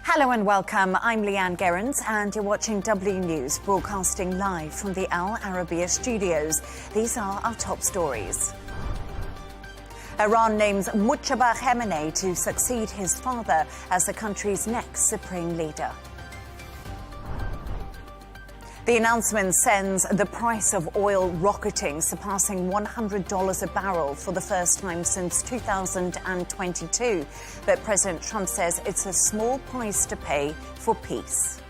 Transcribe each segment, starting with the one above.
Hello and welcome. I'm Leigh Ann Gerrans and you're watching W News, broadcasting live from the Al Arabiya studios. These are our top stories. Iran names Mujtaba Khamenei to succeed his father as the country's next supreme leader. The announcement sends the price of oil rocketing, surpassing $100 a barrel for the first time since 2022. But President Trump says it's a small price to pay for peace.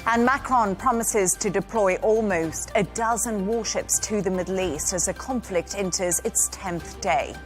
And Macron promises to deploy almost a dozen warships to the Middle East as the conflict enters its 10th day.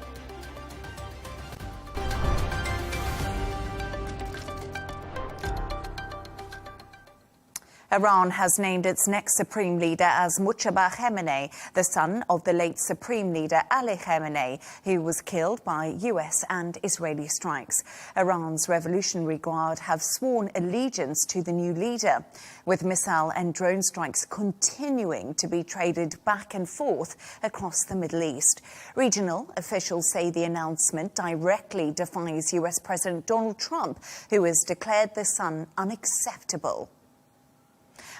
Iran has named its next supreme leader as Mujtaba Khamenei, the son of the late supreme leader Ali Khamenei, who was killed by US and Israeli strikes. Iran's Revolutionary Guard have sworn allegiance to the new leader, with missile and drone strikes continuing to be traded back and forth across the Middle East. Regional officials say the announcement directly defies US President Donald Trump, who has declared the son unacceptable.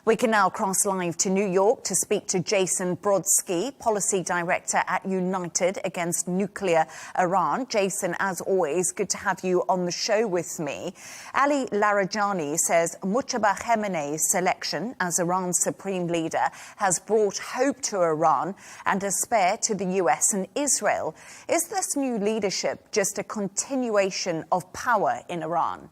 We can now cross live to New York to speak to Jason Brodsky, Policy Director at United Against Nuclear Iran. Jason, as always, good to have you on the show with me. Ali Larijani says Mujtaba Khamenei's selection as Iran's supreme leader has brought hope to Iran and despair to the US and Israel. Is this new leadership just a continuation of power in Iran?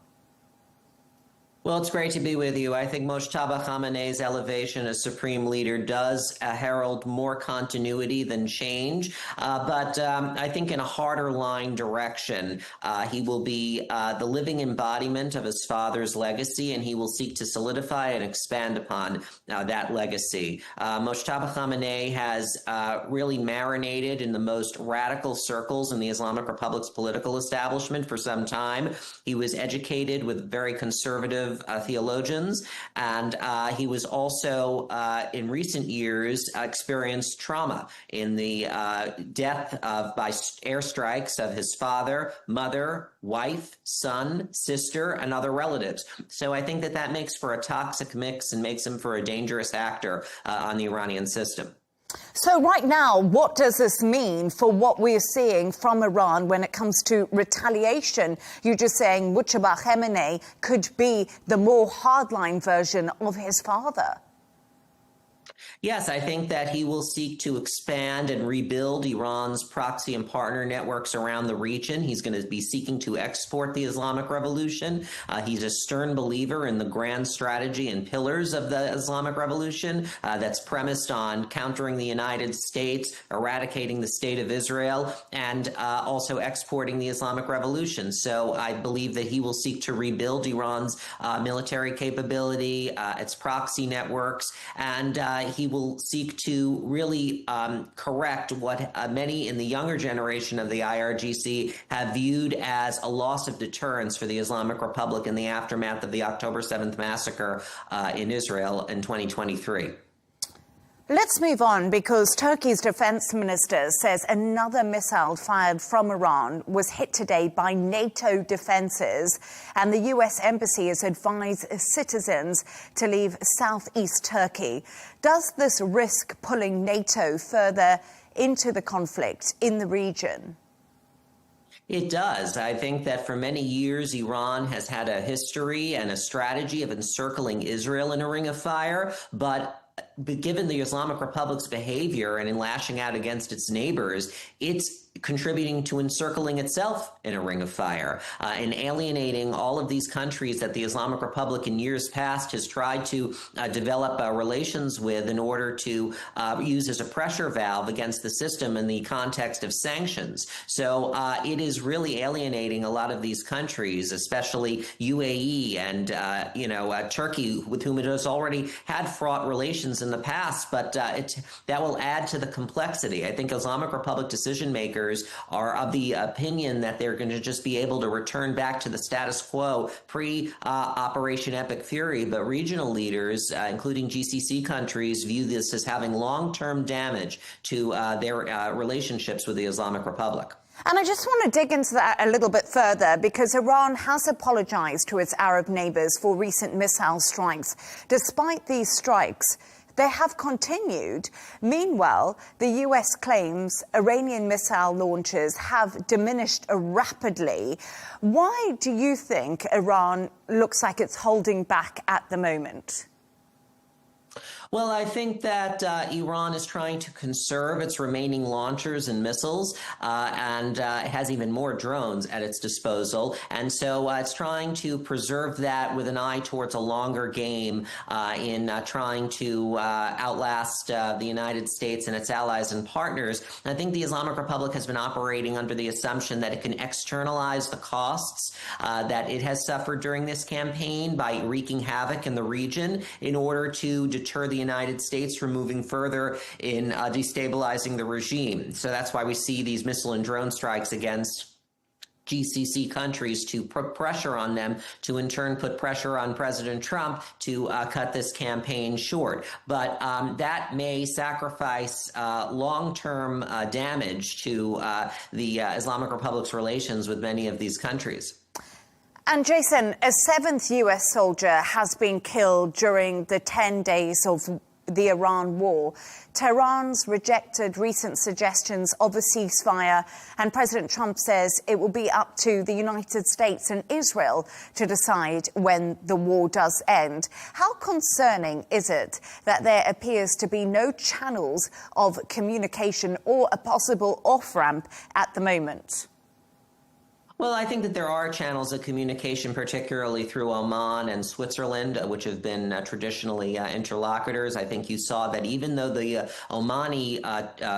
Well, it's great to be with you. I think Mojtaba Khamenei's elevation as supreme leader does herald more continuity than change, but I think in a harder line direction. He will be the living embodiment of his father's legacy, and he will seek to solidify and expand upon that legacy. Mojtaba Khamenei has really marinated in the most radical circles in the Islamic Republic's political establishment for some time. He was educated with very conservative theologians, and he was also, in recent years, experienced trauma in the death by airstrikes of his father, mother, wife, son, sister, and other relatives. So I think that makes for a toxic mix and makes him for a dangerous actor on the Iranian system. So right now, what does this mean for what we're seeing from Iran when it comes to retaliation? You're just saying Mujtaba Khamenei could be the more hardline version of his father. Yes, I think that he will seek to expand and rebuild Iran's proxy and partner networks around the region. He's going to be seeking to export the Islamic Revolution. He's a stern believer in the grand strategy and pillars of the Islamic Revolution that's premised on countering the United States, eradicating the State of Israel, and also exporting the Islamic Revolution. So I believe that he will seek to rebuild Iran's military capability, its proxy networks, and he will seek to really correct what many in the younger generation of the IRGC have viewed as a loss of deterrence for the Islamic Republic in the aftermath of the October 7th massacre in Israel in 2023. Let's move on, because Turkey's defense minister says another missile fired from Iran was hit today by NATO defenses, and the US embassy has advised citizens to leave southeast Turkey. Does this risk pulling NATO further into the conflict in the region? It does. I think that for many years, Iran has had a history and a strategy of encircling Israel in a ring of fire, but given the Islamic Republic's behavior and in lashing out against its neighbors, it's contributing to encircling itself in a ring of fire and alienating all of these countries that the Islamic Republic in years past has tried to develop relations with in order to use as a pressure valve against the system in the context of sanctions. So it is really alienating a lot of these countries, especially UAE and Turkey, with whom it has already had fraught relations in the past, but that will add to the complexity. I think Islamic Republic decision makers are of the opinion that they're going to just be able to return back to the status quo pre-Operation Epic Fury, but regional leaders, including GCC countries, view this as having long-term damage to their relationships with the Islamic Republic. And I just want to dig into that a little bit further, because Iran has apologized to its Arab neighbors for recent missile strikes. Despite these strikes, they have continued. Meanwhile, the US claims Iranian missile launches have diminished rapidly. Why do you think Iran looks like it's holding back at the moment? Well, I think that Iran is trying to conserve its remaining launchers and missiles, and it has even more drones at its disposal. And so it's trying to preserve that with an eye towards a longer game in trying to outlast the United States and its allies and partners. And I think the Islamic Republic has been operating under the assumption that it can externalize the costs that it has suffered during this campaign by wreaking havoc in the region in order to deter the United States from moving further in destabilizing the regime. So that's why we see these missile and drone strikes against GCC countries to put pressure on them, to in turn put pressure on President Trump to cut this campaign short. But that may sacrifice long-term damage to the Islamic Republic's relations with many of these countries. And Jason, a 7th US soldier has been killed during the 10 days of the Iran war. Tehran's rejected recent suggestions of a ceasefire, and President Trump says it will be up to the United States and Israel to decide when the war does end. How concerning is it that there appears to be no channels of communication or a possible off-ramp at the moment? Well, I think that there are channels of communication, particularly through Oman and Switzerland, which have been traditionally interlocutors. I think you saw that even though the Omani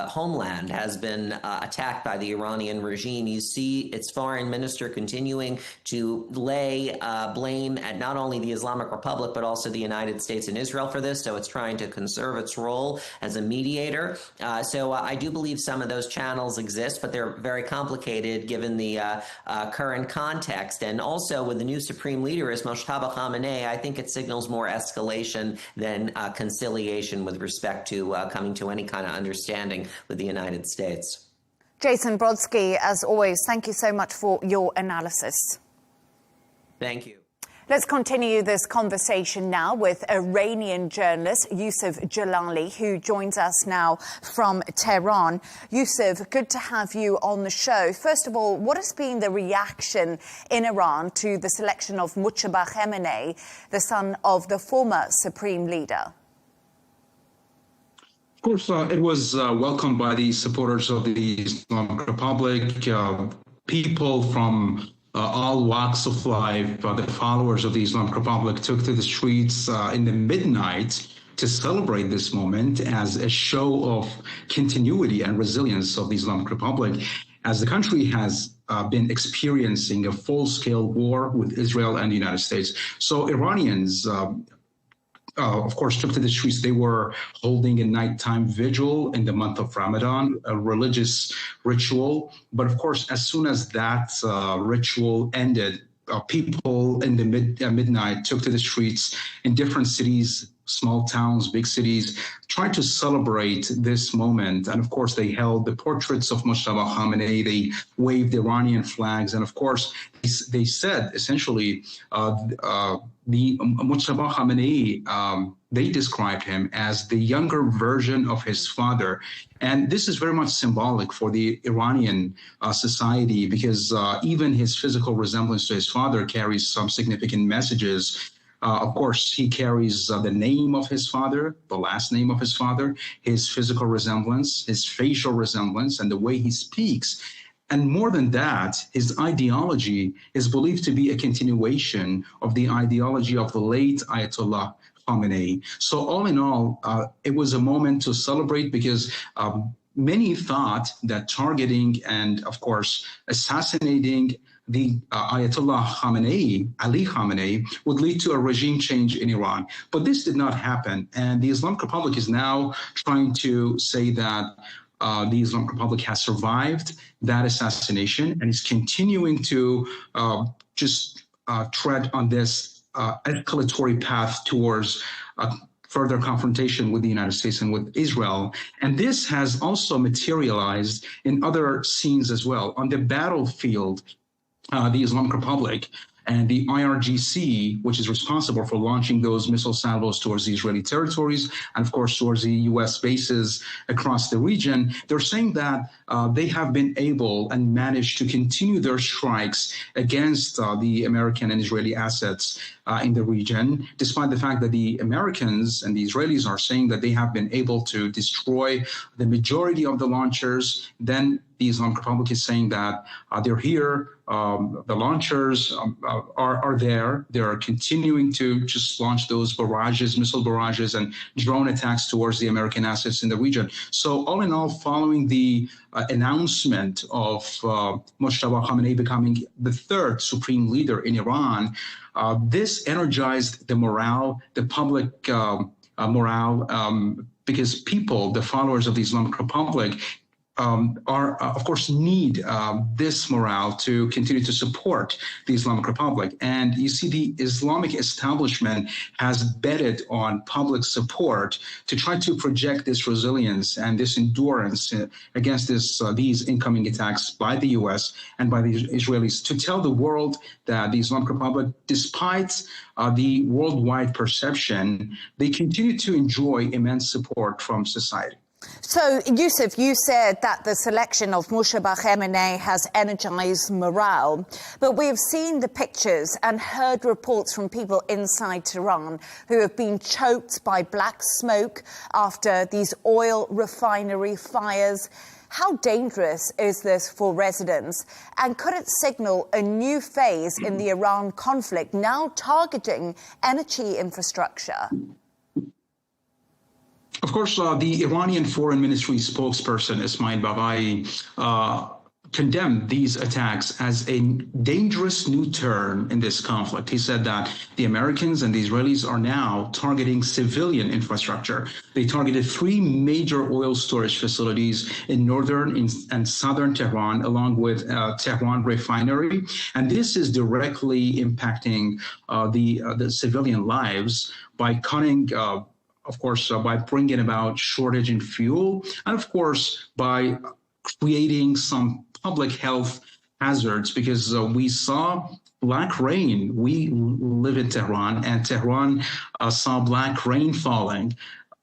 homeland has been attacked by the Iranian regime, you see its foreign minister continuing to lay blame at not only the Islamic Republic, but also the United States and Israel for this. So it's trying to conserve its role as a mediator. So I do believe some of those channels exist, but they're very complicated given the current context. And also with the new supreme leader as Mojtaba Khamenei, I think it signals more escalation than conciliation with respect to coming to any kind of understanding with the United States. Jason Brodsky, as always, thank you so much for your analysis. Thank you. Let's continue this conversation now with Iranian journalist Yusuf Jalali, who joins us now from Tehran. Yusuf, good to have you on the show. First of all, what has been the reaction in Iran to the selection of Mojtaba Khamenei, the son of the former supreme leader? Of course, it was welcomed by the supporters of the Islamic Republic, people from all walks of life. The followers of the Islamic Republic took to the streets in the midnight to celebrate this moment as a show of continuity and resilience of the Islamic Republic, as the country has been experiencing a full-scale war with Israel and the United States. So Iranians, of course, took to the streets. They were holding a nighttime vigil in the month of Ramadan, a religious ritual. But of course, as soon as that ritual ended, people in the midnight took to the streets in different cities, small towns, big cities, tried to celebrate this moment. And of course, they held the portraits of Mojtaba Khamenei, they waved Iranian flags. And of course, they said, essentially, the Mojtaba Khamenei, they described him as the younger version of his father. And this is very much symbolic for the Iranian society, because even his physical resemblance to his father carries some significant messages. Of course, he carries the name of his father, the last name of his father, his physical resemblance, his facial resemblance, and the way he speaks. And more than that, his ideology is believed to be a continuation of the ideology of the late Ayatollah Khamenei. So all in all, it was a moment to celebrate, because many thought that targeting and, of course, assassinating the Ayatollah Khamenei, Ali Khamenei, would lead to a regime change in Iran. But this did not happen. And the Islamic Republic is now trying to say that the Islamic Republic has survived that assassination and is continuing to tread on this escalatory path towards further confrontation with the United States and with Israel. And this has also materialized in other scenes as well. On the battlefield, the Islamic Republic and the IRGC, which is responsible for launching those missile salvos towards the Israeli territories and, of course, towards the U.S. bases across the region, they're saying that they have been able and managed to continue their strikes against the American and Israeli assets in the region, despite the fact that the Americans and the Israelis are saying that they have been able to destroy the majority of the launchers. Then the Islamic Republic is saying that they're here, the launchers are there. They're continuing to just launch those barrages, missile barrages, and drone attacks towards the American assets in the region. So all in all, following the announcement of Mojtaba Khamenei becoming the third supreme leader in Iran, this energized the morale, the public morale, because people, the followers of the Islamic Republic, are, of course, need this morale to continue to support the Islamic Republic. And you see the Islamic establishment has betted on public support to try to project this resilience and this endurance against these incoming attacks by the U.S. and by the Israelis, to tell the world that the Islamic Republic, despite the worldwide perception, they continue to enjoy immense support from society. So, Yusuf, you said that the selection of Mojtaba Khamenei has energized morale, but we've seen the pictures and heard reports from people inside Tehran who have been choked by black smoke after these oil refinery fires. How dangerous is this for residents? And could it signal a new phase in the Iran conflict, now targeting energy infrastructure? Of course, the Iranian Foreign Ministry spokesperson, Ismail Baghai, condemned these attacks as a dangerous new turn in this conflict. He said that the Americans and the Israelis are now targeting civilian infrastructure. They targeted 3 major oil storage facilities in northern and southern Tehran, along with Tehran refinery. And this is directly impacting the civilian lives by cutting of course, by bringing about shortage in fuel, and of course, by creating some public health hazards, because we saw black rain. We live in Tehran, and Tehran saw black rain falling.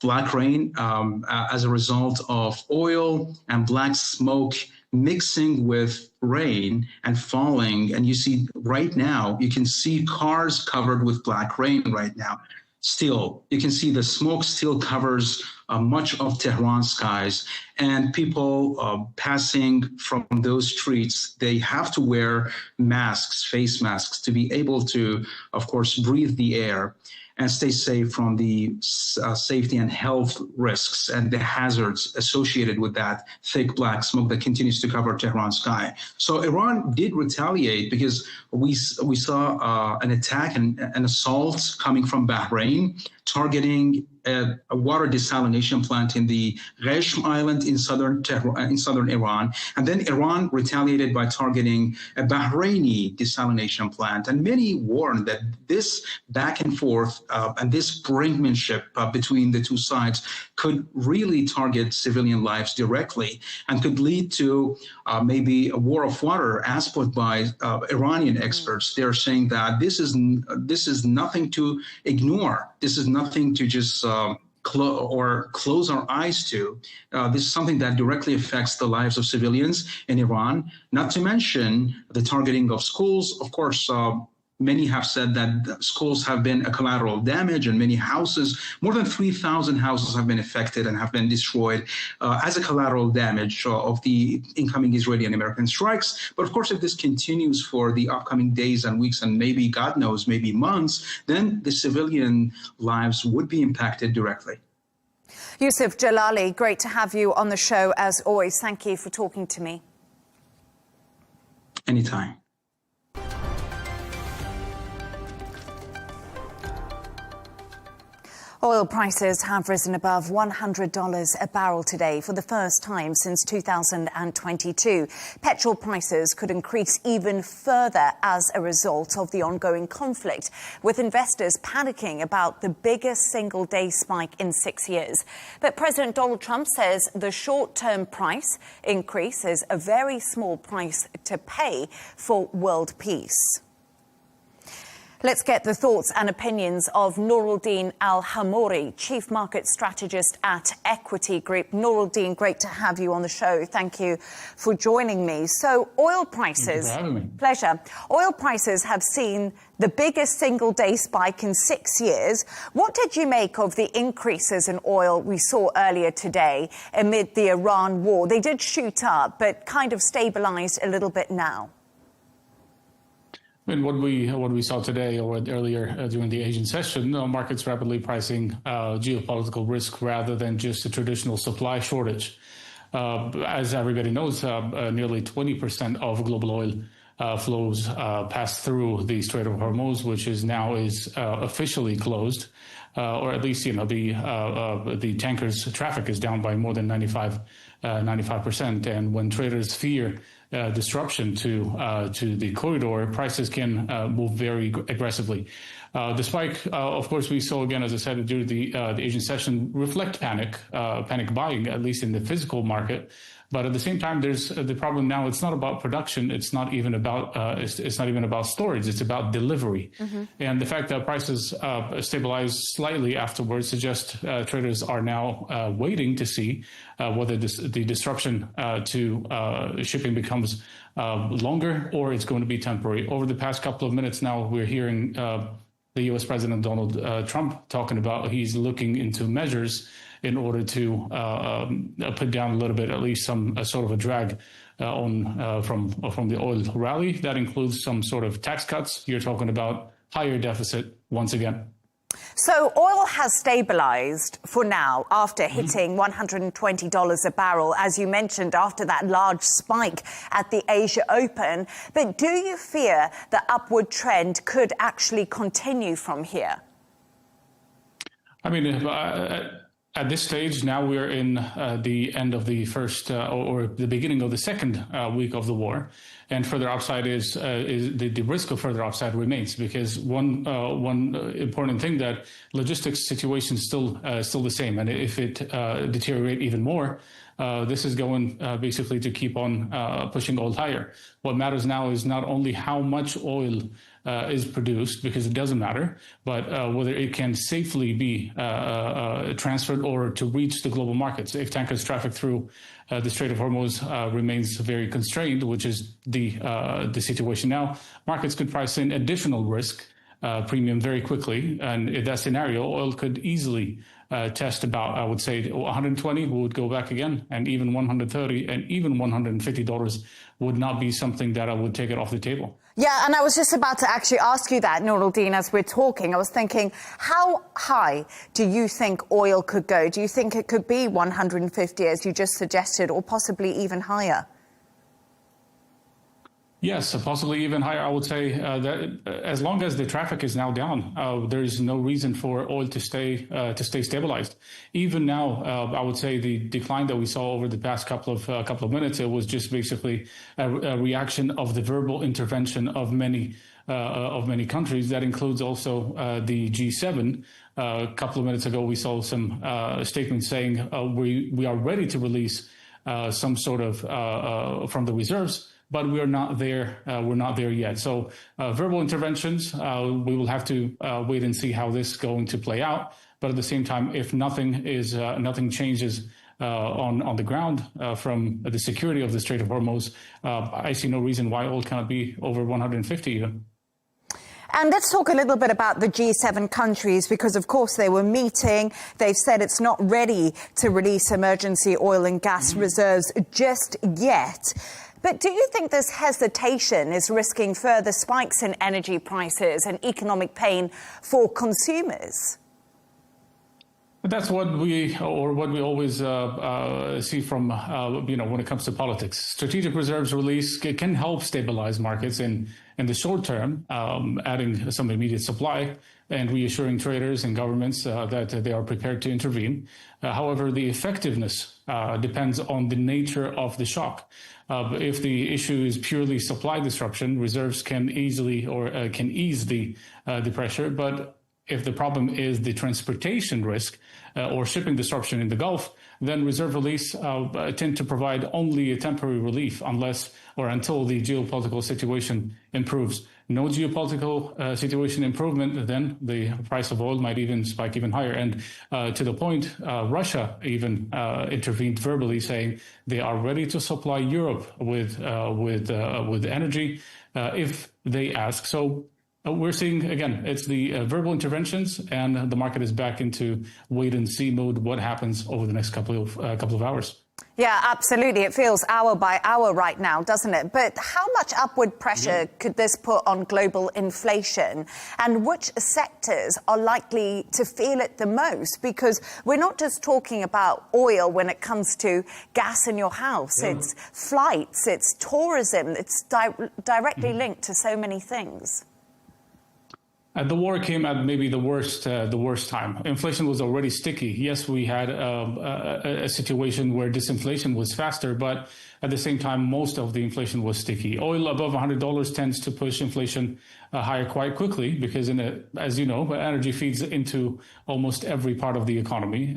Black rain as a result of oil and black smoke mixing with rain and falling. And you see right now, you can see cars covered with black rain right now. Still, you can see the smoke still covers much of Tehran skies, and people passing from those streets, they have to wear masks, face masks, to be able to, of course, breathe the air and stay safe from the safety and health risks and the hazards associated with that thick black smoke that continues to cover Tehran's sky. So Iran did retaliate, because we saw an attack and an assault coming from Bahrain, targeting a water desalination plant in the Reshm Island in southern Iran. And then Iran retaliated by targeting a Bahraini desalination plant. And many warned that this back and forth and this brinkmanship between the two sides could really target civilian lives directly and could lead to maybe a war of water, as put by Iranian experts. They're saying that this is nothing to ignore. This is nothing to just close our eyes to. This is something that directly affects the lives of civilians in Iran, not to mention the targeting of schools. Of course, many have said that schools have been a collateral damage, and many houses, more than 3,000 houses have been affected and have been destroyed as a collateral damage of the incoming Israeli and American strikes. But of course, if this continues for the upcoming days and weeks and maybe, God knows, maybe months, then the civilian lives would be impacted directly. Yusuf Jalali, great to have you on the show as always. Thank you for talking to me. Anytime. Oil prices have risen above $100 a barrel today for the first time since 2022. Petrol prices could increase even further as a result of the ongoing conflict, with investors panicking about the biggest single-day spike in 6 years. But President Donald Trump says the short-term price increase is a very small price to pay for world peace. Let's get the thoughts and opinions of Nooraldeen Al-Hamouri, Chief Market Strategist at Equity Group. Nooraldeen, great to have you on the show. Thank you for joining me. So oil prices... Thank you for having me. Pleasure. Oil prices have seen the biggest single-day spike in 6 years. What did you make of the increases in oil we saw earlier today amid the Iran war? They did shoot up, but kind of stabilized a little bit now. I mean, what we saw today or earlier during the Asian session, markets rapidly pricing geopolitical risk rather than just a traditional supply shortage. As everybody knows, nearly 20% of global oil flows pass through the Strait of Hormuz, which is officially closed, or at least the tankers' traffic is down by more than 95%. And when traders fear disruption to the corridor, prices can move very aggressively. The spike, of course, we saw again, as I said, during the Asian session, reflect panic buying, at least in the physical market. But at the same time, there's the problem now. It's not about production. It's not even about storage. It's about delivery. Mm-hmm. And the fact that prices stabilized slightly afterwards suggests traders are now waiting to see whether the disruption to shipping becomes longer or it's going to be temporary. Over the past couple of minutes now, we're hearing the U.S. President Donald Trump talking about he's looking into measures in order to put down a little bit, at least some sort of a drag from the oil rally. That includes some sort of tax cuts. You're talking about higher deficit once again. So oil has stabilized for now after hitting $120 a barrel, as you mentioned, after that large spike at the Asia Open. But do you fear the upward trend could actually continue from here? I mean, at this stage, now we're in the end of the first or the beginning of the second week of the war, and further upside is the risk of further upside remains, because one important thing, that logistics situation is still the same, and if it deteriorate even more, this is going basically to keep on pushing oil higher. What matters now is not only how much oil is produced, because it doesn't matter, but whether it can safely be transferred or to reach the global markets. If tankers traffic through the Strait of Hormuz remains very constrained, which is the situation now, markets could price in additional risk premium very quickly. And in that scenario, oil could easily test about, I would say, 120, we would go back again, and even 130 and even $150 would not be something that I would take it off the table. Yeah, and I was just about to actually ask you that, Nooraldeen, as we're talking. I was thinking, how high do you think oil could go? Do you think it could be 150, as you just suggested, or possibly even higher? Yes, possibly even higher. I would say that as long as the traffic is now down, there is no reason for oil to stay stabilized. Even now, I would say the decline that we saw over the past couple of minutes, it was just basically a reaction of the verbal intervention of many countries. That includes also the G7. A couple of minutes ago, we saw some statements saying we are ready to release some sort of from the reserves. But we're not there. We're not there yet. So verbal interventions, we will have to wait and see how this is going to play out. But at the same time, if nothing changes on the ground from the security of the Strait of Hormuz, I see no reason why oil cannot be over 150 even. And let's talk a little bit about the G7 countries, because, of course, they were meeting. They've said it's not ready to release emergency oil and gas reserves just yet. But do you think this hesitation is risking further spikes in energy prices and economic pain for consumers? That's what we always see from, when it comes to politics. Strategic reserves release can help stabilize markets in the short term, adding some immediate supply and reassuring traders and governments that they are prepared to intervene. However, the effectiveness depends on the nature of the shock. If the issue is purely supply disruption, reserves can ease the pressure. But if the problem is the transportation risk or shipping disruption in the Gulf, then reserve release tend to provide only a temporary relief until the geopolitical situation improves. No geopolitical situation improvement, then the price of oil might even spike even higher. And to the point, Russia even intervened verbally, saying they are ready to supply Europe with energy if they ask. So we're seeing, again, it's the verbal interventions, and the market is back into wait and see mode. What happens over the next couple of hours? Yeah, absolutely. It feels hour by hour right now, doesn't it? But how much upward pressure could this put on global inflation? And which sectors are likely to feel it the most? Because we're not just talking about oil when it comes to gas in your house. Yeah. It's flights, it's tourism. It's directly linked to so many things. The war came at maybe the worst time. Inflation was already sticky. Yes, we had a situation where disinflation was faster, but at the same time, most of the inflation was sticky. Oil above $100 tends to push inflation higher quite quickly because, as you know, energy feeds into almost every part of the economy.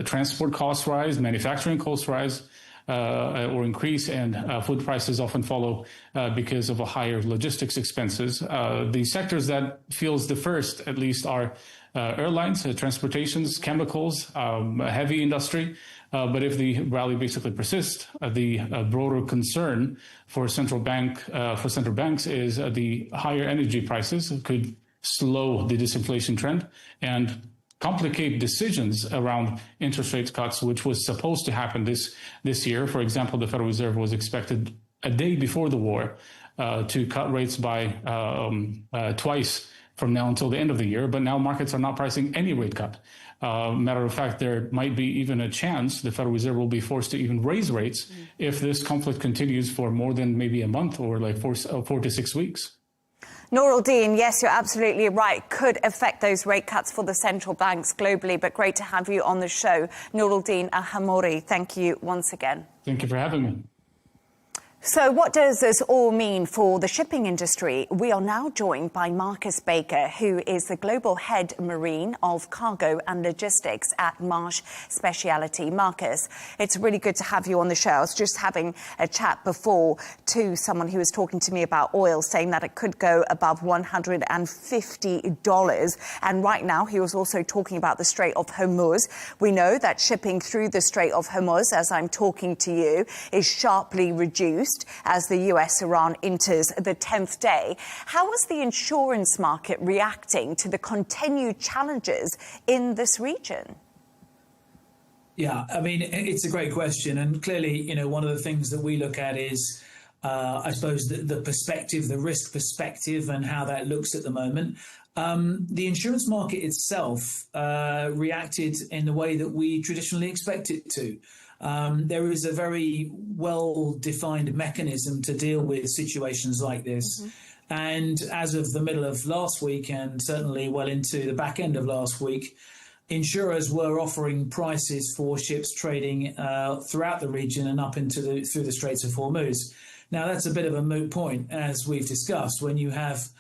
Transport costs rise, manufacturing costs rise, or increase, and food prices often follow because of a higher logistics expenses. The sectors that feels the first, at least, are airlines, transportations, chemicals, heavy industry. But if the rally basically persists, the broader concern for central banks is the higher energy prices could slow the disinflation trend and complicate decisions around interest rate cuts, which was supposed to happen this year. For example, the Federal Reserve was expected a day before the war to cut rates by twice from now until the end of the year. But now markets are not pricing any rate cut. Matter of fact, there might be even a chance the Federal Reserve will be forced to even raise rates if this conflict continues for more than maybe a month or like 4 to 6 weeks. Noor-Eldin, yes, you're absolutely right. Could affect those rate cuts for the central banks globally, but great to have you on the show. Noor-Eldin Al-Hamouri, thank you once again. Thank you for having me. So what does this all mean for the shipping industry? We are now joined by Marcus Baker, who is the Global Head Marine of Cargo and Logistics at Marsh Specialty. Marcus, it's really good to have you on the show. I was just having a chat before to someone who was talking to me about oil, saying that it could go above $150. And right now, he was also talking about the Strait of Hormuz. We know that shipping through the Strait of Hormuz, as I'm talking to you, is sharply reduced as the US-Iran enters the 10th day. How is the insurance market reacting to the continued challenges in this region? Yeah, I mean, it's a great question. And clearly, one of the things that we look at is, I suppose, the perspective, the risk perspective and how that looks at the moment. The insurance market itself reacted in the way that we traditionally expect it to. There is a very well-defined mechanism to deal with situations like this. And as of the middle of last week, and certainly well into the back end of last week, insurers were offering prices for ships trading throughout the region and up through the Straits of Hormuz. Now, that's a bit of a moot point, as we've discussed. When you have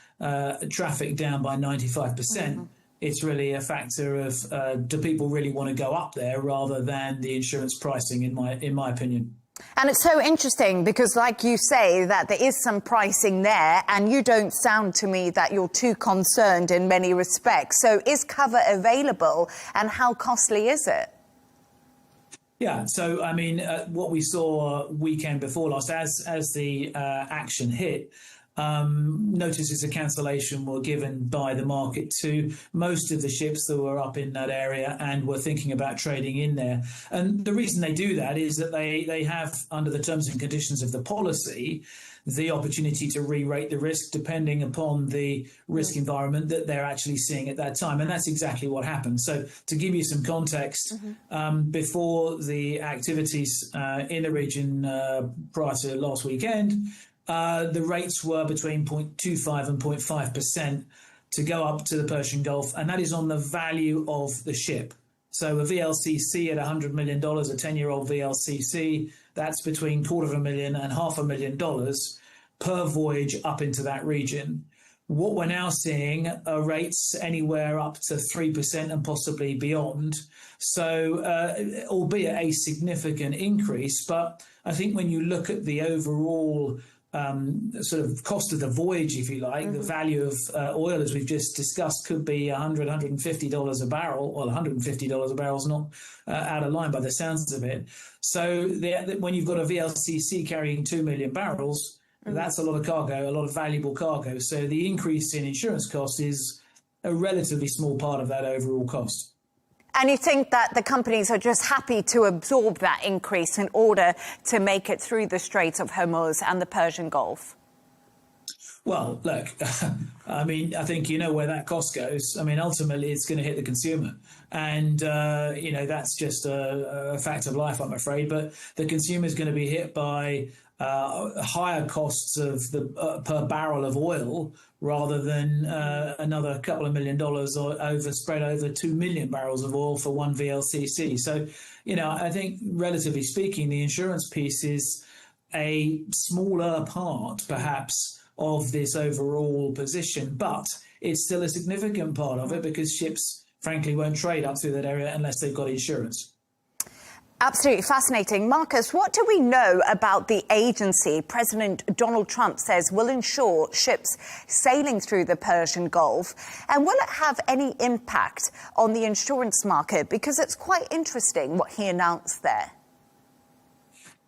traffic down by 95%, it's really a factor of do people really want to go up there rather than the insurance pricing, in my opinion. And it's so interesting because, like you say, that there is some pricing there, and you don't sound to me that you're too concerned in many respects. So is cover available, and how costly is it? Yeah, so, I mean, what we saw weekend before last, as the action hit, notices of cancellation were given by the market to most of the ships that were up in that area and were thinking about trading in there. And the reason they do that is that they have, under the terms and conditions of the policy, the opportunity to re-rate the risk depending upon the risk environment that they're actually seeing at that time. And that's exactly what happened. So to give you some context, before the activities in the region prior to last weekend, the rates were between 0.25 and 0.5% to go up to the Persian Gulf, and that is on the value of the ship. So a VLCC at $100 million, a 10-year-old VLCC, that's between $250,000 and $500,000 per voyage up into that region. What we're now seeing are rates anywhere up to 3% and possibly beyond. So, albeit a significant increase, but I think when you look at the overall sort of cost of the voyage, if you like, the value of oil, as we've just discussed, could be $100, $150 a barrel. Well, $150 a barrel is not out of line by the sounds of it. So when you've got a VLCC carrying 2 million barrels, that's a lot of cargo, a lot of valuable cargo. So the increase in insurance cost is a relatively small part of that overall cost. And you think that the companies are just happy to absorb that increase in order to make it through the Straits of Hormuz and the Persian Gulf? Well, look, I mean, I think you know where that cost goes. I mean, ultimately, it's going to hit the consumer. And, that's just a fact of life, I'm afraid. But the consumer is going to be hit by higher costs of the per barrel of oil rather than another couple of $1 million spread over 2 million barrels of oil for one VLCC. So, I think relatively speaking, the insurance piece is a smaller part, perhaps, of this overall position, but it's still a significant part of it because ships, frankly, won't trade up through that area unless they've got insurance. Absolutely fascinating. Marcus, what do we know about the agency President Donald Trump says will ensure ships sailing through the Persian Gulf? And will it have any impact on the insurance market? Because it's quite interesting what he announced there.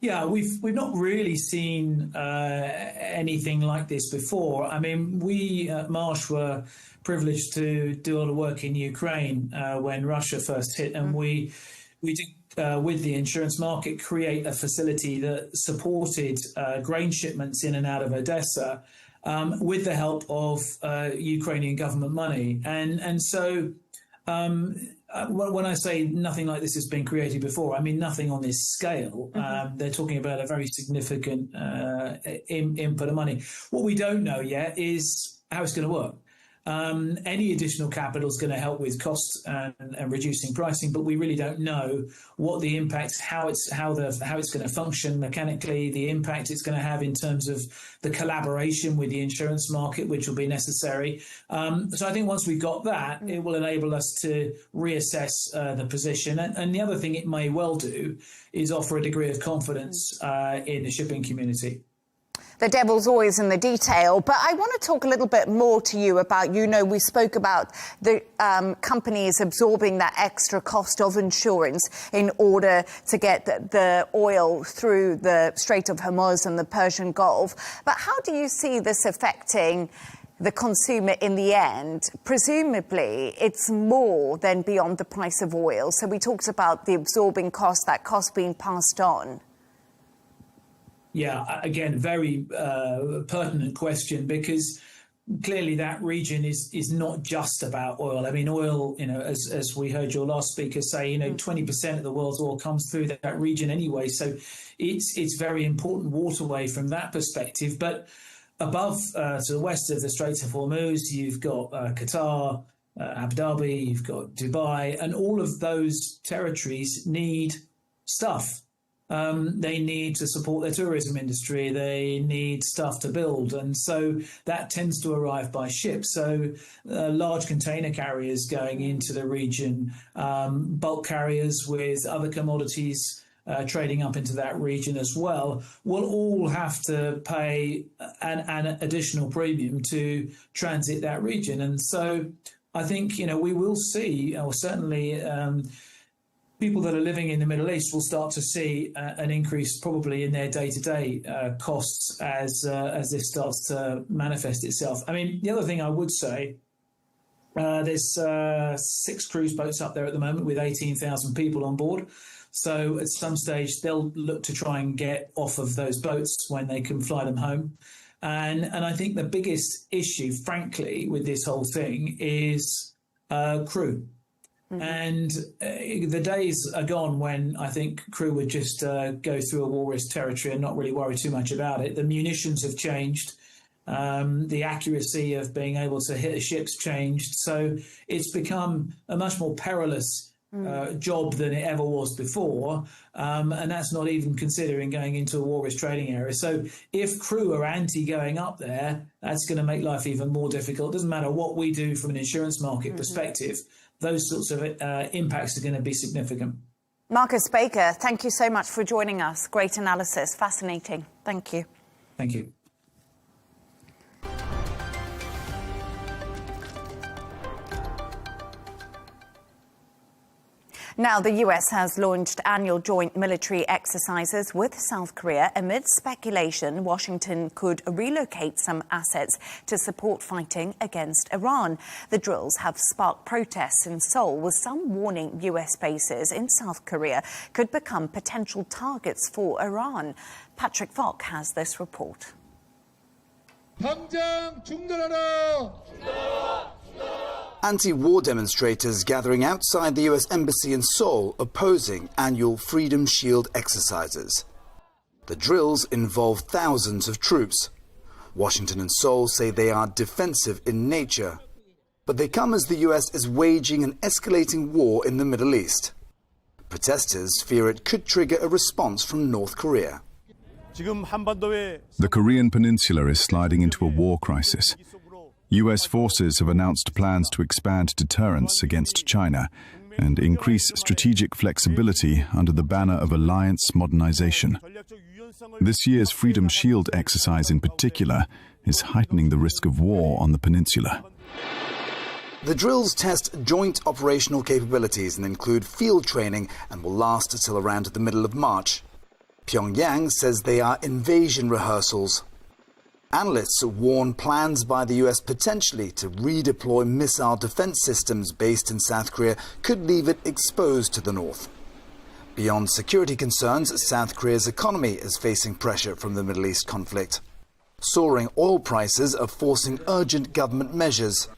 Yeah, we've not really seen anything like this before. I mean, we at Marsh were privileged to do a lot of work in Ukraine when Russia first hit, and we did, with the insurance market, create a facility that supported grain shipments in and out of Odessa with the help of Ukrainian government money. And so when I say nothing like this has been created before, I mean nothing on this scale. They're talking about a very significant input of money. What we don't know yet is how it's going to work. Any additional capital is going to help with costs and reducing pricing, but we really don't know what the impact, how it's going to function mechanically, the impact it's going to have in terms of the collaboration with the insurance market, which will be necessary. So I think once we've got that, it will enable us to reassess the position. And the other thing it may well do is offer a degree of confidence in the shipping community. The devil's always in the detail, but I want to talk a little bit more to you about, we spoke about the companies absorbing that extra cost of insurance in order to get the oil through the Strait of Hormuz and the Persian Gulf. But how do you see this affecting the consumer in the end? Presumably, it's more than beyond the price of oil. So we talked about the absorbing cost, that cost being passed on. Yeah, again, very pertinent question, because clearly that region is not just about oil. I mean, oil, as we heard your last speaker say, 20% of the world's oil comes through that region anyway. So it's very important waterway from that perspective. But above to the west of the Straits of Hormuz, you've got Qatar, Abu Dhabi, you've got Dubai, and all of those territories need stuff. They need to support their tourism industry. They need stuff to build. And so that tends to arrive by ship. So large container carriers going into the region, bulk carriers with other commodities trading up into that region as well, will all have to pay an additional premium to transit that region. And so I think, we will see, or certainly people that are living in the Middle East will start to see an increase probably in their day-to-day costs as this starts to manifest itself. I mean, the other thing I would say, there's 6 cruise boats up there at the moment with 18,000 people on board. So at some stage, they'll look to try and get off of those boats when they can fly them home. And I think the biggest issue, frankly, with this whole thing is crew. Mm-hmm. And the days are gone when I think crew would just go through a war risk territory and not really worry too much about it. The munitions have changed. The accuracy of being able to hit a ship's changed. So it's become a much more perilous job than it ever was before. And that's not even considering going into a war risk trading area. So if crew are anti going up there, that's going to make life even more difficult. It doesn't matter what we do from an insurance market perspective. Those sorts of impacts are going to be significant. Marcus Baker, thank you so much for joining us. Great analysis. Fascinating. Thank you. Thank you. Now, the US has launched annual joint military exercises with South Korea amid speculation Washington could relocate some assets to support fighting against Iran. The drills have sparked protests in Seoul, with some warning US bases in South Korea could become potential targets for Iran. Patrick Falk has this report. 당장 중단하라! Anti-war demonstrators gathering outside the US Embassy in Seoul opposing annual Freedom Shield exercises. The drills involve thousands of troops. Washington and Seoul say they are defensive in nature, but they come as the US is waging an escalating war in the Middle East. Protesters fear it could trigger a response from North Korea. The Korean peninsula is sliding into a war crisis. US forces have announced plans to expand deterrence against China and increase strategic flexibility under the banner of alliance modernization. This year's Freedom Shield exercise in particular is heightening the risk of war on the peninsula. The drills test joint operational capabilities and include field training and will last until around the middle of March. Pyongyang says they are invasion rehearsals. Analysts warn plans by the US potentially to redeploy missile defense systems based in South Korea could leave it exposed to the north. Beyond security concerns, South Korea's economy is facing pressure from the Middle East conflict. Soaring oil prices are forcing urgent government measures.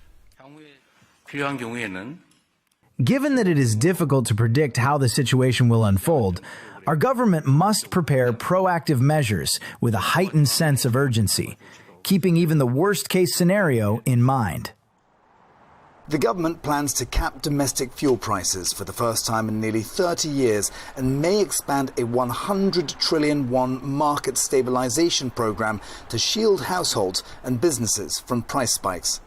Given that it is difficult to predict how the situation will unfold, our government must prepare proactive measures with a heightened sense of urgency, keeping even the worst-case scenario in mind. The government plans to cap domestic fuel prices for the first time in nearly 30 years and may expand a 100 trillion won market stabilization program to shield households and businesses from price spikes.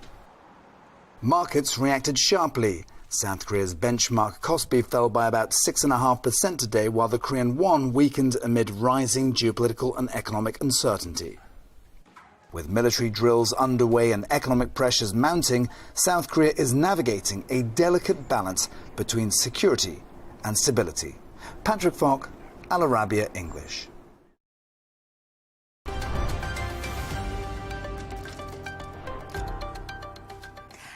Markets reacted sharply. South Korea's benchmark Kospi fell by about 6.5% today, while the Korean won weakened amid rising geopolitical and economic uncertainty. With military drills underway and economic pressures mounting, South Korea is navigating a delicate balance between security and stability. Patrick Falk, Arabiya English.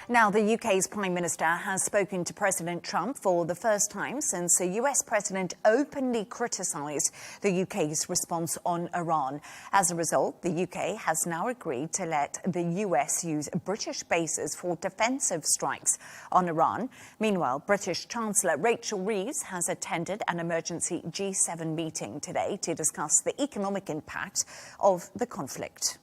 Now, the UK's Prime Minister has spoken to President Trump for the first time since the US President openly criticised the UK's response on Iran. As a result, the UK has now agreed to let the US use British bases for defensive strikes on Iran. Meanwhile, British Chancellor Rachel Reeves has attended an emergency G7 meeting today to discuss the economic impact of the conflict.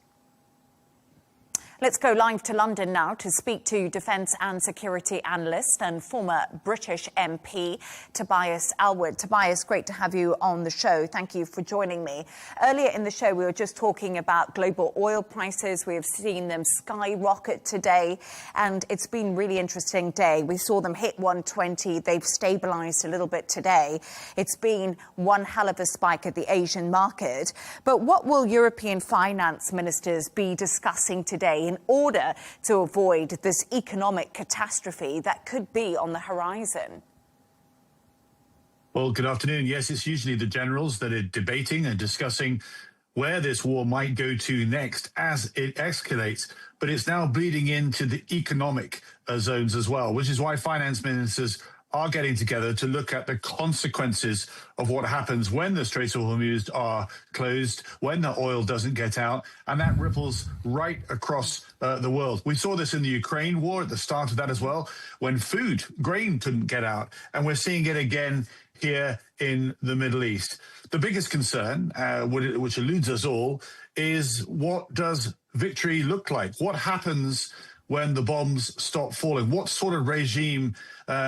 Let's go live to London now to speak to defence and security analyst and former British MP Tobias Ellwood. Tobias, great to have you on the show. Thank you for joining me. Earlier in the show, we were just talking about global oil prices. We have seen them skyrocket today, and it's been a really interesting day. We saw them hit 120. They've stabilised a little bit today. It's been one hell of a spike at the Asian market. But what will European finance ministers be discussing today in order to avoid this economic catastrophe that could be on the horizon? Well, good afternoon. Yes, it's usually the generals that are debating and discussing where this war might go to next as it escalates. But it's now bleeding into the economic zones as well, which is why finance ministers are getting together to look at the consequences of what happens when the Straits of Hormuz are closed, when the oil doesn't get out, and that ripples right across the world. We saw this in the Ukraine war at the start of that as well, when grain couldn't get out, and we're seeing it again here in the Middle East. The biggest concern, which eludes us all, is what does victory look like? What happens when the bombs stop falling? What sort of regime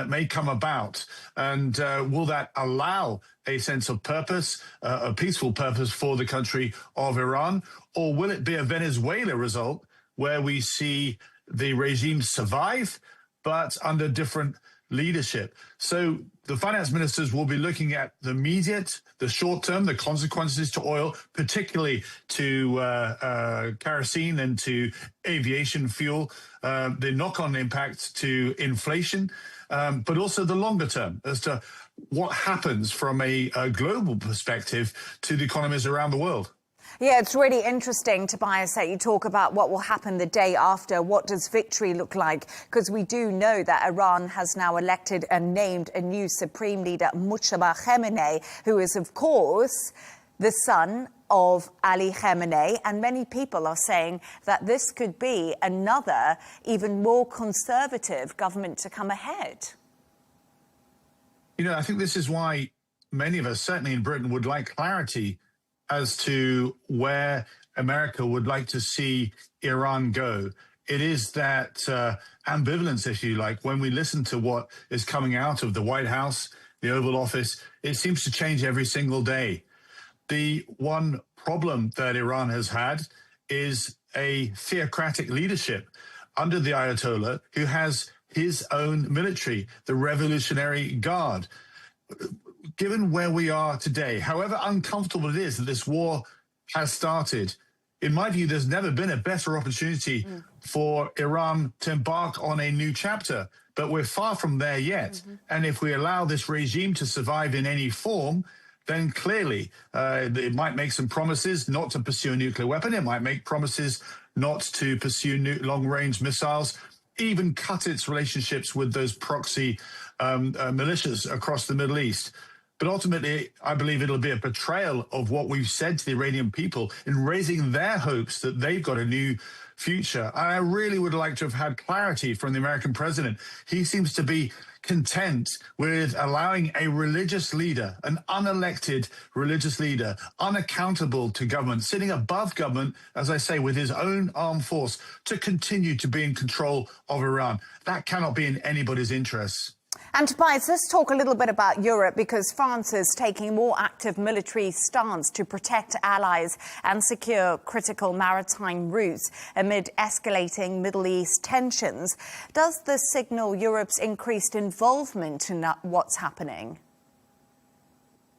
may come about? And will that allow a sense of purpose, a peaceful purpose for the country of Iran? Or will it be a Venezuela result where we see the regime survive, but under different leadership? So the finance ministers will be looking at the immediate, the short term, the consequences to oil, particularly to kerosene and to aviation fuel, the knock-on impact to inflation, but also the longer term as to what happens from a global perspective to the economies around the world. Yeah, it's really interesting, Tobias, that you talk about what will happen the day after. What does victory look like? Because we do know that Iran has now elected and named a new supreme leader, Mujtaba Khamenei, who is, of course, the son of Ali Khamenei. And many people are saying that this could be another, even more conservative government to come ahead. You know, I think this is why many of us, certainly in Britain, would like clarity as to where America would like to see Iran go. It is that ambivalence, if you like, when we listen to what is coming out of the White House, the Oval Office, it seems to change every single day. The one problem that Iran has had is a theocratic leadership under the Ayatollah, who has his own military, the Revolutionary Guard. Given where we are today, however uncomfortable it is that this war has started, in my view, there's never been a better opportunity for Iran to embark on a new chapter. But we're far from there yet. And if we allow this regime to survive in any form, then clearly it might make some promises not to pursue a nuclear weapon. It might make promises not to pursue long-range missiles, even cut its relationships with those proxy militias across the Middle East. But ultimately, I believe it'll be a betrayal of what we've said to the Iranian people in raising their hopes that they've got a new future. And I really would like to have had clarity from the American president. He seems to be content with allowing a religious leader, an unelected religious leader, unaccountable to government, sitting above government, as I say, with his own armed force, to continue to be in control of Iran. That cannot be in anybody's interests. And Tobias, let's talk a little bit about Europe, because France is taking more active military stance to protect allies and secure critical maritime routes amid escalating Middle East tensions. Does this signal Europe's increased involvement in what's happening?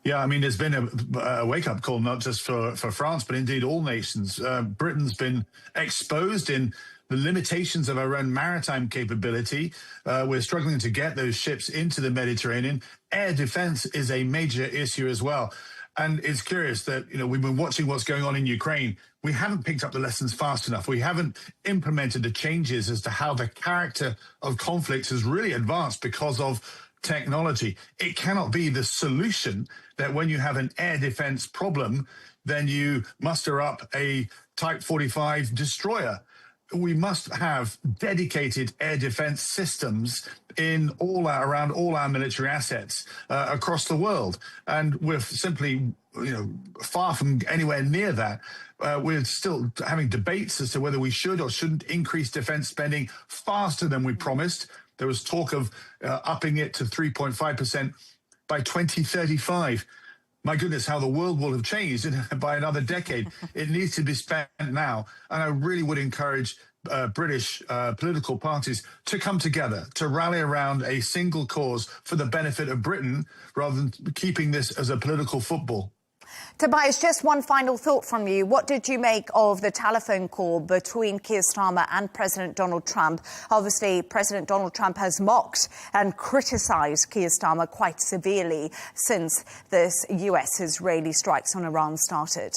Yeah, I mean, there's been a wake-up call, not just for France, but indeed all nations. Britain's been exposed in the limitations of our own maritime capability. We're struggling to get those ships into the Mediterranean. Air defense is a major issue as well. And it's curious that, you know, we've been watching what's going on in Ukraine. We haven't picked up the lessons fast enough. We haven't implemented the changes as to how the character of conflicts has really advanced because of technology. It cannot be the solution that when you have an air defense problem, then you muster up a Type 45 destroyer. We must have dedicated air defense systems in around all our military assets across the world. And we're simply, far from anywhere near that. We're still having debates as to whether we should or shouldn't increase defense spending faster than we promised. There was talk of upping it to 3.5% by 2035. My goodness, how the world will have changed by another decade. It needs to be spent now. And I really would encourage British political parties to come together, to rally around a single cause for the benefit of Britain, rather than keeping this as a political football. Tobias, just one final thought from you. What did you make of the telephone call between Keir Starmer and President Donald Trump? Obviously, President Donald Trump has mocked and criticised Keir Starmer quite severely since this US-Israeli strikes on Iran started.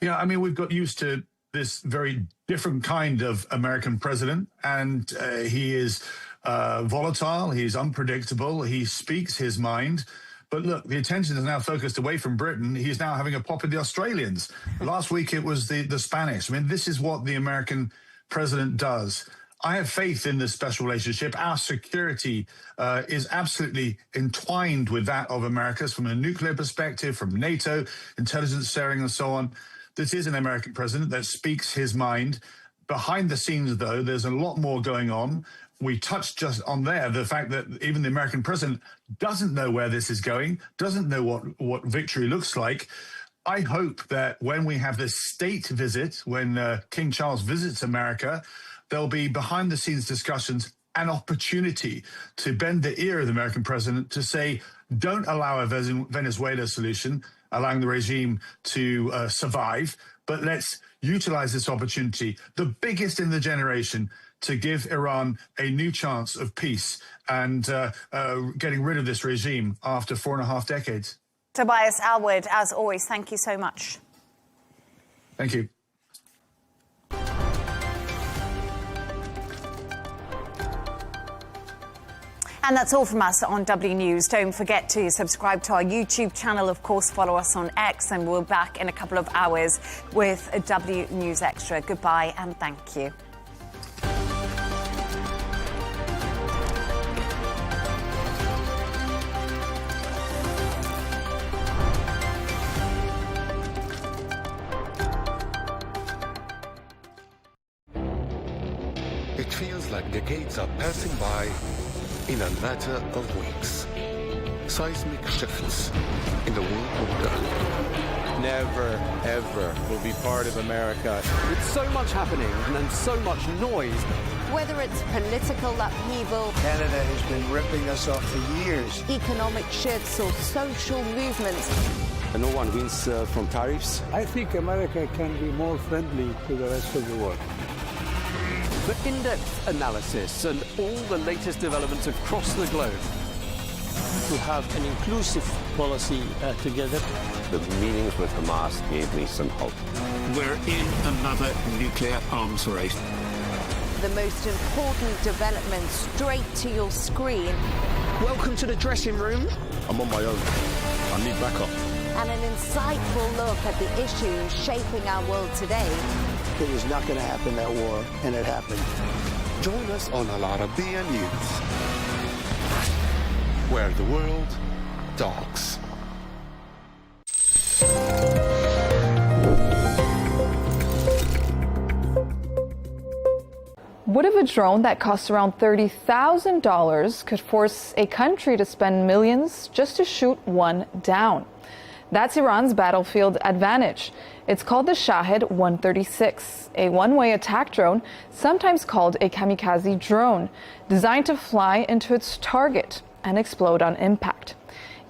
Yeah, I mean, we've got used to this very different kind of American president, and he is volatile. He's unpredictable. He speaks his mind. But look, the attention is now focused away from Britain. He's now having a pop at the Australians. Last week, it was the Spanish. I mean, this is what the American president does. I have faith in this special relationship. Our security is absolutely entwined with that of America's from a nuclear perspective, from NATO, intelligence sharing, and so on. This is an American president that speaks his mind. Behind the scenes, though, there's a lot more going on. We touched just on there the fact that even the American president doesn't know where this is going, doesn't know what victory looks like. I hope that when we have this state visit, when King Charles visits America, there'll be behind-the-scenes discussions, an opportunity to bend the ear of the American president to say, don't allow a Venezuela solution, allowing the regime to survive, but let's utilize this opportunity, the biggest in the generation, to give Iran a new chance of peace and getting rid of this regime after 4.5 decades. Tobias Alwood, as always, thank you so much. Thank you. And that's all from us on W News. Don't forget to subscribe to our YouTube channel. Of course, follow us on X, and we'll be back in a couple of hours with a W News Extra. Goodbye and thank you. It feels like decades are passing by in a matter of weeks. Seismic shifts in the world order. Never, ever will be part of America. With so much happening and so much noise. Whether it's political upheaval, Canada has been ripping us off for years. Economic shifts or social movements. And no one wins from tariffs. I think America can be more friendly to the rest of the world. The in-depth analysis and all the latest developments across the globe. To have an inclusive policy together. The meetings with Hamas gave me some hope. We're in another nuclear arms race. The most important developments straight to your screen. Welcome to the dressing room. I'm on my own. I need backup. And an insightful look at the issues shaping our world today. It was not going to happen, that war, and it happened. Join us on Arabiya News, where the world talks. What if a drone that costs around $30,000 could force a country to spend millions just to shoot one down? That's Iran's battlefield advantage. It's called the Shahed 136, a one-way attack drone, sometimes called a kamikaze drone, designed to fly into its target and explode on impact.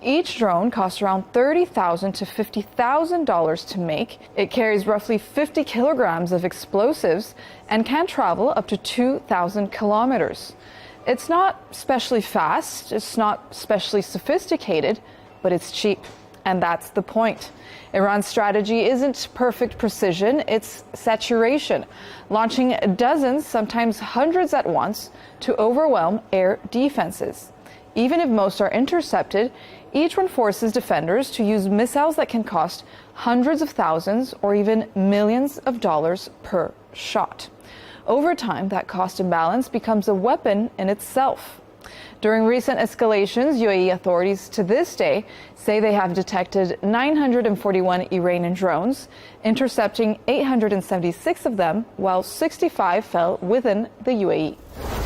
Each drone costs around $30,000 to $50,000 to make. It carries roughly 50 kilograms of explosives and can travel up to 2,000 kilometers. It's not especially fast, it's not especially sophisticated, but it's cheap. And that's the point. Iran's strategy isn't perfect precision, it's saturation, launching dozens, sometimes hundreds at once, to overwhelm air defenses. Even if most are intercepted, each one forces defenders to use missiles that can cost hundreds of thousands or even millions of dollars per shot. Over time, that cost imbalance becomes a weapon in itself. During recent escalations, UAE authorities to this day say they have detected 941 Iranian drones, intercepting 876 of them, while 65 fell within the UAE.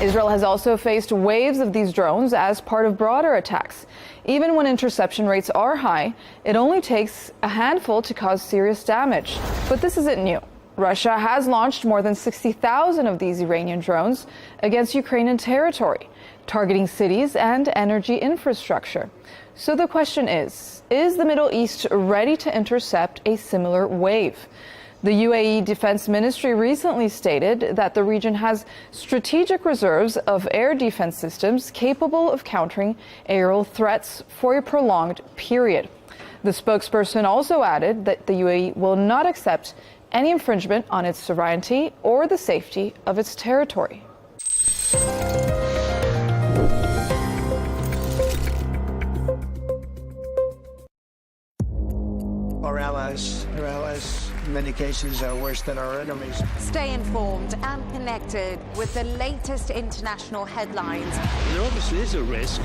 Israel has also faced waves of these drones as part of broader attacks. Even when interception rates are high, it only takes a handful to cause serious damage. But this isn't new. Russia has launched more than 60,000 of these Iranian drones against Ukrainian territory, targeting cities and energy infrastructure. So the question is the Middle East ready to intercept a similar wave? The UAE Defense Ministry recently stated that the region has strategic reserves of air defense systems capable of countering aerial threats for a prolonged period. The spokesperson also added that the UAE will not accept any infringement on its sovereignty or the safety of its territory. many cases, worse than our enemies. Stay informed and connected with the latest international headlines. There obviously is a risk.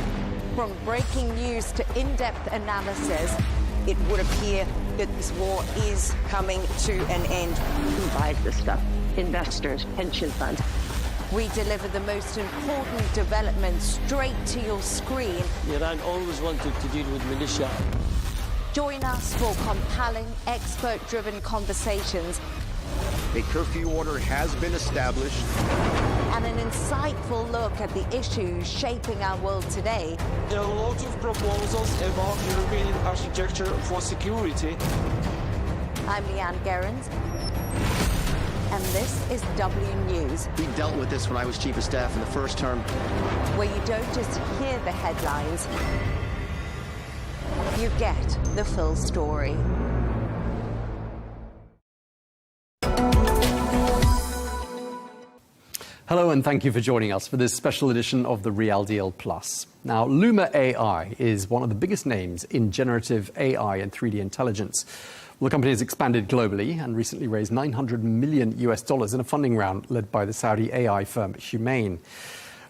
From breaking news to in-depth analysis, it would appear that this war is coming to an end. Who buys this stuff? Investors, pension funds. We deliver the most important developments straight to your screen. Iran always wanted to deal with militia. Join us for compelling, expert-driven conversations. A curfew order has been established. And an insightful look at the issues shaping our world today. There are lots of proposals about European architecture for security. I'm Leigh Ann Gerrans, and this is W News. We dealt with this when I was Chief of Staff in the first term. Where you don't just hear the headlines, you get the full story. Hello and thank you for joining us for this special edition of the Real Deal Plus. Now, Luma AI is one of the biggest names in generative AI and 3D intelligence. Well, the company has expanded globally and recently raised $900 million in a funding round led by the Saudi AI firm Humane.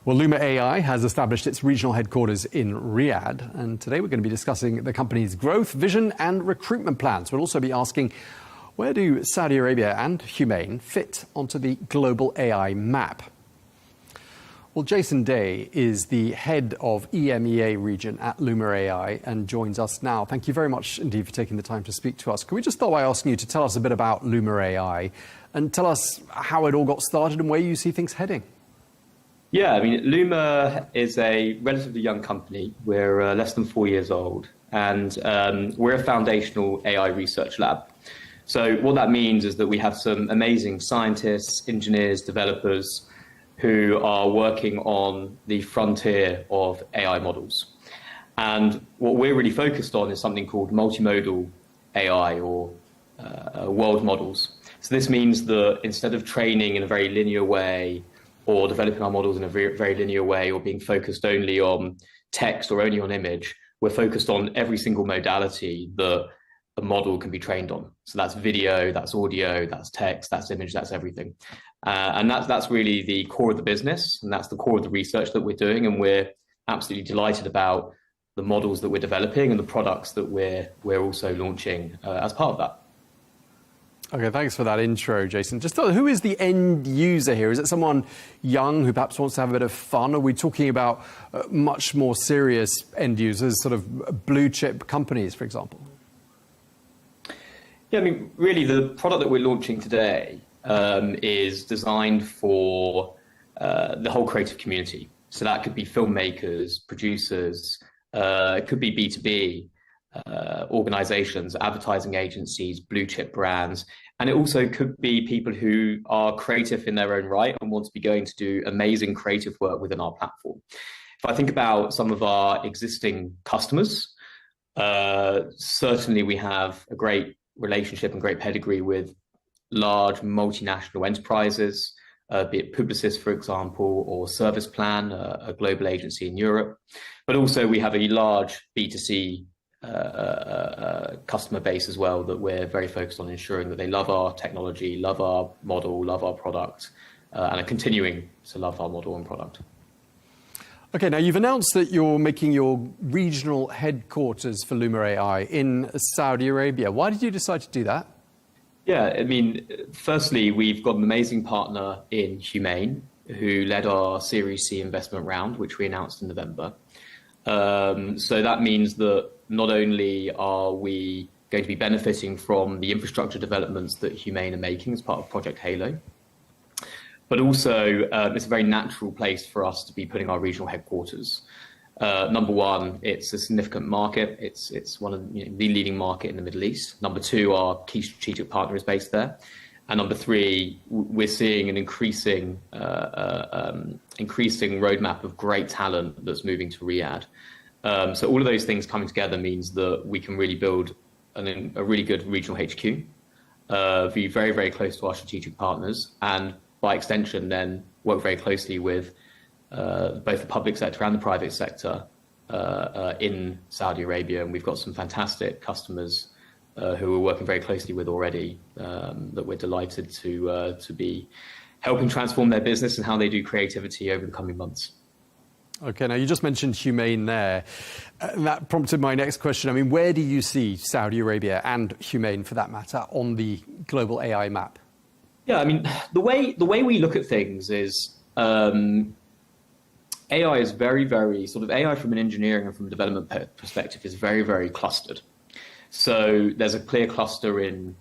Well, Luma AI has established its regional headquarters in Riyadh, and today we're going to be discussing the company's growth, vision and recruitment plans. We'll also be asking, where do Saudi Arabia and Humane fit onto the global AI map? Well, Jason Day is the head of EMEA region at Luma AI and joins us now. Thank you very much indeed for taking the time to speak to us. Can we just start by asking you to tell us a bit about Luma AI and tell us how it all got started and where you see things heading? Yeah, I mean, Luma is a relatively young company. We're less than 4 years old, and we're a foundational AI research lab. So what that means is that we have some amazing scientists, engineers, developers who are working on the frontier of AI models. And what we're really focused on is something called multimodal AI or world models. So this means that instead of training in a very linear way or developing our models in a very linear way or being focused only on text or only on image, we're focused on every single modality that a model can be trained on. So that's video, that's audio, that's text, that's image, that's everything. And that's really the core of the business, and that's the core of the research that we're doing. And we're absolutely delighted about the models that we're developing and the products that we're also launching as part of that. Okay, thanks for that intro, Jason. Just who is the end user here? Is it someone young who perhaps wants to have a bit of fun? Or are we talking about much more serious end users, sort of blue chip companies, for example? Yeah, I mean, really, the product that we're launching today is designed for the whole creative community. So that could be filmmakers, producers, it could be B2B organizations, advertising agencies, blue chip brands. And it also could be people who are creative in their own right and want to be going to do amazing creative work within our platform. If I think about some of our existing customers, certainly we have a great relationship and great pedigree with large multinational enterprises, be it Publicis, for example, or Service Plan, a global agency in Europe. But also we have a large B2C customer base as well that we're very focused on ensuring that they love our technology, love our model, love our product, and are continuing to love our model and product. Okay, now you've announced that you're making your regional headquarters for Luma AI in Saudi Arabia. Why did you decide to do that? Yeah, I mean, firstly, we've got an amazing partner in Humane who led our Series C investment round, which we announced in November. So that means that not only are we going to be benefiting from the infrastructure developments that Humane are making as part of Project Halo, but also it's a very natural place for us to be putting our regional headquarters. Number one, it's a significant market. It's one of the leading market in the Middle East. Number two, our key strategic partner is based there. And number three, we're seeing an increasing roadmap of great talent that's moving to Riyadh. So all of those things coming together means that we can really build a really good regional HQ, be very, very close to our strategic partners, and by extension then work very closely with both the public sector and the private sector in Saudi Arabia. And we've got some fantastic customers who we're working very closely with already, that we're delighted to be helping transform their business and how they do creativity over the coming months. Okay, now you just mentioned Humane there. And that prompted my next question. I mean, where do you see Saudi Arabia and Humane, for that matter, on the global AI map? Yeah, I mean, the way we look at things is AI is very, very sort of AI from an engineering and from a development perspective is very, very clustered. So there's a clear cluster on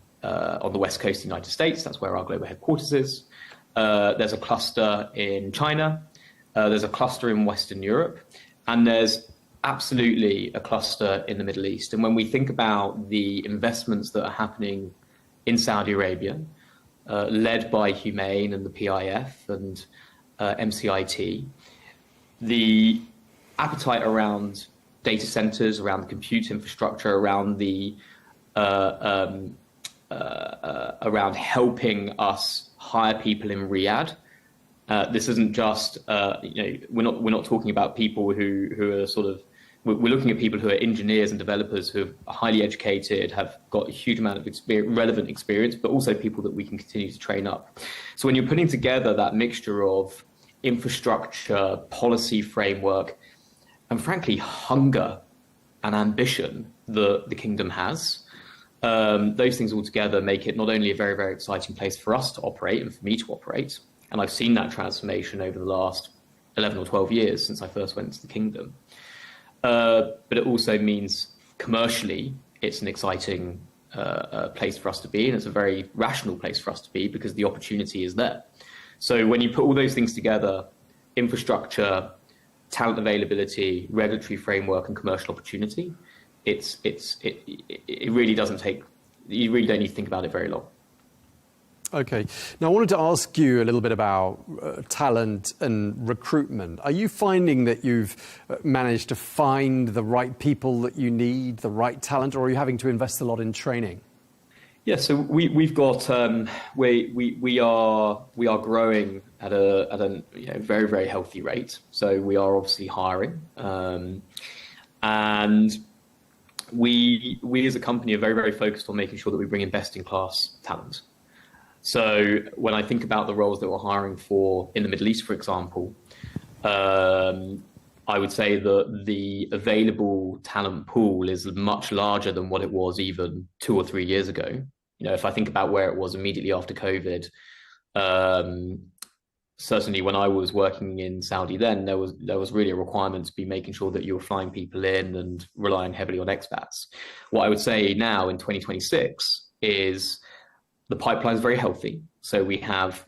the west coast of the United States. That's where our global headquarters is. There's a cluster in China. There's a cluster in Western Europe, and there's absolutely a cluster in the Middle East. And when we think about the investments that are happening in Saudi Arabia, led by Humane and the PIF and MCIT, the appetite around data centers, around the compute infrastructure, around around helping us hire people in Riyadh. This isn't just, we're not talking about people who are sort of, we're looking at people who are engineers and developers who are highly educated, have got a huge amount of relevant experience, but also people that we can continue to train up. So when you're putting together that mixture of infrastructure, policy framework, and frankly, hunger and ambition that the kingdom has, those things all together make it not only a very, very exciting place for us to operate and for me to operate, and I've seen that transformation over the last 11 or 12 years since I first went to the kingdom. But it also means commercially, it's an exciting place for us to be, and it's a very rational place for us to be because the opportunity is there. So when you put all those things together, infrastructure, talent availability, regulatory framework, and commercial opportunity, it really doesn't take, you really don't need to think about it very long. Okay. Now, I wanted to ask you a little bit about talent and recruitment. Are you finding that you've managed to find the right people that you need, the right talent, or are you having to invest a lot in training? Yeah, so we've got we are growing at a very, very healthy rate. So we are obviously hiring, and we as a company are very, very focused on making sure that we bring in best in class talent. So when I think about the roles that we're hiring for in the Middle East, for example, I would say that the available talent pool is much larger than what it was even 2 or 3 years ago. If I think about where it was immediately after COVID, certainly when I was working in Saudi then, there was really a requirement to be making sure that you were flying people in and relying heavily on expats. What I would say now in 2026 is the pipeline is very healthy. So we have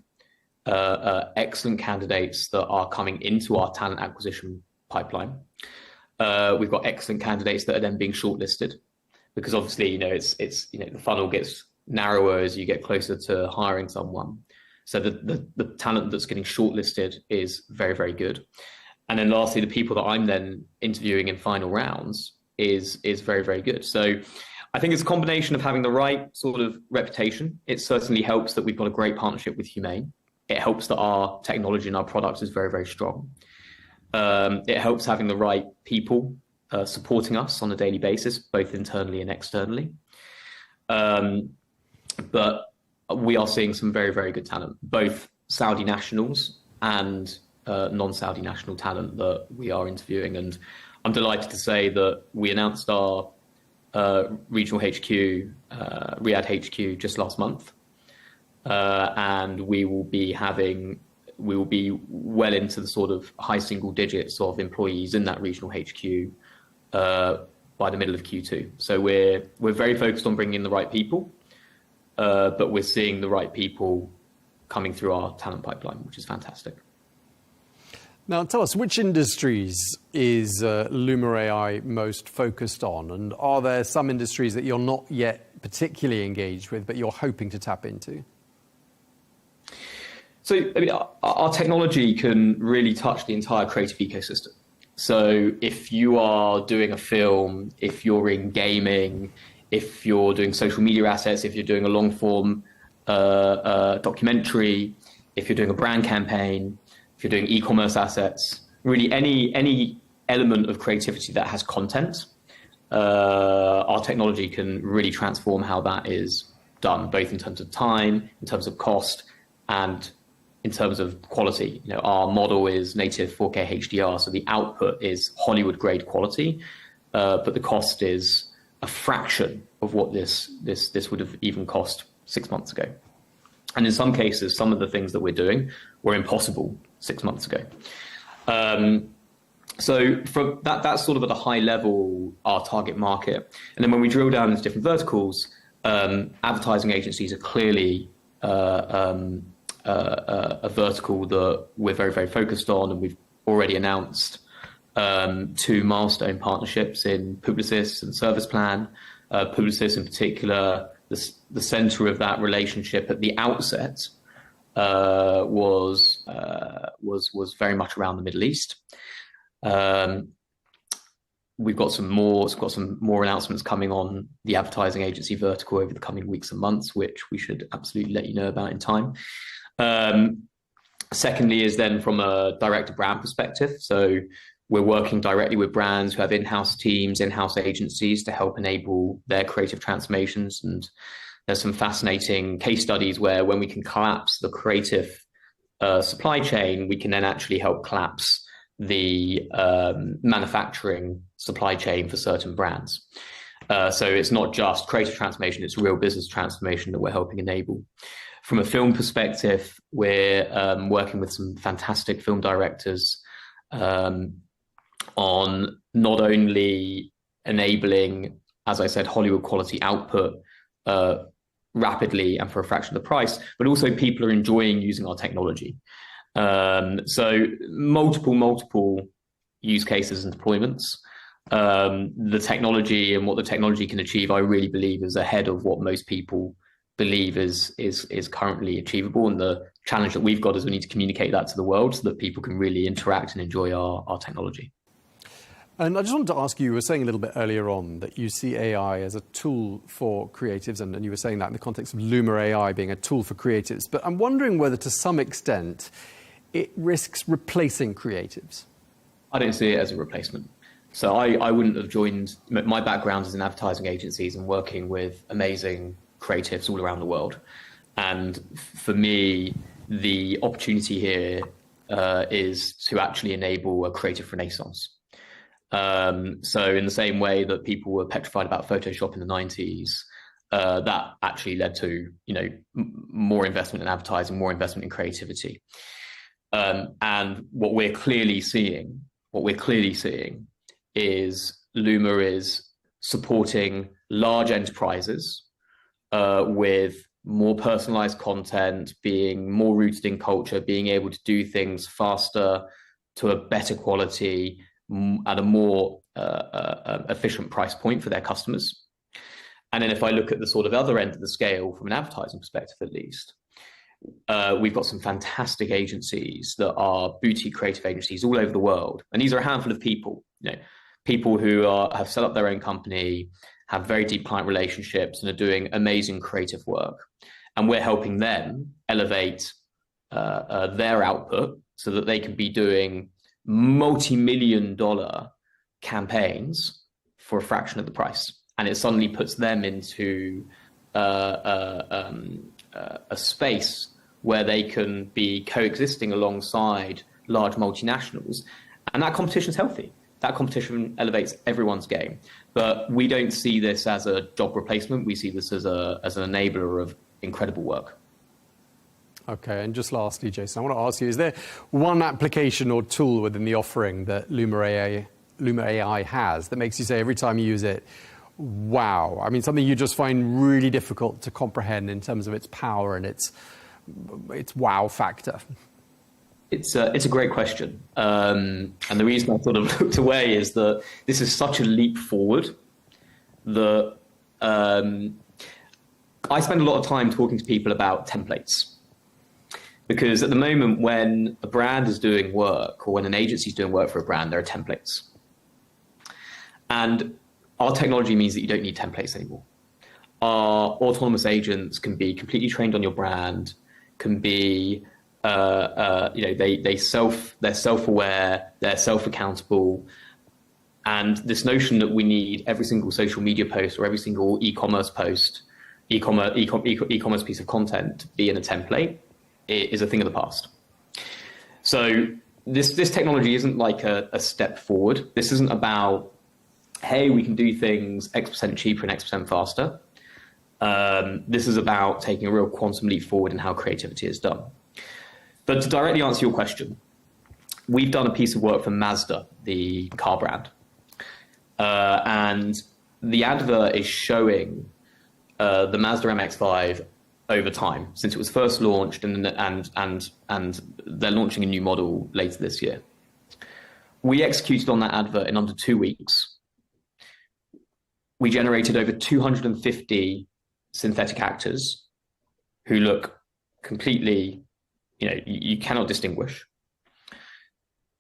excellent candidates that are coming into our talent acquisition pipeline. We've got excellent candidates that are then being shortlisted, because obviously, it's the funnel gets narrower as you get closer to hiring someone. So the talent that's getting shortlisted is very, very good. And then lastly, the people that I'm then interviewing in final rounds is very, very good. So I think it's a combination of having the right sort of reputation. It certainly helps that we've got a great partnership with Humane. It helps that our technology and our product is very, very strong. It helps having the right people supporting us on a daily basis, both internally and externally. But we are seeing some very, very good talent, both Saudi nationals and non-Saudi national talent that we are interviewing. And I'm delighted to say that we announced our regional HQ, Riyadh HQ, just last month. And we will be well into the sort of high single digits of employees in that regional HQ by the middle of Q2. So we're very focused on bringing in the right people, but we're seeing the right people coming through our talent pipeline, which is fantastic. Now, tell us, which industries is Luma AI most focused on? And are there some industries that you're not yet particularly engaged with, but you're hoping to tap into? So, I mean, our technology can really touch the entire creative ecosystem. So if you are doing a film, if you're in gaming, if you're doing social media assets, if you're doing a long form documentary, if you're doing a brand campaign, if you're doing e-commerce assets, really any element of creativity that has content, our technology can really transform how that is done, both in terms of time, in terms of cost, and in terms of quality. You know, our model is native 4K HDR, so the output is Hollywood grade quality, but the cost is a fraction of what this would have even cost 6 months ago. And in some cases, some of the things that we're doing were impossible 6 months ago. So from that's sort of at a high level, our target market. And then when we drill down into different verticals, advertising agencies are clearly a vertical that we're very, very focused on, and we've already announced 2 milestone partnerships in Publicis and Service Plan. Publicis in particular, the center of that relationship at the outset was very much around the Middle East. We've got some more announcements coming on the advertising agency vertical over the coming weeks and months, which we should absolutely let you know about in time. Secondly is then from a direct-to-brand perspective. So we're working directly with brands who have in-house teams, in-house agencies to help enable their creative transformations. And there's some fascinating case studies where when we can collapse the creative supply chain, we can then actually help collapse the manufacturing supply chain for certain brands. So it's not just creative transformation, it's real business transformation that we're helping enable. From a film perspective, we're working with some fantastic film directors on not only enabling, as I said, Hollywood quality output rapidly and for a fraction of the price, but also people are enjoying using our technology. So multiple use cases and deployments. The technology and what the technology can achieve, I really believe, is ahead of what most people believe is currently achievable. And the challenge that we've got is we need to communicate that to the world so that people can really interact and enjoy our technology. And I just wanted to ask you were saying a little bit earlier on that you see AI as a tool for creatives, and you were saying that in the context of Luma AI being a tool for creatives. But I'm wondering whether to some extent it risks replacing creatives. I don't see it as a replacement. So I wouldn't have joined, my background is in advertising agencies and working with amazing creatives all around the world. And for me, the opportunity here is to actually enable a creative renaissance. So in the same way that people were petrified about Photoshop in the 90s, that actually led to, more investment in advertising, more investment in creativity. And what we're clearly seeing is Luma is supporting large enterprises with more personalized content, being more rooted in culture, being able to do things faster, to a better quality, at a more efficient price point for their customers. And then if I look at the sort of other end of the scale from an advertising perspective, at least, we've got some fantastic agencies that are boutique creative agencies all over the world. And these are a handful of people, people who have set up their own company, have very deep client relationships, and are doing amazing creative work. And we're helping them elevate their output so that they can be doing multi-million-dollar campaigns for a fraction of the price. And it suddenly puts them into a space where they can be coexisting alongside large multinationals. And that competition is healthy. That competition elevates everyone's game. But we don't see this as a job replacement. We see this as an enabler of incredible work. Okay, and just lastly, Jason, I want to ask you, is there one application or tool within the offering that Luma AI has that makes you say every time you use it, wow? I mean, something you just find really difficult to comprehend in terms of its power and its wow factor? It's a great question. And the reason I sort of looked away is that this is such a leap forward that I spend a lot of time talking to people about templates. Because at the moment, when a brand is doing work or when an agency is doing work for a brand, there are templates. And our technology means that you don't need templates anymore. Our autonomous agents can be completely trained on your brand, can be, they're self-aware, they're self-accountable. And this notion that we need every single social media post or every single e-commerce post, e-commerce piece of content to be in a template is a thing of the past. So this technology isn't like a step forward. This isn't about, hey, we can do things X% cheaper and X% faster. This is about taking a real quantum leap forward in how creativity is done. But to directly answer your question, we've done a piece of work for Mazda, the car brand. And the advert is showing the Mazda MX-5 over time since it was first launched, and they're launching a new model later this year. We executed on that advert in under 2 weeks. We generated over 250 synthetic actors who look completely, you cannot distinguish.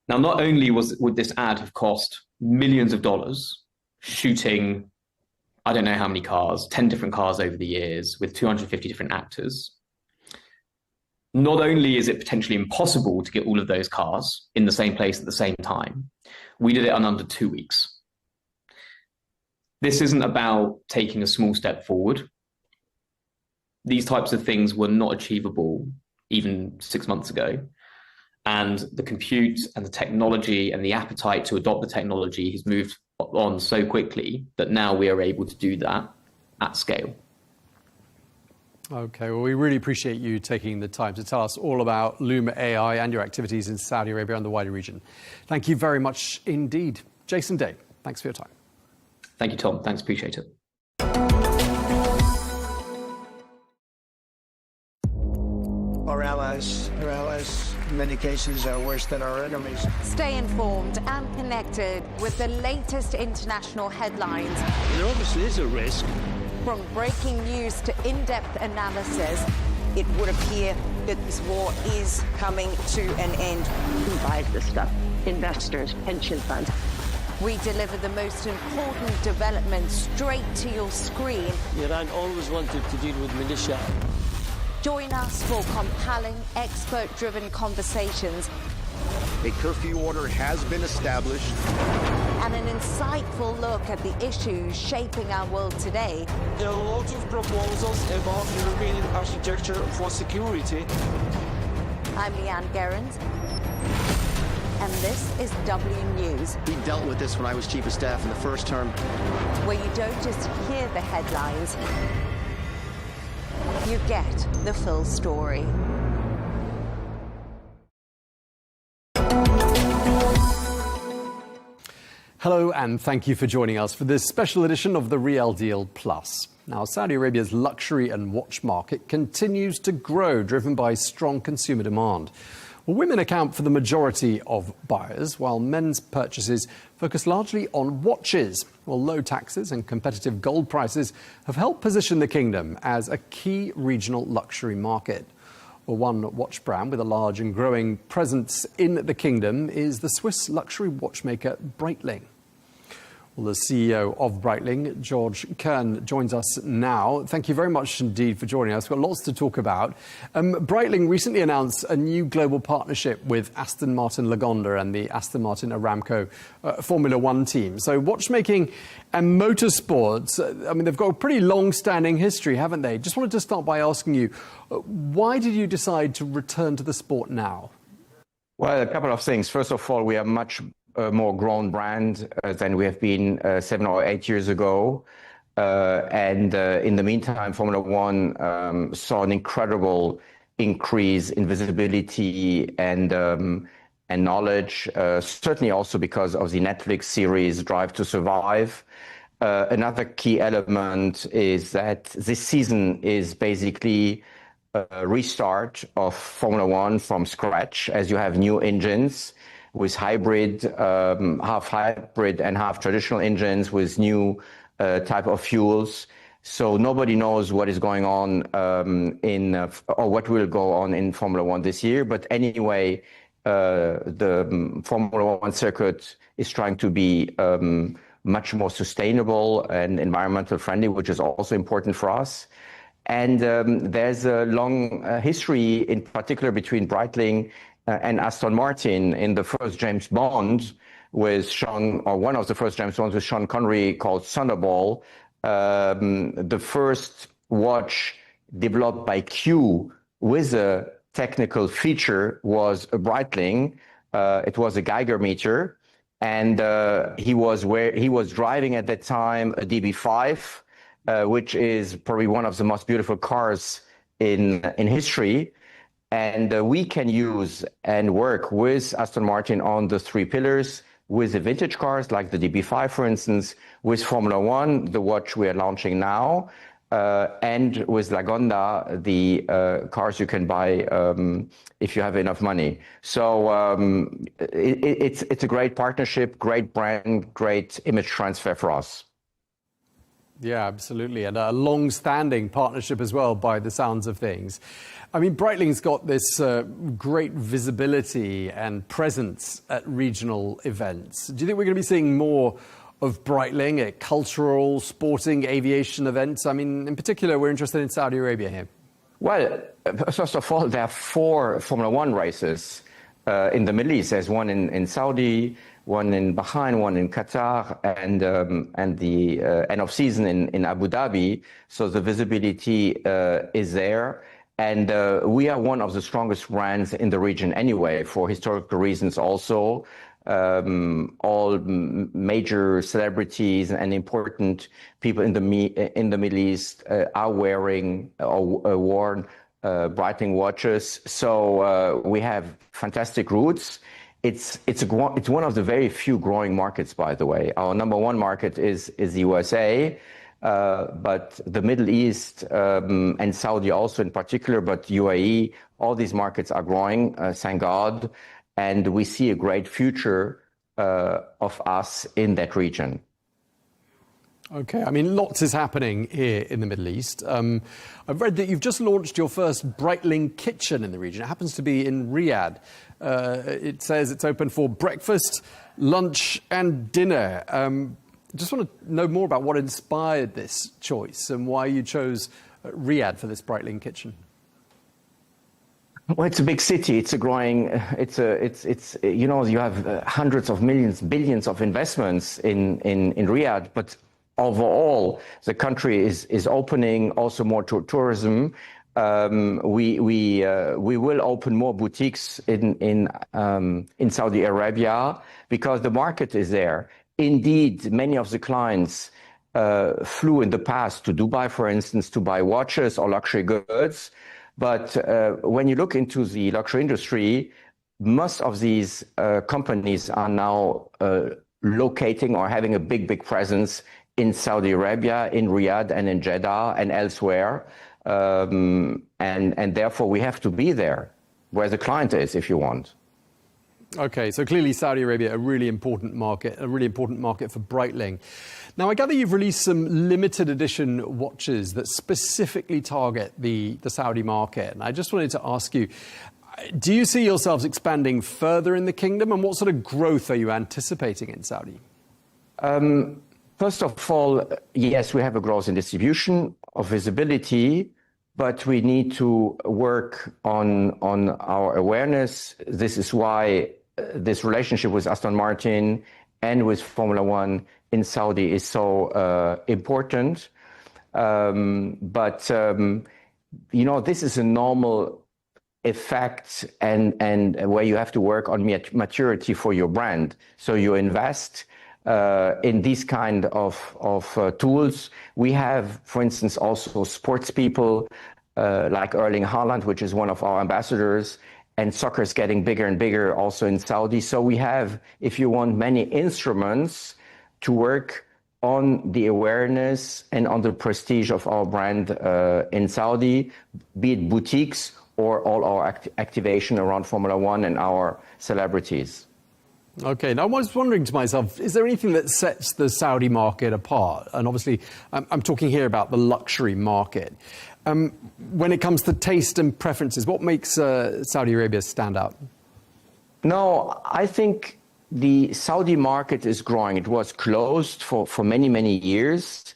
Now, not only would this ad have cost millions of dollars shooting, I don't know how many cars, 10 different cars over the years with 250 different actors. Not only is it potentially impossible to get all of those cars in the same place at the same time, we did it in under 2 weeks. This isn't about taking a small step forward. These types of things were not achievable even 6 months ago. And the compute and the technology and the appetite to adopt the technology has moved on so quickly that now we are able to do that at scale. Okay, well, we really appreciate you taking the time to tell us all about Luma AI and your activities in Saudi Arabia and the wider region. Thank you very much indeed. Jason Day, thanks for your time. Thank you, Tom. Thanks, appreciate it. Our allies, in many cases, are worse than our enemies. Stay informed and connected with the latest international headlines. There obviously is a risk. From breaking news to in-depth analysis, it would appear that this war is coming to an end. Who buys this stuff? Investors, pension funds. We deliver the most important developments straight to your screen. Iran always wanted to deal with militia. Join us for compelling, expert-driven conversations. A curfew order has been established. And an insightful look at the issues shaping our world today. There are a lot of proposals about European architecture for security. I'm Leigh Ann Gerrans, and this is W News. We dealt with this when I was chief of staff in the first term. Where you don't just hear the headlines, you get the full story. Hello, and thank you for joining us for this special edition of The Real Deal Plus. Now, Saudi Arabia's luxury and watch market continues to grow, driven by strong consumer demand. Well, women account for the majority of buyers, while men's purchases focus largely on watches. Well, low taxes and competitive gold prices have helped position the kingdom as a key regional luxury market. Well, one watch brand with a large and growing presence in the kingdom is the Swiss luxury watchmaker Breitling. Well, the CEO of Breitling, George Kern, joins us now. Thank you very much indeed for joining us. We've got lots to talk about. Breitling recently announced a new global partnership with Aston Martin Lagonda and the Aston Martin Aramco Formula One team. So watchmaking and motorsports, I mean, they've got a pretty long-standing history, haven't they? Just wanted to start by asking you, why did you decide to return to the sport now? Well, a couple of things. First of all, we are much more grown brand than we have been 7 or 8 years ago. And in the meantime, Formula One saw an incredible increase in visibility and knowledge, certainly also because of the Netflix series Drive to Survive. Another key element is that this season is basically a restart of Formula One from scratch, as you have new engines with hybrid, half hybrid and half traditional engines with new type of fuels. So nobody knows what is going on or what will go on in Formula One this year. But anyway, the Formula One circuit is trying to be much more sustainable and environmental friendly, which is also important for us. And there's a long history, in particular between Breitling and Aston Martin. In the first James Bond, with Sean, or one of the first James Bonds with Sean Connery, called Thunderball. The first watch developed by Q with a technical feature was a Breitling. It was a Geiger meter, and he was driving at that time a DB5, which is probably one of the most beautiful cars in history. And we can use and work with Aston Martin on the three pillars, with the vintage cars like the DB5, for instance, with Formula One, the watch we are launching now, and with Lagonda, the cars you can buy if you have enough money. So it's a great partnership, great brand, great image transfer for us. Yeah, absolutely. And a long-standing partnership as well, by the sounds of things. I mean, Breitling's got this great visibility and presence at regional events. Do you think we're going to be seeing more of Breitling at cultural, sporting, aviation events? I mean, in particular, we're interested in Saudi Arabia here. Well, first of all, there are 4 Formula One races in the Middle East. There's one in Saudi, one in Bahrain, one in Qatar, and the end of season in Abu Dhabi. So the visibility is there. And we are one of the strongest brands in the region anyway, for historical reasons also. All major celebrities and important people in the Middle East are wearing or worn Breitling watches. So we have fantastic roots. It's one of the very few growing markets, by the way. Our number one market is the USA, but the Middle East and Saudi also in particular, but UAE, all these markets are growing, thank God. And we see a great future of us in that region. Okay, I mean, lots is happening here in the Middle East. I've read that you've just launched your first Breitling kitchen in the region. It happens to be in Riyadh. It says it's open for breakfast, lunch and dinner. Just want to know more about what inspired this choice and why you chose Riyadh for this Breitling kitchen. Well, it's a big city. It's a growing. It's you know, you have hundreds of millions, billions of investments in Riyadh, but overall the country is opening also more to tourism. We will open more boutiques in Saudi Arabia because the market is there. Indeed, many of the clients flew in the past to Dubai, for instance, to buy watches or luxury goods. But when you look into the luxury industry, most of these companies are now locating or having a big presence in Saudi Arabia, in Riyadh and in Jeddah and elsewhere. And therefore we have to be there where the client is, if you want. Okay, so clearly Saudi Arabia, a really important market for Breitling. Now, I gather you've released some limited edition watches that specifically target the Saudi market. And I just wanted to ask you, do you see yourselves expanding further in the kingdom? And what sort of growth are you anticipating in Saudi? First of all, yes, we have a growth in distribution of visibility, but we need to work on our awareness. This is why this relationship with Aston Martin and with Formula One in Saudi is so important. But you know, this is a normal effect and where you have to work on maturity for your brand. So you invest in these kind of tools. We have, for instance, also sports people like Erling Haaland, which is one of our ambassadors, and soccer is getting bigger and bigger also in Saudi. So we have, if you want, many instruments to work on the awareness and on the prestige of our brand in Saudi, be it boutiques or all our activation around Formula One and our celebrities. Okay, now I was wondering to myself, is there anything that sets the Saudi market apart? And obviously, I'm talking here about the luxury market. When it comes to taste and preferences, what makes Saudi Arabia stand out? No, I think the Saudi market is growing. It was closed for many years.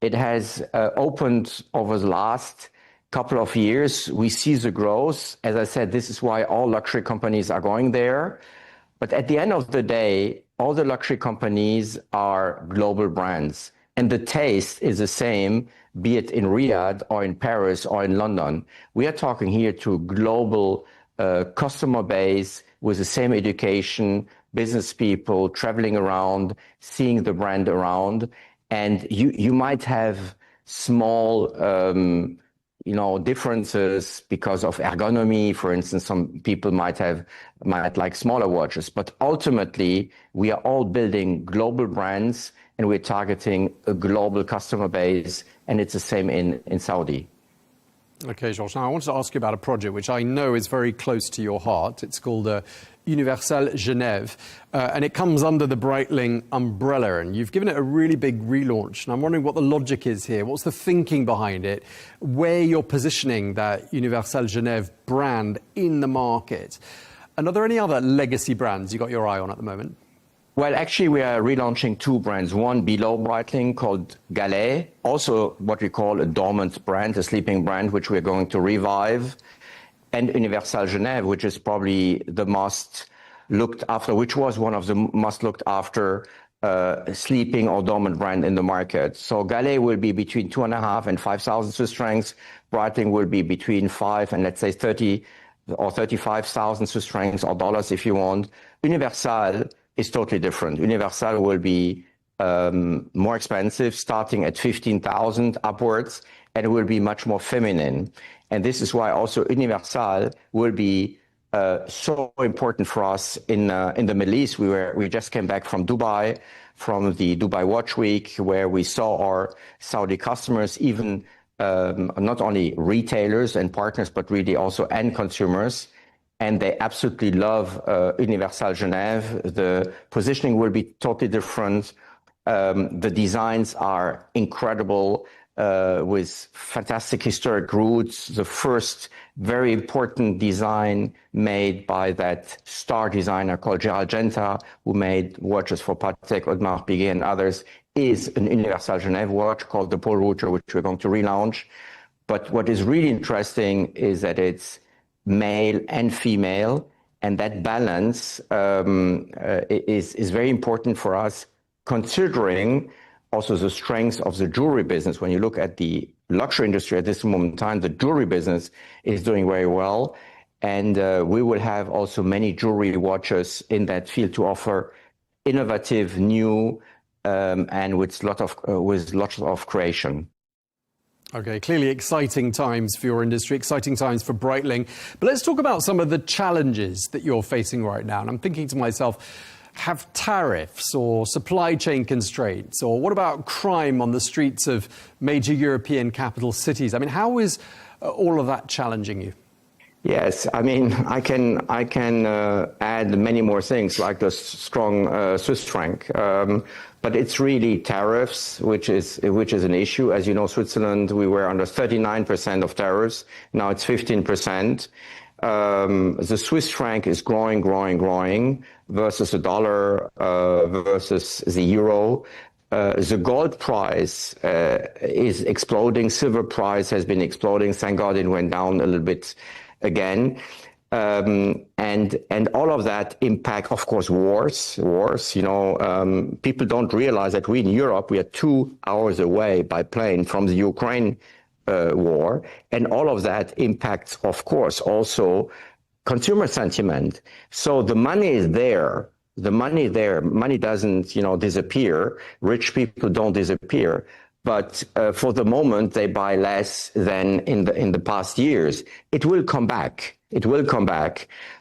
It has opened over the last couple of years. We see the growth. As I said, this is why all luxury companies are going there. But at the end of the day, all the luxury companies are global brands. And the taste is the same, be it in Riyadh or in Paris or in London. We are talking here to global customer base with the same education, business people traveling around, seeing the brand around. And you might have small differences because of ergonomy. For instance, some people might like smaller watches, but ultimately we are all building global brands and we're targeting a global customer base, and it's the same in Saudi. Okay, Georges. Now I wanted to ask you about a project which I know is very close to your heart. It's called Universal Genève, and it comes under the Breitling umbrella, and you've given it a really big relaunch. And I'm wondering what the logic is here. What's the thinking behind it? Where you're positioning that Universal Genève brand in the market? And are there any other legacy brands you got your eye on at the moment? Well, actually, we are relaunching two brands. One below Breitling called Gallet, also what we call a dormant brand, a sleeping brand, which we're going to revive. And Universal Genève, which is probably the most looked after, which was one of the most looked after sleeping or dormant brand in the market. So Gallet will be between 2.5 and 5,000 Swiss francs. Breitling will be between 5 and let's say 30 or 35,000 Swiss francs or dollars if you want. Universal is totally different. Universal will be more expensive, starting at 15,000 upwards, and it will be much more feminine. And this is why also Universal will be so important for us in the Middle East. We just came back from Dubai, from the Dubai Watch Week, where we saw our Saudi customers, even not only retailers and partners, but really also end consumers. And they absolutely love Universal Genève. The positioning will be totally different. The designs are incredible, with fantastic historic roots. The first very important design made by that star designer called Gerald Genta, who made watches for Patek, Audemars Piguet, and others, is an Universal Genève watch called the Pole Router, which we're going to relaunch. But what is really interesting is that it's male and female, and that balance is very important for us, considering also the strength of the jewelry business. When you look at the luxury industry at this moment in time, the jewelry business is doing very well, and we will have also many jewelry watches in that field to offer innovative, new, and with lots of creation. Okay, clearly exciting times for your industry, exciting times for Breitling. But let's talk about some of the challenges that you're facing right now. And I'm thinking to myself, have tariffs or supply chain constraints, or what about crime on the streets of major European capital cities? I mean, how is all of that challenging you? Yes, I mean, I can add many more things like the strong Swiss franc, but it's really tariffs, which is an issue. As you know, Switzerland, we were under 39% of tariffs. Now it's 15%. The Swiss franc is growing versus the dollar, versus the euro. The gold price is exploding. Silver price has been exploding. Thank God it went down a little bit again. And all of that impact, of course, wars, people don't realize that we in Europe, we are 2 hours away by plane from the Ukraine war. And all of that impacts, of course, also consumer sentiment. So the money is there. Money doesn't, disappear. Rich people don't disappear. But for the moment, they buy less than in the past years. It will come back.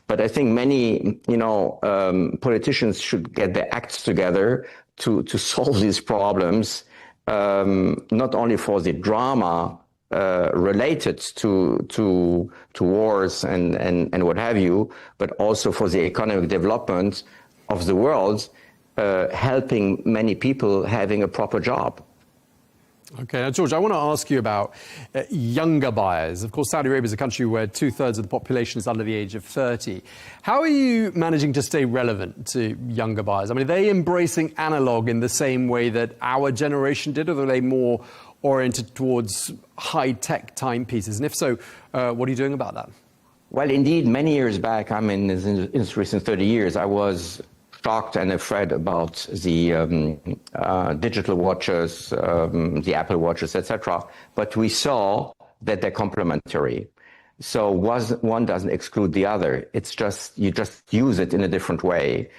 But I think many, politicians should get their acts together to solve these problems, not only for the drama related to wars and what have you, but also for the economic development of the world, helping many people having a proper job. Okay, now, George, I want to ask you about younger buyers. Of course, Saudi Arabia is a country where 2/3 of the population is under the age of 30. How are you managing to stay relevant to younger buyers? I mean, are they embracing analog in the same way that our generation did, or are they more oriented towards high-tech timepieces? And if so, what are you doing about that? Well, indeed, many years back, I'm in this industry since 30 years, I was shocked and afraid about the digital watches, the Apple watches, etc. But we saw that they're complementary. So one doesn't exclude the other. It's just, you just use it in a different way.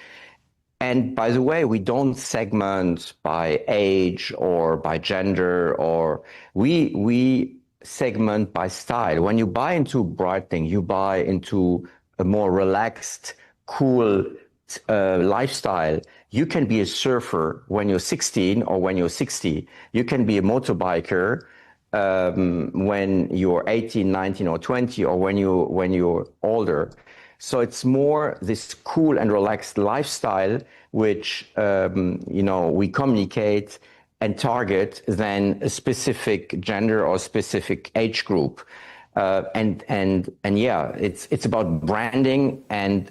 And by the way, we don't segment by age or by gender, or we segment by style. When you buy into Breitling, you buy into a more relaxed, cool lifestyle. You can be a surfer when you're 16 or when you're 60. You can be a motorbiker when you're 18, 19, or 20, or when you're older. So it's more this cool and relaxed lifestyle, which we communicate and target than a specific gender or specific age group. And yeah, it's about branding and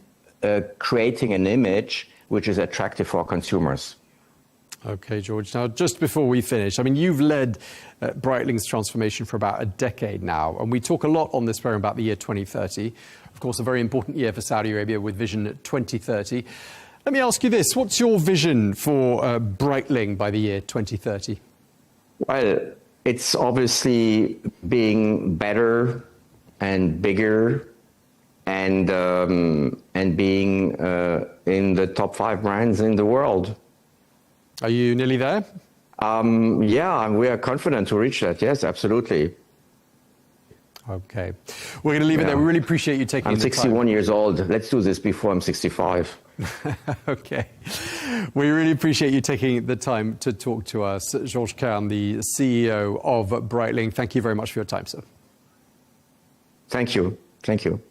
creating an image which is attractive for consumers. Okay, George. Now, just before we finish, I mean, you've led Breitling's transformation for about a decade now, and we talk a lot on this program about the year 2030. Of course, a very important year for Saudi Arabia with Vision 2030. Let me ask you this. What's your vision for Breitling by the year 2030? Well, it's obviously being better and bigger and being in the top 5 brands in the world. Are you nearly there? Yeah, we are confident to reach that. Yes, absolutely. Okay. We're going to leave it there. We really appreciate you taking the time. I'm 61 years old. Let's do this before I'm 65. Okay. We really appreciate you taking the time to talk to us. Georges Kern, the CEO of Breitling. Thank you very much for your time, sir. Thank you. Thank you.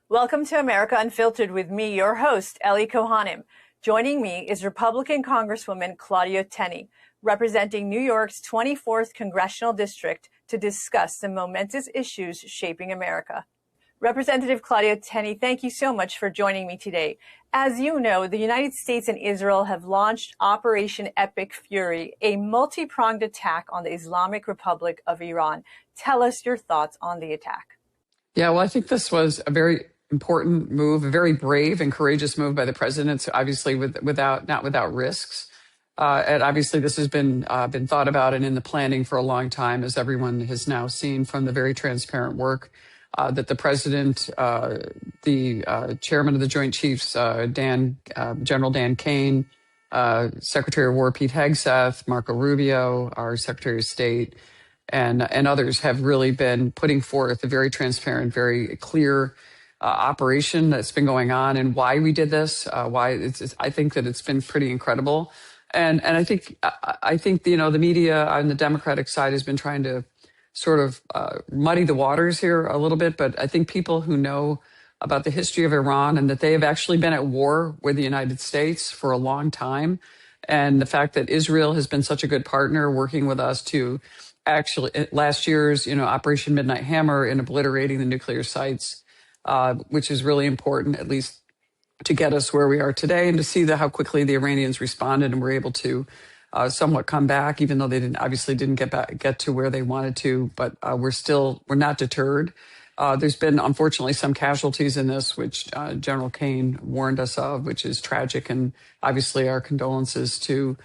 Welcome to America Unfiltered with me, your host, Ellie Cohanim. Joining me is Republican Congresswoman Claudia Tenney, representing New York's 24th Congressional District, to discuss the momentous issues shaping America. Representative Claudia Tenney, thank you so much for joining me today. As you know, the United States and Israel have launched Operation Epic Fury, a multi-pronged attack on the Islamic Republic of Iran. Tell us your thoughts on the attack. Yeah, well, I think this was a very important move, a very brave and courageous move by the president, obviously not without risks. And obviously this has been thought about and in the planning for a long time, as everyone has now seen from the very transparent work that the president, the chairman of the Joint Chiefs, General Dan Kane, Secretary of War Pete Hegseth, Marco Rubio, our Secretary of State, and others have really been putting forth a very transparent, very clear operation that's been going on, and why we did this. I think that it's been pretty incredible, and I think the media on the Democratic side has been trying to sort of muddy the waters here a little bit. But I think people who know about the history of Iran and that they have actually been at war with the United States for a long time, and the fact that Israel has been such a good partner working with us to actually last year's Operation Midnight Hammer in obliterating the nuclear sites. Which is really important, at least to get us where we are today, and to see how quickly the Iranians responded and were able to somewhat come back, even though they didn't get to where they wanted to. But we're not deterred. There's been, unfortunately, some casualties in this, which General Kane warned us of, which is tragic, and obviously our condolences to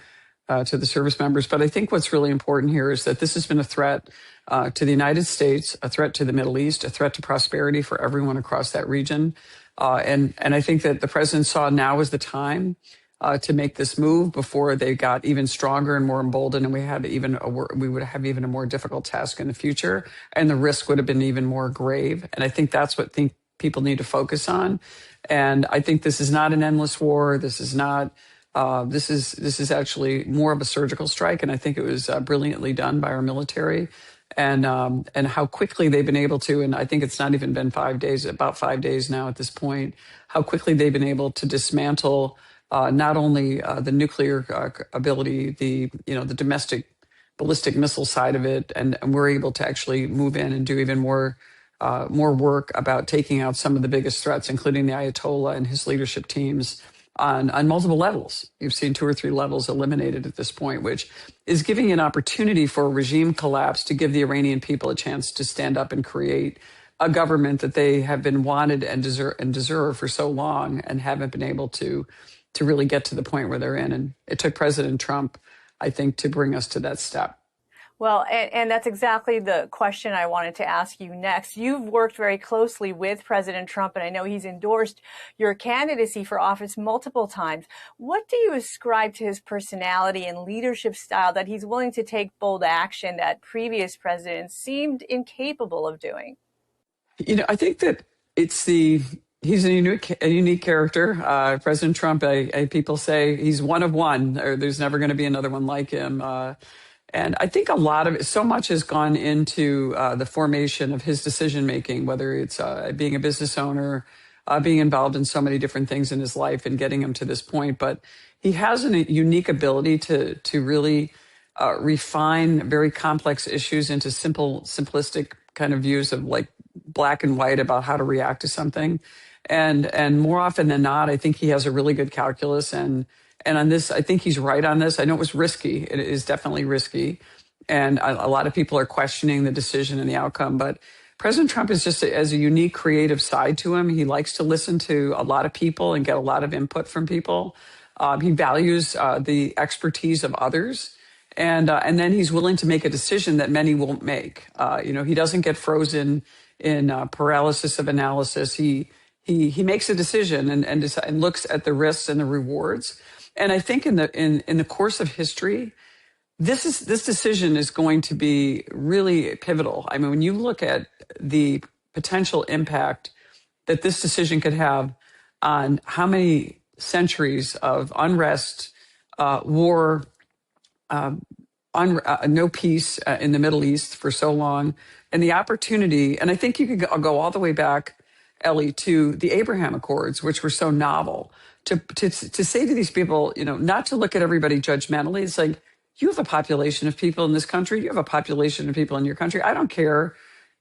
the service members. But I think what's really important here is that this has been a threat to the United States, a threat to the Middle East, a threat to prosperity for everyone across that region. And I think that the president saw now was the time to make this move before they got even stronger and more emboldened, and we would have even a more difficult task in the future, and the risk would have been even more grave. And I think that's what people need to focus on. And I think this is not an endless war. This is not. This is actually more of a surgical strike, and I think it was brilliantly done by our military, and how quickly they've been able to. And I think it's not even been 5 days, about 5 days now at this point. How quickly they've been able to dismantle not only the nuclear ability, the domestic ballistic missile side of it, and we're able to actually move in and do even more work about taking out some of the biggest threats, including the Ayatollah and his leadership teams. on multiple levels. You've seen 2 or 3 levels eliminated at this point, which is giving an opportunity for a regime collapse to give the Iranian people a chance to stand up and create a government that they have been wanted and deserve for so long and haven't been able to really get to the point where they're in. And it took President Trump, I think, to bring us to that step. Well, and that's exactly the question I wanted to ask you next. You've worked very closely with President Trump, and I know he's endorsed your candidacy for office multiple times. What do you ascribe to his personality and leadership style that he's willing to take bold action that previous presidents seemed incapable of doing? You know, I think that he's a unique character. President Trump, people say he's one of one, or there's never going to be another one like him. And I think so much has gone into the formation of his decision-making, whether it's being a business owner, being involved in so many different things in his life and getting him to this point. But he has a unique ability to really refine very complex issues into simplistic kind of views of like black and white about how to react to something. And more often than not, I think he has a really good calculus. And on this, I think he's right on this. I know it was risky. It is definitely risky. And a lot of people are questioning the decision and the outcome. But President Trump is just has a unique creative side to him. He likes to listen to a lot of people and get a lot of input from people. He values the expertise of others. And then he's willing to make a decision that many won't make. He doesn't get frozen in paralysis of analysis. He makes a decision and looks at the risks and the rewards. And I think in the course of history, this decision is going to be really pivotal. I mean, when you look at the potential impact that this decision could have on how many centuries of unrest, war, no peace in the Middle East for so long, and the opportunity, and I think you could go all the way back, Ellie, to the Abraham Accords, which were so novel, to say to these people, not to look at everybody judgmentally. It's like, you have a population of people in this country. You have a population of people in your country. I don't care,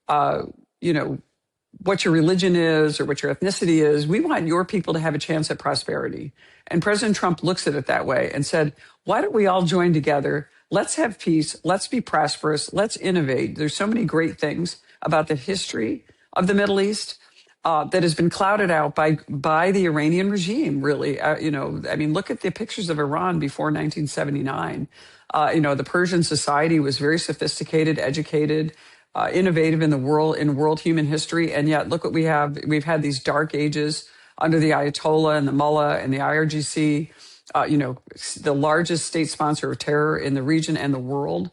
what your religion is or what your ethnicity is. We want your people to have a chance at prosperity. And President Trump looks at it that way and said, why don't we all join together? Let's have peace. Let's be prosperous. Let's innovate. There's so many great things about the history of the Middle East that has been clouded out by the Iranian regime, really. Look at the pictures of Iran before 1979. The Persian society was very sophisticated, educated, innovative in world human history. And yet, look what we have. We've had these dark ages under the Ayatollah and the Mullah and the IRGC, the largest state sponsor of terror in the region and the world.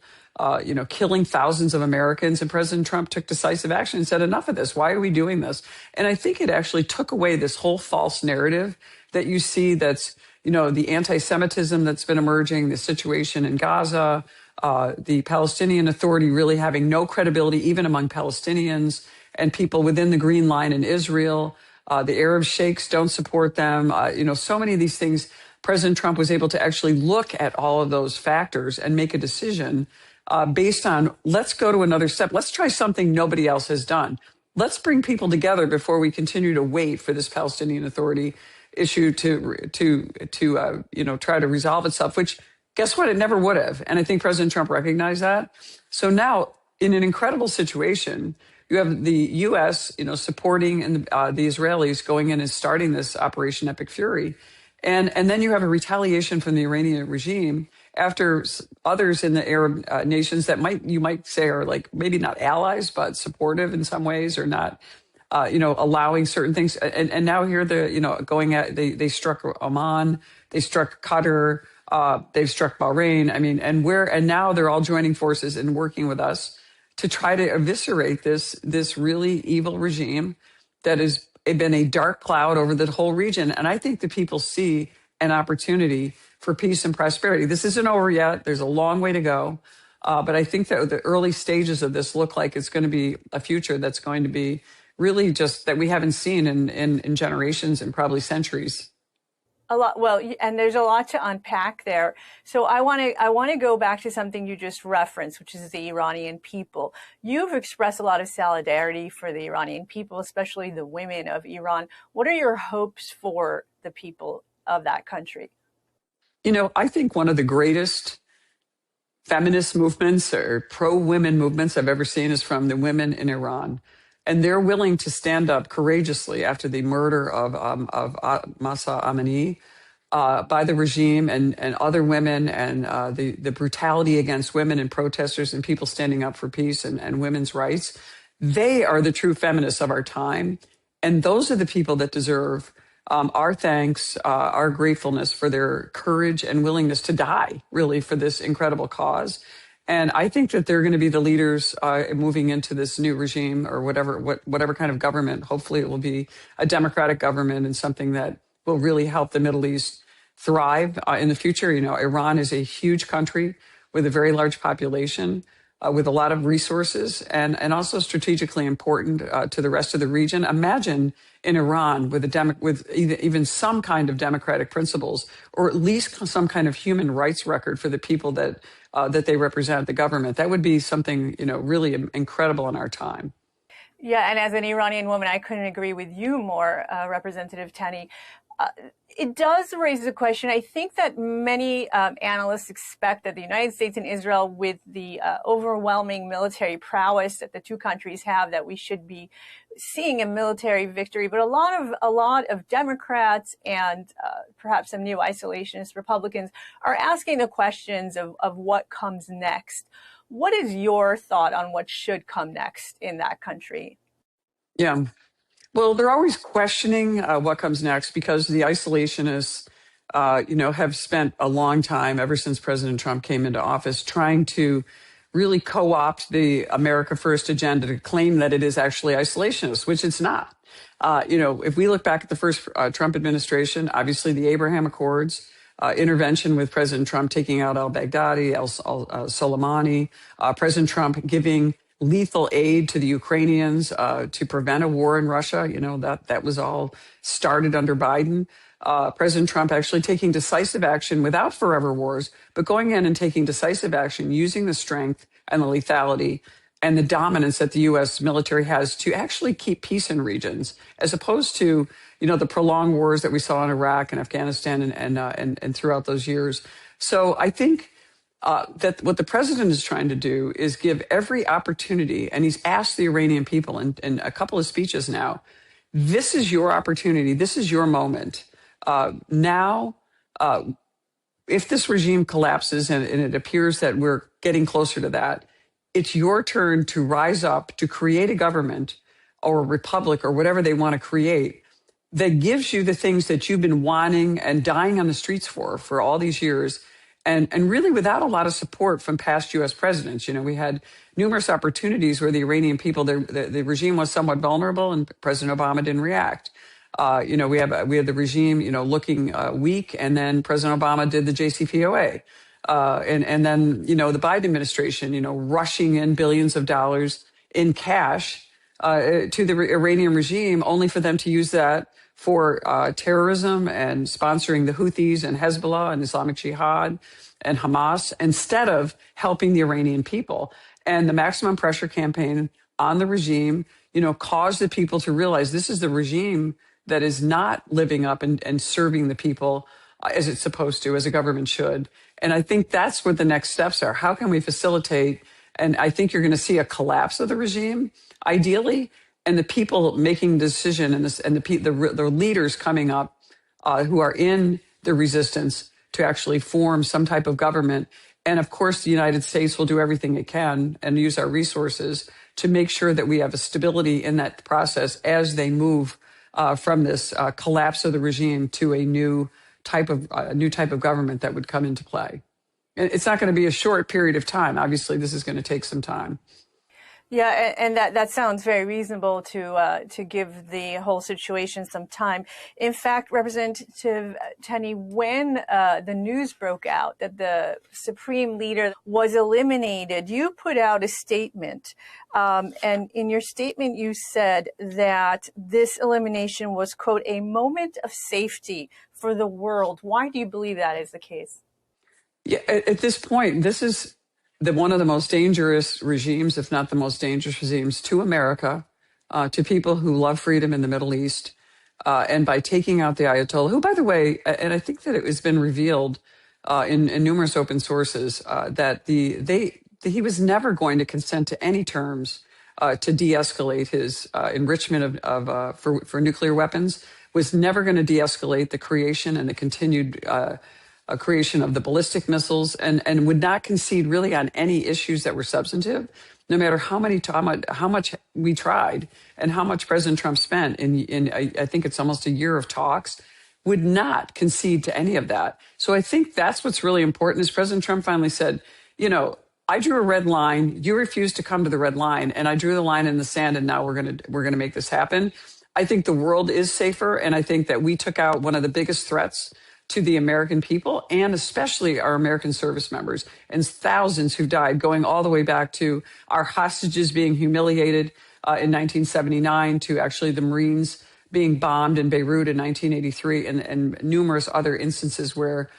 Killing thousands of Americans. And President Trump took decisive action and said, enough of this. Why are we doing this? And I think it actually took away this whole false narrative that you see that's, the anti-Semitism that's been emerging, the situation in Gaza, the Palestinian Authority really having no credibility even among Palestinians and people within the Green Line in Israel. The Arab sheikhs don't support them. So many of these things, President Trump was able to actually look at all of those factors and make a decision based on, let's go to another step. Let's try something nobody else has done. Let's bring people together before we continue to wait for this Palestinian Authority issue to try to resolve itself, which guess what? It never would have. And I think President Trump recognized that. So now in an incredible situation, you have the U.S., supporting the Israelis going in and starting this Operation Epic Fury. And then you have a retaliation from the Iranian regime after others in the Arab nations that you might say are like maybe not allies, but supportive in some ways, or not, allowing certain things. And now here going at, they struck Oman, they struck Qatar, they've struck Bahrain. And now they're all joining forces and working with us to try to eviscerate this really evil regime that has been a dark cloud over the whole region. And I think the people see an opportunity for peace and prosperity. This isn't over yet. There's a long way to go. But I think that the early stages of this look like it's going to be a future that's going to be really just that we haven't seen in generations and probably centuries. A lot. Well, and there's a lot to unpack there. So I want to go back to something you just referenced, which is the Iranian people. You've expressed a lot of solidarity for the Iranian people, especially the women of Iran. What are your hopes for the people of that country? I think one of the greatest feminist movements or pro-women movements I've ever seen is from the women in Iran. And they're willing to stand up courageously after the murder of Mahsa Amini by the regime and other women, and the brutality against women and protesters and people standing up for peace and women's rights. They are the true feminists of our time. And those are the people that deserve our thanks, our gratefulness for their courage and willingness to die, really, for this incredible cause. And I think that they're going to be the leaders moving into this new regime or whatever kind of government. Hopefully it will be a democratic government and something that will really help the Middle East thrive in the future. Iran is a huge country with a very large population, with a lot of resources, and also strategically important to the rest of the region. Imagine in Iran with even some kind of democratic principles, or at least some kind of human rights record for the people that they represent, the government. That would be something, really incredible in our time. Yeah, and as an Iranian woman, I couldn't agree with you more, Representative Tenney. It does raise the question. I think that many analysts expect that the United States and Israel, with the overwhelming military prowess that the two countries have, that we should be seeing a military victory. But a lot of Democrats and perhaps some new isolationist Republicans are asking the questions of what comes next. What is your thought on what should come next in that country? Yeah. Well, they're always questioning what comes next, because the isolationists, have spent a long time, ever since President Trump came into office, trying to really co-opt the America First agenda to claim that it is actually isolationist, which it's not. If we look back at the first Trump administration, obviously the Abraham Accords, intervention with President Trump taking out al-Baghdadi, al-Soleimani, President Trump giving lethal aid to the Ukrainians to prevent a war in Russia. That was all started under Biden. President Trump actually taking decisive action without forever wars, but going in and taking decisive action, using the strength and the lethality and the dominance that the U.S. military has to actually keep peace in regions, as opposed to, the prolonged wars that we saw in Iraq and Afghanistan and throughout those years. So I think that what the president is trying to do is give every opportunity, and he's asked the Iranian people in a couple of speeches now, this is your opportunity, this is your moment. Now, if this regime collapses, and it appears that we're getting closer to that, it's your turn to rise up, to create a government or a republic or whatever they want to create that gives you the things that you've been wanting and dying on the streets for all these years. And really without a lot of support from past U.S. presidents. We had numerous opportunities where the Iranian people, the regime was somewhat vulnerable, and President Obama didn't react. We had the regime, looking weak, and then President Obama did the JCPOA. And then, the Biden administration, rushing in billions of dollars in cash to the Iranian regime, only for them to use that for terrorism and sponsoring the Houthis and Hezbollah and Islamic Jihad and Hamas, instead of helping the Iranian people. And the maximum pressure campaign on the regime, caused the people to realize this is the regime that is not living up and serving the people as it's supposed to, as a government should. And I think that's what the next steps are. How can we facilitate? And I think you're going to see a collapse of the regime, ideally, and the people making the decision, and the leaders coming up who are in the resistance to actually form some type of government. And of course, the United States will do everything it can and use our resources to make sure that we have a stability in that process as they move from this collapse of the regime to a new type of government that would come into play. And it's not going to be a short period of time. Obviously, this is going to take some time. Yeah, and that sounds very reasonable to give the whole situation some time. In fact, Representative Tenney, when the news broke out that the Supreme Leader was eliminated, you put out a statement. And in your statement, you said that this elimination was, quote, a moment of safety for the world. Why do you believe that is the case? Yeah, at this point, this is one of the most dangerous regimes, if not the most dangerous regimes, to America, to people who love freedom in the Middle East. And by taking out the Ayatollah, who, by the way, and I think that it has been revealed in numerous open sources that he was never going to consent to any terms to de-escalate his enrichment for nuclear weapons, was never going to de-escalate the creation and the continued creation of the ballistic missiles, and would not concede really on any issues that were substantive, no matter how much we tried and how much President Trump spent in I think it's almost a year of talks, would not concede to any of that. So I think that's what's really important is President Trump finally said, I drew a red line. You refused to come to the red line, and I drew the line in the sand. And now we're gonna make this happen. I think the world is safer, and I think that we took out one of the biggest threats to the American people, and especially our American service members, and thousands who died, going all the way back to our hostages being humiliated in 1979, to actually the Marines being bombed in Beirut in 1983, and numerous other instances where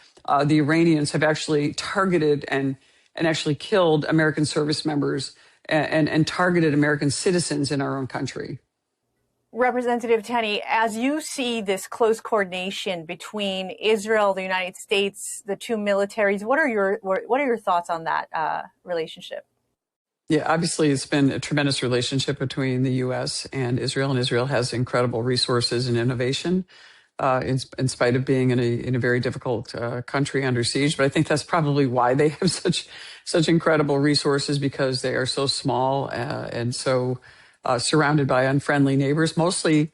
the Iranians have actually targeted and actually killed American service members and targeted American citizens in our own country. Representative Tenney, as you see this close coordination between Israel, the United States, the two militaries, what are your thoughts on that relationship? Yeah, obviously it's been a tremendous relationship between the U.S. and Israel has incredible resources and innovation. In spite of being in a very difficult country under siege. But I think that's probably why they have such incredible resources, because they are so small and so surrounded by unfriendly neighbors, mostly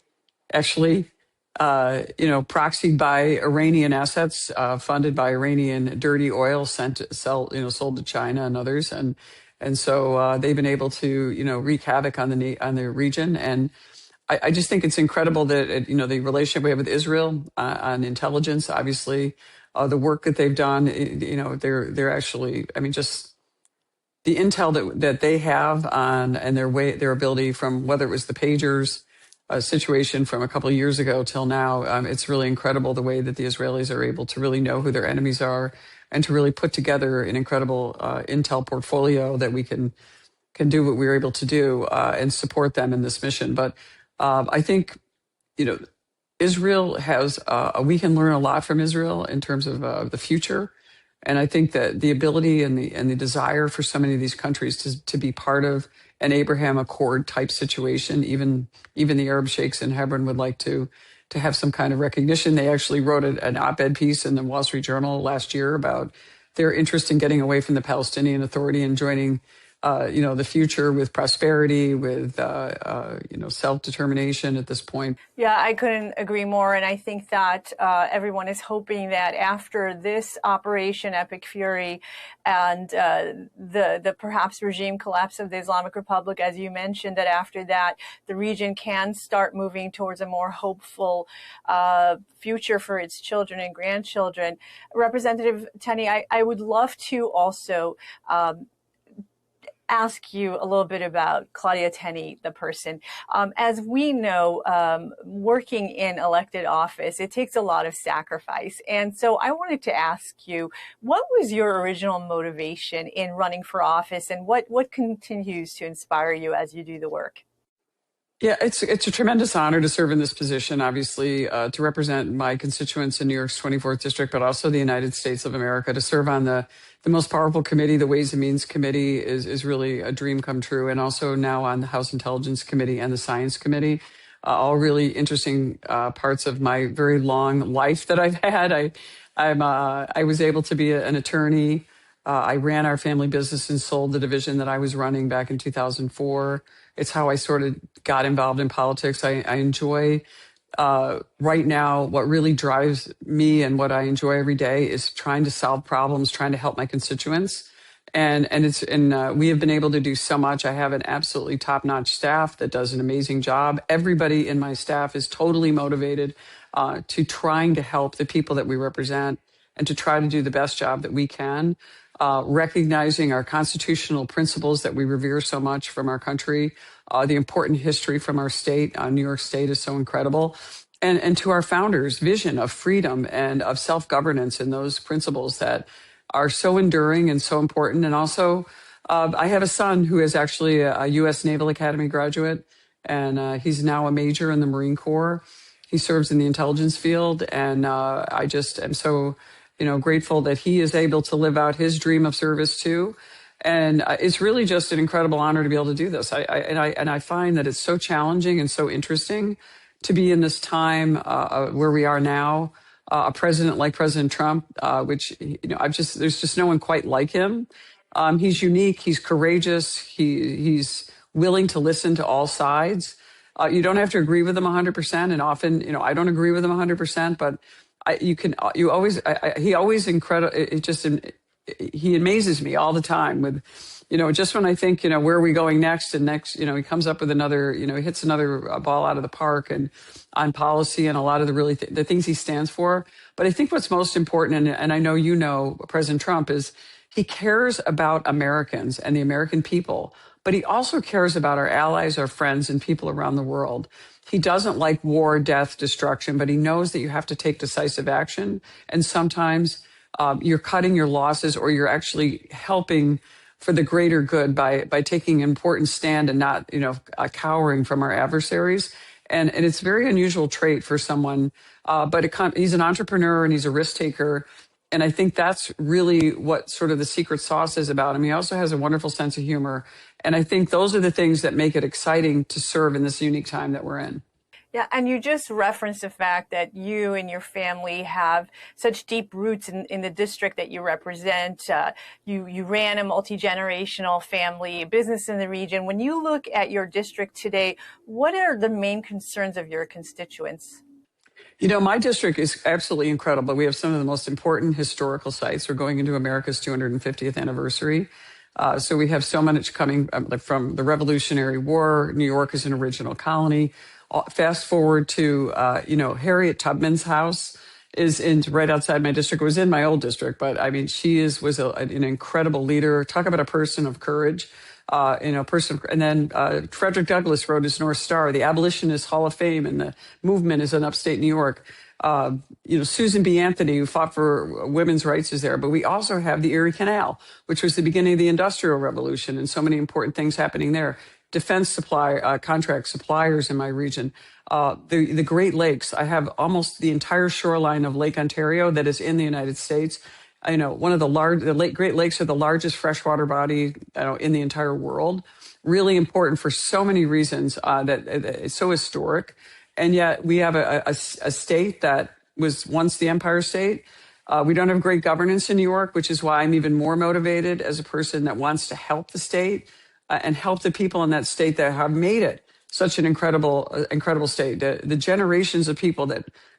actually, proxied by Iranian assets, funded by Iranian dirty oil sold to China and others. And so they've been able to, wreak havoc on the region. And I just think it's incredible that, the relationship we have with Israel on intelligence, obviously, the work that they've done, they're actually, just the intel that they have on, and their ability from whether it was the pagers situation from a couple of years ago till now, it's really incredible the way that the Israelis are able to really know who their enemies are and to really put together an incredible intel portfolio that we can do what we were able to do and support them in this mission. But I think, Israel has, we can learn a lot from Israel in terms of the future. And I think that the ability and the desire for so many of these countries to be part of an Abraham Accord type situation, even the Arab sheikhs in Hebron would like to have some kind of recognition. They actually wrote an op-ed piece in the Wall Street Journal last year about their interest in getting away from the Palestinian Authority and joining the future with prosperity, with, self-determination at this point. Yeah, I couldn't agree more. And I think that everyone is hoping that after this Operation Epic Fury and the perhaps regime collapse of the Islamic Republic, as you mentioned, that after that, the region can start moving towards a more hopeful future for its children and grandchildren. Representative Tenney, I would love to also ask you a little bit about Claudia Tenney, the person. As we know, working in elected office, it takes a lot of sacrifice. And so I wanted to ask you, what was your original motivation in running for office, and what continues to inspire you as you do the work? Yeah, it's a tremendous honor to serve in this position, obviously, to represent my constituents in New York's 24th District, but also the United States of America. To serve on the most powerful committee, the Ways and Means Committee, is really a dream come true. And also now on the House Intelligence Committee and the Science Committee, all really interesting parts of my very long life that I've had. I was able to be an attorney. I ran our family business and sold the division that I was running back in 2004. It's how I sort of got involved in politics. I enjoy right now, what really drives me and what I enjoy every day is trying to solve problems, trying to help my constituents. And we have been able to do so much. I have an absolutely top-notch staff that does an amazing job. Everybody in my staff is totally motivated to trying to help the people that we represent and to try to do the best job that we can. Recognizing our constitutional principles that we revere so much from our country, the important history from our state. New York State is so incredible. And to our founders' vision of freedom and of self-governance and those principles that are so enduring and so important. And also, I have a son who is actually a U.S. Naval Academy graduate, and he's now a major in the Marine Corps. He serves in the intelligence field, and I just am so, grateful that he is able to live out his dream of service too. And it's really just an incredible honor to be able to do this. I find that it's so challenging and so interesting to be in this time where we are now. A president like President Trump, which there's just no one quite like him. He's unique. He's courageous. He's willing to listen to all sides. You don't have to agree with him 100%, and often, I don't agree with him 100%, but he always incredible. He amazes me all the time with, just when I think, where are we going next? And next, he comes up with another, he hits another ball out of the park and on policy and a lot of the things he stands for. But I think what's most important, and I know President Trump, is he cares about Americans and the American people, but he also cares about our allies, our friends, and people around the world. He doesn't like war, death, destruction, but he knows that you have to take decisive action. And sometimes you're cutting your losses, or you're actually helping for the greater good by taking an important stand and not, cowering from our adversaries. And it's a very unusual trait for someone, but he's an entrepreneur and he's a risk taker. And I think that's really what sort of the secret sauce is about him. He also has a wonderful sense of humor. And I think those are the things that make it exciting to serve in this unique time that we're in. Yeah, and you just referenced the fact that you and your family have such deep roots in the district that you represent. You ran a multi-generational family business in the region. When you look at your district today, what are the main concerns of your constituents? My district is absolutely incredible. We have some of the most important historical sites. We're going into America's 250th anniversary. So we have so much coming from the Revolutionary War. New York is an original colony. Fast forward to, Harriet Tubman's house is right outside my district. It was in my old district, but I mean, she was an incredible leader. Talk about a person of courage. And then Frederick Douglass wrote his North Star. The Abolitionist Hall of Fame and the movement is in upstate New York. Susan B. Anthony, who fought for women's rights, is there. But we also have the Erie Canal, which was the beginning of the Industrial Revolution, and so many important things happening there. Defense supply contract suppliers in my region. The Great Lakes. I have almost the entire shoreline of Lake Ontario that is in the United States. One of the Great Lakes are the largest freshwater body in the entire world. Really important for so many reasons that it's so historic. And yet we have a state that was once the Empire State. We don't have great governance in New York, which is why I'm even more motivated as a person that wants to help the state and help the people in that state that have made it such an incredible state. The generations of people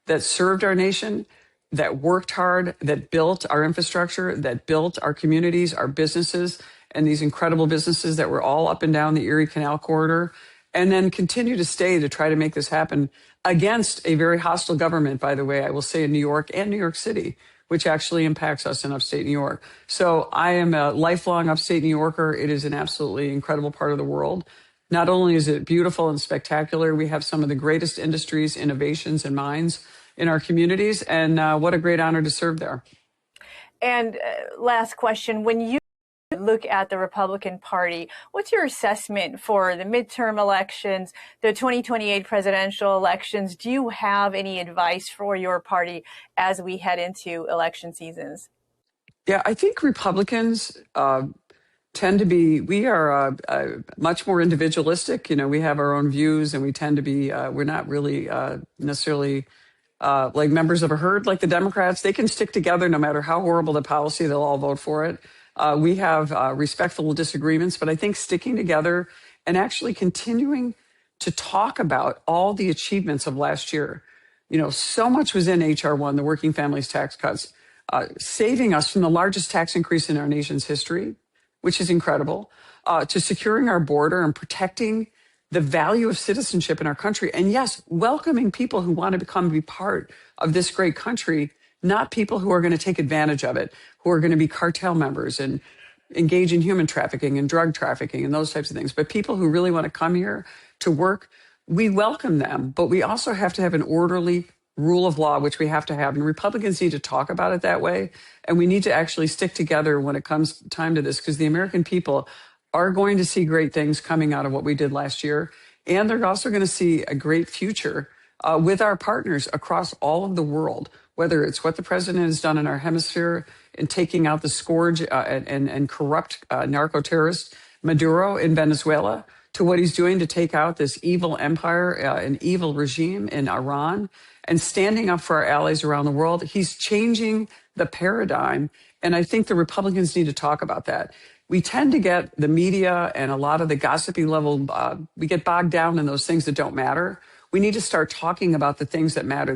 that served our nation, that worked hard, that built our infrastructure, that built our communities, our businesses, and these incredible businesses that were all up and down the Erie Canal corridor, and then continue to stay to try to make this happen against a very hostile government, by the way, I will say, in New York and New York City, which actually impacts us in upstate New York. So I am a lifelong upstate New Yorker. It is an absolutely incredible part of the world. Not only is it beautiful and spectacular, we have some of the greatest industries, innovations, and minds in our communities, and what a great honor to serve there. And last question, when you look at the Republican Party, what's your assessment for the midterm elections, the 2028 presidential elections? Do you have any advice for your party as we head into election seasons? Yeah, I think Republicans tend to be, we are much more individualistic. We have our own views, and we tend to be, we're not really necessarily like members of a herd like the Democrats. They can stick together no matter how horrible the policy, they'll all vote for it. We have respectful disagreements, but I think sticking together and actually continuing to talk about all the achievements of last year. So much was in H.R. 1, the Working Families Tax Cuts, saving us from the largest tax increase in our nation's history, which is incredible, to securing our border and protecting the value of citizenship in our country. And yes, welcoming people who want to be part of this great country, not people who are going to take advantage of it, who are going to be cartel members and engage in human trafficking and drug trafficking and those types of things. But people who really want to come here to work, we welcome them. But we also have to have an orderly rule of law, which we have to have. And Republicans need to talk about it that way. And we need to actually stick together when it comes time to this, because the American people are going to see great things coming out of what we did last year. And they're also going to see a great future with our partners across all of the world, whether it's what the president has done in our hemisphere in taking out the scourge and corrupt narco-terrorist Maduro in Venezuela, to what he's doing to take out this evil empire, an evil regime in Iran, and standing up for our allies around the world. He's changing the paradigm, and I think the Republicans need to talk about that. We tend to get the media and a lot of the gossipy level, we get bogged down in those things that don't matter. We need to start talking about the things that matter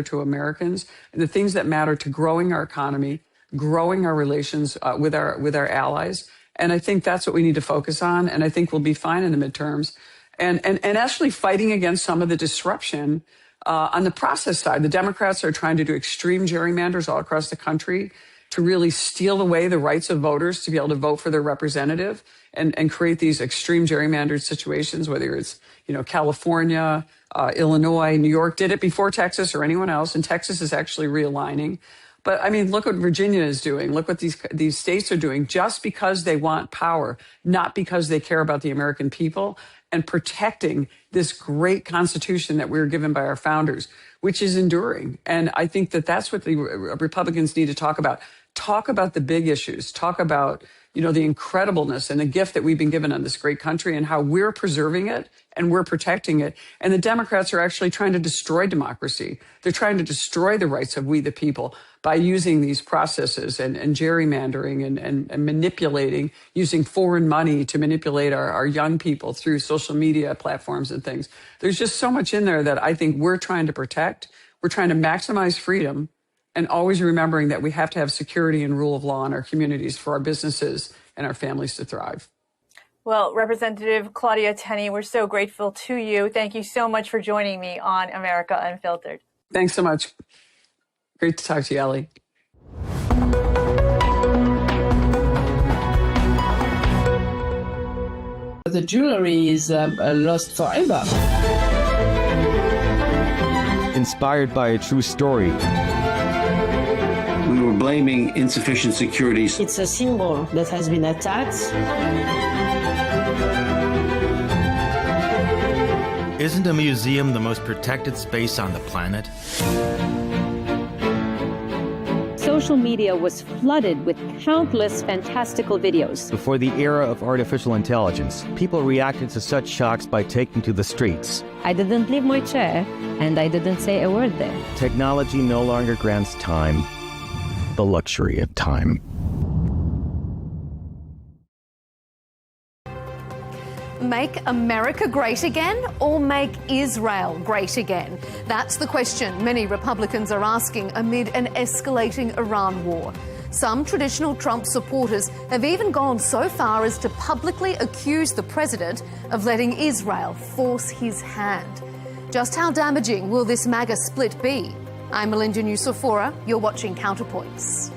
to Americans, and the things that matter to growing our economy, growing our relations with our allies. And I think that's what we need to focus on. And I think we'll be fine in the midterms. And actually fighting against some of the disruption on the process side. The Democrats are trying to do extreme gerrymanders all across the country to really steal away the rights of voters to be able to vote for their representative and create these extreme gerrymandered situations, whether it's, California, Illinois, New York did it before Texas or anyone else. And Texas is actually realigning. But I mean, look what Virginia is doing. Look what these states are doing just because they want power, not because they care about the American people and protecting this great Constitution that we were given by our founders, which is enduring. And I think that that's what the Republicans need to talk about. Talk about the big issues. Talk about, the incredibleness and the gift that we've been given on this great country and how we're preserving it and we're protecting it. And the Democrats are actually trying to destroy democracy. They're trying to destroy the rights of we the people by using these processes and gerrymandering and manipulating, using foreign money to manipulate our young people through social media platforms and things. There's just so much in there that I think we're trying to protect. We're trying to maximize freedom, and always remembering that we have to have security and rule of law in our communities for our businesses and our families to thrive. Well, Representative Claudia Tenney, we're so grateful to you. Thank you so much for joining me on America Unfiltered. Thanks so much. Great to talk to you, Ellie. The jewelry is lost forever. Inspired by a true story. We were blaming insufficient security. It's a symbol that has been attacked. Isn't a museum the most protected space on the planet? Social media was flooded with countless fantastical videos. Before the era of artificial intelligence, people reacted to such shocks by taking to the streets. I didn't leave my chair, and I didn't say a word there. Technology no longer grants time, the luxury of time. Make America great again or make Israel great again? That's the question many Republicans are asking amid an escalating Iran war. Some traditional Trump supporters have even gone so far as to publicly accuse the president of letting Israel force his hand. Just how damaging will this MAGA split be? I'm Melinda Nucifora. You're watching Counterpoints.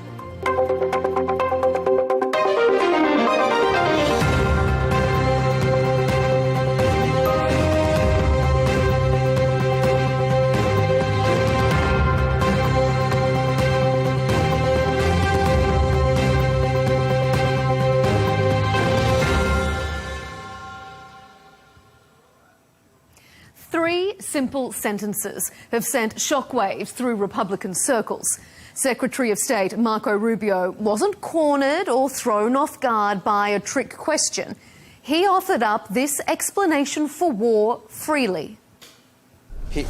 Three simple sentences have sent shockwaves through Republican circles. Secretary of State Marco Rubio wasn't cornered or thrown off guard by a trick question. He offered up this explanation for war freely.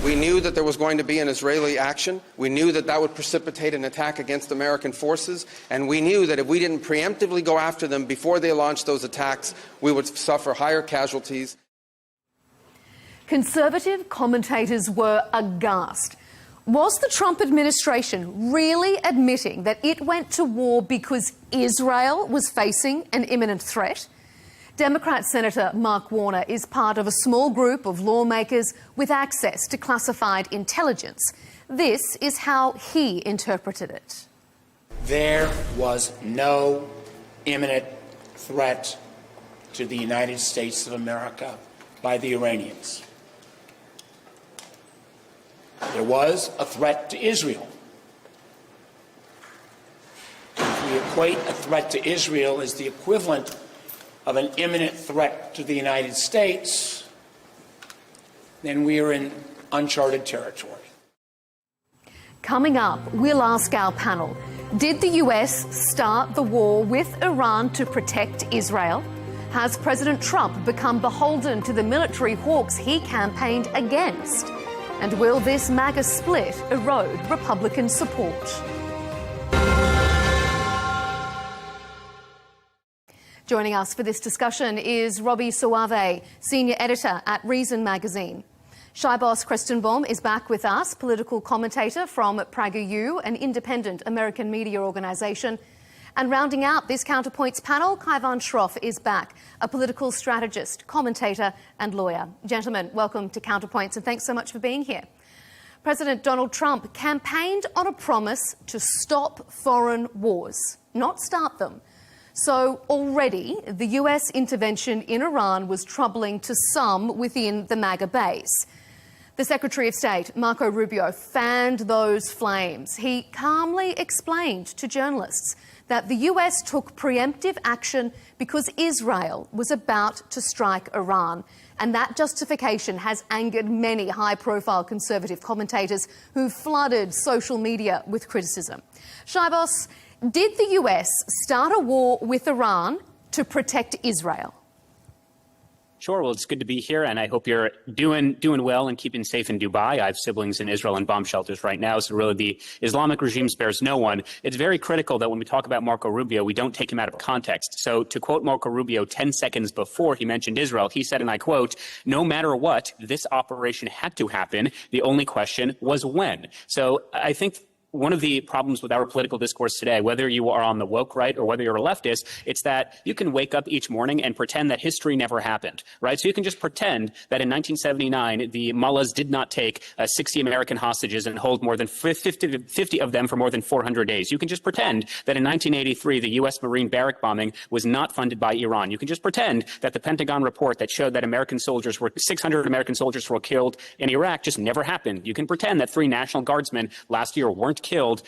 We knew that there was going to be an Israeli action. We knew that that would precipitate an attack against American forces. And we knew that if we didn't preemptively go after them before they launched those attacks, we would suffer higher casualties. Conservative commentators were aghast. Was the Trump administration really admitting that it went to war because Israel was facing an imminent threat? Democrat Senator Mark Warner is part of a small group of lawmakers with access to classified intelligence. This is how he interpreted it. There was no imminent threat to the United States of America by the Iranians. There was a threat to Israel. If we equate a threat to Israel as the equivalent of an imminent threat to the United States, then we are in uncharted territory. Coming up, we'll ask our panel, did the US start the war with Iran to protect Israel? Has President Trump become beholden to the military hawks he campaigned against? And will this MAGA split erode Republican support? Joining us for this discussion is Robbie Suave, senior editor at Reason magazine. Shybos Krestenbaum is back with us, political commentator from PragerU, an independent American media organisation. And rounding out this Counterpoints panel, Kaivan Shroff is back, a political strategist, commentator and lawyer. Gentlemen, welcome to Counterpoints and thanks so much for being here. President Donald Trump campaigned on a promise to stop foreign wars, not start them. So already the US intervention in Iran was troubling to some within the MAGA base. The Secretary of State, Marco Rubio, fanned those flames. He calmly explained to journalists that the US took preemptive action because Israel was about to strike Iran. And that justification has angered many high-profile conservative commentators who flooded social media with criticism. Shybos, did the US start a war with Iran to protect Israel? Sure. Well, it's good to be here, and I hope you're doing well and keeping safe in Dubai. I have siblings in Israel in bomb shelters right now, so really the Islamic regime spares no one. It's very critical that when we talk about Marco Rubio, we don't take him out of context. So to quote Marco Rubio 10 seconds before he mentioned Israel, he said, and I quote, "No matter what, this operation had to happen. The only question was when." So I think one of the problems with our political discourse today, whether you are on the woke right or whether you're a leftist, it's that you can wake up each morning and pretend that history never happened, right? So you can just pretend that in 1979, the mullahs did not take 60 American hostages and hold more than 50 of them for more than 400 days. You can just pretend that in 1983, the U.S. Marine barrack bombing was not funded by Iran. You can just pretend that the Pentagon report that showed that 600 American soldiers were killed in Iraq just never happened. You can pretend that 3 National Guardsmen last year weren't killed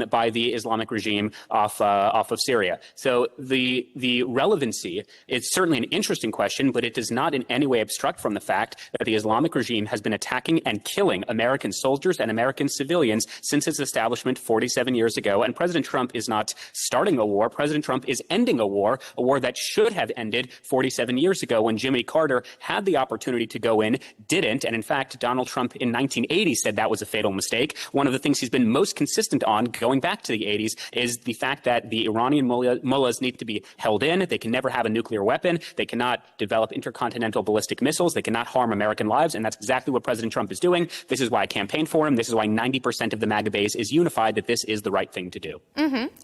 by the Islamic regime off of Syria. So the relevancy is certainly an interesting question, but it does not in any way obstruct from the fact that the Islamic regime has been attacking and killing American soldiers and American civilians since its establishment 47 years ago. And President Trump is not starting a war. President Trump is ending a war that should have ended 47 years ago when Jimmy Carter had the opportunity to go in, didn't. And in fact, Donald Trump in 1980 said that was a fatal mistake. One of the things he's been most consistent on going back to the 80s is the fact that the Iranian mullahs need to be held in. They can never have a nuclear weapon. They cannot develop intercontinental ballistic missiles. They cannot harm American lives. And that's exactly what President Trump is doing. This is why I campaigned for him. This is why 90% of the MAGA base is unified that this is the right thing to do.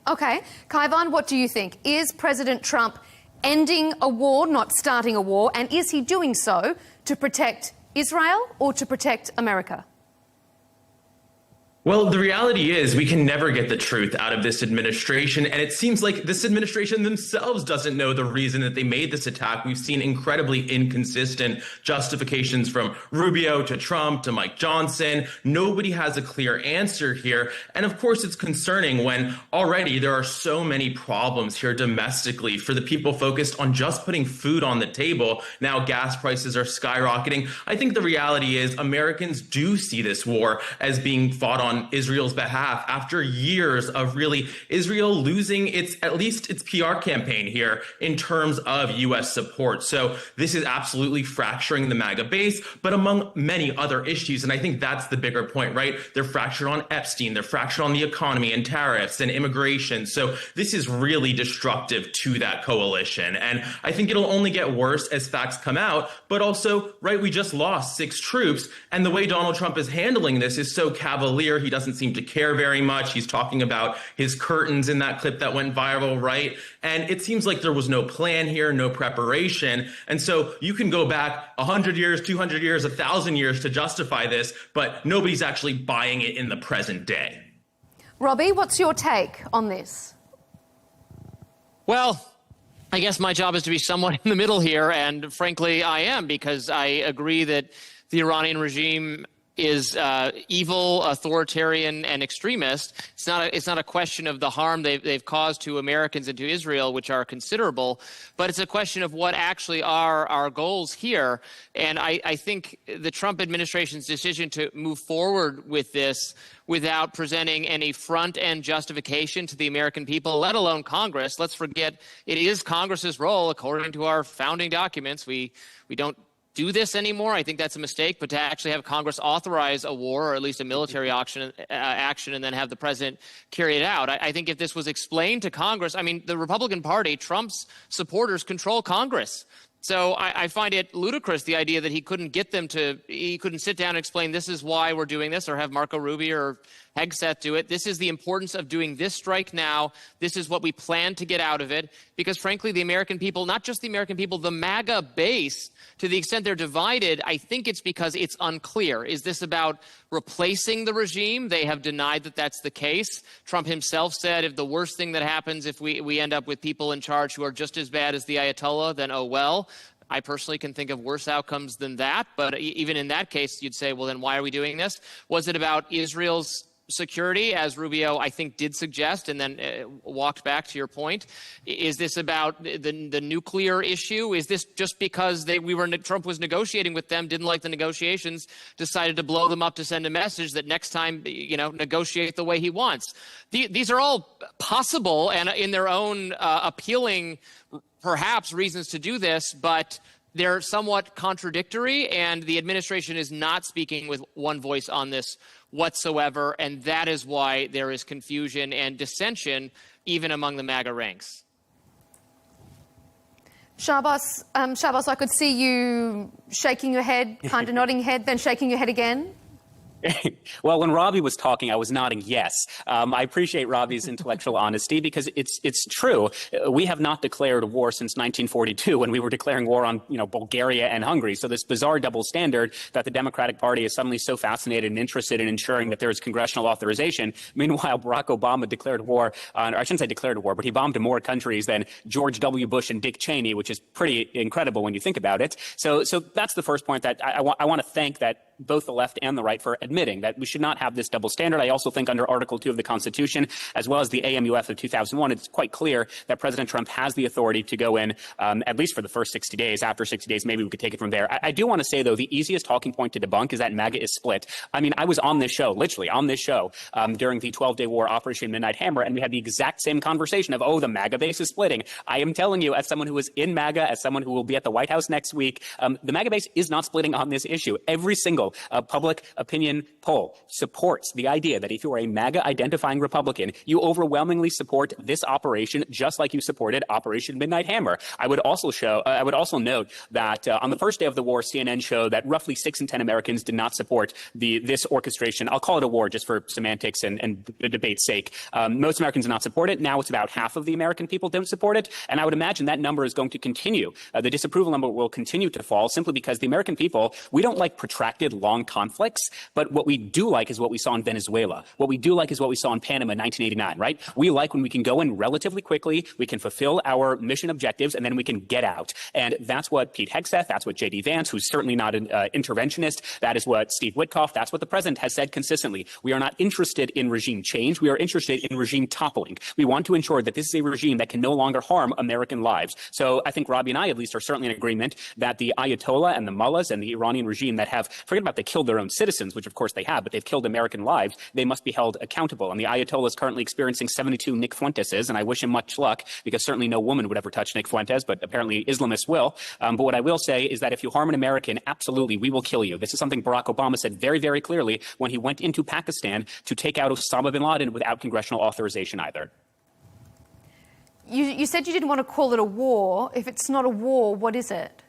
Okay. Kaivan, what do you think? Is President Trump ending a war, not starting a war? And is he doing so to protect Israel or to protect America? Well, the reality is we can never get the truth out of this administration, and it seems like this administration themselves doesn't know the reason that they made this attack. We've seen incredibly inconsistent justifications from Rubio to Trump to Mike Johnson. Nobody has a clear answer here, and of course it's concerning when already there are so many problems here domestically for the people focused on just putting food on the table. Now gas prices are skyrocketing. I think the reality is Americans do see this war as being fought on Israel's behalf after years of really Israel losing at least its PR campaign here in terms of U.S. support. So this is absolutely fracturing the MAGA base, but among many other issues. And I think that's the bigger point, right? They're fractured on Epstein, they're fractured on the economy and tariffs and immigration. So this is really destructive to that coalition. And I think it'll only get worse as facts come out. But also, right, we just lost 6 troops. And the way Donald Trump is handling this is so cavalier. He doesn't seem to care very much. He's talking about his curtains in that clip that went viral, right? And it seems like there was no plan here, no preparation. And so you can go back 100 years, 200 years, 1,000 years to justify this, but nobody's actually buying it in the present day. Robbie, what's your take on this? Well, I guess my job is to be somewhat in the middle here, and frankly, I am, because I agree that the Iranian regime is evil, authoritarian, and extremist. It's not a question of the harm they've caused to Americans and to Israel, which are considerable, but it's a question of what actually are our goals here. And I think the Trump administration's decision to move forward with this without presenting any front-end justification to the American people, let alone Congress. Let's forget it is Congress's role, according to our founding documents. We don't do this anymore. I think that's a mistake, but to actually have Congress authorize a war, or at least a military action, and then have the president carry it out. I think if this was explained to Congress, I mean, the Republican Party, Trump's supporters control Congress. So I find it ludicrous, the idea that he couldn't sit down and explain this is why we're doing this, or have Marco Rubio or Hegseth do it. This is the importance of doing this strike now. This is what we plan to get out of it. Because frankly, the American people, not just the American people, the MAGA base, to the extent they're divided, I think it's because it's unclear. Is this about replacing the regime? They have denied that that's the case. Trump himself said if the worst thing that happens if we end up with people in charge who are just as bad as the Ayatollah, then oh well. I personally can think of worse outcomes than that. But even in that case, you'd say, well, then why are we doing this? Was it about Israel's security, as Rubio, I think, did suggest, and then walked back to your point? Is this about the nuclear issue? Is this just because Trump was negotiating with them, didn't like the negotiations, decided to blow them up to send a message that next time, negotiate the way he wants? These are all possible and in their own appealing, perhaps, reasons to do this, but they're somewhat contradictory, and the administration is not speaking with one voice on this whatsoever, and that is why there is confusion and dissension even among the MAGA ranks. Shahbaz, I could see you shaking your head, kind of nodding your head, then shaking your head again. Well, when Robbie was talking, I was nodding yes. I appreciate Robbie's intellectual honesty because it's true. We have not declared war since 1942 when we were declaring war on Bulgaria and Hungary. So this bizarre double standard that the Democratic Party is suddenly so fascinated and interested in ensuring that there is congressional authorization. Meanwhile, Barack Obama declared war on, or I shouldn't say declared war, but he bombed more countries than George W. Bush and Dick Cheney, which is pretty incredible when you think about it. So that's the first point that I want to thank that both the left and the right for admitting that we should not have this double standard. I also think under Article 2 of the Constitution, as well as the AMUF of 2001, it's quite clear that President Trump has the authority to go in, at least for the first 60 days. After 60 days, maybe we could take it from there. I do want to say, though, the easiest talking point to debunk is that MAGA is split. I mean, I was on this show, literally on this show, during the 12-day war, Operation Midnight Hammer, and we had the exact same conversation of, oh, the MAGA base is splitting. I am telling you, as someone who is in MAGA, as someone who will be at the White House next week, the MAGA base is not splitting on this issue. Every single public opinion poll supports the idea that if you are a MAGA identifying Republican, you overwhelmingly support this operation, just like you supported Operation Midnight Hammer. I would also note that on the first day of the war, CNN showed that roughly 6 in 10 Americans did not support this orchestration. I'll call it a war just for semantics and the debate's sake. Most Americans do not support it. Now it's about half of the American people don't support it. And I would imagine that number is going to continue. The disapproval number will continue to fall simply because the American people, we don't like protracted long conflicts. But what we do like is what we saw in Venezuela. What we do like is what we saw in Panama in 1989, right? We like when we can go in relatively quickly, we can fulfill our mission objectives, and then we can get out. And that's what Pete Hegseth, that's what J.D. Vance, who's certainly not an interventionist, that is what Steve Witkoff, that's what the president has said consistently. We are not interested in regime change. We are interested in regime toppling. We want to ensure that this is a regime that can no longer harm American lives. So I think Robbie and I, at least, are certainly in agreement that the Ayatollah and the mullahs and the Iranian regime that have, forget about they killed their own citizens, which of course they have, but they've killed American lives, they must be held accountable. And the Ayatollah is currently experiencing 72 Nick Fuenteses, and I wish him much luck, because certainly no woman would ever touch Nick Fuentes, but apparently Islamists will. But what I will say is that if you harm an American, absolutely, we will kill you. This is something Barack Obama said very, very clearly when he went into Pakistan to take out Osama bin Laden without congressional authorization either. You said you didn't want to call it a war. If it's not a war, what is it?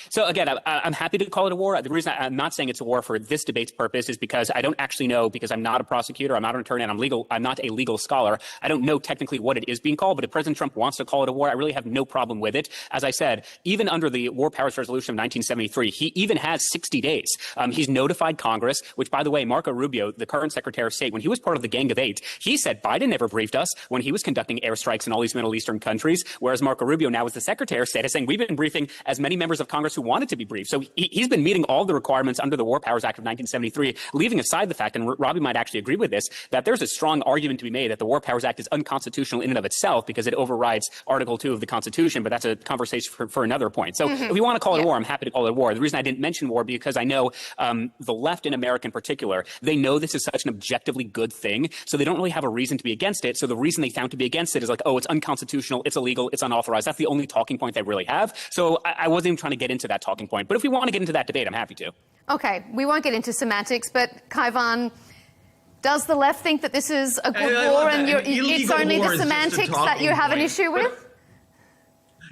So again, I'm happy to call it a war. The reason I'm not saying it's a war for this debate's purpose is because I don't actually know, because I'm not a prosecutor, I'm not an attorney, and I'm not a legal scholar. I don't know technically what it is being called, but if President Trump wants to call it a war, I really have no problem with it. As I said, even under the War Powers Resolution of 1973, he even has 60 days. He's notified Congress, which, by the way, Marco Rubio, the current Secretary of State, when he was part of the Gang of Eight, he said Biden never briefed us when he was conducting airstrikes in all these Middle Eastern countries, whereas Marco Rubio now is the Secretary of State is saying we've been briefing as many members of Congress Congress who wanted to be briefed. So he's been meeting all the requirements under the War Powers Act of 1973, leaving aside the fact, and Robbie might actually agree with this, that there's a strong argument to be made that the War Powers Act is unconstitutional in and of itself because it overrides Article 2 of the Constitution, but that's a conversation for another point. So if you want to call it a war, I'm happy to call it a war. The reason I didn't mention war because I know the left in America in particular, they know this is such an objectively good thing, so they don't really have a reason to be against it. So the reason they found to be against it is like, oh, it's unconstitutional, it's illegal, it's unauthorized. That's the only talking point they really have. So I wasn't even trying to get into that talking point. But if we want to get into that debate, I'm happy to. Okay, we won't get into semantics, but Kaivan, does the left think that this is a good war and it's only the semantics that you have an issue with?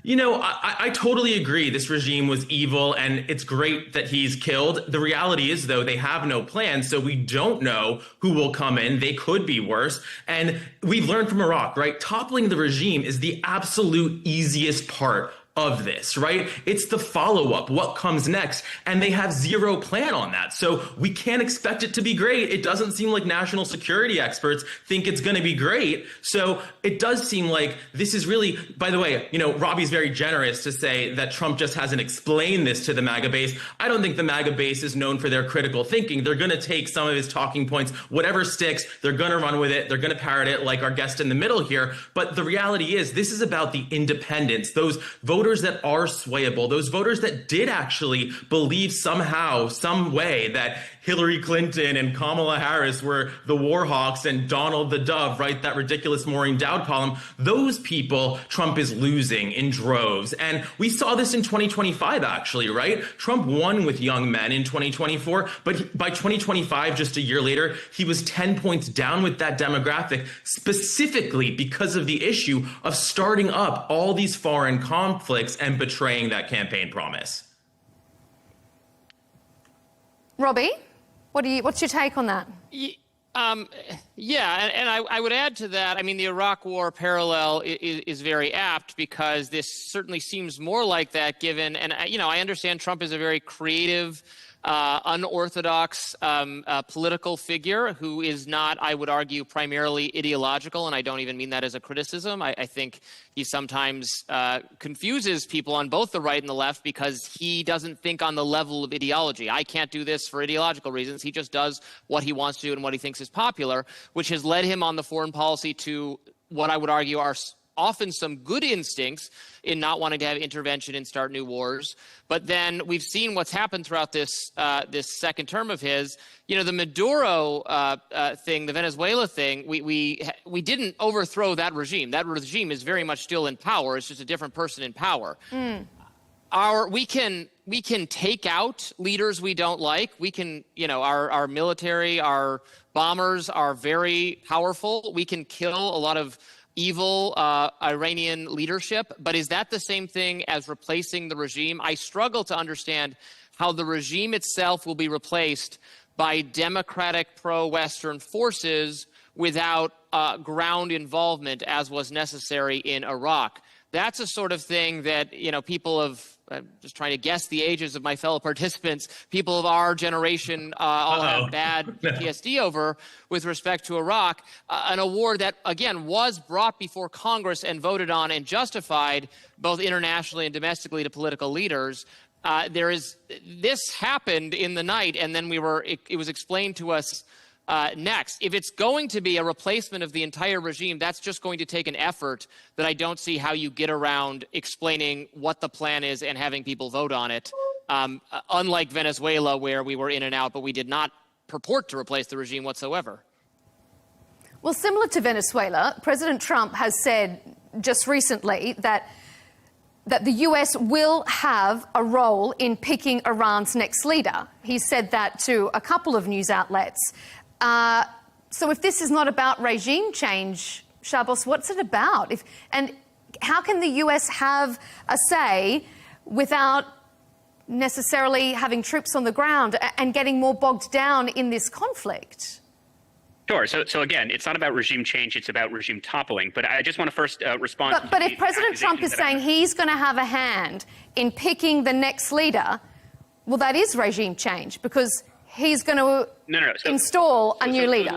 You know, I totally agree. This regime was evil, and it's great that he's killed. The reality is, though, they have no plan, so we don't know who will come in. They could be worse. And we've learned from Iraq, right? Toppling the regime is the absolute easiest part of this, right? It's the follow-up, what comes next, and they have zero plan on that. So we can't expect it to be great. It doesn't seem like national security experts think it's going to be great. So it does seem like this is really, by the way, you know, Robbie's very generous to say that Trump just hasn't explained this to the MAGA base. I don't think the MAGA base is known for their critical thinking. They're going to take some of his talking points, whatever sticks, they're going to run with it. They're going to parrot it like our guest in the middle here. But the reality is this is about the independents, those voters that are swayable, those voters that did actually believe somehow, some way that Hillary Clinton and Kamala Harris were the war hawks and Donald the dove, right? That ridiculous Maureen Dowd column. Those people Trump is losing in droves. And we saw this in 2025, actually, right? Trump won with young men in 2024, but by 2025, just a year later, he was 10 points down with that demographic, specifically because of the issue of starting up all these foreign conflicts and betraying that campaign promise. Robbie, what's your take on that? Yeah, and I would add to that, I mean, the Iraq War parallel is very apt because this certainly seems more like that given, and, you know, I understand Trump is a very creative, unorthodox political figure who is not, I would argue, primarily ideological, and I don't even mean that as a criticism. I think he sometimes confuses people on both the right and the left because he doesn't think on the level of ideology. I can't do this for ideological reasons. He just does what he wants to do and what he thinks is popular, which has led him on the foreign policy to what I would argue are often some good instincts in not wanting to have intervention and start new wars. But then we've seen what's happened throughout this second term of his. You know, the Maduro thing, the Venezuela thing, we didn't overthrow that regime. That regime is very much still in power. It's just a different person in power. We can take out leaders we don't like. We can, you know, our military, our bombers are very powerful. We can kill a lot of evil Iranian leadership, but is that the same thing as replacing the regime? I struggle to understand how the regime itself will be replaced by democratic pro-Western forces without ground involvement as was necessary in Iraq. That's a sort of thing that, you know, people of, I'm just trying to guess the ages of my fellow participants, people of our generation all have bad PTSD over with respect to Iraq, an award that, again, was brought before Congress and voted on and justified both internationally and domestically to political leaders. This happened in the night, and then it was explained to us next. If it's going to be a replacement of the entire regime, that's just going to take an effort that I don't see how you get around explaining what the plan is and having people vote on it. Unlike Venezuela, where we were in and out, but we did not purport to replace the regime whatsoever. Well, similar to Venezuela, President Trump has said just recently that the US will have a role in picking Iran's next leader. He said that to a couple of news outlets. So if this is not about regime change, Shabbos, what's it about? And how can the US have a say without necessarily having troops on the ground and getting more bogged down in this conflict? Sure. So again, it's not about regime change, it's about regime toppling. But I just want to first respond to But if President Trump is saying he's going to have a hand in picking the next leader, well, that is regime change because he's going to install a new leader.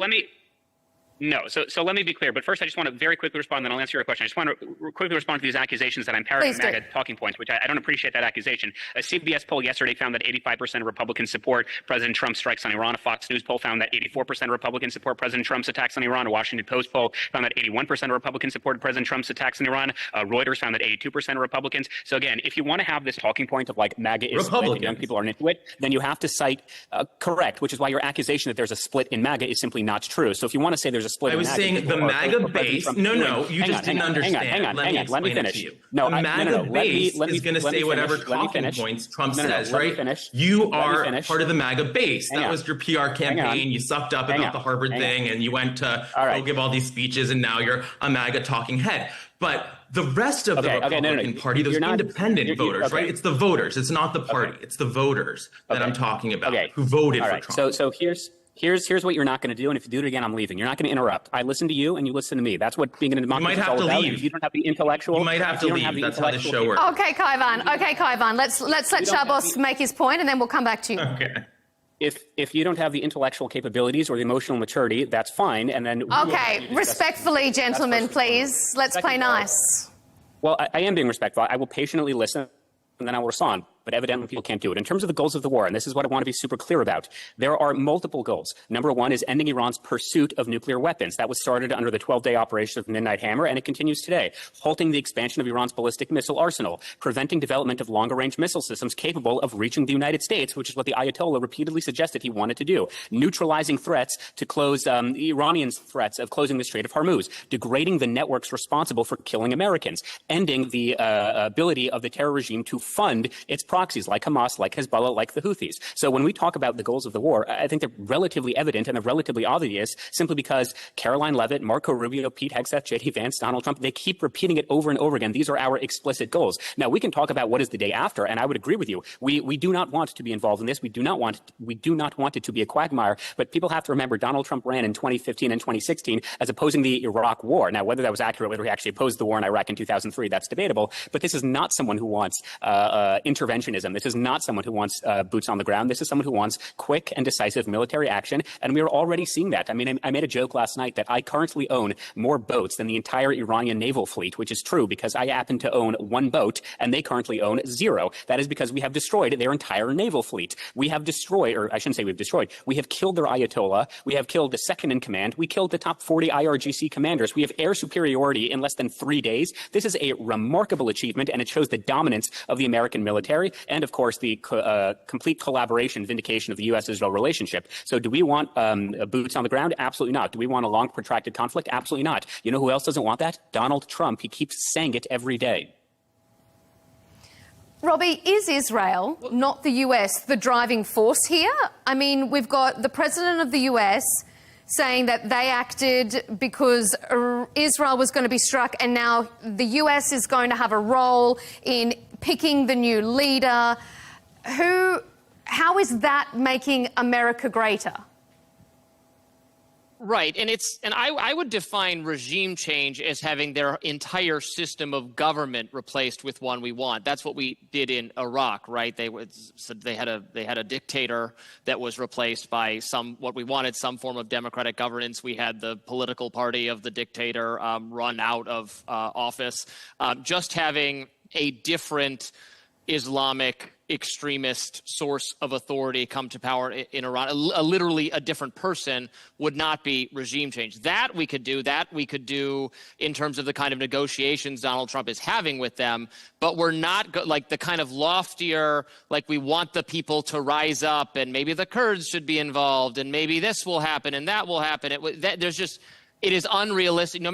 No. So let me be clear. But first, I just want to very quickly respond, then I'll answer your question. I just want to quickly respond to these accusations that I'm parroting MAGA talking points, which I don't appreciate that accusation. A CBS poll yesterday found that 85% of Republicans support President Trump's strikes on Iran. A Fox News poll found that 84% of Republicans support President Trump's attacks on Iran. A Washington Post poll found that 81% of Republicans supported President Trump's attacks on Iran. Reuters found that 82% of Republicans. So again, if you want to have this talking point of like MAGA is split and young people aren't into it, then you have to cite correct, which is why your accusation that there's a split in MAGA is simply not true. So if you want to say there's a split in MAGA, saying the MAGA base. No, you just didn't understand. Hang on. Let me finish. No, the MAGA base is going to say whatever talking points Trump says, right? You are part of the MAGA base. That was your PR campaign. You sucked up about the Harvard thing, and you went to go give all these speeches, and now you're a MAGA talking head. But the rest of the Republican Party, those independent voters, right? It's the voters. It's not the party. It's the voters that I'm talking about who voted for Trump. So here's what you're not going to do, and if you do it again, I'm leaving. You're not going to interrupt. I listen to you, and you listen to me. That's what being in a democracy is all about. Leave. If you don't have the intellectual, you might have to leave. That's how the show works. Okay, Kaivan. Let's let Chabos make his point, and then we'll come back to you. Okay. If you don't have the intellectual capabilities or the emotional maturity, that's fine. And then respectfully, gentlemen, please. Let's play nice. Well, I am being respectful. I will patiently listen, and then I will respond. But evidently people can't do it. In terms of the goals of the war, and this is what I want to be super clear about, there are multiple goals. Number one is ending Iran's pursuit of nuclear weapons. That was started under the 12-day operation of Midnight Hammer, and it continues today. Halting the expansion of Iran's ballistic missile arsenal, preventing development of longer-range missile systems capable of reaching the United States, which is what the Ayatollah repeatedly suggested he wanted to do. Neutralizing threats to close Iranians' threats of closing the Strait of Hormuz, degrading the networks responsible for killing Americans, ending the ability of the terror regime to fund its proxies like Hamas, like Hezbollah, like the Houthis. So when we talk about the goals of the war, I think they're relatively evident and they're relatively obvious simply because Caroline Leavitt, Marco Rubio, Pete Hegseth, J.D. Vance, Donald Trump, they keep repeating it over and over again. These are our explicit goals. Now, we can talk about what is the day after, and I would agree with you. We do not want to be involved in this. We do not want it to be a quagmire, but people have to remember Donald Trump ran in 2015 and 2016 as opposing the Iraq war. Now, whether that was accurate, whether he actually opposed the war in Iraq in 2003, that's debatable, but this is not someone who wants interventionism. This is not someone who wants boots on the ground. This is someone who wants quick and decisive military action, and we are already seeing that. I mean, I made a joke last night that I currently own more boats than the entire Iranian naval fleet, which is true because I happen to own one boat, and they currently own 0. That is because we have destroyed their entire naval fleet. We have destroyed, or I shouldn't say we've destroyed, we have killed their Ayatollah. We have killed the second in command. We killed the top 40 IRGC commanders. We have air superiority in less than 3 days. This is a remarkable achievement, and it shows the dominance of the American military and, of course, the complete collaboration, vindication of the U.S.-Israel relationship. So do we want boots on the ground? Absolutely not. Do we want a long, protracted conflict? Absolutely not. You know who else doesn't want that? Donald Trump. He keeps saying it every day. Robbie, is Israel, not the U.S., the driving force here? I mean, we've got the president of the U.S. saying that they acted because Israel was going to be struck, and now the U.S. is going to have a role in picking the new leader. How is that making America greater? Right, and I would define regime change as having their entire system of government replaced with one we want. That's what we did in Iraq, right? They had a dictator that was replaced by some form of democratic governance. We had the political party of the dictator run out of office. Just having a different Islamic extremist source of authority come to power in Iran, literally a different person, would not be regime change. That we could do in terms of the kind of negotiations Donald Trump is having with them, but we're not like the kind of loftier, like we want the people to rise up and maybe the Kurds should be involved and maybe this will happen and that will happen. It is unrealistic, no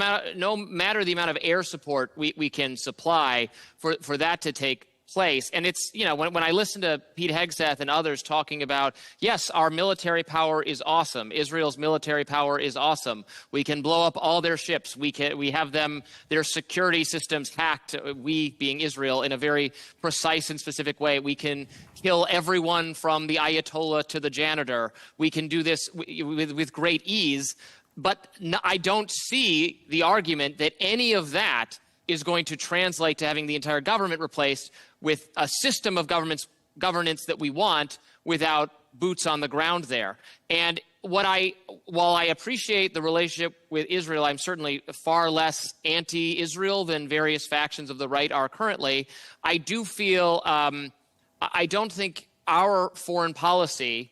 matter the amount of air support we can supply for that to take place. And it's, when I listen to Pete Hegseth and others talking about, yes, our military power is awesome. Israel's military power is awesome. We can blow up all their ships. We have their security systems hacked, we being Israel, in a very precise and specific way. We can kill everyone from the Ayatollah to the janitor. We can do this with great ease. But I don't see the argument that any of that is going to translate to having the entire government replaced with a system of governance that we want without boots on the ground there. And while I appreciate the relationship with Israel, I'm certainly far less anti-Israel than various factions of the right are currently. I do feel, I don't think our foreign policy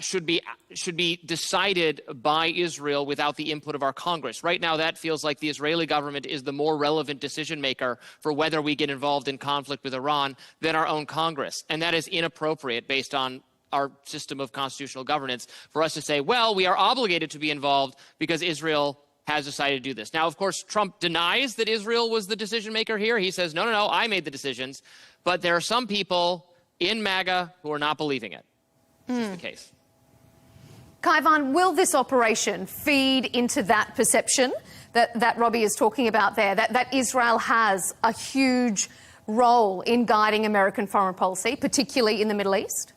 should be decided by Israel without the input of our Congress. Right now, that feels like the Israeli government is the more relevant decision maker for whether we get involved in conflict with Iran than our own Congress. And that is inappropriate based on our system of constitutional governance for us to say, well, we are obligated to be involved because Israel has decided to do this. Now, of course, Trump denies that Israel was the decision maker here. He says, no, I made the decisions. But there are some people in MAGA who are not believing it. This is the case. Kaivan, will this operation feed into that perception that Robbie is talking about there, that Israel has a huge role in guiding American foreign policy, particularly in the Middle East?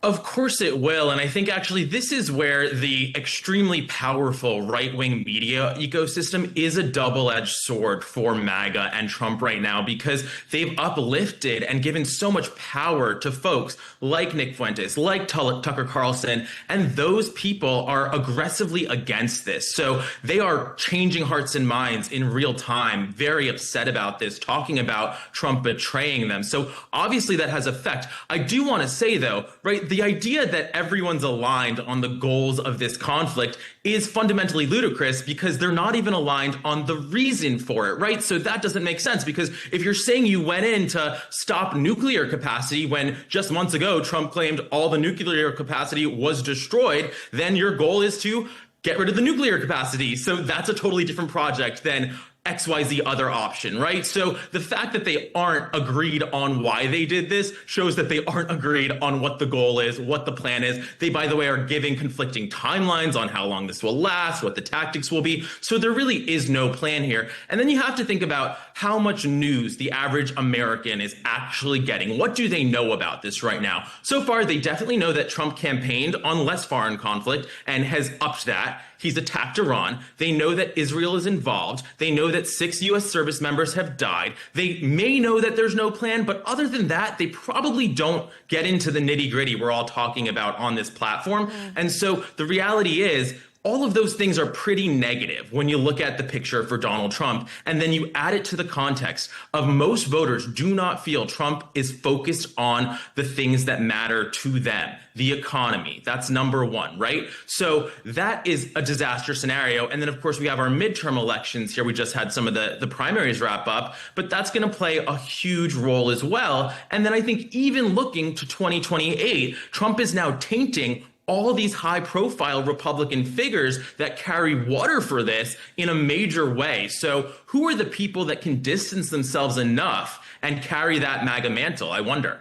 Of course it will. And I think actually this is where the extremely powerful right-wing media ecosystem is a double-edged sword for MAGA and Trump right now, because they've uplifted and given so much power to folks like Nick Fuentes, like Tucker Carlson, and those people are aggressively against this. So they are changing hearts and minds in real time, very upset about this, talking about Trump betraying them. So obviously that has effect. I do want to say, though, right, the idea that everyone's aligned on the goals of this conflict is fundamentally ludicrous, because they're not even aligned on the reason for it, right? So that doesn't make sense, because if you're saying you went in to stop nuclear capacity when just months ago Trump claimed all the nuclear capacity was destroyed, then your goal is to get rid of the nuclear capacity. So that's a totally different project than XYZ other option, right? So the fact that they aren't agreed on why they did this shows that they aren't agreed on what the goal is, what the plan is. They, by the way, are giving conflicting timelines on how long this will last, what the tactics will be. So there really is no plan here. And then you have to think about how much news the average American is actually getting. What do they know about this right now? So far, they definitely know that Trump campaigned on less foreign conflict and has upped that. He's attacked Iran. They know that Israel is involved. They know that 6 U.S. service members have died. They may know that there's no plan, but other than that, they probably don't get into the nitty-gritty we're all talking about on this platform. And so the reality is, all of those things are pretty negative when you look at the picture for Donald Trump, and then you add it to the context of most voters do not feel Trump is focused on the things that matter to them. The economy, that's number one, right? So that is a disaster scenario. And then, of course, we have our midterm elections here. We just had some of the primaries wrap up, but that's going to play a huge role as well. And then I think even looking to 2028, Trump is now tainting all these high-profile Republican figures that carry water for this in a major way. So who are the people that can distance themselves enough and carry that MAGA mantle, I wonder?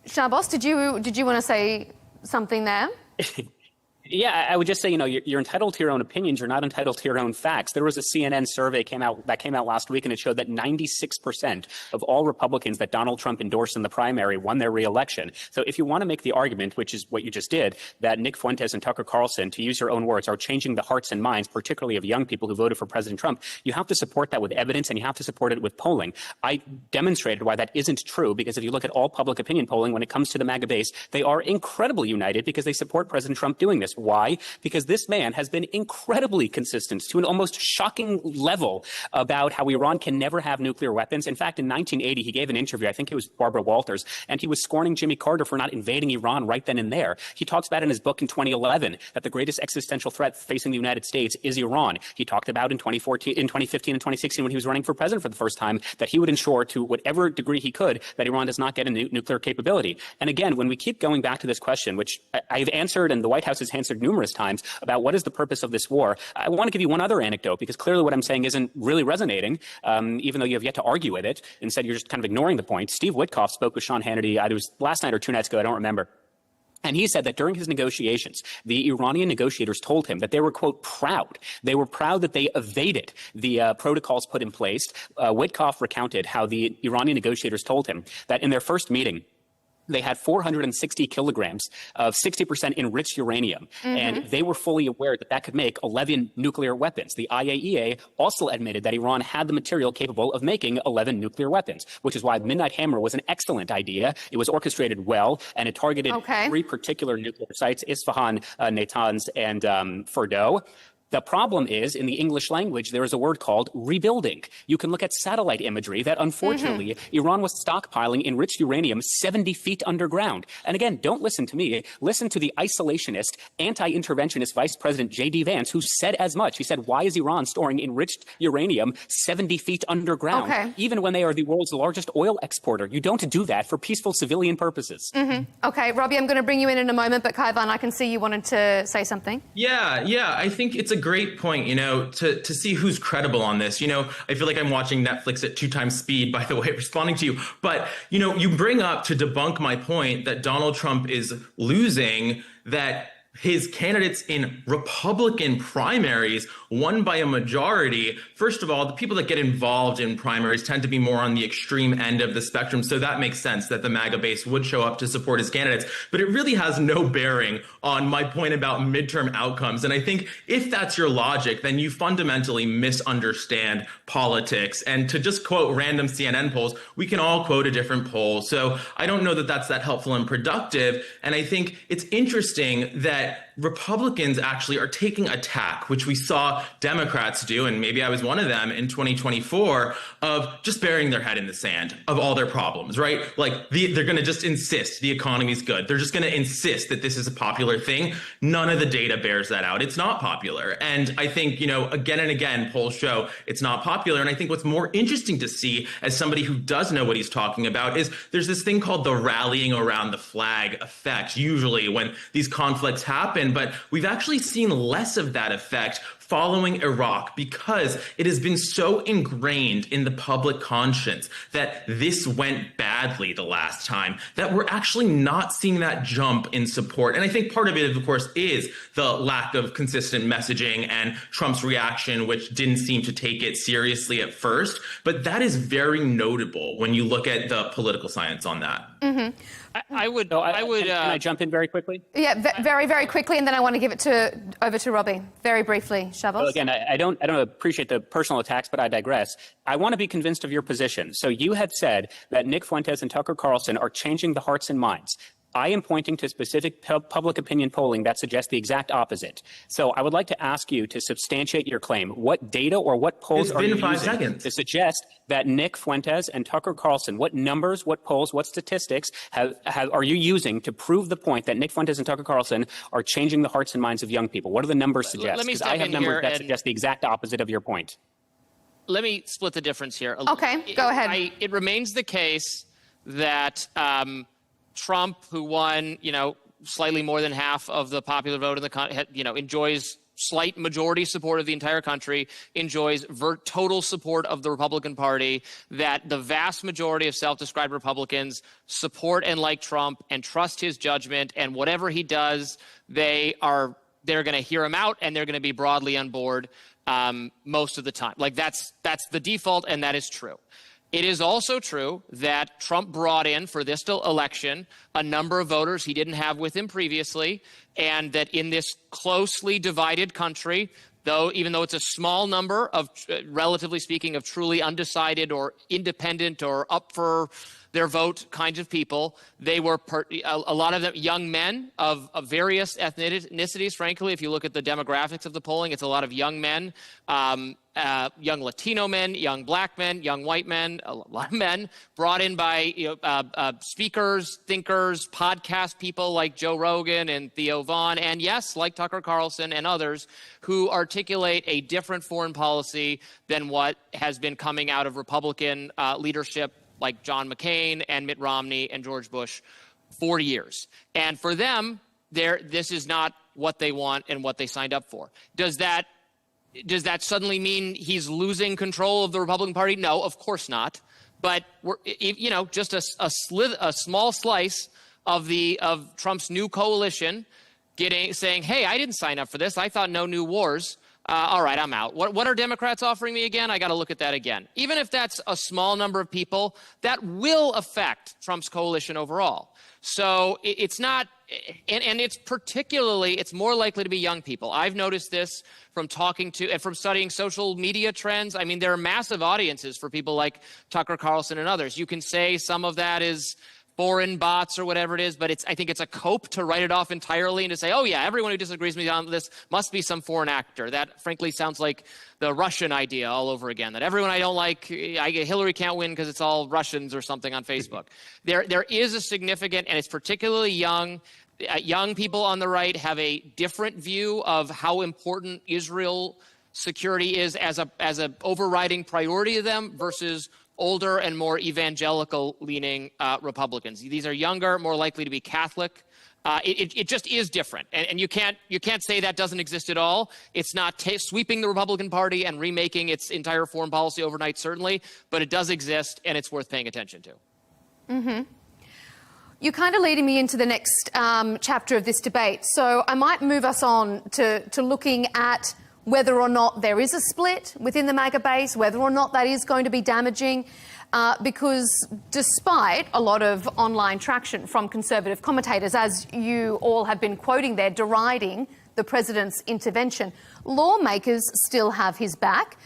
Shahboz, did you want to say something there? Yeah, I would just say, you're entitled to your own opinions. You're not entitled to your own facts. There was a CNN survey that came out last week, and it showed that 96% of all Republicans that Donald Trump endorsed in the primary won their reelection. So if you want to make the argument, which is what you just did, that Nick Fuentes and Tucker Carlson, to use your own words, are changing the hearts and minds, particularly of young people who voted for President Trump, you have to support that with evidence, and you have to support it with polling. I demonstrated why that isn't true, because if you look at all public opinion polling, when it comes to the MAGA base, they are incredibly united because they support President Trump doing this. Why? Because this man has been incredibly consistent to an almost shocking level about how Iran can never have nuclear weapons. In fact, in 1980, he gave an interview, I think it was Barbara Walters, and he was scorning Jimmy Carter for not invading Iran right then and there. He talks about in his book in 2011 that the greatest existential threat facing the United States is Iran. He talked about in 2015 and 2016 when he was running for president for the first time that he would ensure to whatever degree he could that Iran does not get a nuclear capability. And again, when we keep going back to this question, which I've answered and the White House has answered numerous times about what is the purpose of this war, I want to give you one other anecdote, because clearly what I'm saying isn't really resonating, even though you have yet to argue with it. Instead, you're just kind of ignoring the point. Steve Witkoff spoke with Sean Hannity, either it was last night or 2 nights ago, I don't remember. And he said that during his negotiations, the Iranian negotiators told him that they were, quote, proud. They were proud that they evaded the protocols put in place. Witkoff recounted how the Iranian negotiators told him that in their first meeting, they had 460 kilograms of 60% enriched uranium, and they were fully aware that that could make 11 nuclear weapons. The IAEA also admitted that Iran had the material capable of making 11 nuclear weapons, which is why Midnight Hammer was an excellent idea. It was orchestrated well, and it targeted 3 particular nuclear sites, Isfahan, Natanz, and Fordow. The problem is, in the English language, there is a word called rebuilding. You can look at satellite imagery that, unfortunately, Iran was stockpiling enriched uranium 70 feet underground. And again, don't listen to me. Listen to the isolationist, anti-interventionist Vice President J.D. Vance, who said as much. He said, why is Iran storing enriched uranium 70 feet underground, even when they are the world's largest oil exporter? You don't do that for peaceful civilian purposes. Okay, Robbie, I'm going to bring you in a moment, but Kaivan, I can see you wanted to say something. Yeah, I think it's a great point, to see who's credible on this. I feel like I'm watching Netflix at 2 times speed, by the way, responding to you. But, you bring up to debunk my point that Donald Trump is losing, that his candidates in Republican primaries won by a majority. First of all, the people that get involved in primaries tend to be more on the extreme end of the spectrum. So that makes sense that the MAGA base would show up to support his candidates. But it really has no bearing on my point about midterm outcomes. And I think if that's your logic, then you fundamentally misunderstand politics. And to just quote random CNN polls, we can all quote a different poll. So I don't know that that's that helpful and productive. And I think it's interesting that Republicans actually are taking a tack, which we saw Democrats do, and maybe I was one of them in 2024, of just burying their head in the sand of all their problems, right? Like they're going to just insist the economy's good. They're just going to insist that this is a popular thing. None of the data bears that out. It's not popular. And I think, again and again, polls show it's not popular. And I think what's more interesting to see as somebody who does know what he's talking about is there's this thing called the rallying around the flag effect, usually when these conflicts happen. But we've actually seen less of that effect following Iraq because it has been so ingrained in the public conscience that this went badly the last time that we're actually not seeing that jump in support. And I think part of it, of course, is the lack of consistent messaging and Trump's reaction, which didn't seem to take it seriously at first. But that is very notable when you look at the political science on that. I would. Can I jump in very quickly? Yeah, very, very quickly, and then I want to give it over to Robbie very briefly. Shavos. Well, again, I don't appreciate the personal attacks, but I digress. I want to be convinced of your position. So you have said that Nick Fuentes and Tucker Carlson are changing the hearts and minds. I am pointing to specific public opinion polling that suggests the exact opposite. So I would like to ask you to substantiate your claim. What data or what polls are you using to suggest that Nick Fuentes and Tucker Carlson, what numbers, what polls, what statistics are you using to prove the point that Nick Fuentes and Tucker Carlson are changing the hearts and minds of young people? What do the numbers suggest? Because I have numbers that suggest the exact opposite of your point. Let me split the difference here. Okay, go ahead. It remains the case that Trump, who won, slightly more than half of the popular vote in the country, enjoys slight majority support of the entire country, enjoys total support of the Republican Party, that the vast majority of self-described Republicans support and like Trump and trust his judgment, and whatever he does, they're going to hear him out and they're going to be broadly on board most of the time. Like that's the default, and that is true. It is also true that Trump brought in for this election a number of voters he didn't have with him previously, and that in this closely divided country, even though it's a small number of, relatively speaking, of truly undecided or independent or up for their vote kinds of people, they were a lot of them young men of various ethnicities. Frankly, if you look at the demographics of the polling, it's a lot of young men, young Latino men, young black men, young white men, a lot of men brought in by speakers, thinkers, podcast people like Joe Rogan and Theo Vaughn, and yes, like Tucker Carlson and others, who articulate a different foreign policy than what has been coming out of Republican leadership like John McCain and Mitt Romney and George Bush for years. And for them, this is not what they want and what they signed up for. Does that suddenly mean he's losing control of the Republican Party? No, of course not. But just a small slice of Trump's new coalition saying, "Hey, I didn't sign up for this. I thought no new wars." all right, I'm out. What are Democrats offering me again? I got to look at that again. Even if that's a small number of people, that will affect Trump's coalition overall. So it's not, and it's more likely to be young people. I've noticed this from talking to and from studying social media trends. I mean, there are massive audiences for people like Tucker Carlson and others. You can say some of that is foreign bots or whatever it is, but I think it's a cope to write it off entirely and to say, oh yeah, everyone who disagrees with me on this must be some foreign actor. That frankly sounds like the Russian idea all over again, that everyone I don't like, Hillary can't win because it's all Russians or something on Facebook. There is a significant, and it's particularly young people on the right have a different view of how important Israel security is as a overriding priority to them versus older and more evangelical-leaning Republicans. These are younger, more likely to be Catholic. It just is different, and you can't say that doesn't exist at all. It's not sweeping the Republican Party and remaking its entire foreign policy overnight, certainly, but it does exist, and it's worth paying attention to. Mm-hmm. You're kind of leading me into the next chapter of this debate, so I might move us on to looking at whether or not there is a split within the MAGA base, whether or not that is going to be damaging, because despite a lot of online traction from conservative commentators, as you all have been quoting there, deriding the president's intervention, lawmakers still have his back.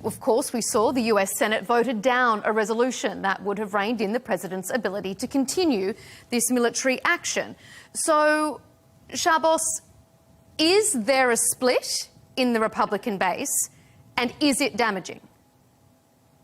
Of course, we saw the US Senate voted down a resolution that would have reined in the president's ability to continue this military action. So, Shabos, is there a split in the Republican base, and is it damaging?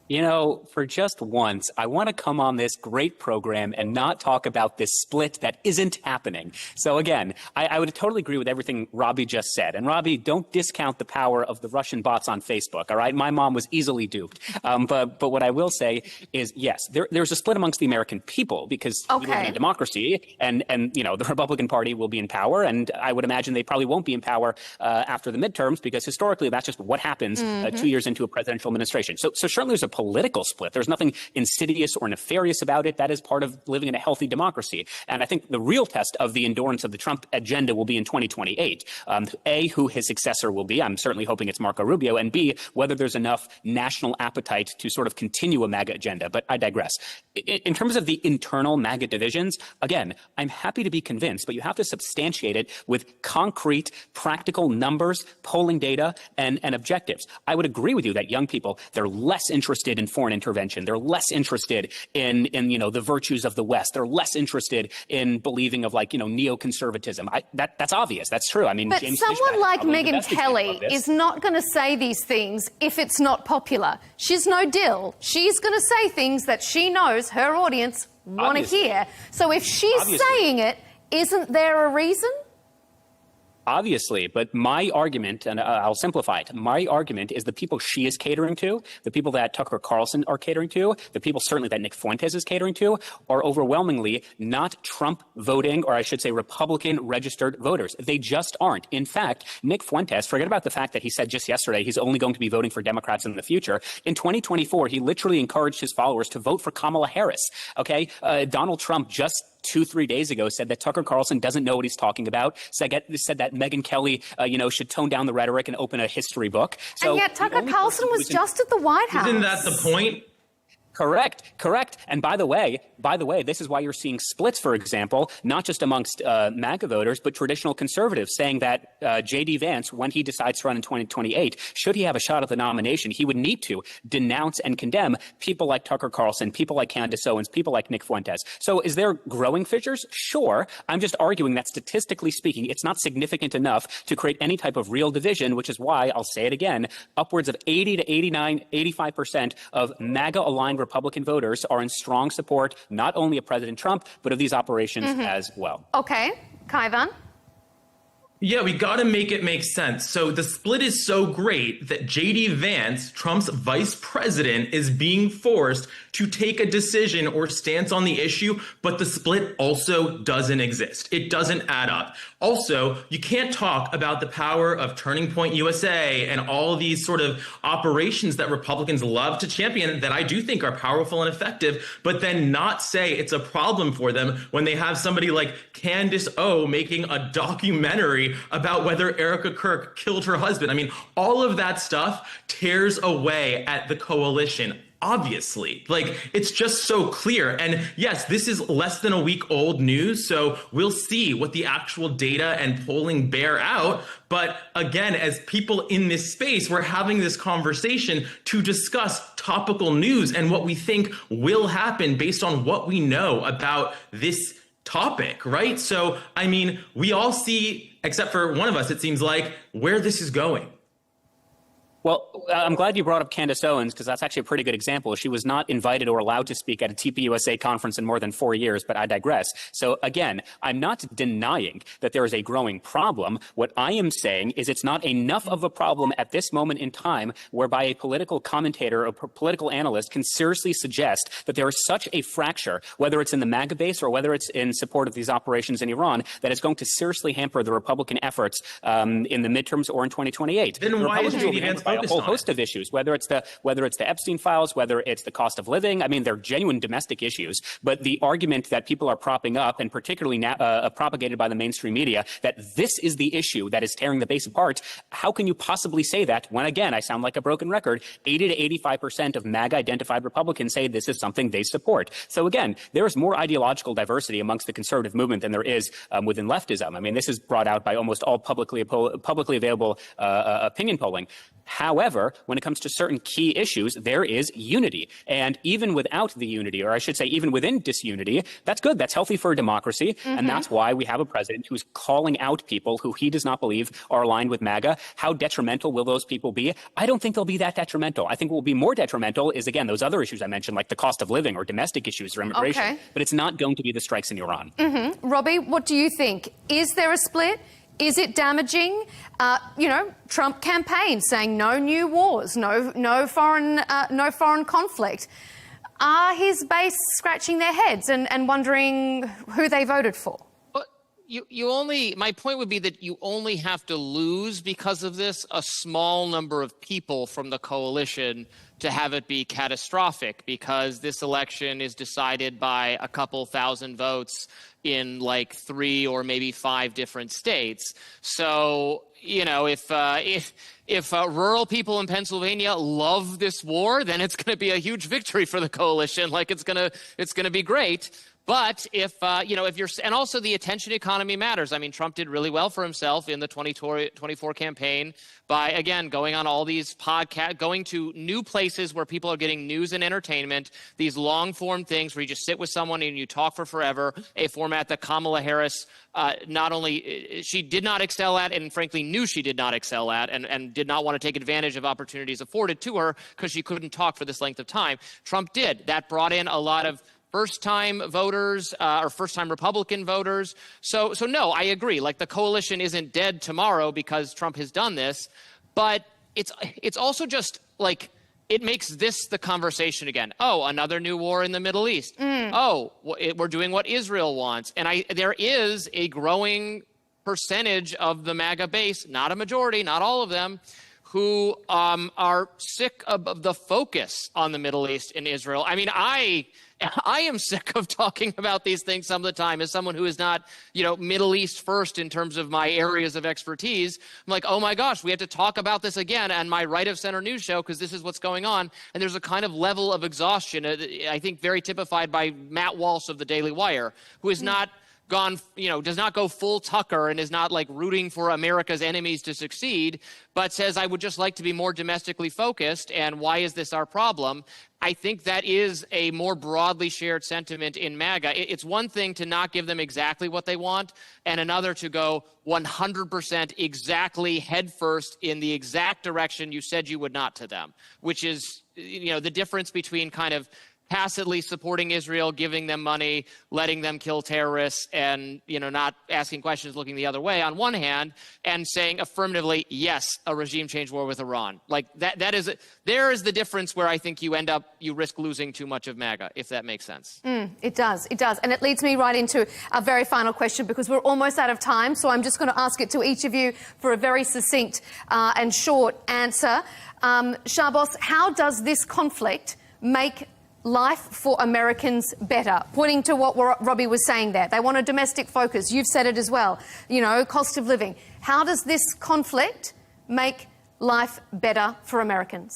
You know, for just once, I want to come on this great program and not talk about this split that isn't happening. So again, I would totally agree with everything Robbie just said. And Robbie, don't discount the power of the Russian bots on Facebook, all right? My mom was easily duped. But what I will say is, yes, there's a split amongst the American people because we live in a democracy, and you know, the Republican Party will be in power, and I would imagine they probably won't be in power after the midterms, because historically that's just what happens 2 years into a presidential administration. So certainly there's a political split. There's nothing insidious or nefarious about it. That is part of living in a healthy democracy. And I think the real test of the endurance of the Trump agenda will be in 2028. A, who his successor will be. I'm certainly hoping it's Marco Rubio. And B, whether there's enough national appetite to sort of continue a MAGA agenda. But I digress. In terms of the internal MAGA divisions, again, I'm happy to be convinced, but you have to substantiate it with concrete, practical numbers, polling data, and objectives. I would agree with you that young people, they're less interested in foreign intervention. They're less interested in you know, the virtues of the West. They're less interested in believing of, like, you know, neoconservatism. That's obvious. That's true. I mean, but James someone Fishback, like Megyn Kelly is not going to say these things if it's not popular. She's no dill. She's going to say things that she knows her audience want to hear. So if she's saying it, isn't there a reason? Obviously, but my argument, and I'll simplify it, my argument is the people she is catering to, the people that Tucker Carlson are catering to, the people certainly that Nick Fuentes is catering to, are overwhelmingly not Trump voting, or I should say Republican registered voters. They just aren't. In fact, Nick Fuentes, forget about the fact that he said just yesterday he's only going to be voting for Democrats in the future. In 2024, he literally encouraged his followers to vote for Kamala Harris. Okay, Donald Trump just 2-3 days ago said that Tucker Carlson doesn't know what he's talking about, said that Megyn Kelly, you know, should tone down the rhetoric and open a history book. So and yet Tucker Carlson was just at the White House. Isn't that the point? Correct. And by the way, this is why you're seeing splits, for example, not just amongst MAGA voters, but traditional conservatives saying that J.D. Vance, when he decides to run in 2028, should he have a shot at the nomination, he would need to denounce and condemn people like Tucker Carlson, people like Candace Owens, people like Nick Fuentes. So is there growing fissures? Sure. I'm just arguing that statistically speaking, it's not significant enough to create any type of real division, which is why, I'll say it again, upwards of 80 to 89, 85% of MAGA-aligned Republican voters are in strong support not only of President Trump, but of these operations as well. Okay. Kaivan? Yeah, we got to make it make sense. So the split is so great that J.D. Vance, Trump's vice president, is being forced to take a decision or stance on the issue, but the split also doesn't exist. It doesn't add up. Also, you can't talk about the power of Turning Point USA and all these sort of operations that Republicans love to champion that I do think are powerful and effective, but then not say it's a problem for them when they have somebody like Candace O making a documentary story about whether Erica Kirk killed her husband. I mean, all of that stuff tears away at the coalition. Obviously, like, it's just so clear. And yes, this is less than a week old news, so we'll see what the actual data and polling bear out. But again, as people in this space, we're having this conversation to discuss topical news and what we think will happen based on what we know about this topic, right? So, I mean, we all see, except for one of us, it seems like, where this is going. Well, I'm glad you brought up Candace Owens, because that's actually a pretty good example. She was not invited or allowed to speak at a TPUSA conference in more than 4 years, but I digress. So again, I'm not denying that there is a growing problem. What I am saying is it's not enough of a problem at this moment in time whereby a political commentator or political analyst can seriously suggest that there is such a fracture, whether it's in the MAGA base or whether it's in support of these operations in Iran, that it's going to seriously hamper the Republican efforts in the midterms or in 2028. Then why is JD Vance a whole host of issues, whether it's the Epstein files, whether it's the cost of living. I mean, they're genuine domestic issues. But the argument that people are propping up, and particularly propagated by the mainstream media, that this is the issue that is tearing the base apart, how can you possibly say that when, again, I sound like a broken record, 80 to 85% of MAGA-identified Republicans say this is something they support. So again, there is more ideological diversity amongst the conservative movement than there is within leftism. I mean, this is brought out by almost all publicly available opinion polling. However, when it comes to certain key issues, there is unity. And even without the unity, or I should say even within disunity, that's good. That's healthy for a democracy. Mm-hmm. And that's why we have a president who's calling out people who he does not believe are aligned with MAGA. How detrimental will those people be? I don't think they'll be that detrimental. I think what will be more detrimental is, again, those other issues I mentioned, like the cost of living or domestic issues or immigration. Okay. But it's not going to be the strikes in Iran. Mm-hmm. Robbie, what do you think? Is there a split? Is it damaging? Trump campaign saying no new wars, no foreign conflict. Are his base scratching their heads and wondering who they voted for? My point would be that you only have to lose because of this a small number of people from the coalition to have it be catastrophic, because this election is decided by a couple thousand votes in like 3 or maybe 5 different states. So, if rural people in Pennsylvania love this war, then it's going to be a huge victory for the coalition. Like, it's going to be great. But if you're, and also the attention economy matters. I mean, Trump did really well for himself in the 2024 campaign by, again, going on all these podcasts, going to new places where people are getting news and entertainment, these long form things where you just sit with someone and you talk for forever, a format that Kamala Harris not only, she did not excel at, and frankly knew she did not excel at, and did not want to take advantage of opportunities afforded to her because she couldn't talk for this length of time. Trump did. That brought in a lot of first-time voters or first-time Republican voters. So no, I agree. Like, the coalition isn't dead tomorrow because Trump has done this, but it's also just like, it makes this the conversation again. Oh, another new war in the Middle East. Oh, we're doing what Israel wants. And there is a growing percentage of the MAGA base, not a majority, not all of them, who are sick of the focus on the Middle East and Israel. I mean, I am sick of talking about these things some of the time as someone who is not, Middle East first in terms of my areas of expertise. I'm like, oh my gosh, we have to talk about this again on my right of center news show because this is what's going on. And there's a kind of level of exhaustion, I think very typified by Matt Walsh of the Daily Wire, who is not does not go full Tucker and is not like rooting for America's enemies to succeed, but says, I would just like to be more domestically focused. And why is this our problem? I think that is a more broadly shared sentiment in MAGA. It's one thing to not give them exactly what they want, and another to go 100% exactly headfirst in the exact direction you said you would not to them, which is, the difference between kind of tacitly supporting Israel, giving them money, letting them kill terrorists, and not asking questions, looking the other way on one hand, and saying affirmatively, yes, a regime change war with Iran. Like there is the difference where I think you risk losing too much of MAGA, if that makes sense. It does. And it leads me right into a very final question, because we're almost out of time. So I'm just going to ask it to each of you for a very succinct and short answer. Shahboz, how does this conflict make life for Americans better? Pointing to what Robbie was saying there. They want a domestic focus. You've said it as well. You know, cost of living. How does this conflict make life better for Americans?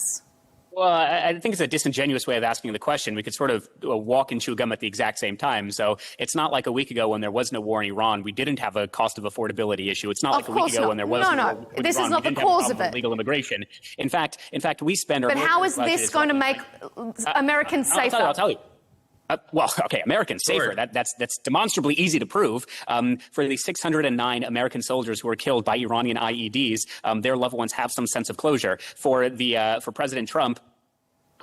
Well, I think it's a disingenuous way of asking the question. We could sort of walk and chew gum at the exact same time. So it's not like a week ago when there was no war in Iran, we didn't have a cost of affordability issue. It's not like a week ago when there was no war in this Iran, is not we the didn't cause have of it. Legal immigration. In fact, we spend our. But how is this going to make Americans safer? I'll tell you. Well, okay, Americans safer. That's demonstrably easy to prove. For the 609 American soldiers who were killed by Iranian IEDs, their loved ones have some sense of closure. For President Trump,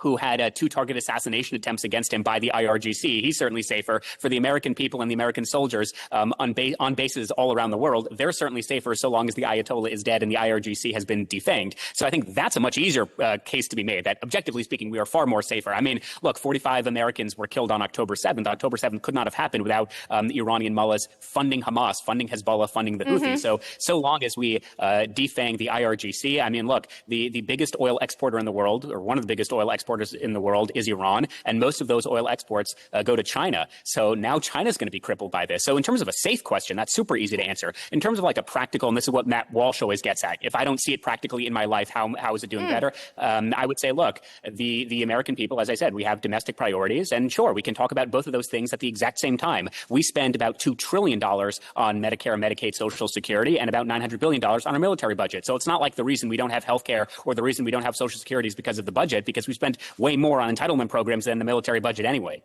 who had 2 target assassination attempts against him by the IRGC. He's certainly safer. For the American people and the American soldiers on bases all around the world, they're certainly safer so long as the Ayatollah is dead and the IRGC has been defanged. So I think that's a much easier case to be made, that objectively speaking, we are far more safer. I mean, look, 45 Americans were killed on October 7th. October 7th could not have happened without the Iranian mullahs funding Hamas, funding Hezbollah, funding the Houthis. So long as we defang the IRGC, I mean, look, the biggest oil exporter in the world, or one of the biggest oil exporters in the world, is Iran, and most of those oil exports go to China. So now China's going to be crippled by this. So in terms of a safe question, that's super easy to answer. In terms of like a practical, and this is what Matt Walsh always gets at, if I don't see it practically in my life, how is it doing better? I would say, look, the American people, as I said, we have domestic priorities, and sure, we can talk about both of those things at the exact same time. We spend about $2 trillion on Medicare and Medicaid Social Security and about $900 billion on our military budget. So it's not like the reason we don't have health care or the reason we don't have Social Security is because of the budget, because we spend way more on entitlement programs than the military budget anyway.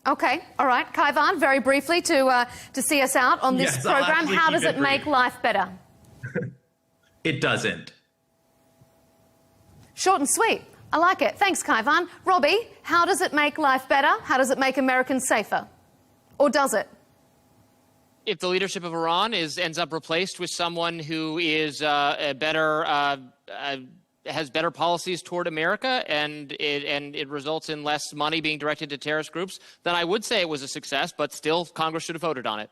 Okay, all right. Kaivan, very briefly to see us out on this program. How does it make life better? It doesn't. Short and sweet. I like it. Thanks, Kaivan. Robbie, how does it make life better? How does it make Americans safer? Or does it? If the leadership of Iran ends up replaced with someone who is has better policies toward America, and it results in less money being directed to terrorist groups, then I would say it was a success, but still Congress should have voted on it.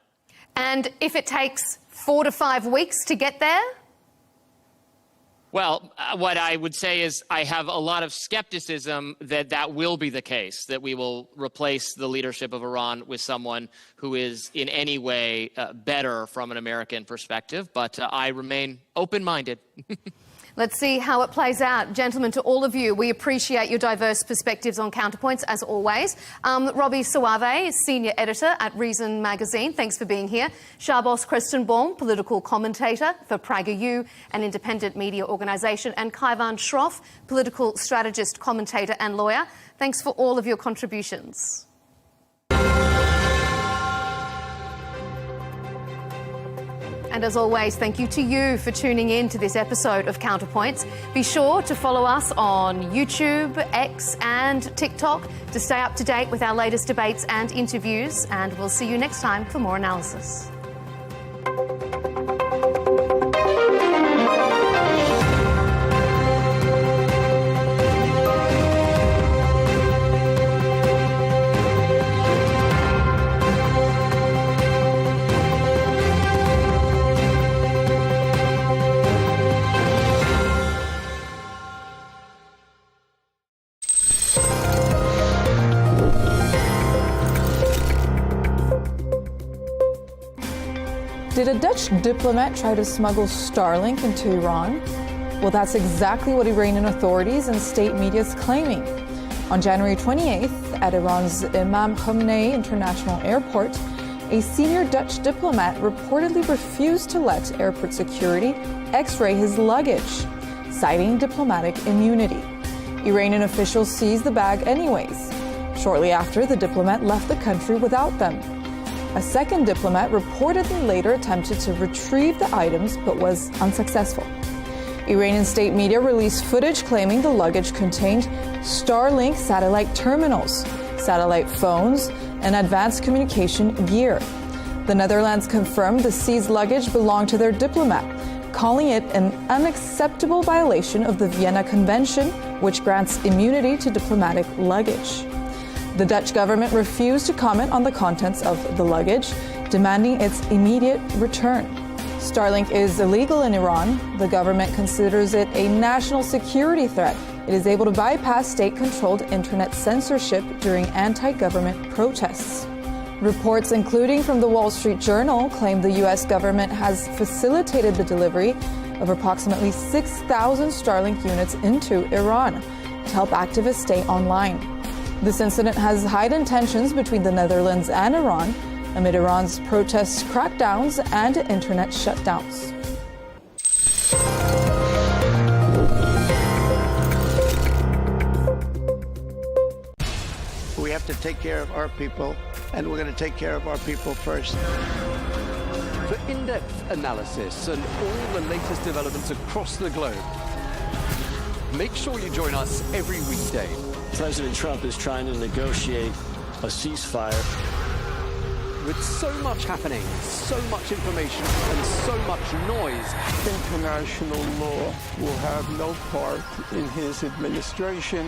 And if it takes 4 to 5 weeks to get there? Well, what I would say is I have a lot of skepticism that will be the case, that we will replace the leadership of Iran with someone who is in any way better from an American perspective, but I remain open-minded. Let's see how it plays out. Gentlemen, to all of you, we appreciate your diverse perspectives on Counterpoints, as always. Robbie Suave, Senior Editor at Reason Magazine, thanks for being here. Sharbos Krestenbaum, Political Commentator for PragerU, an independent media organisation, and Kaivan Shroff, Political Strategist, Commentator and Lawyer. Thanks for all of your contributions. And as always, thank you to you for tuning in to this episode of Counterpoints. Be sure to follow us on YouTube, X and TikTok to stay up to date with our latest debates and interviews. And we'll see you next time for more analysis. Did a Dutch diplomat try to smuggle Starlink into Iran? Well, that's exactly what Iranian authorities and state media is claiming. On January 28th, at Iran's Imam Khomeini International Airport, a senior Dutch diplomat reportedly refused to let airport security x-ray his luggage, citing diplomatic immunity. Iranian officials seized the bag anyways. Shortly after, the diplomat left the country without them. A second diplomat reportedly later attempted to retrieve the items but was unsuccessful. Iranian state media released footage claiming the luggage contained Starlink satellite terminals, satellite phones, and advanced communication gear. The Netherlands confirmed the seized luggage belonged to their diplomat, calling it an unacceptable violation of the Vienna Convention, which grants immunity to diplomatic luggage. The Dutch government refused to comment on the contents of the luggage, demanding its immediate return. Starlink is illegal in Iran. The government considers it a national security threat. It is able to bypass state-controlled internet censorship during anti-government protests. Reports, including from the Wall Street Journal, claim the U.S. government has facilitated the delivery of approximately 6,000 Starlink units into Iran to help activists stay online. This incident has heightened tensions between the Netherlands and Iran amid Iran's protests, crackdowns, and internet shutdowns. We have to take care of our people, and we're going to take care of our people first. For in-depth analysis and all the latest developments across the globe, make sure you join us every weekday. President Trump is trying to negotiate a ceasefire. With so much happening, so much information, and so much noise, International law will have no part in his administration.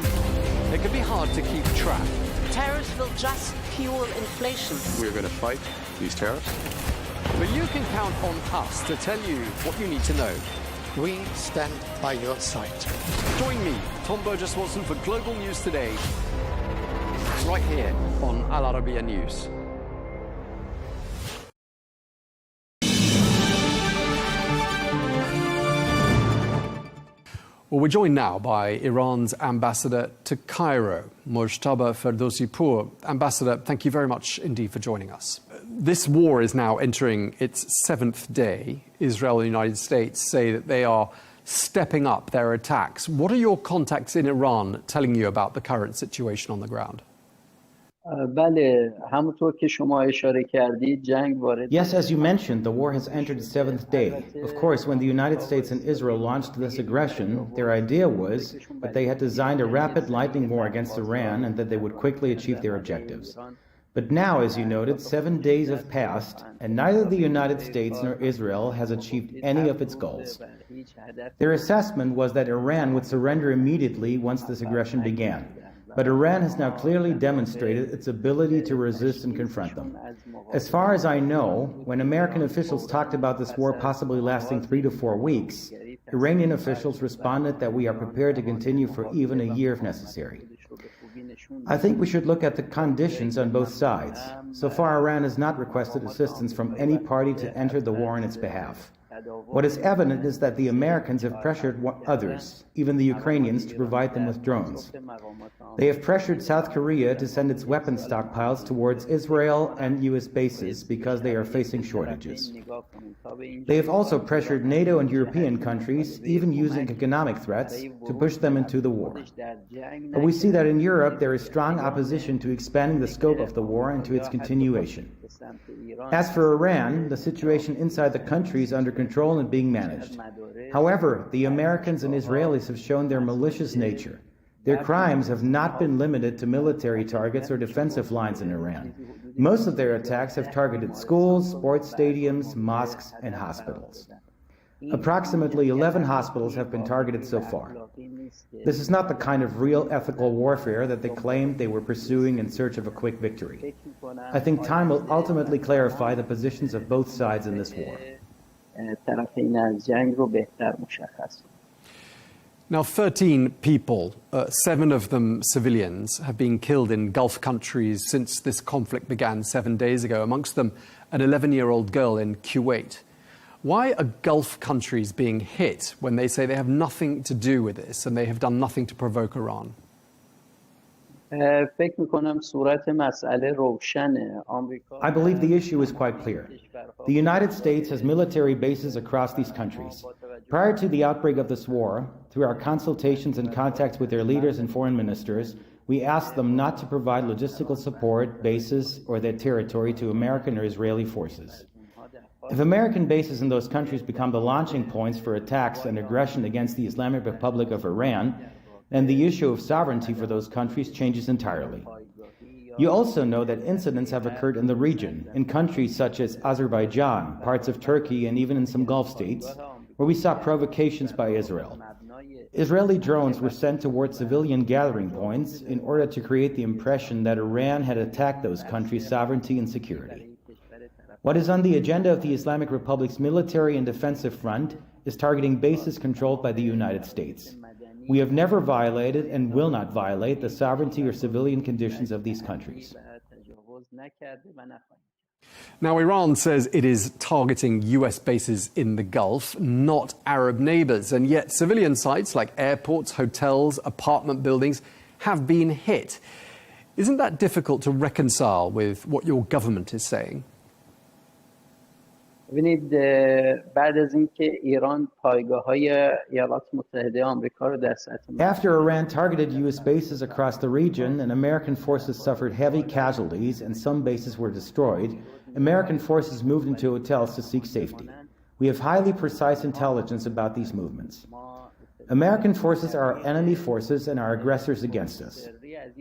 It can be hard to keep track. Tariffs will just fuel inflation. We're going to fight these tariffs. But you can count on us to tell you what you need to know. We stand by your side. Join me, Tom Burges Watson, for Global News Today, right here on Al Arabiya News. Well, we're joined now by Iran's ambassador to Cairo, Mojtaba Ferdowsipour. Ambassador, thank you very much indeed for joining us. This war is now entering its 7th day. Israel and the United States say that they are stepping up their attacks. What are your contacts in Iran telling you about the current situation on the ground? Yes, as you mentioned, the war has entered its 7th day. Of course, when the United States and Israel launched this aggression, their idea was that they had designed a rapid lightning war against Iran and that they would quickly achieve their objectives. But now, as you noted, 7 days have passed, and neither the United States nor Israel has achieved any of its goals. Their assessment was that Iran would surrender immediately once this aggression began. But Iran has now clearly demonstrated its ability to resist and confront them. As far as I know, when American officials talked about this war possibly lasting 3 to 4 weeks, Iranian officials responded that we are prepared to continue for even a year if necessary. I think we should look at the conditions on both sides. So far, Iran has not requested assistance from any party to enter the war on its behalf. What is evident is that the Americans have pressured others, even the Ukrainians, to provide them with drones. They have pressured South Korea to send its weapon stockpiles towards Israel and U.S. bases because they are facing shortages. They have also pressured NATO and European countries, even using economic threats, to push them into the war. But we see that in Europe there is strong opposition to expanding the scope of the war and to its continuation. As for Iran, the situation inside the country is under control and being managed. However, the Americans and Israelis have shown their malicious nature. Their crimes have not been limited to military targets or defensive lines in Iran. Most of their attacks have targeted schools, sports stadiums, mosques, and hospitals. Approximately 11 hospitals have been targeted so far. This is not the kind of real ethical warfare that they claimed they were pursuing in search of a quick victory. I think time will ultimately clarify the positions of both sides in this war. Now, 13 people, 7 of them civilians, have been killed in Gulf countries since this conflict began 7 days ago, amongst them an 11-year-old girl in Kuwait. Why are Gulf countries being hit when they say they have nothing to do with this and they have done nothing to provoke Iran? I believe the issue is quite clear. The United States has military bases across these countries. Prior to the outbreak of this war, through our consultations and contacts with their leaders and foreign ministers, we asked them not to provide logistical support, bases, or their territory to American or Israeli forces. If American bases in those countries become the launching points for attacks and aggression against the Islamic Republic of Iran, then the issue of sovereignty for those countries changes entirely. You also know that incidents have occurred in the region, in countries such as Azerbaijan, parts of Turkey, and even in some Gulf states, where we saw provocations by Israel. Israeli drones were sent towards civilian gathering points in order to create the impression that Iran had attacked those countries' sovereignty and security. What is on the agenda of the Islamic Republic's military and defensive front is targeting bases controlled by the United States. We have never violated and will not violate the sovereignty or civilian conditions of these countries. Now, Iran says it is targeting US bases in the Gulf, not Arab neighbors, and yet civilian sites like airports, hotels, apartment buildings have been hit. Isn't that difficult to reconcile with what your government is saying? ببینید بعد از اینکه ایران پایگاه‌های ایالات متحده آمریکا رو در سطح After Iran targeted US bases across the region and American forces suffered heavy casualties and some bases were destroyed, American forces moved into hotels to seek safety. We have highly precise intelligence about these movements. American forces are our enemy forces and are aggressors against us.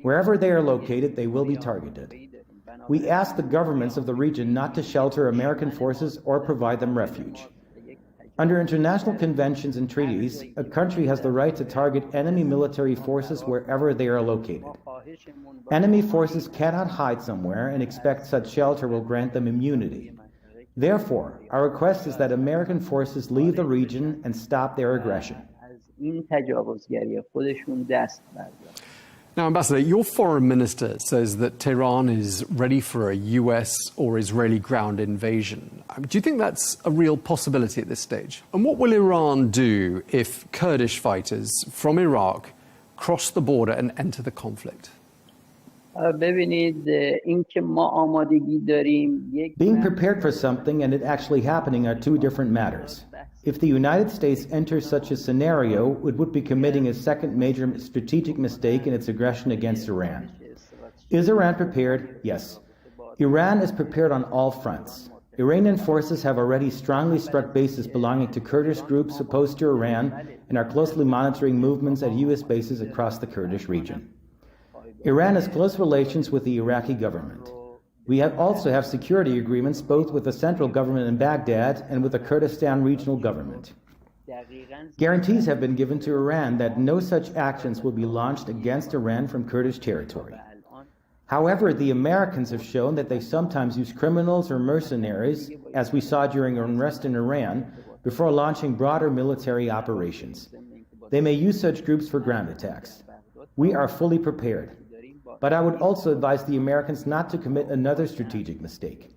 Wherever they are located, they will be targeted. We ask the governments of the region not to shelter American forces or provide them refuge. Under international conventions and treaties, a country has the right to target enemy military forces wherever they are located. Enemy forces cannot hide somewhere and expect such shelter will grant them immunity. Therefore, our request is that American forces leave the region and stop their aggression. Now, Ambassador, your foreign minister says that Tehran is ready for a US or Israeli ground invasion. Do you think that's a real possibility at this stage? And what will Iran do if Kurdish fighters from Iraq cross the border and enter the conflict? Being prepared for something and it actually happening are two different matters. If the United States enters such a scenario, it would be committing a second major strategic mistake in its aggression against Iran. Is Iran prepared? Yes. Iran is prepared on all fronts. Iranian forces have already strongly struck bases belonging to Kurdish groups opposed to Iran and are closely monitoring movements at U.S. bases across the Kurdish region. Iran has close relations with the Iraqi government. We also have security agreements both with the central government in Baghdad and with the Kurdistan regional government. Guarantees have been given to Iran that no such actions will be launched against Iran from Kurdish territory. However, the Americans have shown that they sometimes use criminals or mercenaries, as we saw during unrest in Iran, before launching broader military operations. They may use such groups for ground attacks. We are fully prepared. But I would also advise the Americans not to commit another strategic mistake.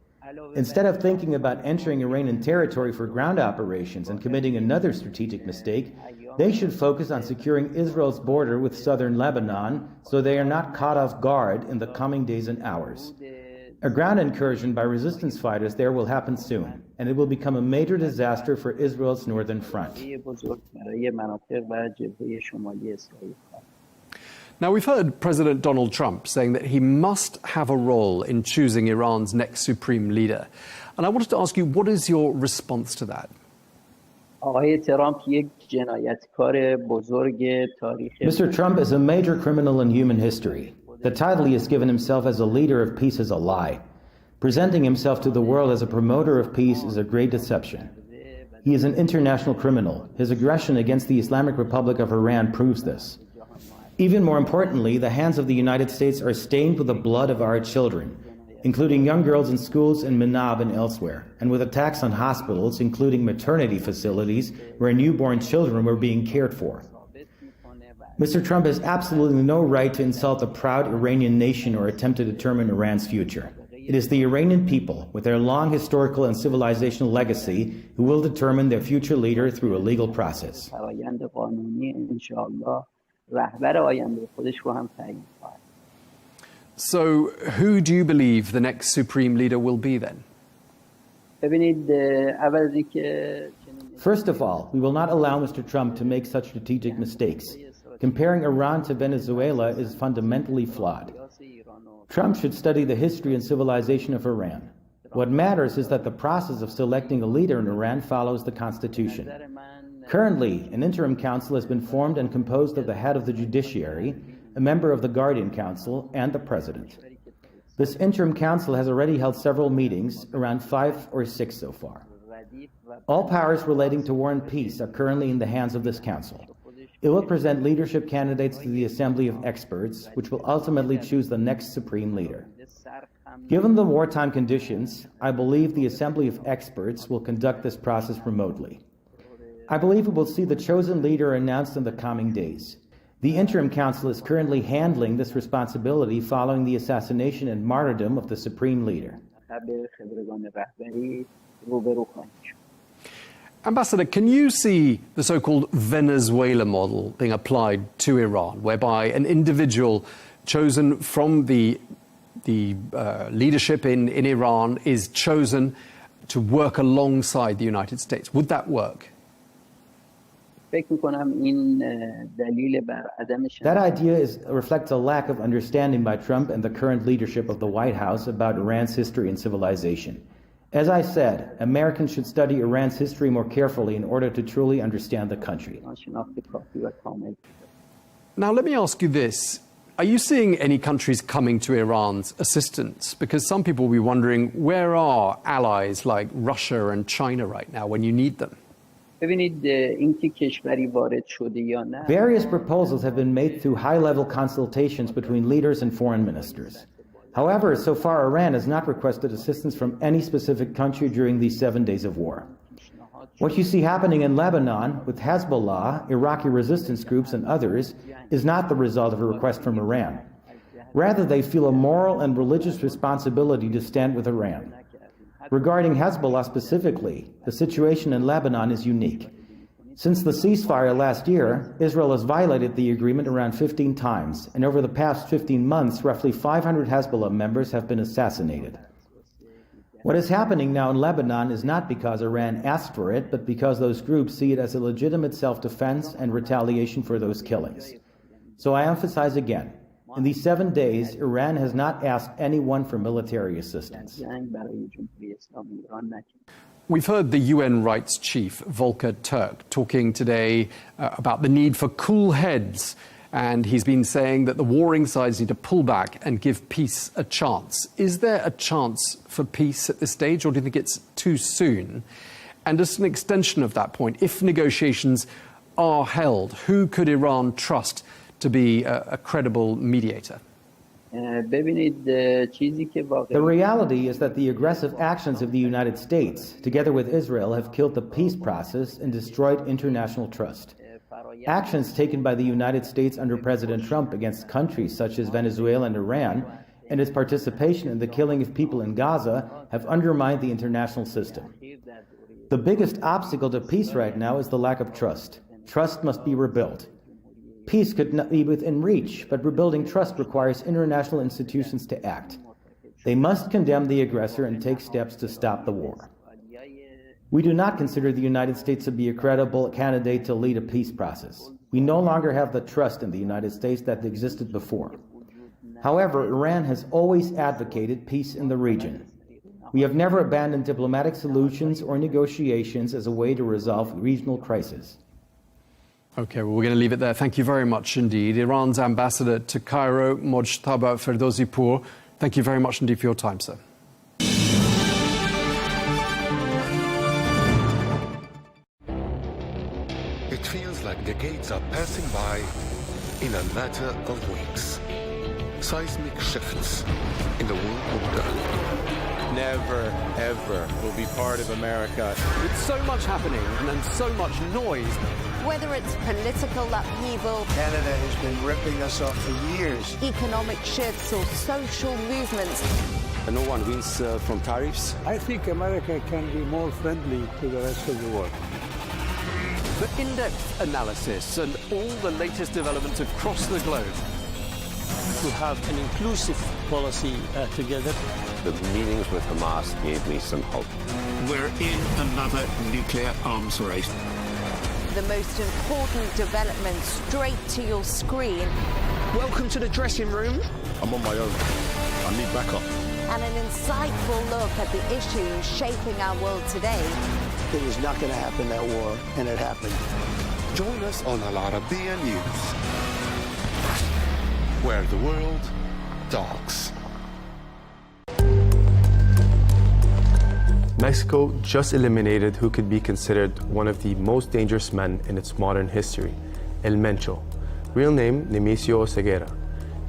Instead of thinking about entering Iranian territory for ground operations and committing another strategic mistake, they should focus on securing Israel's border with southern Lebanon so they are not caught off guard in the coming days and hours. A ground incursion by resistance fighters there will happen soon, and it will become a major disaster for Israel's northern front. Now, we've heard President Donald Trump saying that he must have a role in choosing Iran's next supreme leader. And I wanted to ask you, what is your response to that? Mr. Trump is a major criminal in human history. The title he has given himself as a leader of peace is a lie. Presenting himself to the world as a promoter of peace is a great deception. He is an international criminal. His aggression against the Islamic Republic of Iran proves this. Even more importantly, the hands of the United States are stained with the blood of our children, including young girls in schools in Manab and elsewhere, and with attacks on hospitals, including maternity facilities, where newborn children were being cared for. Mr. Trump has absolutely no right to insult the proud Iranian nation or attempt to determine Iran's future. It is the Iranian people, with their long historical and civilizational legacy, who will determine their future leader through a legal process. So, who do you believe the next supreme leader will be then? First of all, we will not allow Mr. Trump to make such strategic mistakes. Comparing Iran to Venezuela is fundamentally flawed. Trump should study the history and civilization of Iran. What matters is that the process of selecting a leader in Iran follows the Constitution. Currently, an interim council has been formed and composed of the head of the judiciary, a member of the Guardian Council, and the president. This interim council has already held several meetings, around 5 or 6 so far. All powers relating to war and peace are currently in the hands of this council. It will present leadership candidates to the Assembly of Experts, which will ultimately choose the next supreme leader. Given the wartime conditions, I believe the Assembly of Experts will conduct this process remotely. I believe we will see the chosen leader announced in the coming days. The Interim Council is currently handling this responsibility following the assassination and martyrdom of the Supreme Leader. Ambassador, can you see the so-called Venezuela model being applied to Iran, whereby an individual chosen from the leadership in Iran is chosen to work alongside the United States? Would that work? That idea reflects a lack of understanding by Trump and the current leadership of the White House about Iran's history and civilization. As I said, Americans should study Iran's history more carefully in order to truly understand the country. Now, let me ask you this. Are you seeing any countries coming to Iran's assistance? Because some people will be wondering, where are allies like Russia and China right now when you need them? Various proposals have been made through high-level consultations between leaders and foreign ministers. However, so far Iran has not requested assistance from any specific country during these 7 days of war. What you see happening in Lebanon with Hezbollah, Iraqi resistance groups and others is not the result of a request from Iran. Rather, they feel a moral and religious responsibility to stand with Iran. Regarding Hezbollah specifically, the situation in Lebanon is unique. Since the ceasefire last year, Israel has violated the agreement around 15 times, and over the past 15 months, roughly 500 Hezbollah members have been assassinated. What is happening now in Lebanon is not because Iran asked for it, but because those groups see it as a legitimate self-defense and retaliation for those killings. So I emphasize again, in these 7 days, Iran has not asked anyone for military assistance. We've heard the UN rights chief, Volker Turk, talking today about the need for cool heads. And he's been saying that the warring sides need to pull back and give peace a chance. Is there a chance for peace at this stage, or do you think it's too soon? And as an extension of that point, if negotiations are held, who could Iran trust to be a credible mediator? The reality is that the aggressive actions of the United States, together with Israel, have killed the peace process and destroyed international trust. Actions taken by the United States under President Trump against countries such as Venezuela and Iran, and its participation in the killing of people in Gaza, have undermined the international system. The biggest obstacle to peace right now is the lack of trust. Trust must be rebuilt. Peace could not be within reach, but rebuilding trust requires international institutions to act. They must condemn the aggressor and take steps to stop the war. We do not consider the United States to be a credible candidate to lead a peace process. We no longer have the trust in the United States that existed before. However, Iran has always advocated peace in the region. We have never abandoned diplomatic solutions or negotiations as a way to resolve regional crises. Okay, well, we're going to leave it there. Thank you very much indeed. Iran's ambassador to Cairo, Mojtaba Ferdowsipour, thank you very much indeed for your time, sir. It feels like decades are passing by in a matter of weeks. Seismic shifts in the world order. Never, ever will be part of America. With so much happening and so much noise. Whether it's political upheaval, Canada has been ripping us off for years, economic shifts or social movements. And no one wins from tariffs. I think America can be more friendly to the rest of the world. For in-depth analysis and all the latest developments across the globe. To have an inclusive policy together. The meetings with Hamas gave me some hope. We're in another nuclear arms race. The most important development straight to your screen. Welcome to the dressing room. I'm on my own. I need backup. And an insightful look at the issues shaping our world today. It was not going to happen, that war, and it happened. Join us on Arabiya News, where the world talks. Mexico just eliminated who could be considered one of the most dangerous men in its modern history, El Mencho, real name Nemesio Ceguera.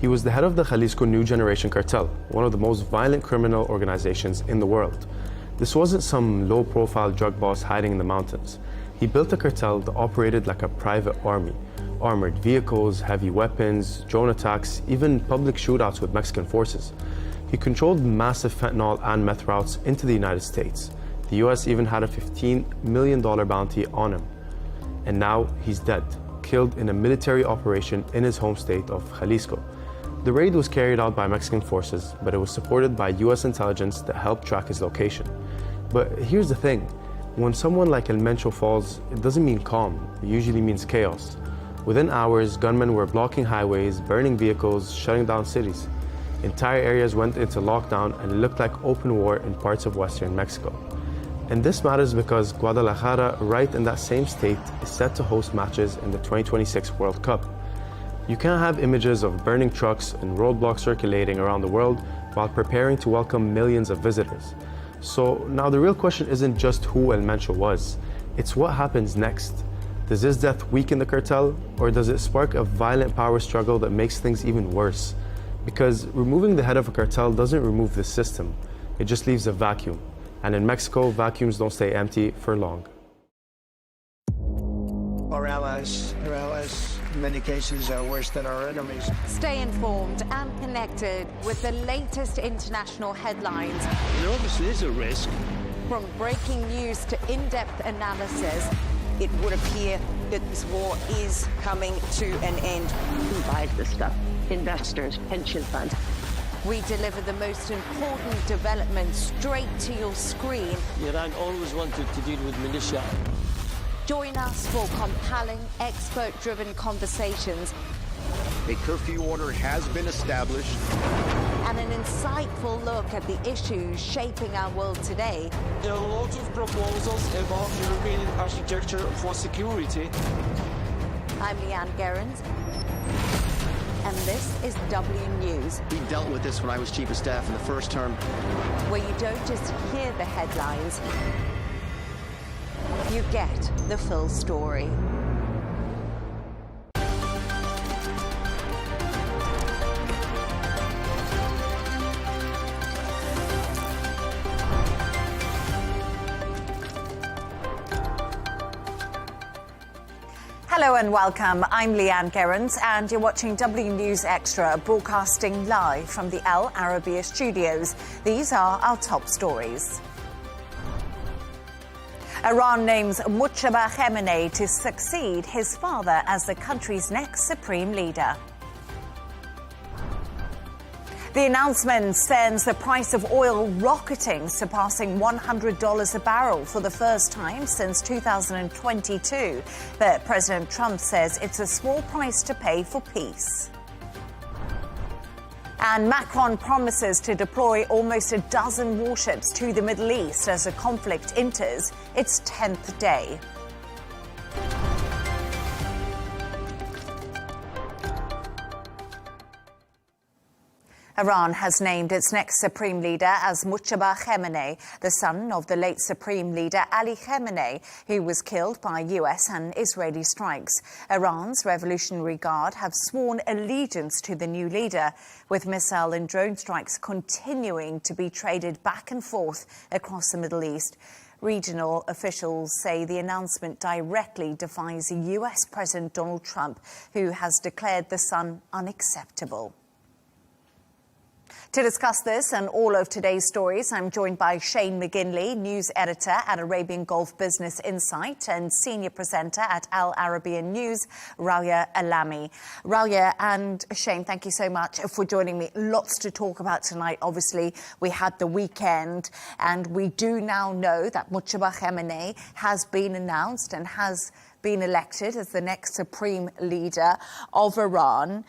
He was the head of the Jalisco New Generation Cartel, one of the most violent criminal organizations in the world. This wasn't some low-profile drug boss hiding in the mountains. He built a cartel that operated like a private army. Armored vehicles, heavy weapons, drone attacks, even public shootouts with Mexican forces. He controlled massive fentanyl and meth routes into the United States. The US even had a $15 million bounty on him. And now he's dead, killed in a military operation in his home state of Jalisco. The raid was carried out by Mexican forces, but it was supported by US intelligence that helped track his location. But here's the thing, when someone like El Mencho falls, it doesn't mean calm, it usually means chaos. Within hours, gunmen were blocking highways, burning vehicles, shutting down cities. Entire areas went into lockdown and it looked like open war in parts of western Mexico. And this matters because Guadalajara, right in that same state, is set to host matches in the 2026 World Cup. You can't have images of burning trucks and roadblocks circulating around the world while preparing to welcome millions of visitors. So now the real question isn't just who El Mencho was, it's what happens next. Does his death weaken the cartel, or does it spark a violent power struggle that makes things even worse? Because removing the head of a cartel doesn't remove the system, it just leaves a vacuum. And in Mexico, vacuums don't stay empty for long. Our allies, in many cases, are worse than our enemies. Stay informed and connected with the latest international headlines. There obviously is a risk. From breaking news to in-depth analysis, it would appear that this war is coming to an end. Who buys this stuff? Investors, pension funds. we deliver the most important developments straight to your screen. Iran always wanted to deal with militia. Join us for compelling, expert-driven conversations. A curfew order has been established. And an insightful look at the issues shaping our world today. There are lots of proposals about European architecture for security. I'm Leigh Ann Gerrans, and this is W News. We dealt with this when I was Chief of Staff in the first term. Where you don't just hear the headlines, you get the full story. Hello and welcome. I'm Leigh Ann Gerrans and you're watching W News Extra, broadcasting live from the Al Arabiya studios. These are our top stories. Iran names Mujtaba Khamenei to succeed his father as the country's next supreme leader. The announcement sends the price of oil rocketing, surpassing $100 a barrel for the first time since 2022. But President Trump says it's a small price to pay for peace. And Macron promises to deploy almost a dozen warships to the Middle East as the conflict enters its 10th day. Iran has named its next supreme leader as Mujtaba Khamenei, the son of the late supreme leader Ali Khamenei, who was killed by US and Israeli strikes. Iran's Revolutionary Guard have sworn allegiance to the new leader, with missile and drone strikes continuing to be traded back and forth across the Middle East. Regional officials say the announcement directly defies US President Donald Trump, who has declared the son unacceptable. To discuss this and all of today's stories, I'm joined by Shane McGinley, news editor at Arabian Gulf Business Insight and senior presenter at Al Arabiya News, Rawiya Alami. Rawiya and Shane, thank you so much for joining me. Lots to talk about tonight. Obviously, we had the weekend, and we do now know that Mujtaba Khamenei has been announced and has been elected as the next supreme leader of Iran.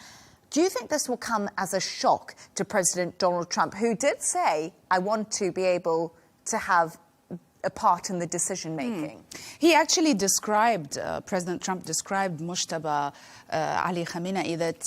Do you think this will come as a shock to President Donald Trump, who did say, I want to be able to have a part in the decision-making? He actually described, President Trump described Mujtaba Ali Khamenei that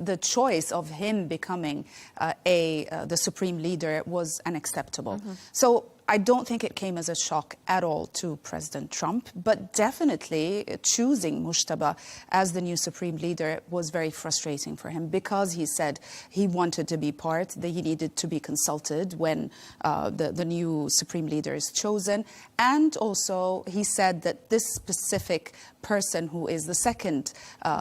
the choice of him becoming the supreme leader was unacceptable. So I don't think it came as a shock at all to President Trump, but definitely choosing Mujtaba as the new supreme leader was very frustrating for him, because he said he wanted to be part, that he needed to be consulted when the new supreme leader is chosen. And also he said that this specific person, who is the second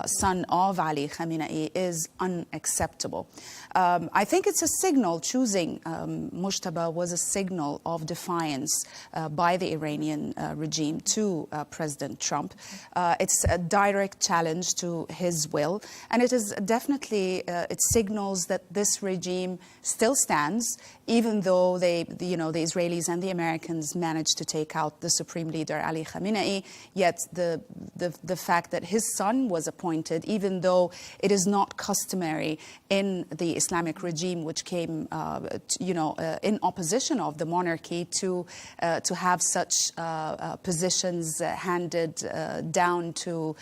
son of Ali Khamenei, is unacceptable. I think it's a signal. Choosing Mujtaba was a signal of defiance by the Iranian regime to President Trump. It's a direct challenge to his will, and it is definitely, it signals that this regime still stands, even though the Israelis and the Americans managed to take out the supreme leader, Ali Khamenei. Yet the fact that his son was appointed, even though it is not customary in the Islamic regime, which came, in opposition of the monarchy, to have such positions handed down to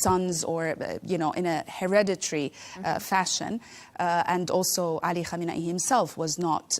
sons, or in a hereditary fashion. And also, Ali Khamenei himself was not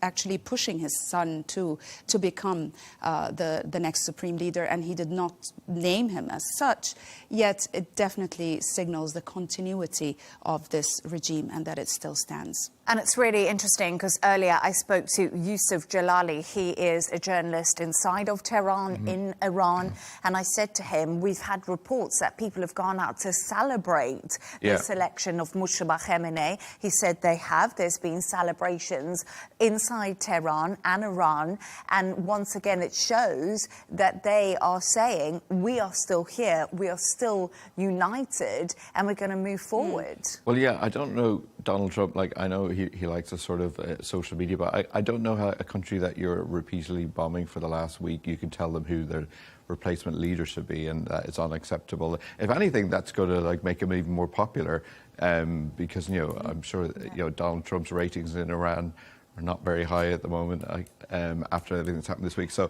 actually pushing his son to become the next supreme leader, and he did not name him as such. Yet it definitely signals the continuity of this regime and that it still stands. And it's really interesting because earlier I spoke to Yusuf Jalali. He is a journalist inside of Tehran in Iran. And I said to him, we've had reports that people have gone out to celebrate the selection of Mujtaba Khamenei. He said they have. There's been celebrations inside Tehran and Iran. And once again, it shows that they are saying, we are still here, we are still united, and we're going to move forward. Well, yeah, I don't know Donald Trump, I know he likes a sort of social media, but I don't know how a country that you're repeatedly bombing for the last week, you can tell them who their replacement leader should be, and it's unacceptable. If anything, that's going to make him even more popular, because I'm sure Donald Trump's ratings in Iran are not very high at the moment after everything that's happened this week. So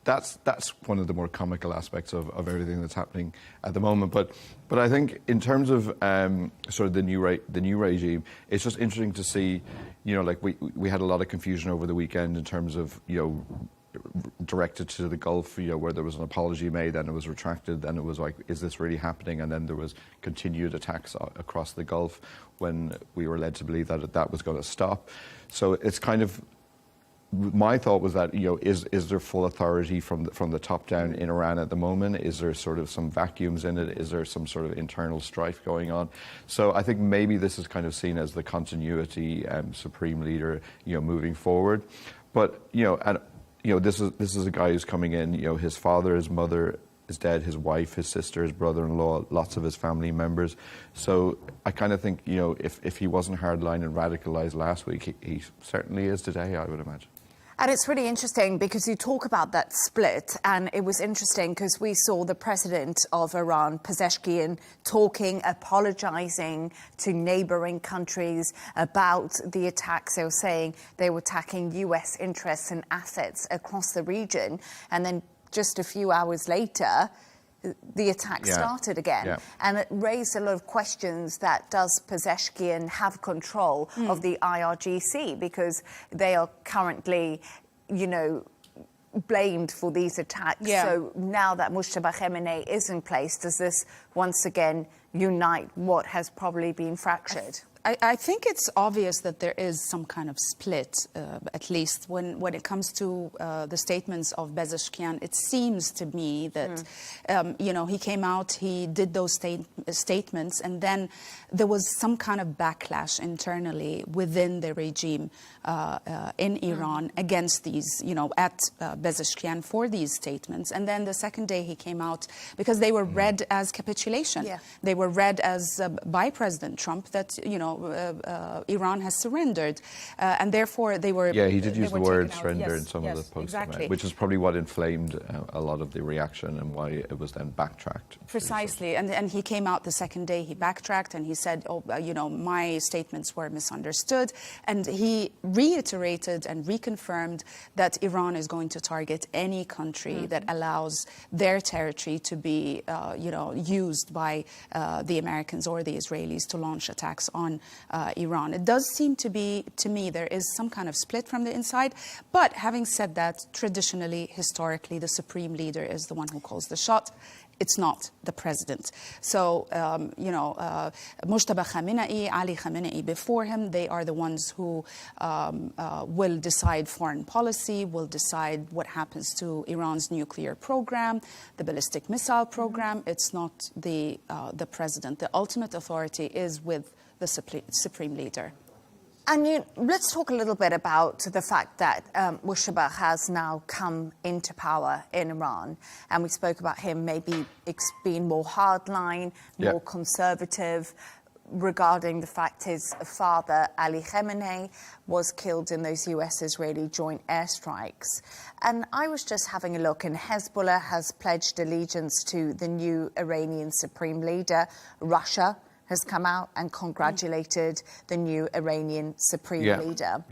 that's one of the more comical aspects of everything that's happening at the moment. But I think in terms of sort of the new regime, it's just interesting to see, we had a lot of confusion over the weekend in terms of directed to the Gulf, where there was an apology made, then it was retracted, then it was like, is this really happening? And then there was continued attacks across the Gulf when we were led to believe that that was going to stop. So it's kind of, my thought was that, is there full authority from the top down in Iran at the moment? Is there sort of some vacuums in it? Is there some sort of internal strife going on? So I think maybe this is kind of seen as the continuity supreme leader, moving forward. But this is a guy who's coming in. His father, his mother is dead. His wife, his sister, his brother-in-law, lots of his family members. So I kind of think, if he wasn't hardline and radicalized last week, he certainly is today, I would imagine. And it's really interesting because you talk about that split, and it was interesting because we saw the president of Iran, Pezeshkian, apologizing to neighboring countries about the attacks. They were saying they were attacking U.S. interests and assets across the region. And then just a few hours later, the attack started again. Yeah. And it raised a lot of questions that does Pezeshkian have control of the IRGC, because they are currently, blamed for these attacks. Yeah. So now that Mujtaba Khamenei is in place, does this once again unite what has probably been fractured? I think it's obvious that there is some kind of split, at least when it comes to the statements of Pezeshkian. It seems to me that, he came out, he did those statements, and then there was some kind of backlash internally within the regime in Iran against these, at Pezeshkian for these statements. And then the second day he came out, because they were read as capitulation. Yeah. They were read as by President Trump that, Iran has surrendered, and therefore they were. Yeah, he did use the word surrender in some of the posts, exactly. Which is probably what inflamed a lot of the reaction and why it was then backtracked. Precisely, and he came out the second day, he backtracked and he said, my statements were misunderstood, and he reiterated and reconfirmed that Iran is going to target any country that allows their territory to be, used by the Americans or the Israelis to launch attacks on Iran. It does seem to me, there is some kind of split from the inside. But having said that, traditionally, historically, the supreme leader is the one who calls the shot. It's not the president. So, Mujtaba Khamenei, Ali Khamenei before him, they are the ones who will decide foreign policy, will decide what happens to Iran's nuclear program, the ballistic missile program. It's not the president. The ultimate authority is with the supreme leader. And let's talk a little bit about the fact that Mujtaba has now come into power in Iran. And we spoke about him maybe being more hardline, more conservative, regarding the fact his father, Ali Khamenei, was killed in those US-Israeli joint airstrikes. And I was just having a look, and Hezbollah has pledged allegiance to the new Iranian supreme leader. Russia has come out and congratulated the new Iranian supreme leader.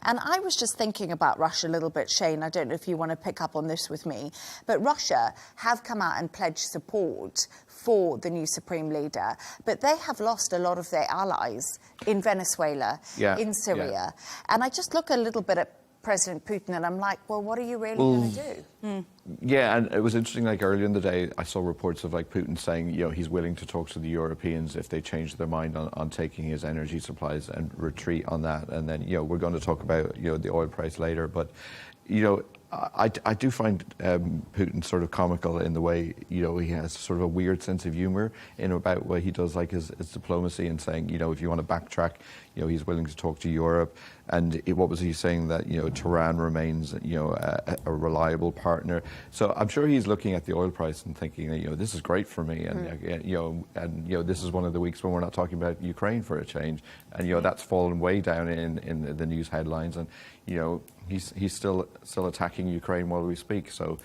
And I was just thinking about Russia a little bit, Shane. I don't know if you want to pick up on this with me. But Russia have come out and pledged support for the new supreme leader. But they have lost a lot of their allies in Venezuela, in Syria. And I just look a little bit at President Putin, and I'm like, well, what are you really going to do? Yeah, and it was interesting, like earlier in the day, I saw reports of like Putin saying, he's willing to talk to the Europeans if they change their mind on taking his energy supplies and retreat on that. And then, we're going to talk about, the oil price later. But, I do find Putin sort of comical in the way, he has sort of a weird sense of humor in about what he does, like his diplomacy, and saying, if you want to backtrack, he's willing to talk to Europe. And what was he saying, that, Tehran remains, a reliable partner. So I'm sure he's looking at the oil price and thinking, this is great for me. And, this is one of the weeks when we're not talking about Ukraine for a change. And, that's fallen way down in the news headlines. And, he's still attacking Ukraine while we speak. So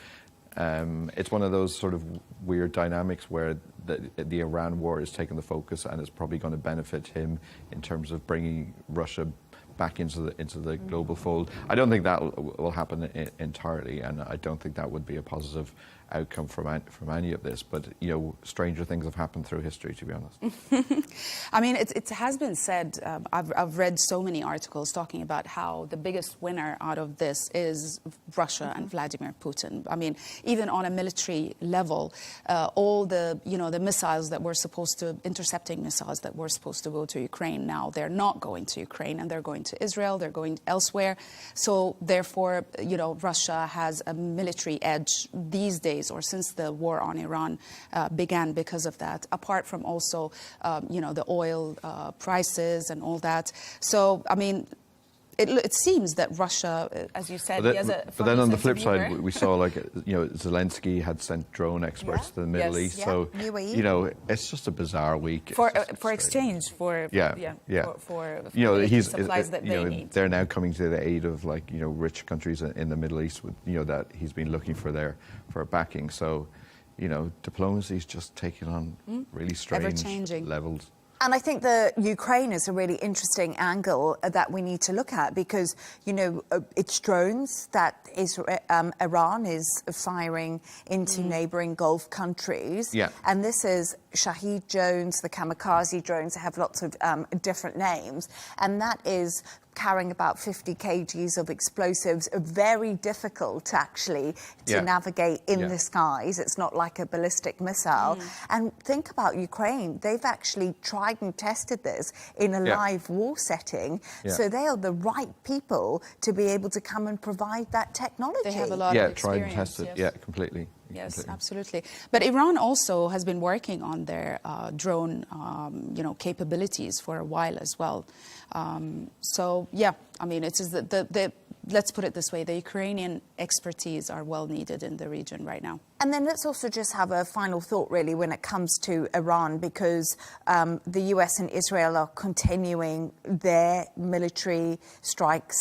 it's one of those sort of weird dynamics where the Iran war is taking the focus, and it's probably going to benefit him in terms of bringing Russia back into the global fold. I don't think that will happen entirely, and I don't think that would be a positive outcome from any of this. But stranger things have happened through history, to be honest. I mean, it has been said. I've read so many articles talking about how the biggest winner out of this is Russia and Vladimir Putin. I mean, even on a military level, all the the missiles that were supposed to intercepting missiles that were supposed to go to Ukraine, now they're not going to Ukraine, and they're going to Israel. They're going elsewhere. So therefore, Russia has a military edge these days, or since the war on Iran began, because of that, apart from also, the oil prices and all that. So, I mean, it seems that Russia, as you said, but then on the flip side, we saw Zelensky had sent drone experts to the Middle East. So it's just a bizarre week for exchange for supplies that they need. They're now coming to the aid of rich countries in the Middle East with that he's been looking for backing. So diplomacy is just taking on really strange levels. And I think the Ukraine is a really interesting angle that we need to look at, because, it's drones that Iran is firing into neighbouring Gulf countries. And this is Shahed drones, the kamikaze drones. They have lots of different names. And that is carrying about 50 kgs of explosives, very difficult actually to navigate in the skies. It's not like a ballistic missile. And think about Ukraine. They've actually tried and tested this in a live war setting. So they are the right people to be able to come and provide that technology. They have a lot of experience. Try and test it. Yeah, completely. Yes, completely. Absolutely. But Iran also has been working on their drone, capabilities for a while as well. So, yeah, I mean, it is let's put it this way, the Ukrainian expertise are well needed in the region right now. And then let's also just have a final thought, really, when it comes to Iran, because the US and Israel are continuing their military strikes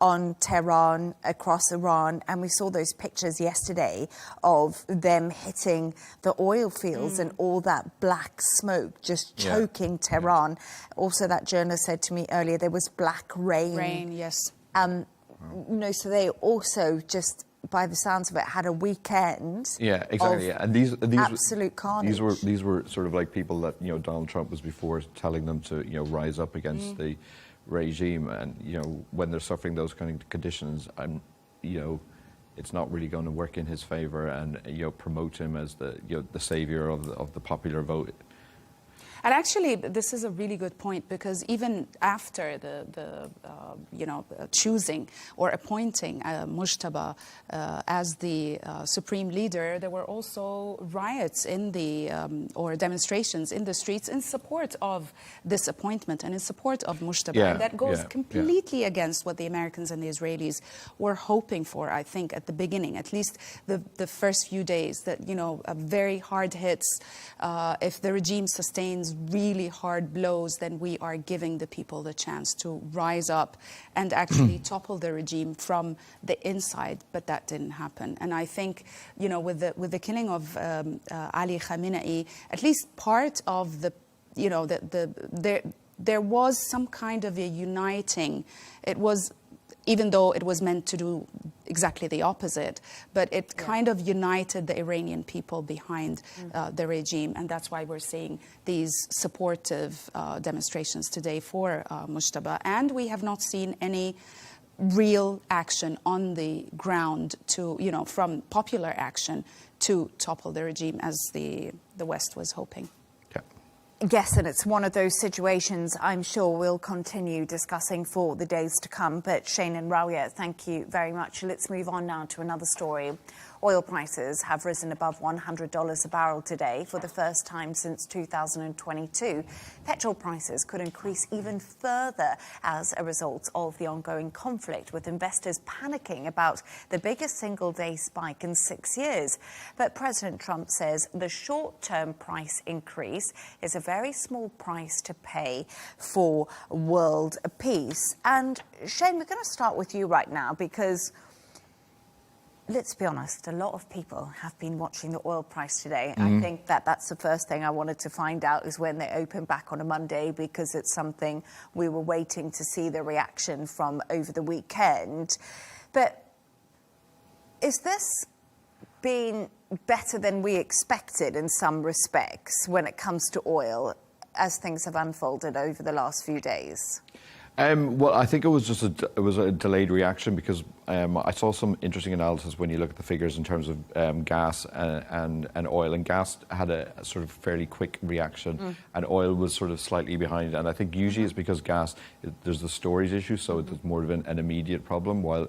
on Tehran, across Iran, and we saw those pictures yesterday of them hitting the oil fields and all that black smoke just choking Tehran. Also, that journalist said to me earlier there was black rain. Rain, yes. So they also just by the sounds of it, had a weekend. Yeah, exactly. And these absolute carnage. These were sort of like people that Donald Trump was before telling them to rise up against the regime, and when they're suffering those kind of conditions, it's not really going to work in his favor, and promote him as the savior of the popular vote. And actually, this is a really good point, because even after choosing or appointing Mujtaba as the supreme leader, there were also riots in the or demonstrations in the streets in support of this appointment and in support of Mujtaba. Yeah, and that goes completely against what the Americans and the Israelis were hoping for, I think, at the beginning, at least the first few days, that, very hard hits. If the regime sustains really hard blows, then we are giving the people the chance to rise up and actually topple the regime from the inside. But that didn't happen. And I think, with the killing of Ali Khamenei, at least part of the, there was some kind of a uniting. It was, even though it was meant to do exactly the opposite, but it kind of united the Iranian people behind the regime, and that's why we're seeing these supportive demonstrations today for Mujtaba. And we have not seen any real action on the ground to, from popular action to topple the regime, as the West was hoping. Yes, and it's one of those situations I'm sure we'll continue discussing for the days to come. But Shane and Rawiya, thank you very much. Let's move on now to another story. Oil prices have risen above $100 a barrel today for the first time since 2022. Petrol prices could increase even further as a result of the ongoing conflict, with investors panicking about the biggest single-day spike in 6 years. But President Trump says the short-term price increase is a very small price to pay for world peace. And Shane, we're going to start with you right now, because let's be honest, a lot of people have been watching the oil price today. I think that's the first thing I wanted to find out, is when they open back on a Monday, because it's something we were waiting to see the reaction from over the weekend. But is this been better than we expected in some respects when it comes to oil, as things have unfolded over the last few days? Well, I think it was just a delayed reaction, because I saw some interesting analysis when you look at the figures in terms of gas and oil. And gas had a sort of fairly quick reaction, and oil was sort of slightly behind. And I think usually it's because gas, there's the storage issue, so it's more of an immediate problem. While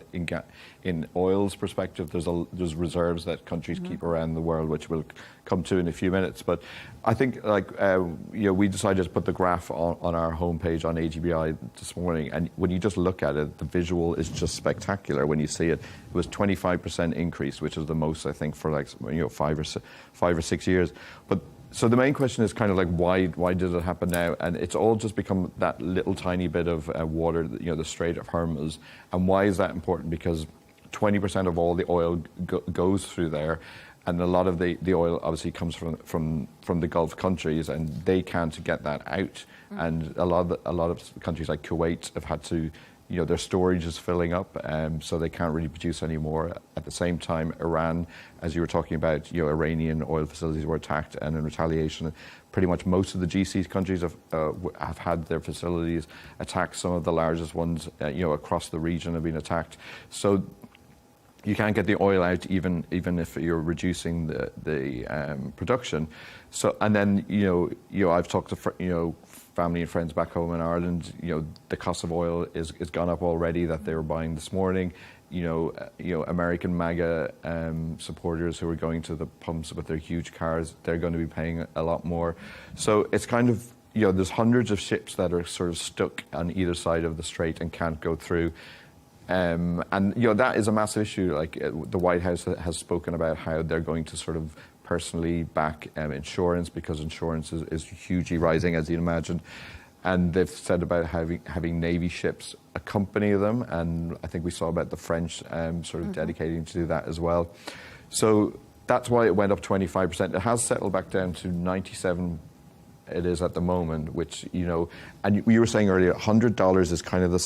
in oil's perspective, there's reserves that countries keep around the world, which we'll come to in a few minutes. But I think, we decided to put the graph on our homepage on AGBI this morning, and when you just look at it, the visual is just spectacular. When you see it, it was 25% increase, which is the most, I think, for 5 or 6 years. But so the main question is kind of like, why did it happen now? And it's all just become that little tiny bit of water, the Strait of Hormuz. And why is that important? Because 20% of all the oil goes through there. And a lot of the oil obviously comes from the Gulf countries, and they can't get that out. And a lot of countries like Kuwait have had to, their storage is filling up, so they can't really produce anymore. At the same time, Iran, as you were talking about, Iranian oil facilities were attacked, and in retaliation, pretty much most of the GCC countries have had their facilities attacked. Some of the largest ones, across the region have been attacked. So you can't get the oil out even if you're reducing the production. So, and then I've talked to family and friends back home in Ireland. The cost of oil is gone up already, that they were buying this morning. American MAGA supporters who are going to the pumps with their huge cars, they're going to be paying a lot more. So it's kind of, there's hundreds of ships that are sort of stuck on either side of the strait and can't go through. And that is a massive issue. Like, the White House has spoken about how they're going to sort of personally back insurance, because insurance is hugely rising, as you'd imagine. And they've said about having Navy ships accompany them, and I think we saw about the French sort of dedicating to do that as well. So that's why it went up 25%. It has settled back down to 97 it is at the moment, which, you know, and you were saying earlier, $100 is kind of the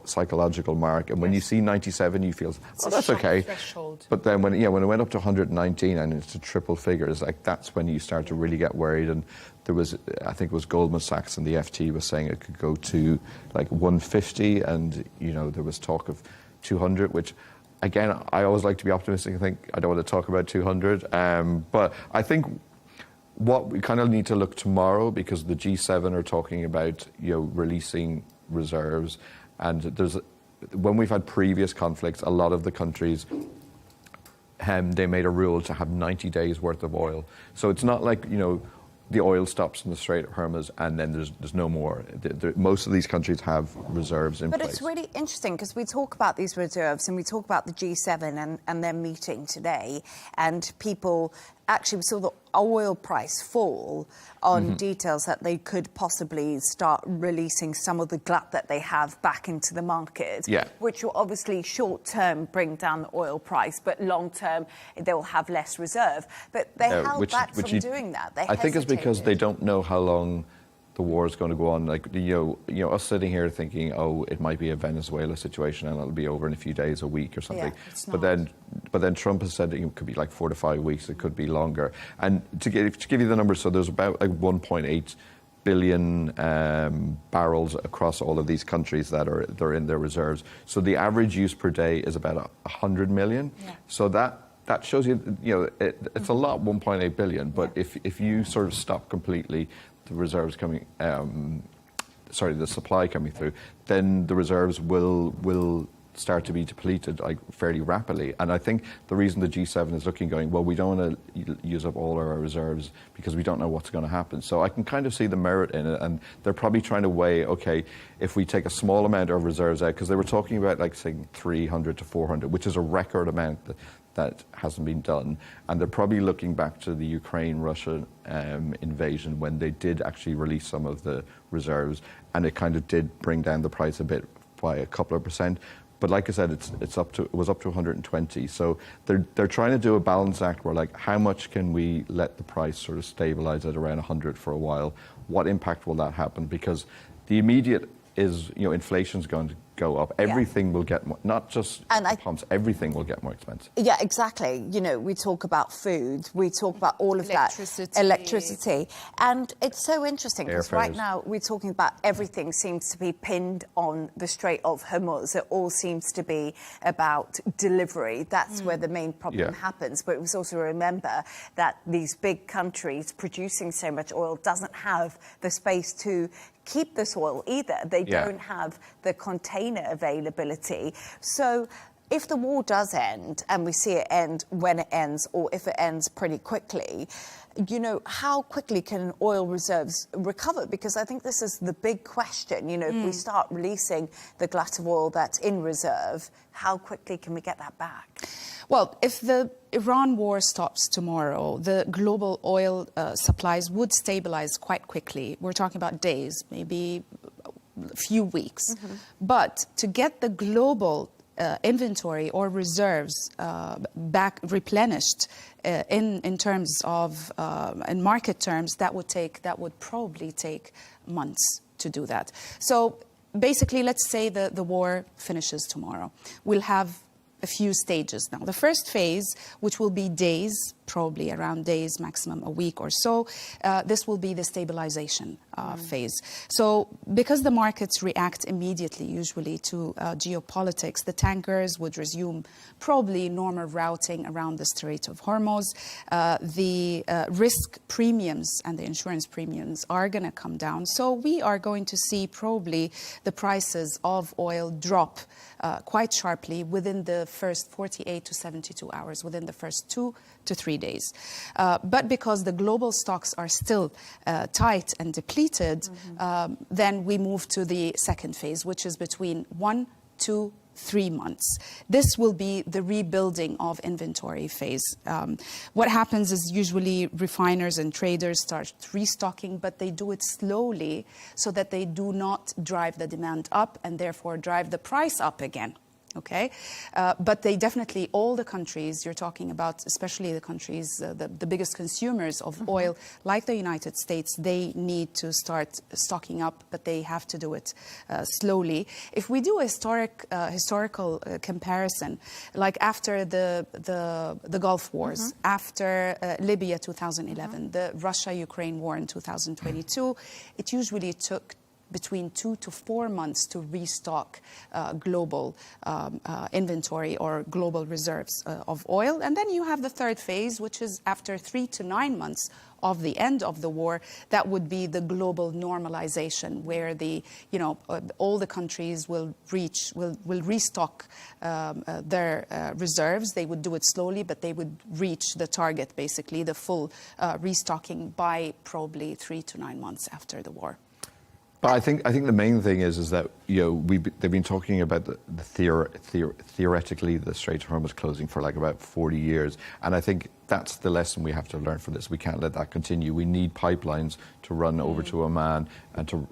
psychological mark, and when you see 97, you feel, oh, that's okay. Threshold. But then when it went up to 119 and it's a triple figures, like that's when you start to really get worried. And there was, I think it was Goldman Sachs and the FT was saying it could go to like 150, and you know there was talk of 200, which. Again, I always like to be optimistic. I don't want to talk about 200, but I think what we kind of need to look tomorrow, because the G7 are talking about, you know, releasing reserves, and when we've had previous conflicts, a lot of the countries they made a rule to have 90 days worth of oil. So it's not like, you know, the oil stops in the Strait of Hormuz and then there's no more. Most of these countries have reserves in place. But it's really interesting because we talk about these reserves and we talk about the G7 and their meeting today, and people actually saw the oil price fall on details that they could possibly start releasing some of the glut that they have back into the market, which will obviously short-term bring down the oil price, but long-term they will have less reserve. But they held back from doing that. They I think it's because they don't know how long the war is going to go on. Like, you know, us sitting here thinking, oh, it might be a Venezuela situation and it'll be over in a few days, a week or something. Yeah, but then Trump has said it could be like 4 to 5 weeks. It could be longer. And to give you the numbers, so there's about like 1.8 billion barrels across all of these countries they're in their reserves. So the average use per day is about 100 million. Yeah. So that shows you, you know, it's a lot, 1.8 billion. But if you sort of stop completely the reserves coming, the supply coming through, then the reserves will start to be depleted like fairly rapidly. And I think the reason the G7 is looking, going, well, we don't want to use up all our reserves because we don't know what's going to happen. So I can kind of see the merit in it, and they're probably trying to weigh, okay, if we take a small amount of reserves out, because they were talking about like saying 300 to 400, which is a record amount that hasn't been done. And they're probably looking back to the Ukraine-Russia invasion when they did actually release some of the reserves, and it kind of did bring down the price a bit by a couple of percent. But like I said, it was up to 120. So they're trying to do a balance act where, like, how much can we let the price sort of stabilize at around 100 for a while? What impact will that happen? Because the immediate is, you know, inflation's going to go up. Everything will get more, not just pumps, everything will get more expensive. Yeah, exactly. You know, we talk about food, we talk about all of that. Electricity. And it's so interesting because right now we're talking about everything seems to be pinned on the Strait of Hormuz. It all seems to be about delivery. That's where the main problem happens. But we must also remember that these big countries producing so much oil doesn't have the space to keep this oil either. They don't have the container availability. So if the war does end, and we see it end when it ends, or if it ends pretty quickly, you know, how quickly can oil reserves recover? Because I think this is the big question. You know, if we start releasing the glut of oil that's in reserve, how quickly can we get that back? Well, if the Iran war stops tomorrow, the global oil supplies would stabilize quite quickly. We're talking about days, maybe a few weeks. But to get the global inventory or reserves back replenished in terms of in market terms, that would probably take months to do that. So basically, let's say the war finishes tomorrow. We'll have a few stages now. The first phase, which will be days, probably around days, maximum a week or so, this will be the stabilization phase. So because the markets react immediately, usually, to geopolitics, the tankers would resume probably normal routing around the Strait of Hormuz. The risk premiums and the insurance premiums are going to come down. So we are going to see probably the prices of oil drop quite sharply within the first 48 to 72 hours, within the first 2 to 3 days. But because the global stocks are still tight and depleted, then we move to the second phase, which is between 1 to 3 months. This will be the rebuilding of inventory phase. What happens is usually refiners and traders start restocking, but they do it slowly so that they do not drive the demand up and therefore drive the price up again. Okay, but they definitely, all the countries you're talking about, especially the countries, the biggest consumers of oil, like the United States, they need to start stocking up, but they have to do it slowly. If we do a historical comparison, like after the Gulf Wars, after Libya 2011, the Russia-Ukraine war in 2022, it usually took between 2 to 4 months to restock global inventory or global reserves of oil. And then you have the third phase, which is after 3 to 9 months of the end of the war. That would be the global normalization, where all the countries will restock their reserves. They would do it slowly, but they would reach the target, basically the full restocking, by probably 3 to 9 months after the war. But I think the main thing is that they've been talking about theoretically the Strait of Hormuz closing for like about 40 years, and I think that's the lesson we have to learn from this. We can't let that continue. We need pipelines to run over to Oman and to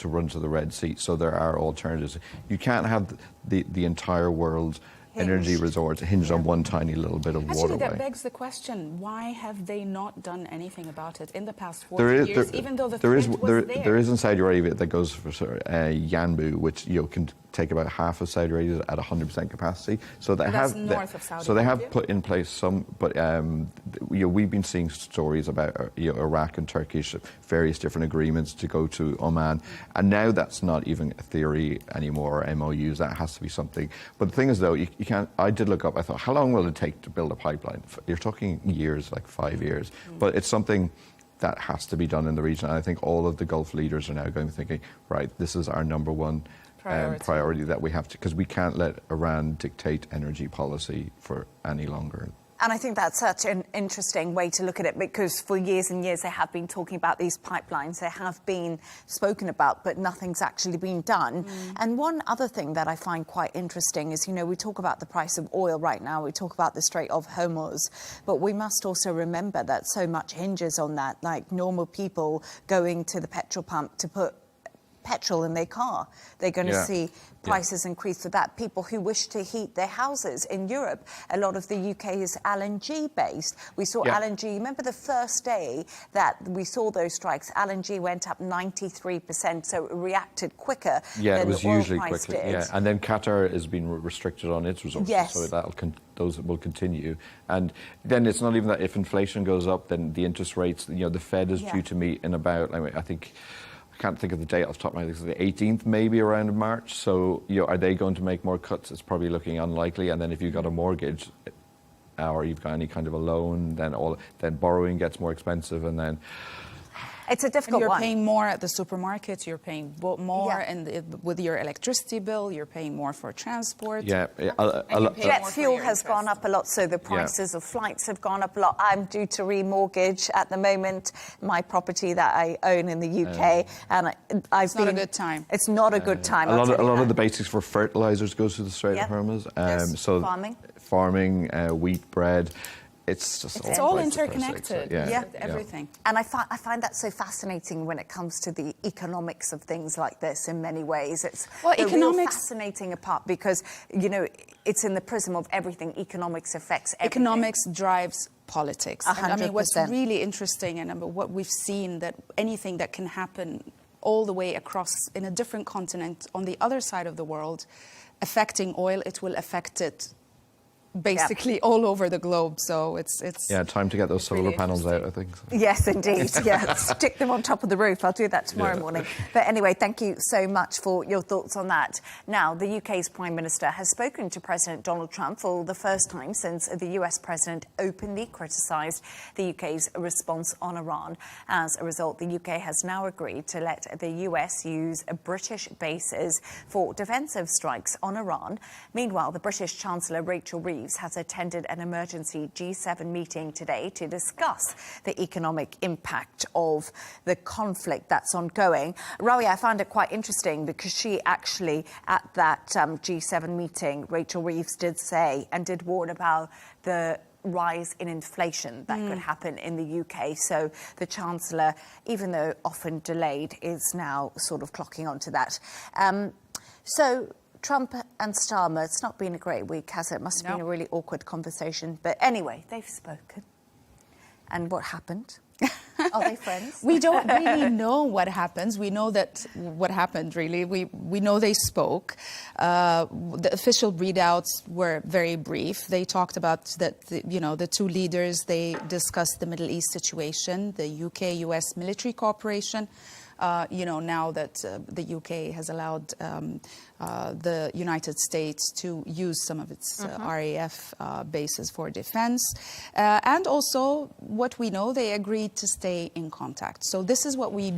run to the Red Sea. So there are alternatives. You can't have the entire world's energy resource hinged on one tiny little bit of waterway. That begs the question, why have they not done anything about it in the past 40 years, even though the threat was there? There is in Saudi Arabia that goes for Yanbu, which can take about half of Saudi Arabia at 100% capacity. So they have north of Saudi so they have Arabia. put in place some, but we've been seeing stories about Iraq and Turkish various different agreements to go to Oman, and now that's not even a theory anymore, or MOUs. That has to be something. But the thing is, though, you can't. I did look up. I thought, how long will it take to build a pipeline? You're talking years, like 5 years. But it's something that has to be done in the region. And I think all of the Gulf leaders are now going thinking, right, this is our number one priority that we have to, because we can't let Iran dictate energy policy for any longer. And I think that's such an interesting way to look at it, because for years and years they have been talking about these pipelines. They have been spoken about, but nothing's actually been done. And one other thing that I find quite interesting is, we talk about the price of oil right now. We talk about the Strait of Hormuz, but we must also remember that so much hinges on that, like normal people going to the petrol pump to put petrol in their car. They're going to see prices increase for that. People who wish to heat their houses in Europe, a lot of the UK is LNG based. We saw LNG, remember the first day that we saw those strikes, LNG went up 93%, so it reacted quicker than it was the oil usually price quickly. did. And then Qatar has been restricted on its resources, so those will continue. And then it's not even that if inflation goes up, then the interest rates, the Fed is due to meet in about, I can't think of the date off the top of my head, it's the 18th, maybe around March. So, are they going to make more cuts? It's probably looking unlikely. And then if you've got a mortgage or you've got any kind of a loan, then borrowing gets more expensive, and then it's a difficult one. You're paying more at the supermarket, you're paying more with your electricity bill, you're paying more for transport. Jet fuel has gone up a lot, so the prices of flights have gone up a lot. I'm due to remortgage at the moment my property that I own in the UK, and it's not a good time. It's not a good time. A lot of the basics for fertilizers goes to the Strait of Hormuz. So farming, wheat, bread. It's just it's all interconnected. Everything. And I find that so fascinating when it comes to the economics of things like this. In many ways, it's real fascinating part, because it's in the prism of everything. Economics affects everything. Economics drives politics. 100%. And what's really interesting, and what we've seen, that anything that can happen all the way across in a different continent on the other side of the world, affecting oil, it will affect it basically all over the globe. So it's time to get those solar panels out, I think. So. Yes, indeed. Stick them on top of the roof. I'll do that tomorrow morning. But anyway, thank you so much for your thoughts on that. Now, the UK's Prime Minister has spoken to President Donald Trump for the first time since the US President openly criticised the UK's response on Iran. As a result, the UK has now agreed to let the US use British bases for defensive strikes on Iran. Meanwhile, the British Chancellor Rachel Reeves has attended an emergency G7 meeting today to discuss the economic impact of the conflict that's ongoing. Rawi, I found it quite interesting because she actually, at that G7 meeting, Rachel Reeves did say and did warn about the rise in inflation that could happen in the UK. So the Chancellor, even though often delayed, is now sort of clocking onto that. So Trump and Starmer, it's not been a great week, has it? It must have been a really awkward conversation. But anyway, they've spoken. And what happened? Are they friends? We don't really know what happens. We know that what happened, really. We know they spoke. The official readouts were very brief. They talked about that, the two leaders, they discussed the Middle East situation, the UK-US military cooperation. Now that the UK has allowed the United States to use some of its RAF bases for defense. And also, what we know, they agreed to stay in contact. So this is what we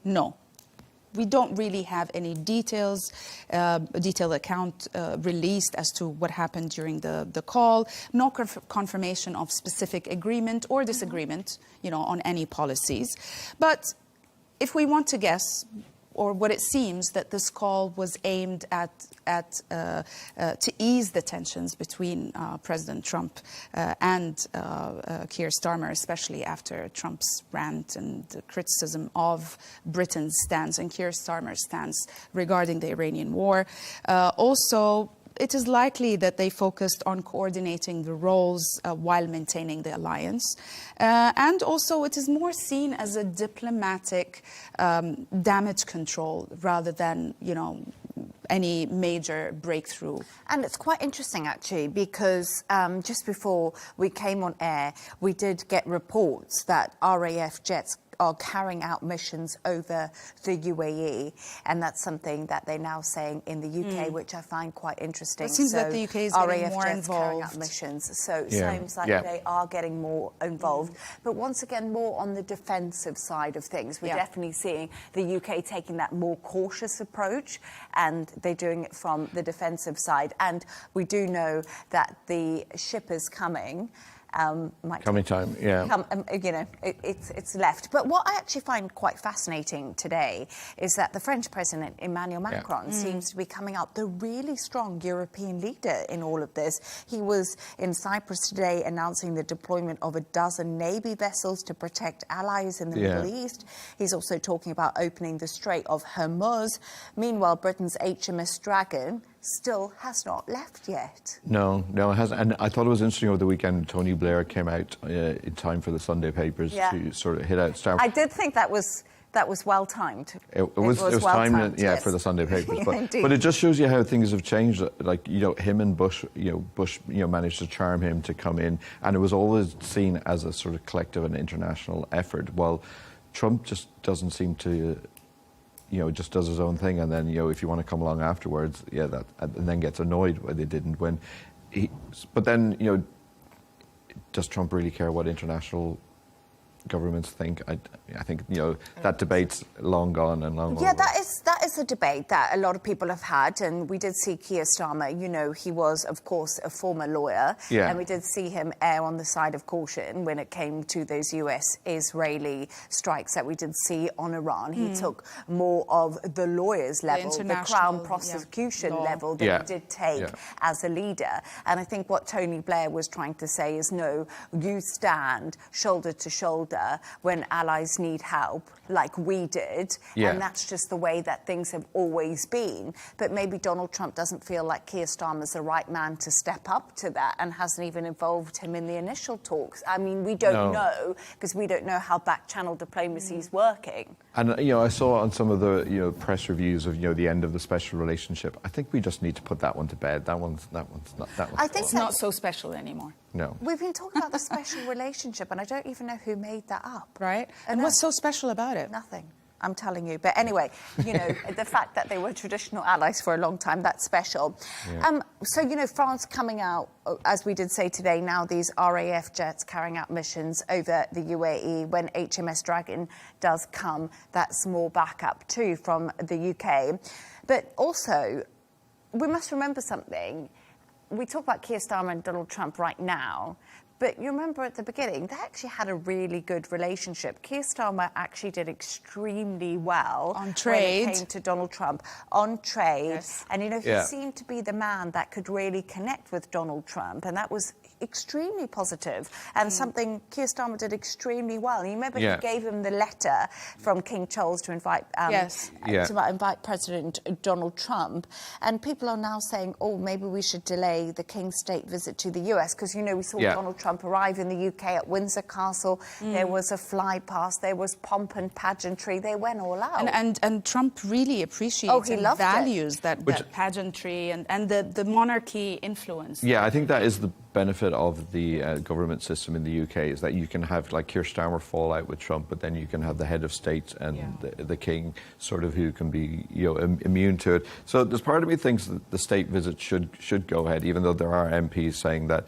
know. We don't really have any detailed account released as to what happened during the call. No confirmation of specific agreement or disagreement, on any policies. But if we want to guess, or what it seems, that this call was aimed at to ease the tensions between President Trump and Keir Starmer, especially after Trump's rant and criticism of Britain's stance and Keir Starmer's stance regarding the Iranian war. Also, it is likely that they focused on coordinating the roles while maintaining the alliance. And also, it is more seen as a diplomatic damage control rather than, any major breakthrough. And it's quite interesting, actually, because just before we came on air, we did get reports that RAF jets are carrying out missions over the UAE, and that's something that they're now saying in the UK, which I find quite interesting. It seems that the UK is getting RAF more jets involved. carrying out missions, so it seems like they are getting more involved. But once again, more on the defensive side of things. We're definitely seeing the UK taking that more cautious approach, and they're doing it from the defensive side. And we do know that the ship is coming. Coming time, yeah. It's left. But what I actually find quite fascinating today is that the French President, Emmanuel Macron, seems to be coming out the really strong European leader in all of this. He was in Cyprus today announcing the deployment of 12 Navy vessels to protect allies in the Middle East. He's also talking about opening the Strait of Hormuz. Meanwhile, Britain's HMS Dragon still has not left yet. No, it hasn't. And I thought it was interesting over the weekend, Tony Blair came out in time for the Sunday papers to sort of hit out Starmer. I did think that was well timed. It was well timed, for the Sunday papers. But it just shows you how things have changed. Like, him and Bush, Bush managed to charm him to come in, and it was always seen as a sort of collective and international effort. While Trump just doesn't seem to just does his own thing, and then, if you want to come along afterwards, and then gets annoyed when they didn't win. But then, does Trump really care what international governments think? I think that debate's long gone and long over. Yeah, that is a debate that a lot of people have had, and we did see Keir Starmer. He was, of course, a former lawyer, and we did see him err on the side of caution when it came to those US-Israeli strikes that we did see on Iran. He took more of the lawyers' level, the Crown prosecution level that he did take as a leader. And I think what Tony Blair was trying to say is, no, you stand shoulder to shoulder when allies need help, like we did, and that's just the way that things have always been. But maybe Donald Trump doesn't feel like Keir Starmer's the right man to step up to that, and hasn't even involved him in the initial talks. I mean, we don't know, because we don't know how back-channel diplomacy is working. And I saw on some of the press reviews of the end of the special relationship. I think we just need to put that one to bed. That one's not. I think it's not so special anymore. No. We've been talking about the special relationship, and I don't even know who made that up. Right? And what's so special about it? Nothing. I'm telling you. But anyway, the fact that they were traditional allies for a long time, that's special. Yeah. So, France coming out, as we did say today, now these RAF jets carrying out missions over the UAE. When HMS Dragon does come, that's more backup too from the UK. But also, we must remember something. We talk about Keir Starmer and Donald Trump right now, but you remember at the beginning, they actually had a really good relationship. Keir Starmer actually did extremely well on trade when it came to Donald Trump, on trade. And, he seemed to be the man that could really connect with Donald Trump. And that was extremely positive and something Keir Starmer did extremely well. You remember he gave him the letter from King Charles to invite invite President Donald Trump, and people are now saying, oh, maybe we should delay the King's state visit to the US, because, you know, we saw Donald Trump arrive in the UK at Windsor Castle. There was a fly past, there was pomp and pageantry. They went all out. And Trump really appreciates and values that pageantry and the monarchy influence. Yeah, I think that is the benefit of the government system in the UK, is that you can have, like, Keir Starmer fall out with Trump, but then you can have the head of state and the king sort of who can be, you know, immune to it. So there's part of me thinks that the state visit should go ahead, even though there are MPs saying that,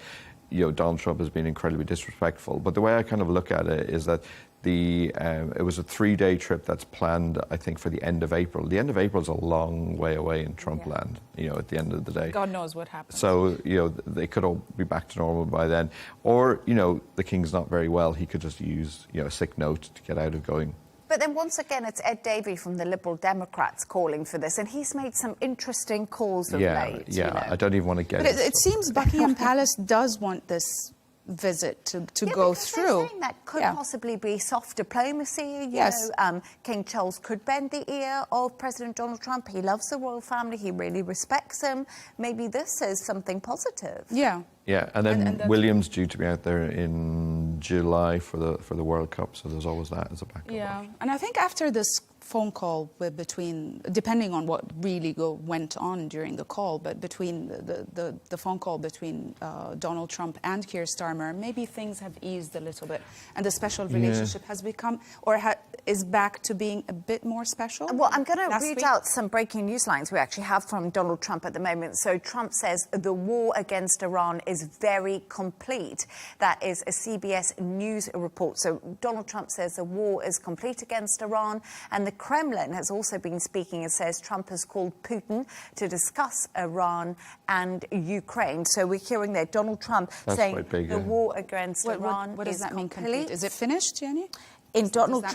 you know, Donald Trump has been incredibly disrespectful. But the way I kind of look at it is that it was a 3-day trip that's planned, I think, for the end of April. The end of April is a long way away in Trump land, you know, at the end of the day. God knows what happens. So, you know, they could all be back to normal by then. Or, you know, the King's not very well. He could just use, you know, a sick note to get out of going. But then once again, it's Ed Davey from the Liberal Democrats calling for this, and he's made some interesting calls of late. Yeah, you know. I don't even want to get But it seems Buckingham Palace does want this visit to go through. They're saying that could possibly be soft diplomacy. You know, King Charles could bend the ear of President Donald Trump. He loves the royal family. He really respects him. Maybe this is something positive. Yeah. Yeah, and then William's due to be out there in July for the World Cup, so there's always that as a backup. Yeah, and I think after this phone call between, depending on what really went on during the call, but between the phone call between Donald Trump and Keir Starmer, maybe things have eased a little bit, and the special relationship has become, or is back to being a bit more special. Well, I'm going to read out some breaking news lines we actually have from Donald Trump at the moment. So Trump says the war against Iran is very complete. That is a CBS News report. So Donald Trump says the war is complete against Iran, and the Kremlin has also been speaking and says Trump has called Putin to discuss Iran and Ukraine. So we're hearing there Donald Trump saying the war against Iran what does is that mean, complete. Is it finished, Jenny? In Donald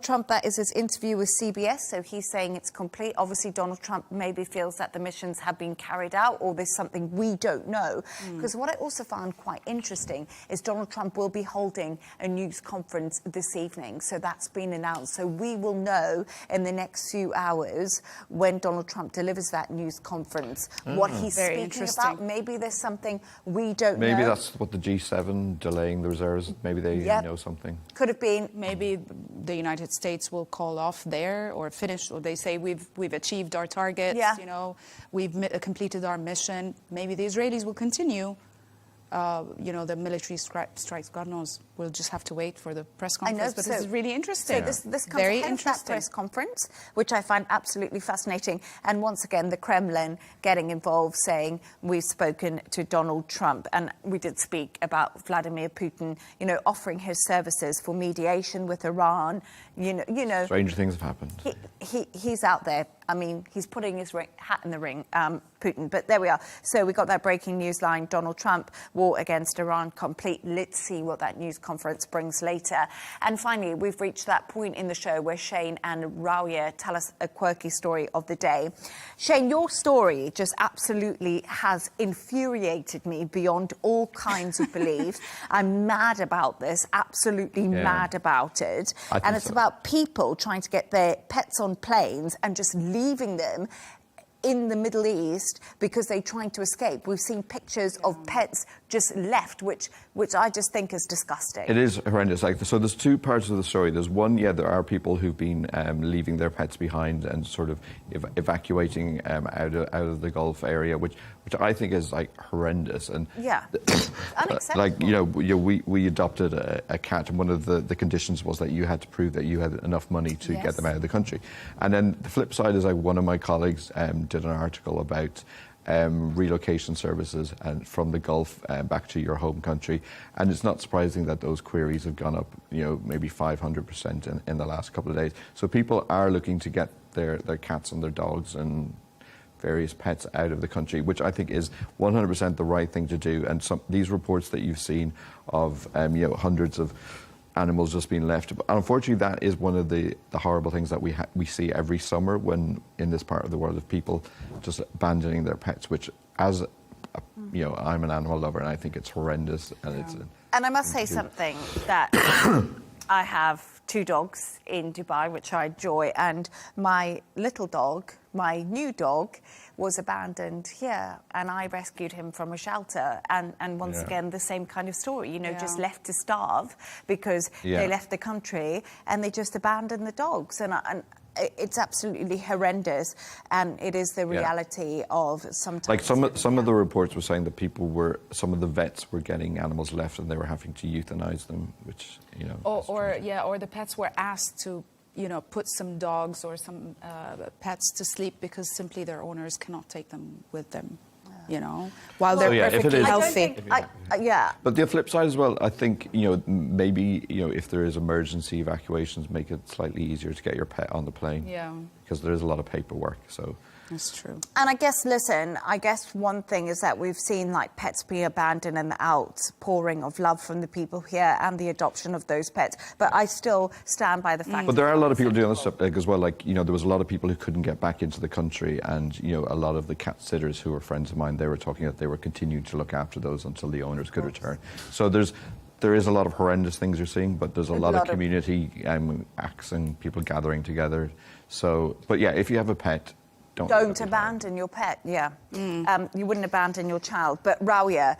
Trump, that is his interview with CBS, so he's saying it's complete. Obviously, Donald Trump maybe feels that the missions have been carried out, or there's something we don't know. Because what I also found quite interesting is Donald Trump will be holding a news conference this evening, so that's been announced. So we will know in the next few hours when Donald Trump delivers that news conference what he's speaking about. Maybe there's something we don't know. Maybe that's what the G7 delaying the reserves. Maybe they know something. Could have been. Maybe the United States will call off there or finish, or they say we've achieved our targets, you know, we've completed our mission. Maybe the Israelis will continue. You know, the military strikes, God knows. We'll just have to wait for the press conference. But this is really interesting. So this comes ahead of that press conference, which I find absolutely fascinating. And once again, the Kremlin getting involved, saying we've spoken to Donald Trump. And we did speak about Vladimir Putin, you know, offering his services for mediation with Iran. You know, stranger things have happened. He's out there. I mean, he's putting his hat in the ring, Putin. But there we are. So we got that breaking news line. Donald Trump, war against Iran complete. Let's see what that news conference brings later. And finally, we've reached that point in the show where Shane and Rauya tell us a quirky story of the day. Shane, your story just absolutely has infuriated me beyond all kinds of belief. I'm mad about this, absolutely mad about it. And it's about people trying to get their pets on planes and just leaving them in the Middle East because they're trying to escape. We've seen pictures of pets just left, which I just think is disgusting. It is horrendous. So there's two parts of the story. There's one, there are people who've been leaving their pets behind and sort of evacuating out of the Gulf area, which I think is like horrendous. And unacceptable. We adopted a cat, and one of the conditions was that you had to prove that you had enough money to get them out of the country. And then the flip side is, like, one of my colleagues did an article about relocation services and from the Gulf back to your home country, and it's not surprising that those queries have gone up, maybe 500% in the last couple of days. So people are looking to get their cats and their dogs and various pets out of the country, which I think is 100% the right thing to do. And these reports that you've seen of hundreds of animals just being left. Unfortunately, that is one of the horrible things that we see every summer when in this part of the world, of people just abandoning their pets, which as you know, I'm an animal lover, and I think it's horrendous, and it's. And I must say something that I have 2 dogs in Dubai, which I enjoy, and my little dog, my new dog, was abandoned here, and I rescued him from a shelter. And once again, the same kind of story, you know, just left to starve because they left the country and they just abandoned the dogs. And it's absolutely horrendous, and it is the reality of sometimes. Like some of the reports were saying that some of the vets were getting animals left and they were having to euthanize them, which, you know. Or the pets were asked to, you know, put some dogs or some pets to sleep because simply their owners cannot take them with them, you know, while they're perfectly healthy. But the flip side as well, I think, you know, maybe, you know, if there is emergency evacuations, make it slightly easier to get your pet on the plane. Yeah. Because there is a lot of paperwork, so. That's true. And I guess, listen, I guess one thing is that we've seen, like, pets being abandoned and the outpouring of love from the people here and the adoption of those pets. But I still stand by the fact But there are a lot of people doing this stuff as well. Like, you know, there was a lot of people who couldn't get back into the country, and, you know, a lot of the cat sitters who were friends of mine, they were talking that they were continuing to look after those until the owners could return. So there is a lot of horrendous things you're seeing, but there's a lot of community acts and people gathering together. So, but yeah, if you have a pet, don't abandon your pet, you wouldn't abandon your child. But Rawiya,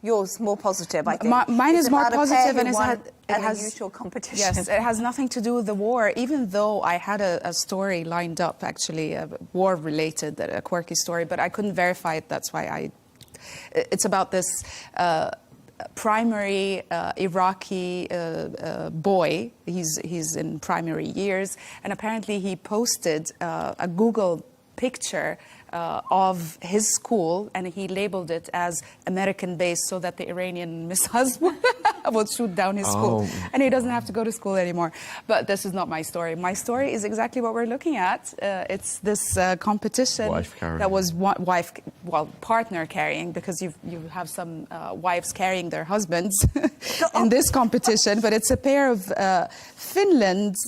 yours more positive, I think. Mine is more positive, and it has unusual competition. Yes, it has nothing to do with the war, even though I had a story lined up, actually, a war-related, a quirky story, but I couldn't verify it. That's why it's about this primary Iraqi boy. He's in primary years, and apparently he posted a Google picture of his school, and he labeled it as American-based so that the Iranian missiles would shoot down his school. And he doesn't have to go to school anymore. But this is not my story. My story is exactly what we're looking at. It's this competition that was partner carrying, because you have some wives carrying their husbands in this competition. But it's a pair of Finns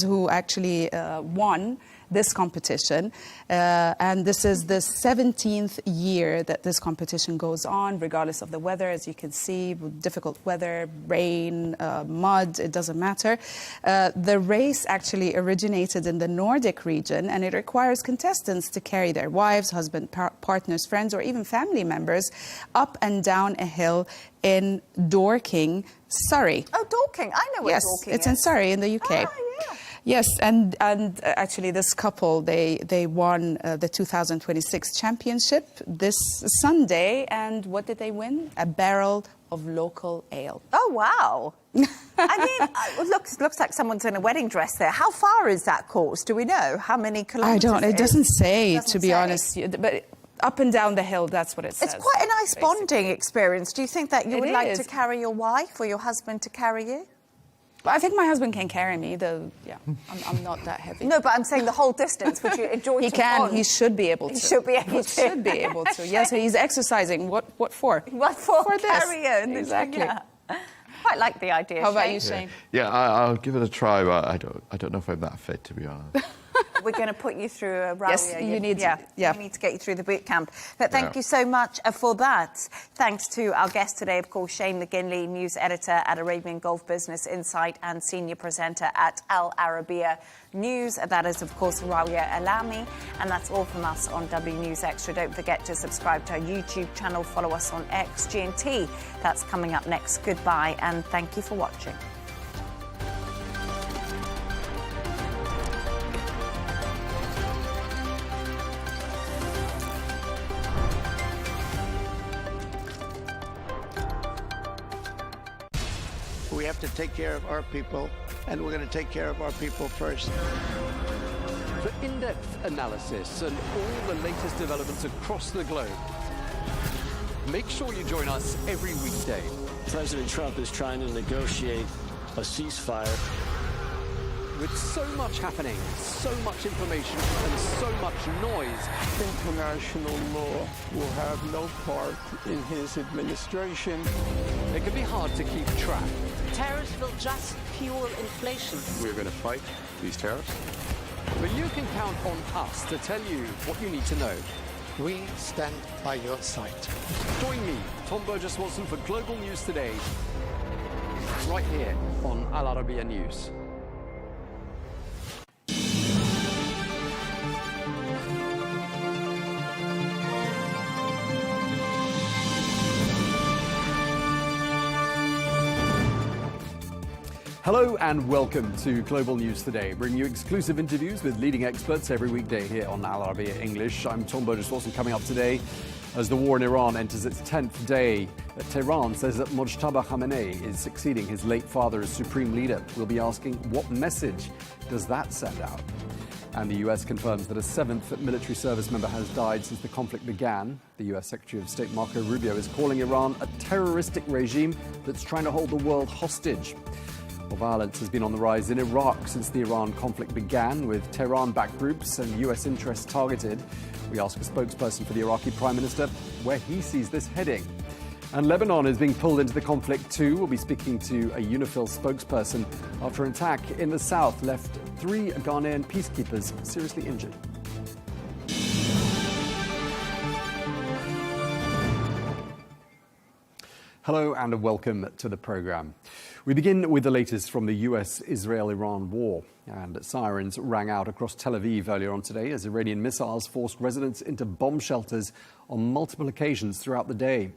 who actually won this competition, and this is the 17th year that this competition goes on, regardless of the weather. As you can see, difficult weather, rain, mud, it doesn't matter. The race actually originated in the Nordic region, and it requires contestants to carry their wives, husband, partners, friends, or even family members up and down a hill in Dorking, Surrey. Oh, Dorking, I know where Dorking is. Yes, it's in Surrey in the UK. Yeah. Yes, and actually this couple, they won the 2026 championship this Sunday, and what did they win? A barrel of local ale. Oh, wow. I mean, it looks like someone's in a wedding dress there. How far is that course? Do we know how many kilometres? I don't, it doesn't say, to be honest, but up and down the hill, that's what it says. It's quite a nice bonding experience. Do you think that you would like to carry your wife or your husband to carry you? I think my husband can carry me. I'm not that heavy. No, but I'm saying the whole distance. Would you enjoy? He can. He should be able to. He should be able to. He should be able to. Yes, he's exercising. What for? What for? For carry this. You. Exactly. Yeah. Quite like the idea. How about you, Shane? Yeah, I'll give it a try, but I don't know if I'm that fit, to be honest. We're going to put you through a Rawiya. Yes, you need to. Yeah. We need to get you through the boot camp. But thank you so much for that. Thanks to our guest today, of course, Shane McGinley, news editor at Arabian Gulf Business Insight and senior presenter at Al Arabiya News. That is, of course, Rawiya Alami. And that's all from us on W News Extra. Don't forget to subscribe to our YouTube channel. Follow us on X, G&T. That's coming up next. Goodbye, and thank you for watching. We have to take care of our people, and we're going to take care of our people first. For in-depth analysis and all the latest developments across the globe, make sure you join us every weekday. President Trump is trying to negotiate a ceasefire. With so much happening, so much information, and so much noise, International law will have no part in his administration. It can be hard to keep track. Tariffs will just fuel inflation. We're going to fight these tariffs. But you can count on us to tell you what you need to know. We stand by your side. Join me, Tom Burges Watson, for Global News Today, right here on Arabiya News. Hello and welcome to Global News Today, bringing you exclusive interviews with leading experts every weekday here on Arabiya English. I'm Tom Burges Watson. Coming up today, as the war in Iran enters its 10th day, Tehran says that Mujtaba Khamenei is succeeding his late father as supreme leader. We'll be asking, what message does that send out? And the US confirms that a 7th military service member has died since the conflict began. The US Secretary of State Marco Rubio is calling Iran a terroristic regime that's trying to hold the world hostage. Well, violence has been on the rise in Iraq since the Iran conflict began, with Tehran-backed groups and US interests targeted. We ask a spokesperson for the Iraqi Prime Minister where he sees this heading. And Lebanon is being pulled into the conflict too. We'll be speaking to a UNIFIL spokesperson after an attack in the south left 3 Ghanaian peacekeepers seriously injured. Hello and welcome to the programme. We begin with the latest from the US-Israel-Iran war. And sirens rang out across Tel Aviv earlier on today as Iranian missiles forced residents into bomb shelters on multiple occasions throughout the day.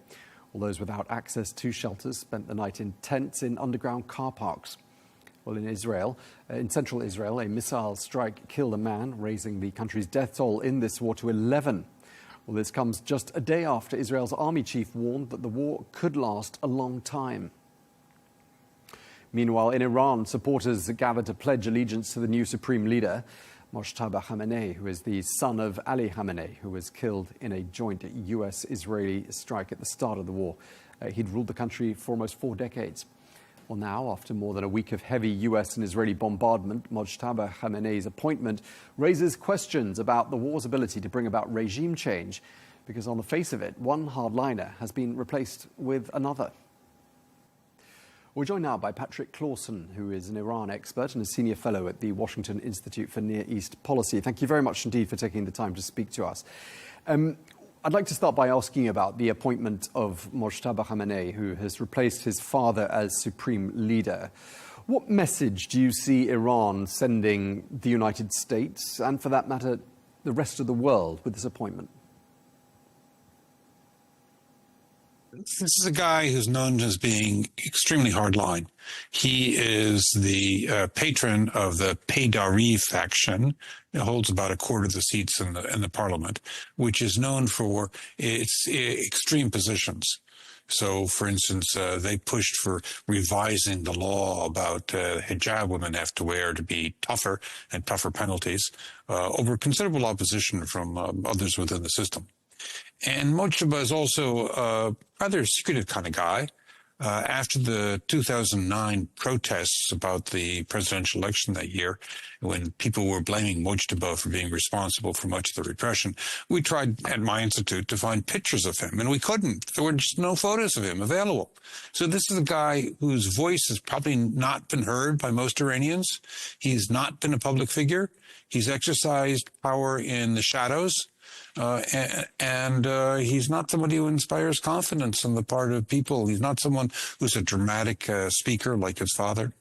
All those without access to shelters spent the night in tents in underground car parks. Well, in central Israel, a missile strike killed a man, raising the country's death toll in this war to 11. Well, this comes just a day after Israel's army chief warned that the war could last a long time. Meanwhile, in Iran, supporters gathered to pledge allegiance to the new supreme leader, Mujtaba Khamenei, who is the son of Ali Khamenei, who was killed in a joint US-Israeli strike at the start of the war. He'd ruled the country for almost 4 decades. Well, now, after more than a week of heavy US and Israeli bombardment, Mujtaba Khamenei's appointment raises questions about the war's ability to bring about regime change, because on the face of it, one hardliner has been replaced with another. We're joined now by Patrick Clausen, who is an Iran expert and a senior fellow at the Washington Institute for Near East Policy. Thank you very much indeed for taking the time to speak to us. I'd like to start by asking about the appointment of Mujtaba Khamenei, who has replaced his father as supreme leader. What message do you see Iran sending the United States, and for that matter, the rest of the world, with this appointment? This is a guy who's known as being extremely hardline. He is the patron of the Paydari faction. It holds about a quarter of the seats in the parliament, which is known for its extreme positions. So, for instance, they pushed for revising the law about hijab women have to wear to be tougher and tougher penalties over considerable opposition from others within the system. And Mujtaba is also a rather secretive kind of guy. After the 2009 protests about the presidential election that year, when people were blaming Mujtaba for being responsible for much of the repression, we tried at my institute to find pictures of him, and we couldn't. There were just no photos of him available. So this is a guy whose voice has probably not been heard by most Iranians. He's not been a public figure. He's exercised power in the shadows. And he's not somebody who inspires confidence on the part of people. He's not someone who's a dramatic speaker like his father.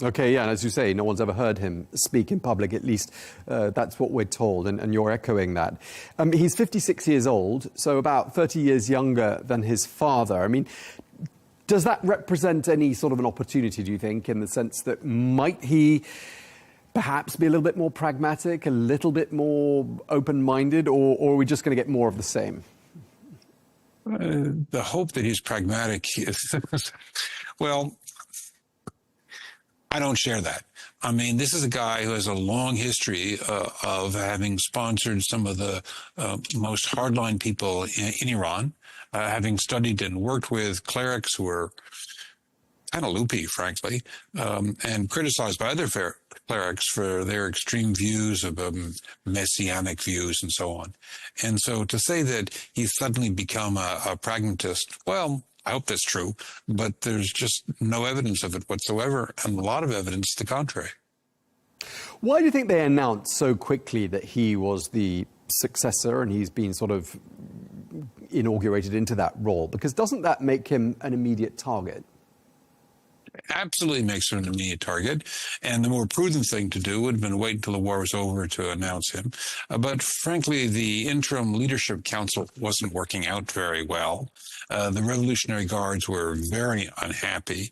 Okay, yeah, and as you say, no one's ever heard him speak in public, at least that's what we're told, and you're echoing that. He's 56 years old, so about 30 years younger than his father. I mean, does that represent any sort of an opportunity, do you think, in the sense that might he perhaps be a little bit more pragmatic, a little bit more open-minded, or are we just going to get more of the same? The hope that he's pragmatic is, well, I don't share that. I mean, this is a guy who has a long history of having sponsored some of the most hardline people in Iran, having studied and worked with clerics who were kind of loopy, frankly, and criticized by other clerics for their extreme views of messianic views and so on. And so to say that he's suddenly become a pragmatist, well, I hope that's true, but there's just no evidence of it whatsoever, and a lot of evidence to the contrary. Why do you think they announced so quickly that he was the successor and he's been sort of inaugurated into that role? Because doesn't that make him an immediate target? Absolutely makes him an immediate target. And the more prudent thing to do would have been to wait until the war was over to announce him. But frankly, the interim leadership council wasn't working out very well. The Revolutionary Guards were very unhappy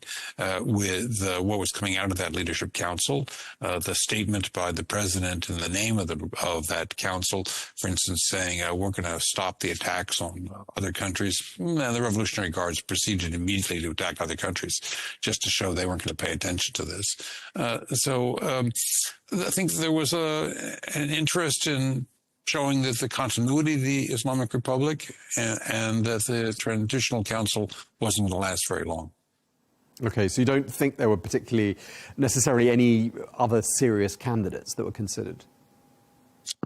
with what was coming out of that leadership council. The statement by the president in the name of that council, for instance, saying, we're going to stop the attacks on other countries. The Revolutionary Guards proceeded immediately to attack other countries, just to show they weren't going to pay attention to this. So I think there was an interest in showing that the continuity of the Islamic Republic and that the Transitional Council wasn't going to last very long. Okay, so you don't think there were particularly necessarily any other serious candidates that were considered?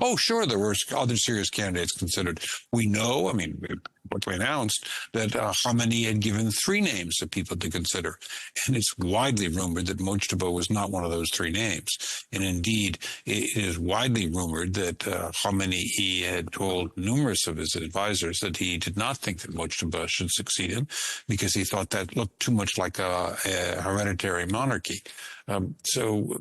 Oh, sure, there were other serious candidates considered. We know, I mean, what we announced, that Khamenei had given 3 names of people to consider. And it's widely rumored that Mojtaba was not one of those 3 names. And indeed, it is widely rumored that Khamenei had told numerous of his advisors that he did not think that Mojtaba should succeed him because he thought that looked too much like a hereditary monarchy. So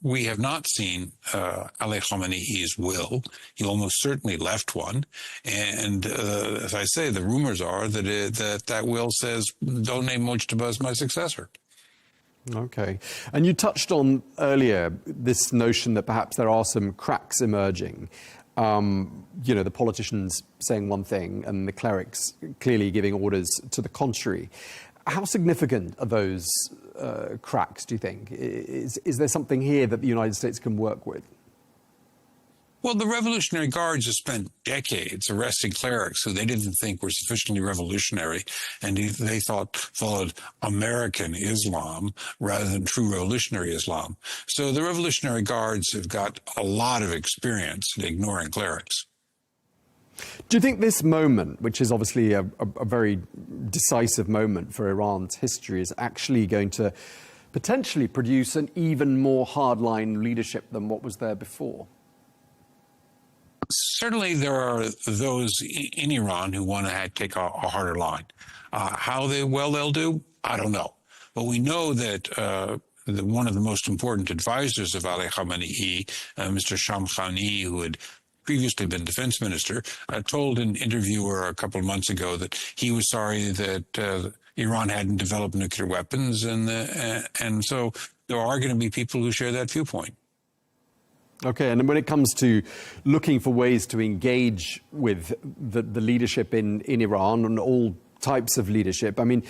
we have not seen Ali Khamenei's will. He almost certainly left one. And as I say, the rumors are that that will says, don't name Mojtaba as my successor. Okay. And you touched on earlier this notion that perhaps there are some cracks emerging. You know, the politicians saying one thing and the clerics clearly giving orders to the contrary. How significant are those cracks, do you think? Is there something here that the United States can work with? Well, the Revolutionary Guards have spent decades arresting clerics who they didn't think were sufficiently revolutionary, and they thought followed American Islam rather than true revolutionary Islam. So the Revolutionary Guards have got a lot of experience in ignoring clerics. Do you think this moment, which is obviously a very decisive moment for Iran's history, is actually going to potentially produce an even more hardline leadership than what was there before? Certainly there are those in Iran who want to take a harder line. How they'll do, I don't know. But we know that one of the most important advisors of Ali Khamenei, Mr. Shamkhani, who had previously been defense minister, told an interviewer a couple of months ago that he was sorry that Iran hadn't developed nuclear weapons, and so there are going to be people who share that viewpoint. Okay, and when it comes to looking for ways to engage with the leadership in Iran and all types of leadership, I mean,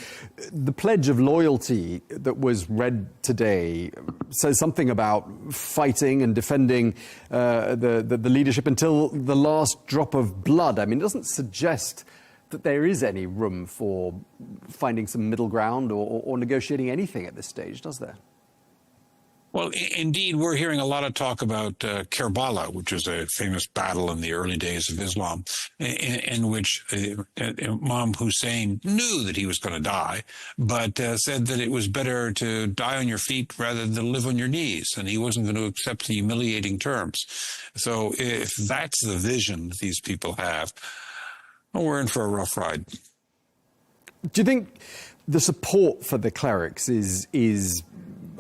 the pledge of loyalty that was read today says something about fighting and defending the leadership until the last drop of blood. I mean, it doesn't suggest that there is any room for finding some middle ground or negotiating anything at this stage, does there? Well, indeed, we're hearing a lot of talk about Karbala, which was a famous battle in the early days of Islam, in which Imam Hussein knew that he was going to die, but said that it was better to die on your feet rather than live on your knees, and he wasn't going to accept the humiliating terms. So if that's the vision that these people have, well, we're in for a rough ride. Do you think the support for the clerics is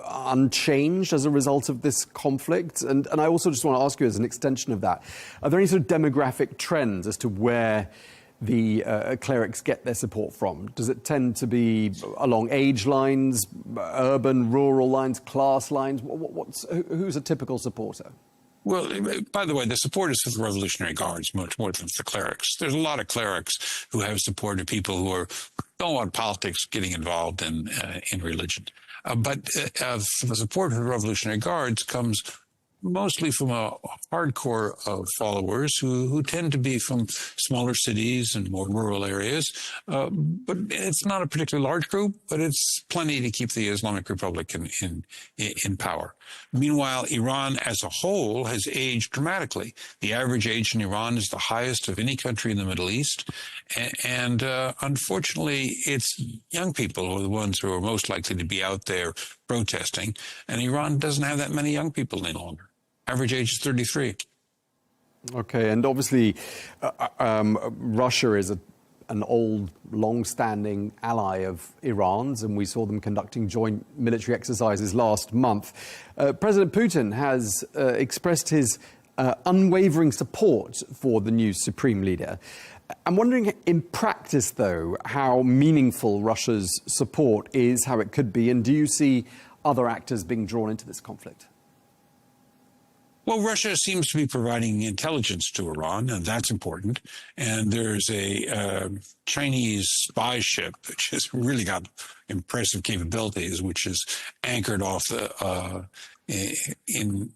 unchanged as a result of this conflict? And I also just want to ask you, as an extension of that, are there any sort of demographic trends as to where the clerics get their support from? Does it tend to be along age lines, urban, rural lines, class lines? Who's a typical supporter? Well, by the way, the support is for the Revolutionary Guards much more than for the clerics. There's a lot of clerics who have supported people who don't want politics getting involved in religion. But the support for the Revolutionary Guards comes mostly from a hardcore of followers who tend to be from smaller cities and more rural areas. But it's not a particularly large group, but it's plenty to keep the Islamic Republic in power. Meanwhile, Iran as a whole has aged dramatically. The average age in Iran is the highest of any country in the Middle East. And unfortunately, it's young people who are the ones who are most likely to be out there protesting. And Iran doesn't have that many young people any longer. Average age is 33. Okay, and obviously Russia is an old, long-standing ally of Iran's, and we saw them conducting joint military exercises last month. President Putin has expressed his unwavering support for the new supreme leader. I'm wondering, in practice, though, how meaningful Russia's support is, how it could be, and do you see other actors being drawn into this conflict? Well, Russia seems to be providing intelligence to Iran, and that's important. And there's a Chinese spy ship, which has really got impressive capabilities, which is anchored off in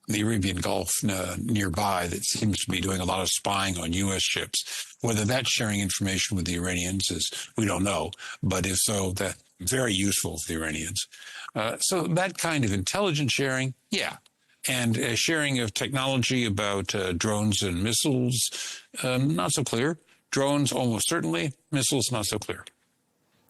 the Arabian Gulf nearby, that seems to be doing a lot of spying on U.S. ships. Whether that's sharing information with the Iranians we don't know. But if so, that's very useful for the Iranians. So that kind of intelligence sharing, yeah. And sharing of technology about drones and missiles, not so clear. Drones, almost certainly. Missiles, not so clear.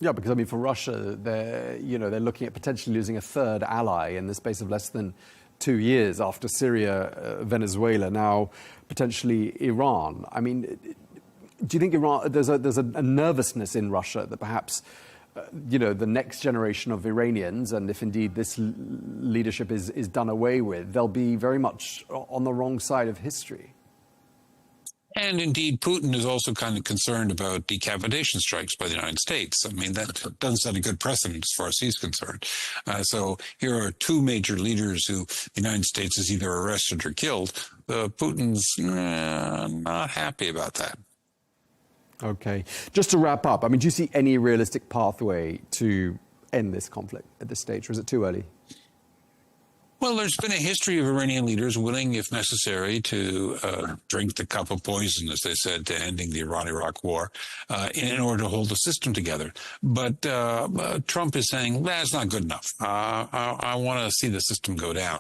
Yeah, because, I mean, for Russia, they're looking at potentially losing a third ally in the space of less than 2 years after Syria, Venezuela, now potentially Iran. I mean, do you think Iran, there's a nervousness in Russia that perhaps the next generation of Iranians, and if indeed this leadership is done away with, they'll be very much on the wrong side of history? And indeed, Putin is also kind of concerned about decapitation strikes by the United States. I mean, that doesn't set a good precedent as far as he's concerned. So here are two major leaders who the United States has either arrested or killed. Putin's not happy about that. Okay. Just to wrap up, I mean, do you see any realistic pathway to end this conflict at this stage, or is it too early? Well, there's been a history of Iranian leaders willing, if necessary, to drink the cup of poison, as they said, to ending the Iran-Iraq war in order to hold the system together. But Trump is saying, that's not good enough. I want to see the system go down.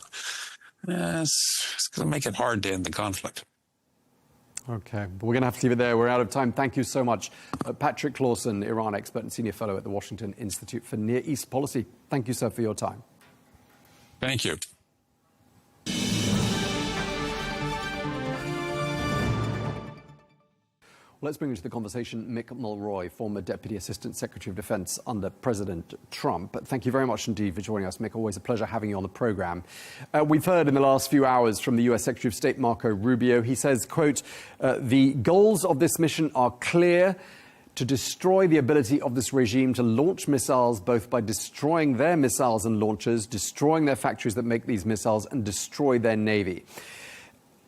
It's going to make it hard to end the conflict. Okay, we're going to have to leave it there. We're out of time. Thank you so much. Patrick Clausen, Iran expert and senior fellow at the Washington Institute for Near East Policy. Thank you, sir, for your time. Thank you. Let's bring into the conversation Mick Mulroy, former Deputy Assistant Secretary of Defense under President Trump. Thank you very much indeed for joining us, Mick. Always a pleasure having you on the program. We've heard in the last few hours from the US Secretary of State Marco Rubio. He says, quote, the goals of this mission are clear: to destroy the ability of this regime to launch missiles, both by destroying their missiles and launchers, destroying their factories that make these missiles, and destroy their navy.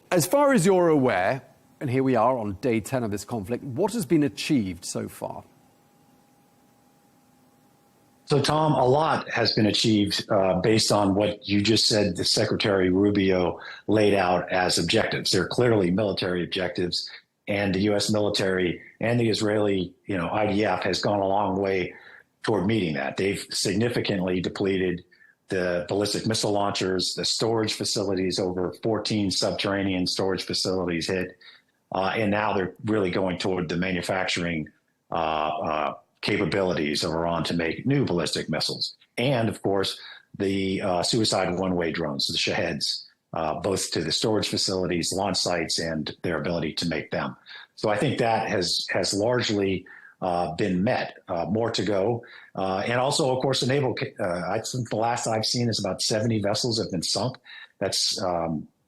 As far as you're aware, and here we are on day 10 of this conflict, what has been achieved so far? So, Tom, a lot has been achieved based on what you just said the Secretary Rubio laid out as objectives. They're clearly military objectives, and the U.S. military and the Israeli, IDF has gone a long way toward meeting that. They've significantly depleted the ballistic missile launchers, the storage facilities, over 14 subterranean storage facilities hit. And now they're really going toward the manufacturing capabilities of Iran to make new ballistic missiles. And, of course, the suicide one-way drones, the Shaheds, both to the storage facilities, launch sites, and their ability to make them. So I think that has largely been met. More to go. And also, of course, the naval, I think the last I've seen is about 70 vessels have been sunk. That's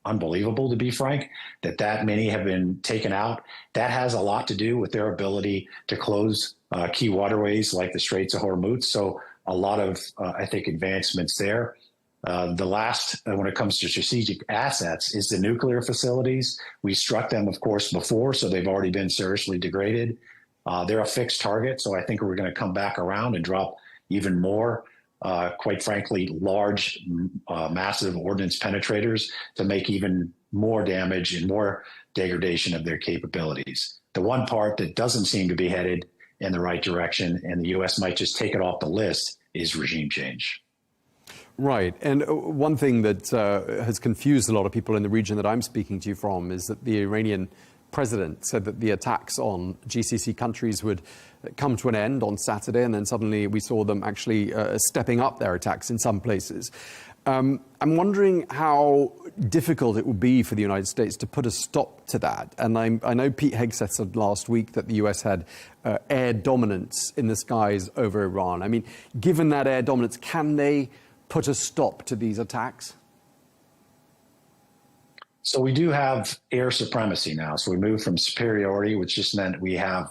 unbelievable, to be frank, that many have been taken out. That has a lot to do with their ability to close key waterways like the Straits of Hormuz. So a lot of, I think, advancements there. The last, when it comes to strategic assets, is the nuclear facilities. We struck them, of course, before, so they've already been seriously degraded. They're a fixed target, so I think we're going to come back around and drop even more, quite frankly, large, massive ordnance penetrators to make even more damage and more degradation of their capabilities. The one part that doesn't seem to be headed in the right direction, and the U.S. might just take it off the list, is regime change. Right. And one thing that has confused a lot of people in the region that I'm speaking to you from is that the Iranian president said that the attacks on GCC countries would come to an end on Saturday, and then suddenly we saw them actually stepping up their attacks in some places. I'm wondering how difficult it will be for the United States to put a stop to that. And I know Pete Hegseth said last week that the US had air dominance in the skies over Iran. I mean, given that air dominance, can they put a stop to these attacks? So we do have air supremacy now. So we moved from superiority, which just meant we have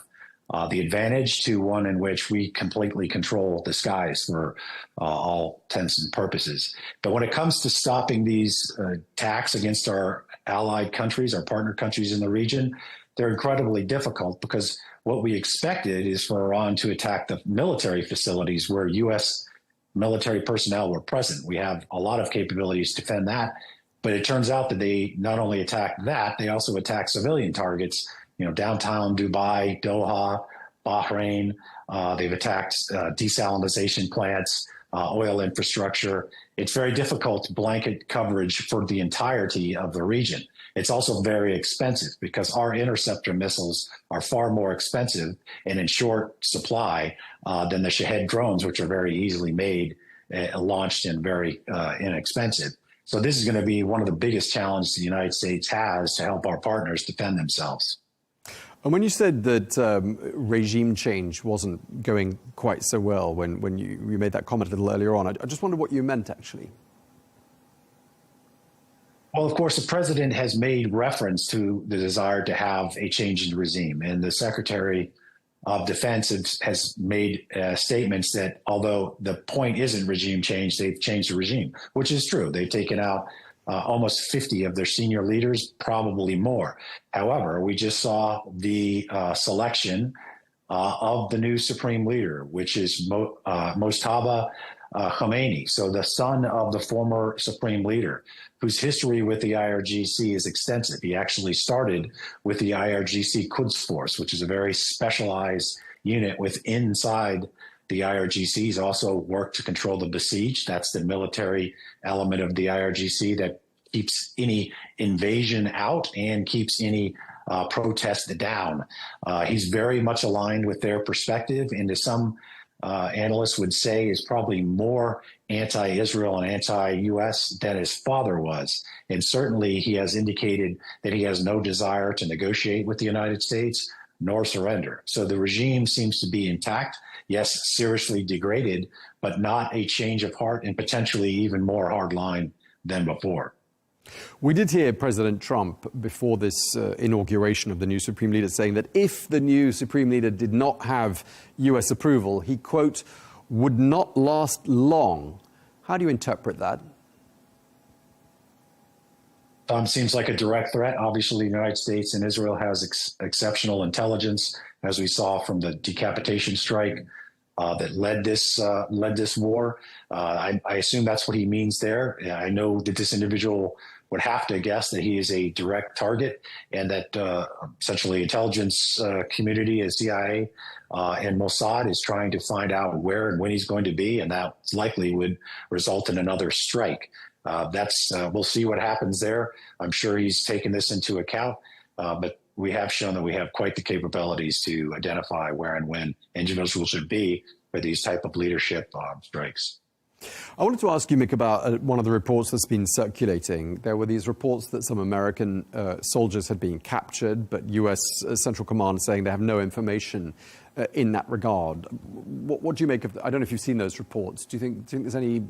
the advantage, to one in which we completely control the skies for all intents and purposes. But when it comes to stopping these attacks against our allied countries, our partner countries in the region, they're incredibly difficult, because what we expected is for Iran to attack the military facilities where U.S. military personnel were present. We have a lot of capabilities to defend that. But it turns out that they not only attacked that, they also attacked civilian targets, downtown Dubai, Doha, Bahrain. They've attacked desalination plants, oil infrastructure. It's very difficult to blanket coverage for the entirety of the region. It's also very expensive, because our interceptor missiles are far more expensive and in short supply than the Shahed drones, which are very easily made, launched, and very inexpensive. So this is going to be one of the biggest challenges the United States has to help our partners defend themselves. And when you said that regime change wasn't going quite so well, when you made that comment a little earlier on, I just wondered what you meant, actually. Well, of course, the president has made reference to the desire to have a change in regime, and the Secretary of Defense has made statements that although the point isn't regime change, they've changed the regime, which is true. They've taken out almost 50 of their senior leaders, probably more. However, we just saw the selection of the new supreme leader, which is Mojtaba Khomeini, so the son of the former supreme leader, whose history with the IRGC is extensive. He actually started with the IRGC Quds Force, which is a very specialized unit inside the IRGC. He's also worked to control the besieged. That's the military element of the IRGC that keeps any invasion out and keeps any protest down. He's very much aligned with their perspective, and to some analysts would say is probably more anti-Israel and anti-U.S. than his father was. And certainly he has indicated that he has no desire to negotiate with the United States nor surrender. So the regime seems to be intact, yes, seriously degraded, but not a change of heart, and potentially even more hardline than before. We did hear President Trump before this inauguration of the new Supreme Leader saying that if the new Supreme Leader did not have U.S. approval, he, quote, would not last long. How do you interpret that? Seems like a direct threat. Obviously, the United States and Israel has exceptional intelligence, as we saw from the decapitation strike that led this war. I assume that's what he means there. I know that this individual would have to guess that he is a direct target, and that essentially intelligence community as CIA and Mossad is trying to find out where and when he's going to be, and that likely would result in another strike. We'll see what happens there. I'm sure he's taken this into account, but we have shown that we have quite the capabilities to identify where and when individuals should be for these type of leadership strikes. I wanted to ask you, Mick, about one of the reports that's been circulating. There were these reports that some American soldiers had been captured, but U.S. Central Command saying they have no information in that regard. What do you make of? I don't know if you've seen those reports. Do you think there's any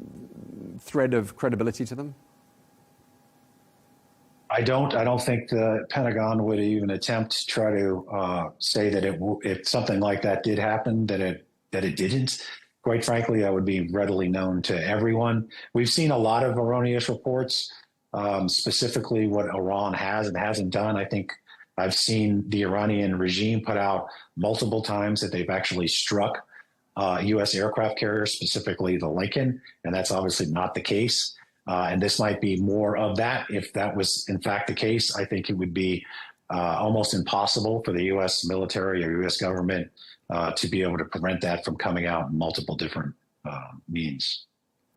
thread of credibility to them? I don't think the Pentagon would even attempt to try to say that if something like that did happen, that it didn't. Quite frankly, that would be readily known to everyone. We've seen a lot of erroneous reports, specifically what Iran has and hasn't done. I think I've seen the Iranian regime put out multiple times that they've actually struck U.S. aircraft carriers, specifically the Lincoln, and that's obviously not the case. And this might be more of that. If that was in fact the case, I think it would be almost impossible for the U.S. military or U.S. government to be able to prevent that from coming out in multiple different means.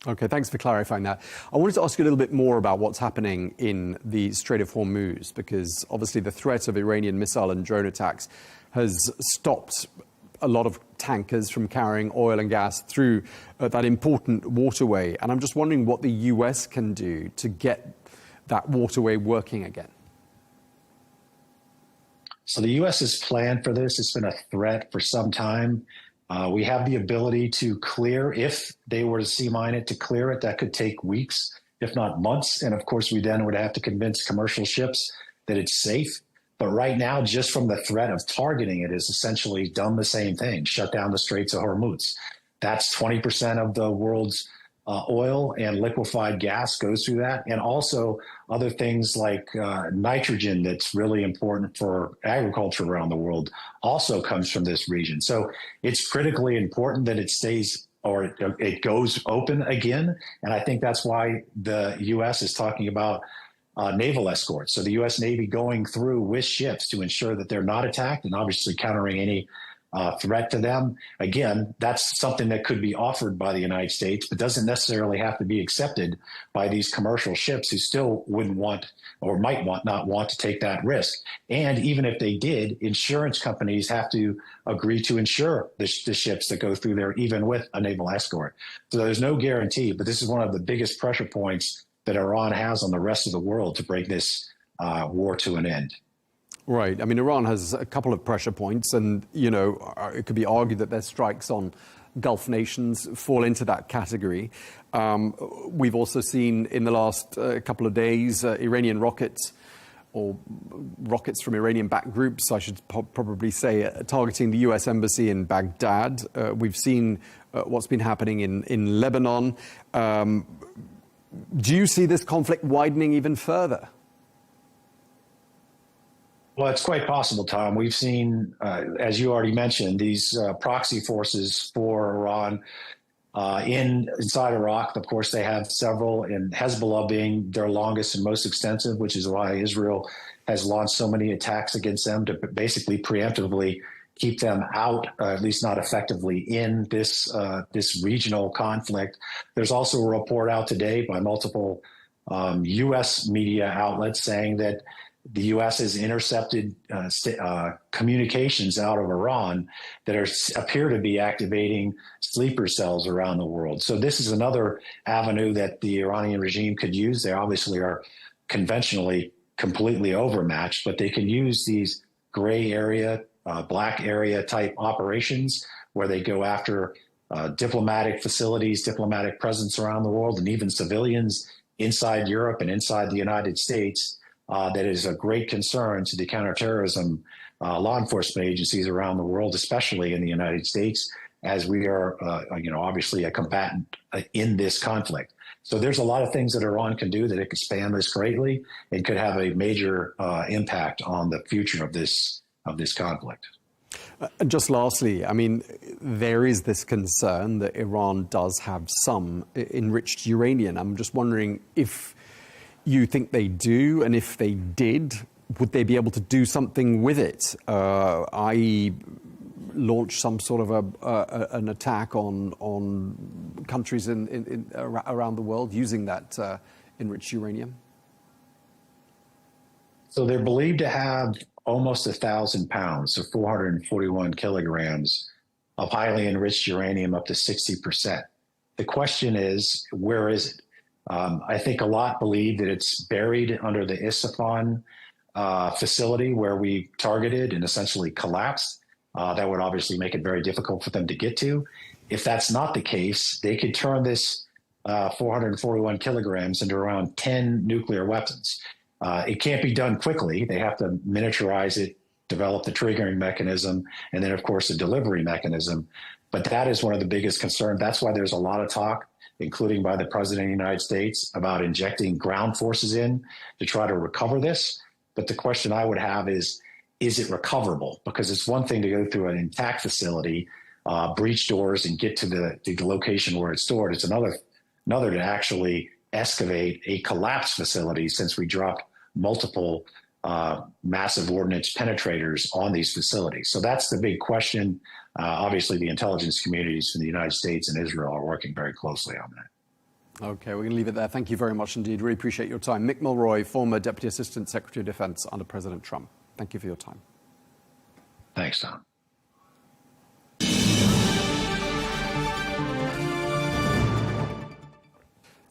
Okay, thanks for clarifying that. I wanted to ask you a little bit more about what's happening in the Strait of Hormuz, because obviously the threat of Iranian missile and drone attacks has stopped a lot of tankers from carrying oil and gas through that important waterway. And I'm just wondering what the US can do to get that waterway working again. So the U.S. has planned for this. It's been a threat for some time. We have the ability to clear, if they were to sea mine it, to clear it. That could take weeks, if not months. And of course, we then would have to convince commercial ships that it's safe. But right now, just from the threat of targeting it, has essentially done the same thing, shut down the Straits of Hormuz. That's 20% of the world's oil and liquefied gas goes through that. And also other things like nitrogen that's really important for agriculture around the world also comes from this region. So it's critically important that it stays or it goes open again. And I think that's why the U.S. is talking about naval escorts. So the U.S. Navy going through with ships to ensure that they're not attacked and obviously countering any threat to them. Again, that's something that could be offered by the United States, but doesn't necessarily have to be accepted by these commercial ships who still wouldn't want or might not want to take that risk. And even if they did, insurance companies have to agree to insure the ships that go through there, even with a naval escort. So there's no guarantee, but this is one of the biggest pressure points that Iran has on the rest of the world to bring this war to an end. Right. I mean, Iran has a couple of pressure points, and, you know, it could be argued that their strikes on Gulf nations fall into that category. We've also seen in the last couple of days Iranian rockets, or rockets from Iranian-backed groups, I should probably say, targeting the U.S. embassy in Baghdad. We've seen what's been happening in Lebanon. Do you see this conflict widening even further? Well, it's quite possible, Tom. We've seen, as you already mentioned, these proxy forces for Iran inside Iraq. Of course, they have several, and Hezbollah being their longest and most extensive, which is why Israel has launched so many attacks against them to basically preemptively keep them out, at least not effectively in this regional conflict. There's also a report out today by multiple U.S. media outlets saying that the U.S. has intercepted communications out of Iran that appear to be activating sleeper cells around the world. So this is another avenue that the Iranian regime could use. They obviously are conventionally completely overmatched, but they can use these gray area, black area type operations where they go after diplomatic facilities, diplomatic presence around the world, and even civilians inside Europe and inside the United States. That is a great concern to the counterterrorism law enforcement agencies around the world, especially in the United States, as we are, obviously a combatant in this conflict. So there's a lot of things that Iran can do that it could expand this greatly and could have a major impact on the future of this conflict. Just lastly, I mean, there is this concern that Iran does have some enriched uranium. I'm just wondering if you think they do, and if they did, would they be able to do something with it, i.e. launch some sort of an attack on countries around the world using that enriched uranium? So they're believed to have almost 1,000 pounds, so 441 kilograms of highly enriched uranium, up to 60%. The question is, where is it? I think a lot believe that it's buried under the Isfahan facility where we targeted and essentially collapsed. That would obviously make it very difficult for them to get to. If that's not the case, they could turn this 441 kilograms into around 10 nuclear weapons. It can't be done quickly. They have to miniaturize it, develop the triggering mechanism, and then, of course, a delivery mechanism. But that is one of the biggest concerns. That's why there's a lot of talk, including by the President of the United States, about injecting ground forces in to try to recover this. But the question I would have is it recoverable? Because it's one thing to go through an intact facility, breach doors, and get to the location where it's stored. It's another to actually excavate a collapsed facility, since we dropped multiple massive ordnance penetrators on these facilities. So that's the big question. Obviously, the intelligence communities from the United States and Israel are working very closely on that. OK, we're going to leave it there. Thank you very much indeed. Really appreciate your time. Mick Mulroy, former Deputy Assistant Secretary of Defence under President Trump. Thank you for your time. Thanks, Tom.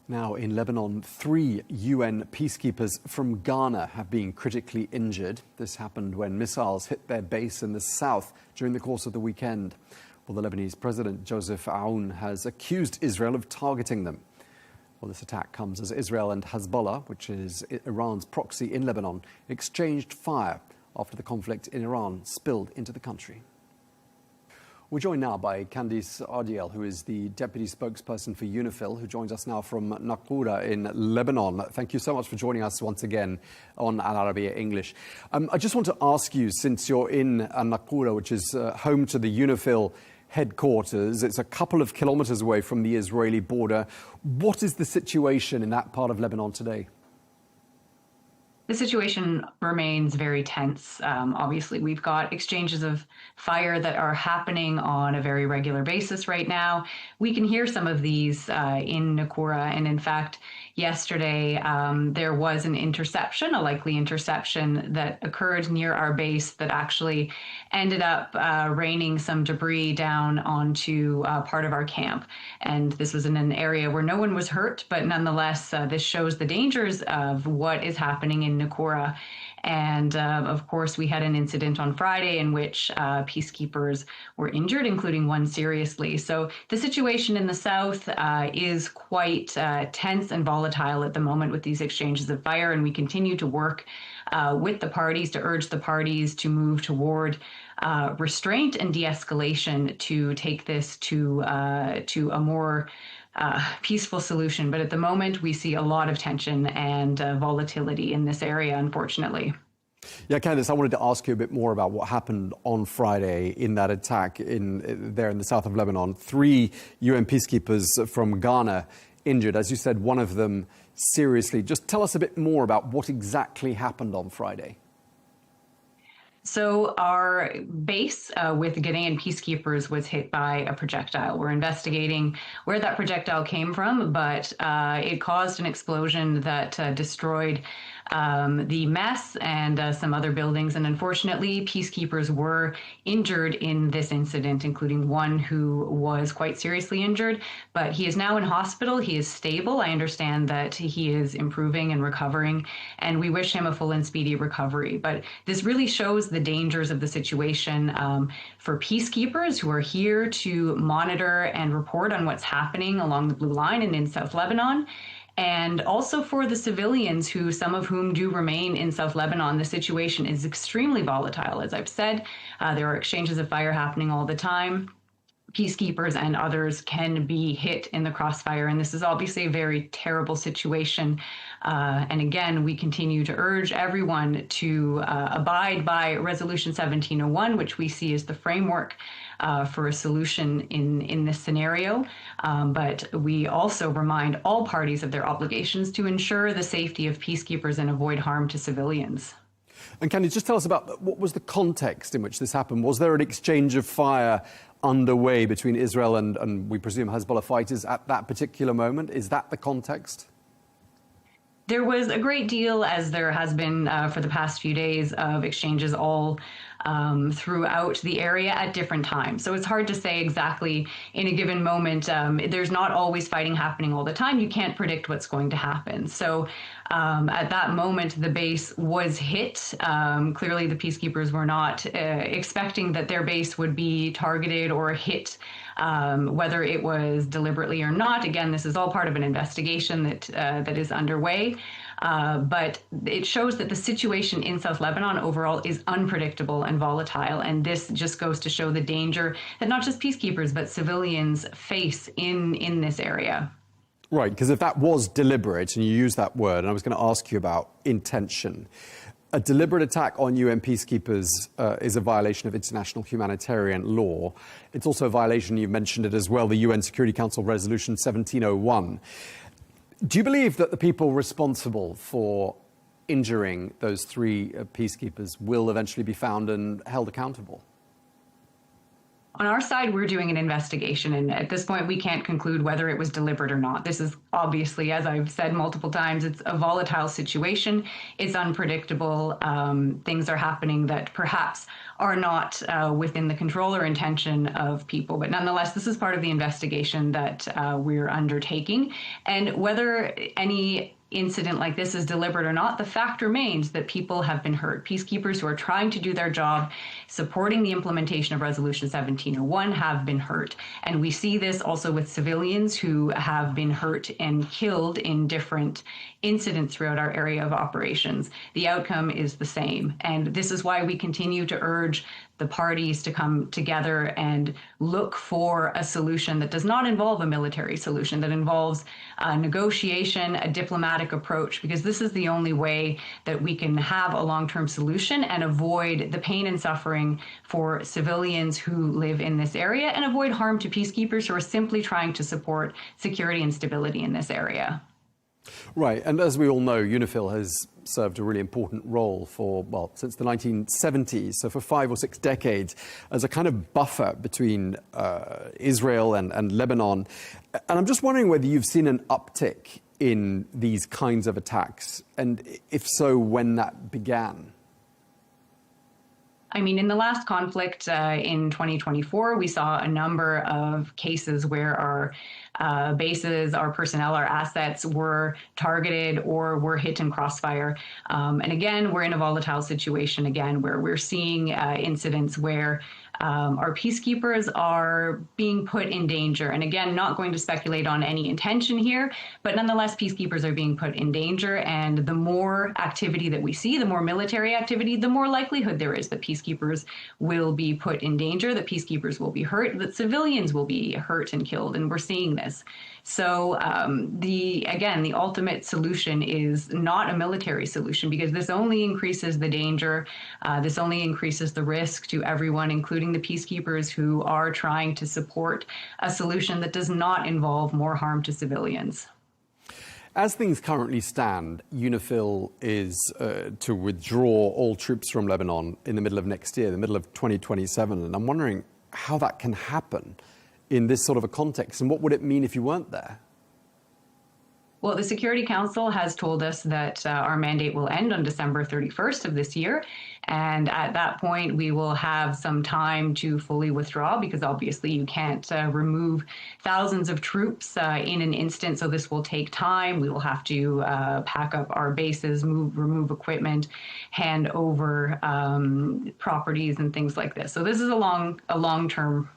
Now, in Lebanon, 3 UN peacekeepers from Ghana have been critically injured. This happened when missiles hit their base in the south during the course of the weekend. Well, the Lebanese President, Joseph Aoun, has accused Israel of targeting them. Well, this attack comes as Israel and Hezbollah, which is Iran's proxy in Lebanon, exchanged fire after the conflict in Iran spilled into the country. We're joined now by Candice Ardiel, who is the Deputy Spokesperson for UNIFIL, who joins us now from Naqoura in Lebanon. Thank you so much for joining us once again on Arabiya English. I just want to ask you, since you're in Naqoura, which is home to the UNIFIL headquarters, it's a couple of kilometers away from the Israeli border. What is the situation in that part of Lebanon today? The situation remains very tense. Obviously, we've got exchanges of fire that are happening on a very regular basis right now. We can hear some of these in Naqoura, and in fact, yesterday there was an interception, a likely interception that occurred near our base that actually ended up raining some debris down onto part of our camp. And this was in an area where no one was hurt, but nonetheless, this shows the dangers of what is happening in Naqoura. And of course, we had an incident on Friday in which peacekeepers were injured, including one seriously. So the situation in the south is quite tense and volatile at the moment with these exchanges of fire. And we continue to work with the parties to urge the parties to move toward restraint and de-escalation to take this to a more peaceful solution. But at the moment, we see a lot of tension and volatility in this area, unfortunately. Yeah, Candice, I wanted to ask you a bit more about what happened on Friday in that attack there in the south of Lebanon. 3 UN peacekeepers from Ghana injured. As you said, one of them seriously. Just tell us a bit more about what exactly happened on Friday. So our base with Ghanaian peacekeepers was hit by a projectile. We're investigating where that projectile came from, but it caused an explosion that destroyed the mess and some other buildings. And unfortunately, peacekeepers were injured in this incident, including one who was quite seriously injured. But he is now in hospital. He is stable. I understand that he is improving and recovering, and we wish him a full and speedy recovery. But this really shows the dangers of the situation for peacekeepers who are here to monitor and report on what's happening along the Blue Line and in South Lebanon. And also for the civilians, who some of whom do remain in South Lebanon. The situation is extremely volatile. As I've said, there are exchanges of fire happening all the time. Peacekeepers and others can be hit in the crossfire. And this is obviously a very terrible situation. And again, we continue to urge everyone to abide by Resolution 1701, which we see as the framework for a solution in this scenario. But we also remind all parties of their obligations to ensure the safety of peacekeepers and avoid harm to civilians. And can you just tell us about what was the context in which this happened? Was there an exchange of fire underway between Israel and we presume Hezbollah fighters at that particular moment? Is that the context? There was a great deal, as there has been for the past few days, of exchanges all throughout the area at different times. So it's hard to say exactly in a given moment. There's not always fighting happening all the time. You can't predict what's going to happen. So at that moment, the base was hit. Clearly, the peacekeepers were not expecting that their base would be targeted or hit, whether it was deliberately or not. Again, this is all part of an investigation that is underway. But it shows that the situation in South Lebanon overall is unpredictable and volatile. And this just goes to show the danger that not just peacekeepers, but civilians face in this area. Right, because if that was deliberate, and you use that word, and I was going to ask you about intention, a deliberate attack on UN peacekeepers is a violation of international humanitarian law. It's also a violation, you've mentioned it as well, the UN Security Council Resolution 1701. Do you believe that the people responsible for injuring those 3 peacekeepers will eventually be found and held accountable? On our side, we're doing an investigation, and at this point, we can't conclude whether it was deliberate or not. This is obviously, as I've said multiple times, it's a volatile situation. It's unpredictable. Things are happening that perhaps are not within the control or intention of people. But nonetheless, this is part of the investigation that we're undertaking. And whether any incident like this is deliberate or not, the fact remains that people have been hurt. Peacekeepers who are trying to do their job, supporting the implementation of Resolution 1701, have been hurt. And we see this also with civilians who have been hurt and killed in different incidents throughout our area of operations. The outcome is the same. And this is why we continue to urge the parties to come together and look for a solution that does not involve a military solution, that involves negotiation, a diplomatic approach, because this is the only way that we can have a long-term solution and avoid the pain and suffering for civilians who live in this area and avoid harm to peacekeepers who are simply trying to support security and stability in this area. Right, and as we all know, UNIFIL has served a really important role for, well, since the 1970s, so for 5 or 6 decades, as a kind of buffer between Israel and Lebanon. And I'm just wondering whether you've seen an uptick in these kinds of attacks, and if so, when that began. I mean, in the last conflict in 2024, we saw a number of cases where our bases, our personnel, our assets were targeted or were hit in crossfire. And again, we're in a volatile situation again, where we're seeing incidents where our peacekeepers are being put in danger. And again, not going to speculate on any intention here, but nonetheless, peacekeepers are being put in danger. And the more activity that we see, the more military activity, the more likelihood there is that peacekeepers will be put in danger, that peacekeepers will be hurt, that civilians will be hurt and killed. And we're seeing this. So the ultimate solution is not a military solution, because this only increases the danger. This only increases the risk to everyone, including the peacekeepers who are trying to support a solution that does not involve more harm to civilians. As things currently stand, UNIFIL is to withdraw all troops from Lebanon in the middle of next year, the middle of 2027. And I'm wondering how that can happen in this sort of a context, and what would it mean if you weren't there? Well, the Security Council has told us that our mandate will end on December 31st of this year. And at that point, we will have some time to fully withdraw, because obviously you can't remove thousands of troops in an instant. So this will take time. We will have to pack up our bases, remove equipment, hand over properties and things like this. So this is a long-term,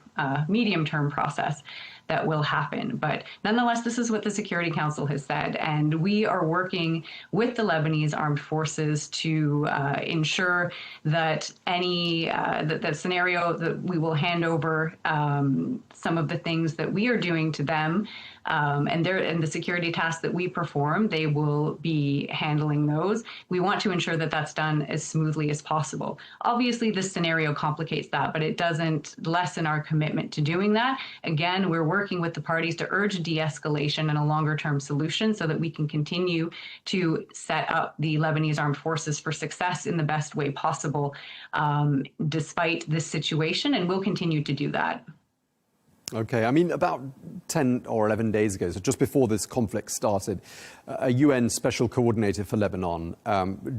medium-term process that will happen. But nonetheless, this is what the Security Council has said. And we are working with the Lebanese armed forces to ensure that that scenario, that we will hand over some of the things that we are doing to them, and the security tasks that we perform, they will be handling those. We want to ensure that that's done as smoothly as possible. Obviously, this scenario complicates that, but it doesn't lessen our commitment to doing that. Again, we're working with the parties to urge de-escalation and a longer-term solution so that we can continue to set up the Lebanese armed forces for success in the best way possible, despite this situation, and we'll continue to do that. Okay, I mean, about 10 or 11 days ago, so just before this conflict started, a UN special coordinator for Lebanon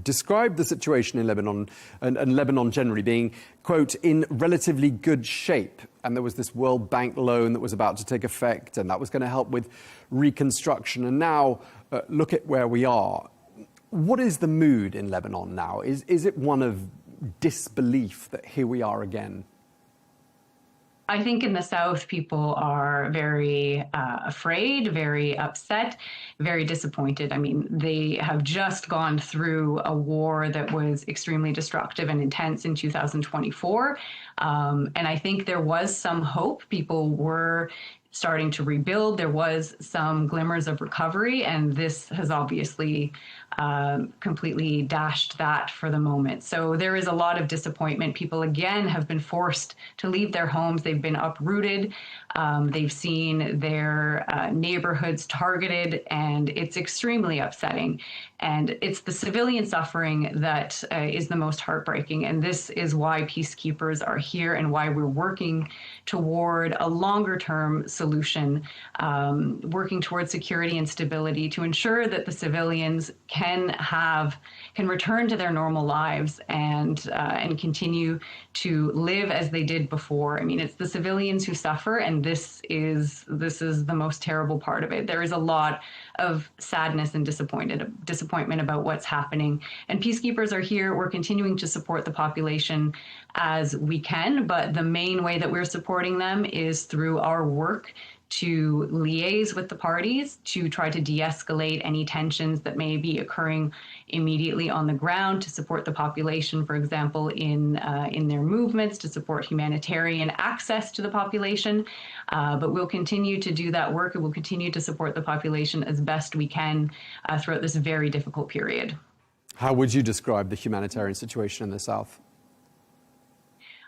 described the situation in Lebanon and Lebanon generally being, quote, in relatively good shape. And there was this World Bank loan that was about to take effect, and that was going to help with reconstruction. And now, look at where we are. What is the mood in Lebanon now? Is it one of disbelief that here we are again? I think in the South, people are very afraid, very upset, very disappointed. I mean, they have just gone through a war that was extremely destructive and intense in 2024. And I think there was some hope. People were starting to rebuild. There was some glimmers of recovery, and this has obviously completely dashed that for the moment. So there is a lot of disappointment. People, again, have been forced to leave their homes. They've been uprooted. They've seen their neighborhoods targeted, and it's extremely upsetting. And it's the civilian suffering that is the most heartbreaking. And this is why peacekeepers are here and why we're working toward a longer-term solution, working toward security and stability to ensure that the civilians can return to their normal lives and continue to live as they did before. I mean, it's the civilians who suffer, and this is the most terrible part of it. There is a lot of sadness and disappointment about what's happening. And peacekeepers are here. We're continuing to support the population as we can, but the main way that we're supporting them is through our work to liaise with the parties, to try to de-escalate any tensions that may be occurring immediately on the ground, to support the population, for example, in their movements, to support humanitarian access to the population. But we'll continue to do that work, and we'll continue to support the population as best we can throughout this very difficult period. How would you describe the humanitarian situation in the south?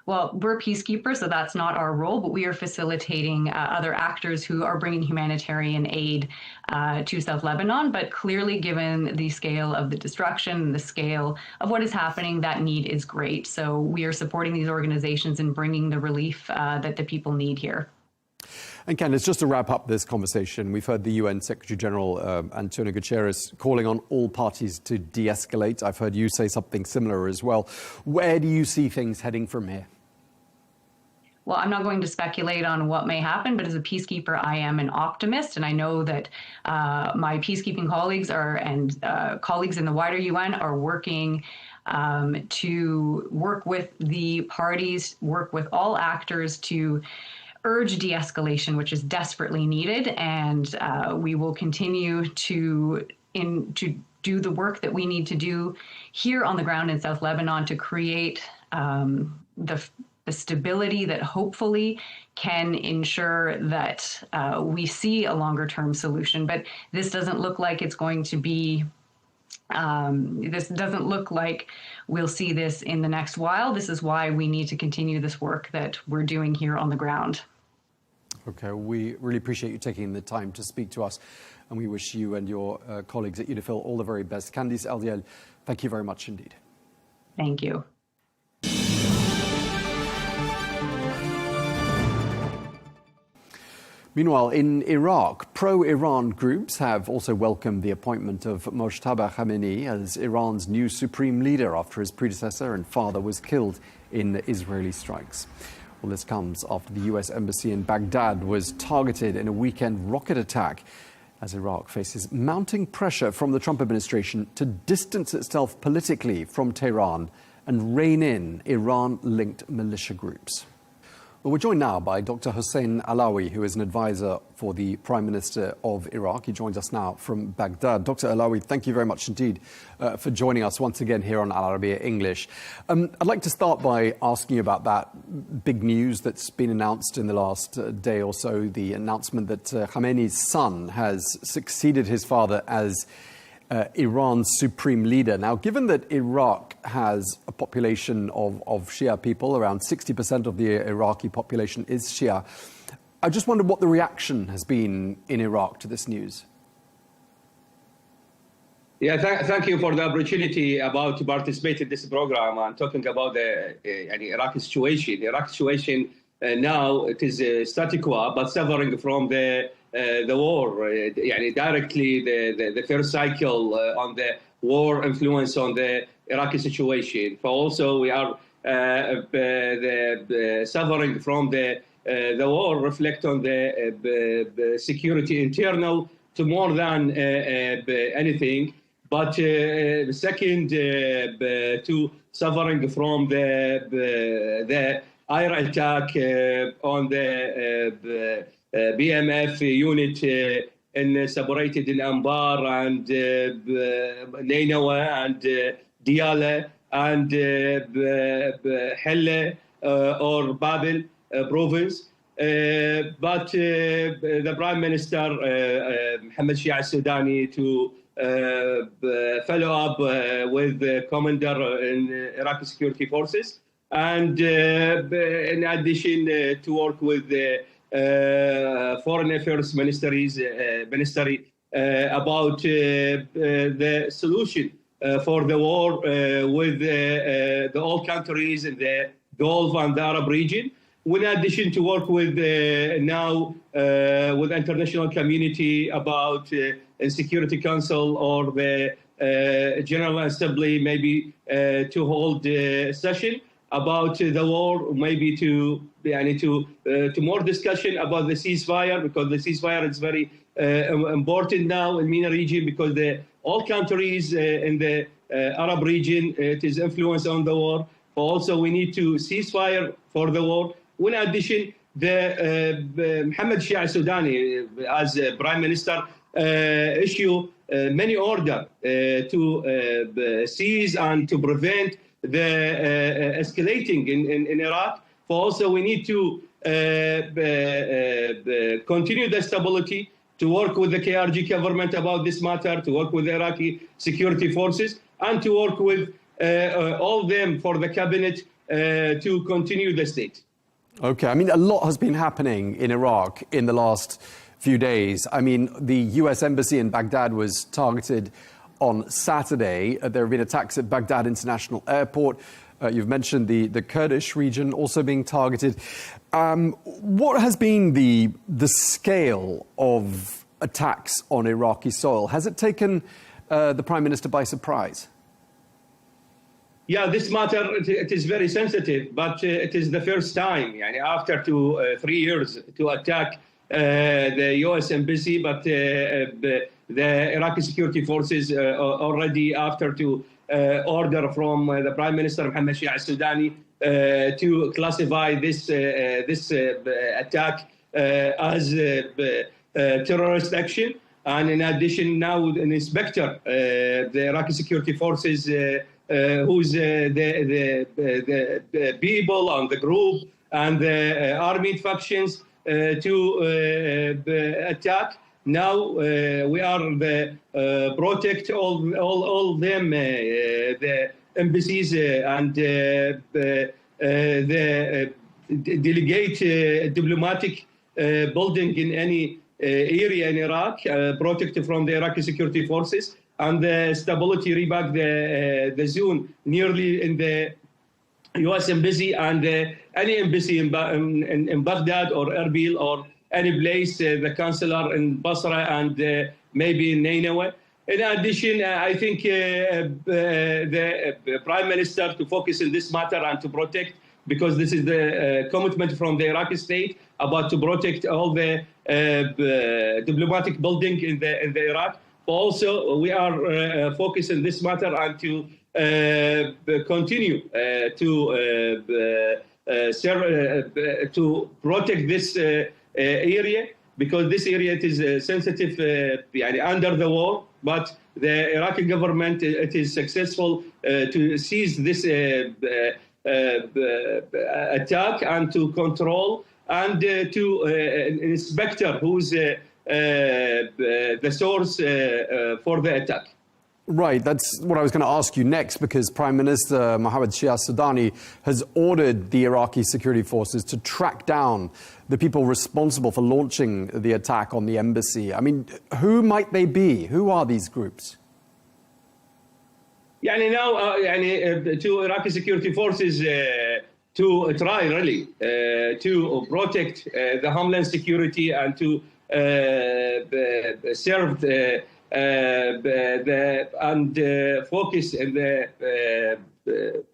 Well, we're peacekeepers, so that's not our role, but we are facilitating other actors who are bringing humanitarian aid to South Lebanon. But clearly, given the scale of the destruction and the scale of what is happening, that need is great. So we are supporting these organizations and bringing the relief that the people need here. And Candace, just to wrap up this conversation, we've heard the UN Secretary General Antonio Guterres calling on all parties to de-escalate. I've heard you say something similar as well. Where do you see things heading from here? Well, I'm not going to speculate on what may happen, but as a peacekeeper, I am an optimist, and I know that my peacekeeping colleagues and colleagues in the wider UN are working to work with the parties, work with all actors to urge de-escalation, which is desperately needed, and we will continue to do the work that we need to do here on the ground in South Lebanon to create the stability that hopefully can ensure that we see a longer-term solution. But this doesn't look like it's going to be. This doesn't look like we'll see this in the next while. This is why we need to continue this work that we're doing here on the ground. Okay, we really appreciate you taking the time to speak to us, and we wish you and your colleagues at UNIFIL all the very best. Candice Eldiel, thank you very much indeed. Thank you. Meanwhile, in Iraq, pro-Iran groups have also welcomed the appointment of Mojtaba Khamenei as Iran's new supreme leader after his predecessor and father was killed in Israeli strikes. Well, this comes after the US embassy in Baghdad was targeted in a weekend rocket attack as Iraq faces mounting pressure from the Trump administration to distance itself politically from Tehran and rein in Iran-linked militia groups. Well, we're joined now by Dr. Hossein Alawi, who is an advisor for the Prime Minister of Iraq. He joins us now from Baghdad. Dr. Alawi, thank you very much indeed for joining us once again here on Arabiya English. I'd like to start by asking you about that big news that's been announced in the last day or so, the announcement that Khamenei's son has succeeded his father as Iran's supreme leader. Now, given that Iraq has a population of Shia people, around 60% of the Iraqi population is Shia, I just wondered what the reaction has been in Iraq to this news. Yeah, thank you for the opportunity about to participate in this program and talking about the Iraqi situation. The Iraqi situation now, it is status quo, but suffering from the war. Directly the first cycle on the war influence on the Iraqi situation. But also we are suffering from the war reflect on the security internal to more than anything. But second, to suffering from the air attack on the BMF unit separated in Anbar and Nainawa and Diyala and Helle or Babel province. But the Prime Minister, Mohammed Shia al-Sudani, to follow up with the commander in Iraqi security forces. And in addition, to work with the Foreign Affairs Ministry about the solution for the war with the all countries in the Gulf and the Arab region. In addition to work with now with international community about Security Council or the General Assembly, maybe to hold a session about the war, maybe to more discussion about the ceasefire, because the ceasefire is very important now in MENA region, because all countries in the Arab region, it is influence on the war. Also, we need to ceasefire for the war. In addition, Mohammed Shia al-Sudani, as Prime Minister, issue many orders to seize and to prevent the escalating in Iraq. Also, we need to continue the stability, to work with the KRG government about this matter, to work with the Iraqi security forces, and to work with all of them for the cabinet to continue the state. Okay, I mean, a lot has been happening in Iraq in the last few days. I mean, the US embassy in Baghdad was targeted on Saturday. There have been attacks at Baghdad International Airport. You've mentioned the Kurdish region also being targeted. What has been the scale of attacks on Iraqi soil? Has it taken the Prime Minister by surprise? Yeah, this matter, it is very sensitive, but it is the first time, after 3 years, to attack the U.S. embassy, but the Iraqi security forces already after to order from the Prime Minister Mohammed Shia al-Sudani to classify this attack as terrorist action. And in addition, now an inspector, the Iraqi security forces, who's the people and the group and the armed factions to attack. Now we are protect all them, the embassies and the delegate diplomatic building in any area in Iraq, protected from the Iraqi security forces, and the stability reback the zone nearly in the U.S. embassy and any embassy in Baghdad or Erbil or any place, the consular in Basra and maybe in Nineveh. In addition, I think the Prime Minister to focus on this matter and to protect, because this is the commitment from the Iraqi state about to protect all the diplomatic building in the Iraq. Also, we are focused on this matter and to continue to protect this area, because this area it is sensitive under the war, but the Iraqi government it is successful to seize this attack and to control and to inspector who's the source for the attack. Right, that's what I was going to ask you next, because Prime Minister Mohammed Shia al-Sudani has ordered the Iraqi security forces to track down the people responsible for launching the attack on the embassy. I mean, who might they be? Who are these groups? Now, to Iraqi security forces to try really to protect the homeland security and to serve and focus in the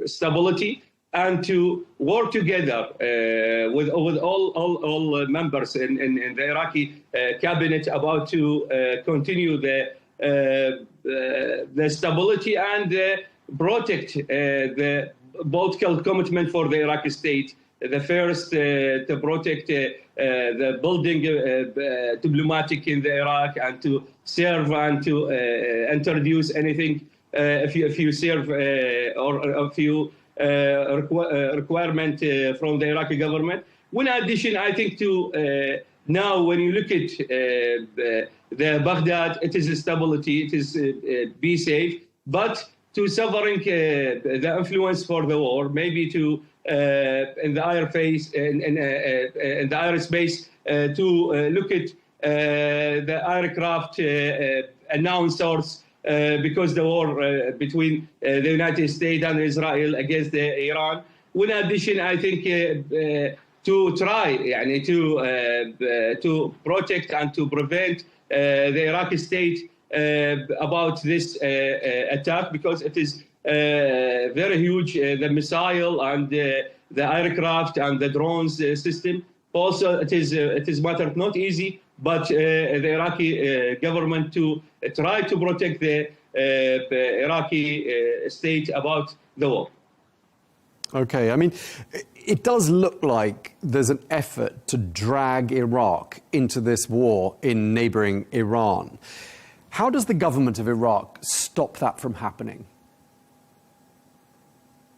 stability and to work together with all members in the Iraqi cabinet about to continue the stability and protect the political commitment for the Iraqi state. The first to protect the building diplomatic in the Iraq and to serve and to introduce anything if you serve or if you requirement from the Iraqi government. In addition, I think to now when you look at the Baghdad, it is a stability, it is be safe, but to severing the influence for the war, maybe to in the airspace to look at the aircraft announcers because the war between the United States and Israel against Iran. In addition, I think to try to protect and to prevent the Iraqi state about this attack, because it is very huge, the missile and the aircraft and the drones system. Also, it is matter not easy, but the Iraqi government to try to protect the Iraqi state about the war. Okay, I mean, it does look like there's an effort to drag Iraq into this war in neighboring Iran. How does the government of Iraq stop that from happening?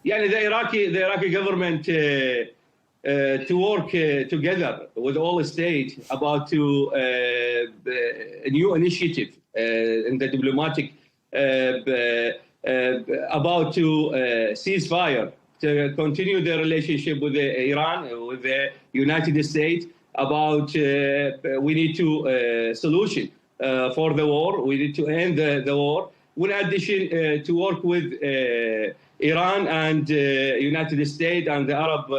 Yeah, the Iraqi government to work together with all the states about a new initiative in the diplomatic about to ceasefire, to continue the relationship with Iran, with the United States, about we need to solution for the war. We need to end the war. In addition, to work with Iran and United States and the Arab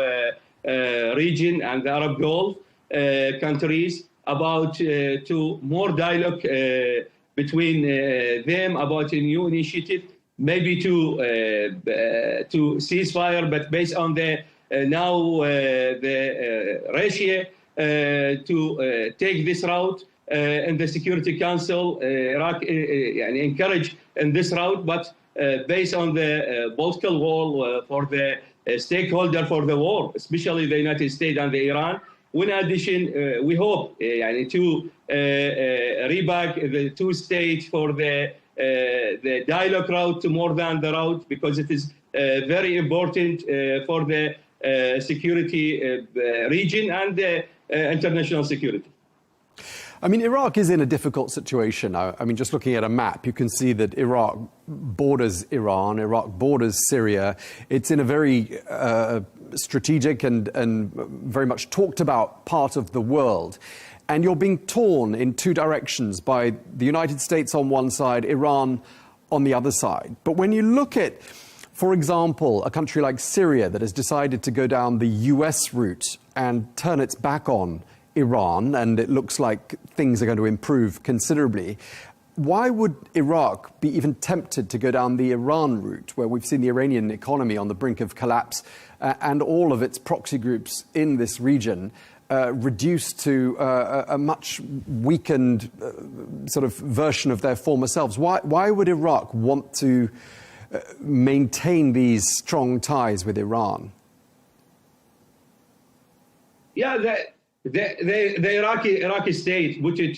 region and the Arab Gulf countries about to more dialogue between them about a new initiative, maybe to ceasefire, but based on the now the Russia to take this route in the Security Council. Iraq encourage in this route, but based on the political will for the stakeholder for the war, especially the United States and the Iran. In addition, we hope to reback the two states for the dialogue route to more than the route, because it is very important for the security region and the international security. I mean, Iraq is in a difficult situation. I mean, just looking at a map, you can see that Iraq borders Iran, Iraq borders Syria. It's in a very strategic and very much talked about part of the world. And you're being torn in two directions by the United States on one side, Iran on the other side. But when you look at, for example, a country like Syria that has decided to go down the US route and turn its back on Iran, and it looks like things are going to improve considerably, why would Iraq be even tempted to go down the Iran route, where we've seen the Iranian economy on the brink of collapse and all of its proxy groups in this region reduced to a much weakened sort of version of their former selves? Why would Iraq want to maintain these strong ties with Iran? Yeah, the Iraqi state put it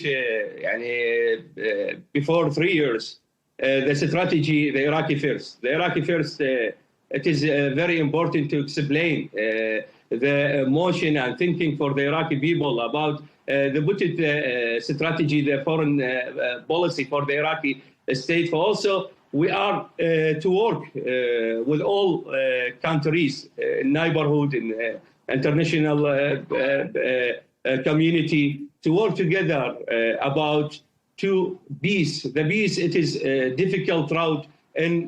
before 3 years. The strategy, the Iraqi first. The Iraqi first, it is very important to explain the emotion and thinking for the Iraqi people about the put it strategy, the foreign policy for the Iraqi state. For also, we are to work with all countries, neighborhood, in international community, to work together about to peace. The peace, it is a difficult route in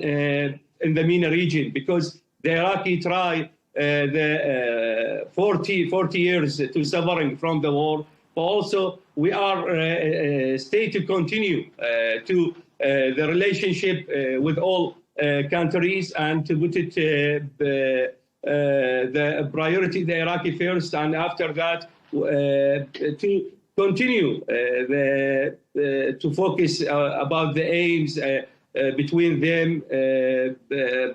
the MENA region, because the Iraqi try the 40 years to suffering from the war. But also, we are stay to continue to the relationship with all countries, and to put it the priority, the Iraqi first, and after that to continue to focus about the aims between them,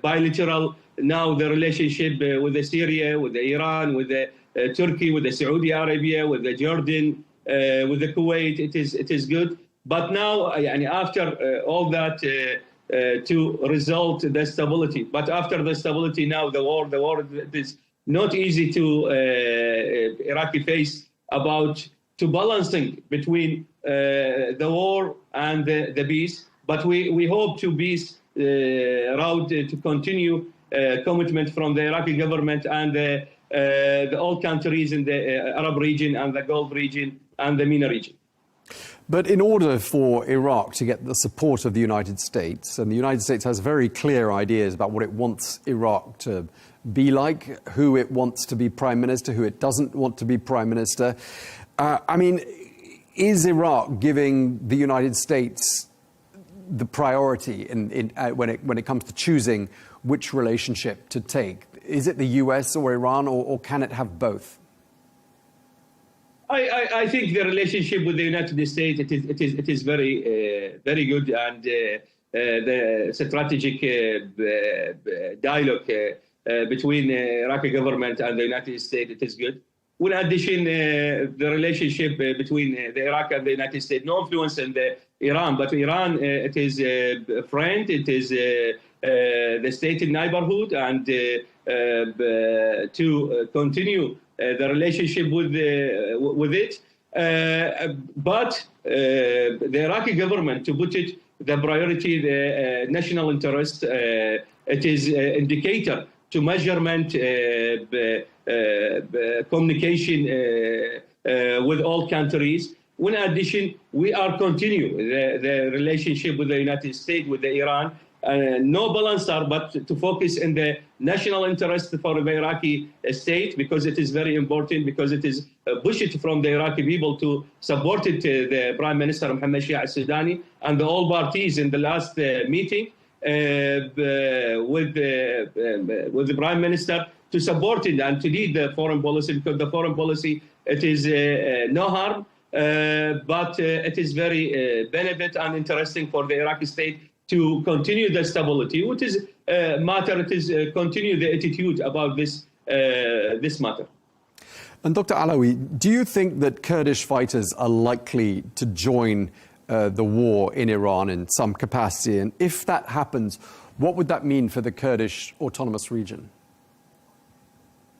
bilateral. Now the relationship with the Syria, with the Iran, with the Turkey, with the Saudi Arabia, with the Jordan, with the Kuwait, it is good. But now, after all that, to result the stability. But after the stability, now the war, it is not easy to Iraqi face about to balancing between the war and the peace. But we hope to peace route to continue commitment from the Iraqi government and the all countries in the Arab region and the Gulf region and the MENA region. But in order for Iraq to get the support of the United States, and the United States has very clear ideas about what it wants Iraq to be like, who it wants to be prime minister, who it doesn't want to be prime minister. I mean, is Iraq giving the United States the priority when it comes to choosing which relationship to take? Is it the US or Iran, or can it have both? I think the relationship with the United States it is very very good, and the strategic dialogue between Iraqi government and the United States it is good. In addition, the relationship between the Iraq and the United States, no influence in Iran, but Iran it is a friend, it is the state in neighborhood, and to continue the relationship with it. But the Iraqi government, to put it the priority, the national interest, it is an indicator to measurement communication with all countries. In addition, we are continue the relationship with the United States, with the Iran, no balancer, but to focus in the national interest for the Iraqi state, because it is very important, because it is pushed from the Iraqi people to support it, the Prime Minister Mohammed Shia al-Sudani and the all parties in the last meeting with the Prime Minister to support it and to lead the foreign policy, because the foreign policy, it is no harm, but it is very benefit and interesting for the Iraqi state to continue the stability, which is matter. It is continue the attitude about this matter. And Dr. Alawi, do you think that Kurdish fighters are likely to join the war in Iran in some capacity? And if that happens, what would that mean for the Kurdish autonomous region?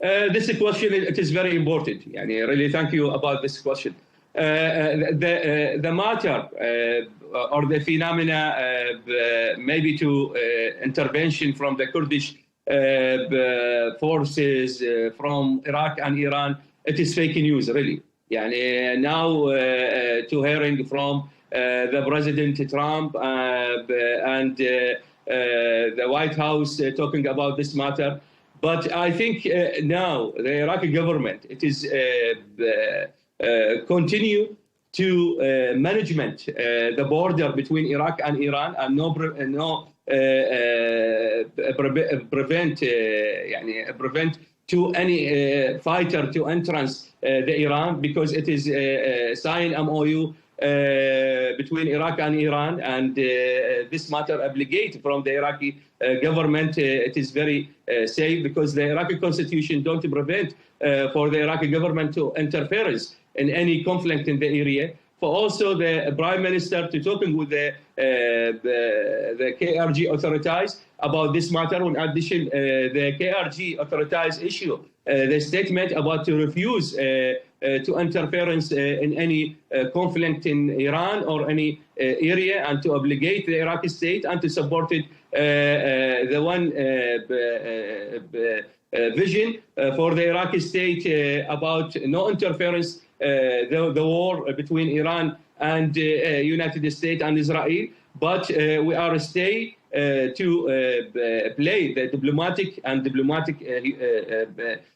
This question, it is very important. Yani, really, thank you about this question. The matter or the phenomena maybe to intervention from the Kurdish forces from Iraq and Iran, it is fake news, really. Yani, now to hearing from the President Trump and the White House talking about this matter. But I think now the Iraqi government, it is continue to management the border between Iraq and Iran, and prevent to any fighter to entrance the Iran, because it is signed MOU between Iraq and Iran, and this matter obligate from the Iraqi government. It is very safe, because the Iraqi constitution don't prevent for the Iraqi government to interference in any conflict in the area. For also the Prime Minister to talking with the KRG authorities about this matter. In addition, the KRG authorities issue the statement about to refuse to interference in any conflict in Iran or any area, and to obligate the Iraqi state and to support it the one vision for the Iraqi state about no interference the war between Iran and United States and Israel, but we are stay to play the diplomatic.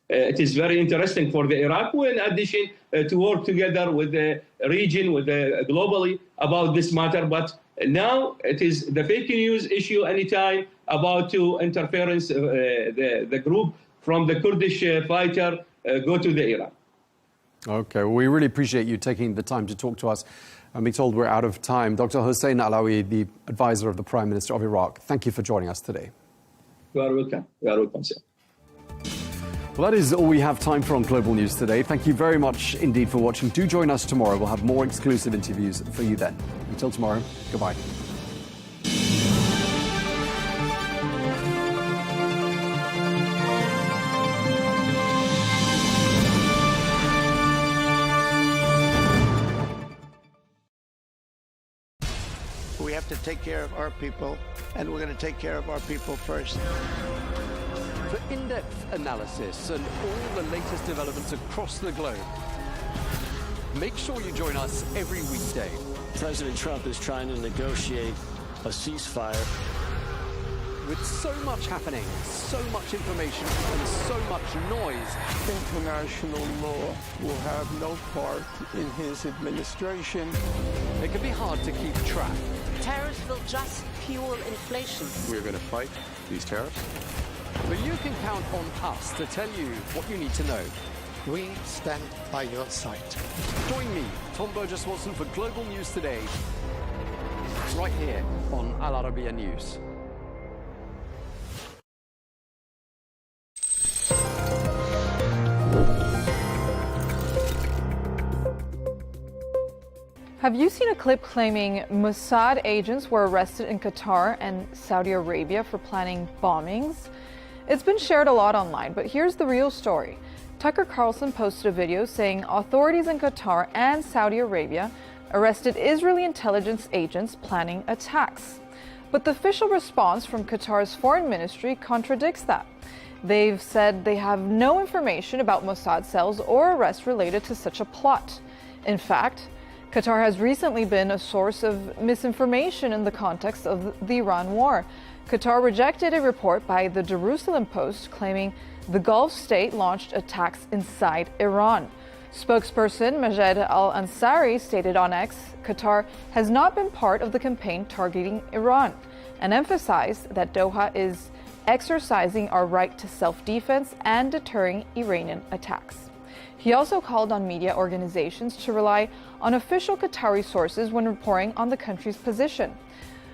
It is very interesting for the Iraq, in addition to work together with the region, with the globally about this matter. But now it is the fake news issue anytime about to interference the group from the Kurdish fighter go to the Iran. Okay, well, we really appreciate you taking the time to talk to us. I'm being told we're out of time. Dr. Hossein Alawi, the advisor of the Prime Minister of Iraq, thank you for joining us today. You are welcome. You are welcome, sir. Well, that is all we have time for on Global News today. Thank you very much indeed for watching. Do join us tomorrow. We'll have more exclusive interviews for you then. Until tomorrow, goodbye. We have to take care of our people, and we're going to take care of our people first. For in-depth analysis and all the latest developments across the globe, make sure you join us every weekday. President Trump is trying to negotiate a ceasefire. With so much happening, so much information, and so much noise, International law will have no part in his administration. it can be hard to keep track. Tariffs will just fuel inflation. We're going to fight these tariffs. But you can count on us to tell you what you need to know. We stand by your side. Join me, Tom Burges Watson, for Global News Today, right here on Al Arabiya News. Have you seen a clip claiming Mossad agents were arrested in Qatar and Saudi Arabia for planning bombings? It's been shared a lot online, but here's the real story. Tucker Carlson posted a video saying authorities in Qatar and Saudi Arabia arrested Israeli intelligence agents planning attacks. But the official response from Qatar's foreign ministry contradicts that. They've said they have no information about Mossad cells or arrests related to such a plot. In fact, Qatar has recently been a source of misinformation in the context of the Iran war. Qatar rejected a report by the Jerusalem Post claiming the Gulf state launched attacks inside Iran. Spokesperson Majed Al-Ansari stated on X, Qatar has not been part of the campaign targeting Iran, and emphasized that Doha is exercising our right to self-defense and deterring Iranian attacks. He also called on media organizations to rely on official Qatari sources when reporting on the country's position.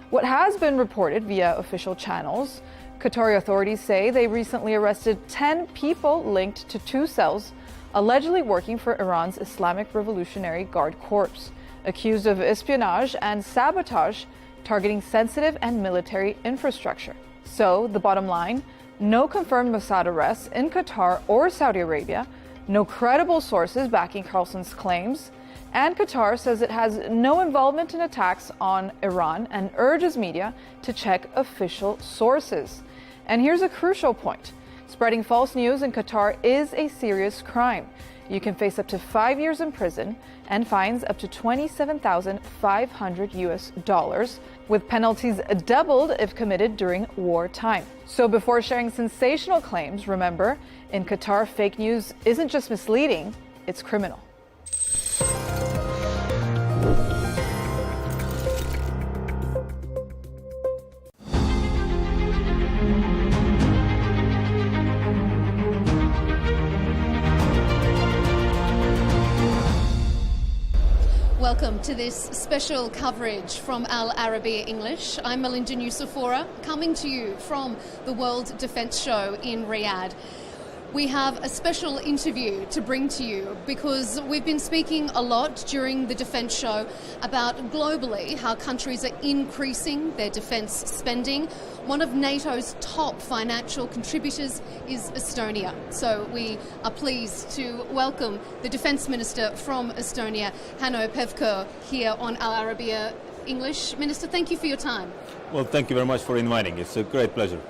What has been reported via official channels, Qatari authorities say they recently arrested 10 people linked to 2 cells allegedly working for Iran's Islamic Revolutionary Guard Corps, accused of espionage and sabotage targeting sensitive and military infrastructure. So, the bottom line, no confirmed Mossad arrests in Qatar or Saudi Arabia, no credible sources backing Carlson's claims, and Qatar says it has no involvement in attacks on Iran and urges media to check official sources. And here's a crucial point. Spreading false news in Qatar is a serious crime. You can face up to 5 years in prison and fines up to $27,500 US, with penalties doubled if committed during wartime. So before sharing sensational claims, remember, in Qatar, fake news isn't just misleading, it's criminal. Welcome to this special coverage from Al Arabiya English. I'm Melinda Nucifora, coming to you from the World Defence Show in Riyadh. We have a special interview to bring to you because we've been speaking a lot during the Defence Show about globally how countries are increasing their defence spending. One of NATO's top financial contributors is Estonia. So we are pleased to welcome the Defence Minister from Estonia, Hanno Pevkur, here on Al Arabiya English. Minister, thank you for your time. Well, thank you very much for inviting. It's a great pleasure.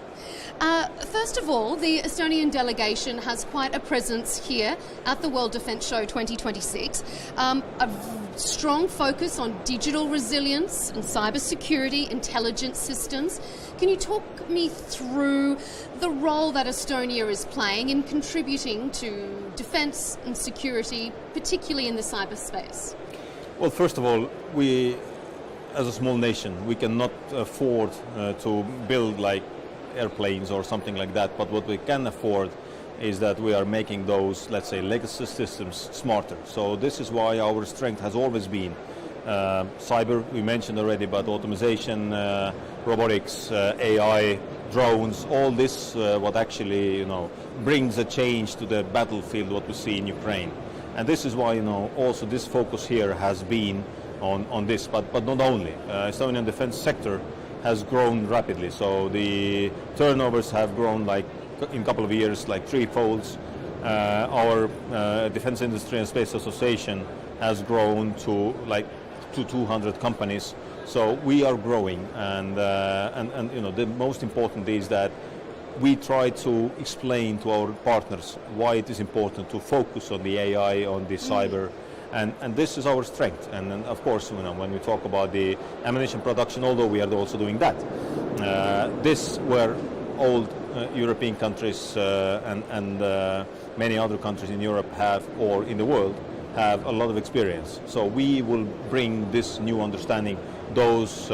First of all, the Estonian delegation has quite a presence here at the World Defence Show 2026. A strong focus on digital resilience and cybersecurity, intelligence systems. Can you talk me through the role that Estonia is playing in contributing to defence and security, particularly in the cyberspace? Well, first of all, we, as a small nation, we cannot afford to build like airplanes or something like that, but what we can afford is that we are making those, let's say, legacy systems smarter. So this is why our strength has always been cyber, we mentioned already, but automation, robotics, AI, drones, all this what actually, brings a change to the battlefield, what we see in Ukraine. And this is why, also this focus here has been on this, but not only. Estonian defense sector has grown rapidly. So the turnovers have grown like in a couple of years, like threefolds. Our Defense Industry and Space Association has grown to 200 companies. So we are growing, and you know, the most important is that we try to explain to our partners why it is important to focus on the AI, on the cyber, and this is our strength. And then, of course, you know, when we talk about the ammunition production, although we are also doing that, this where old European countries and many other countries in Europe have, or in the world, have a lot of experience. So we will bring this new understanding, those,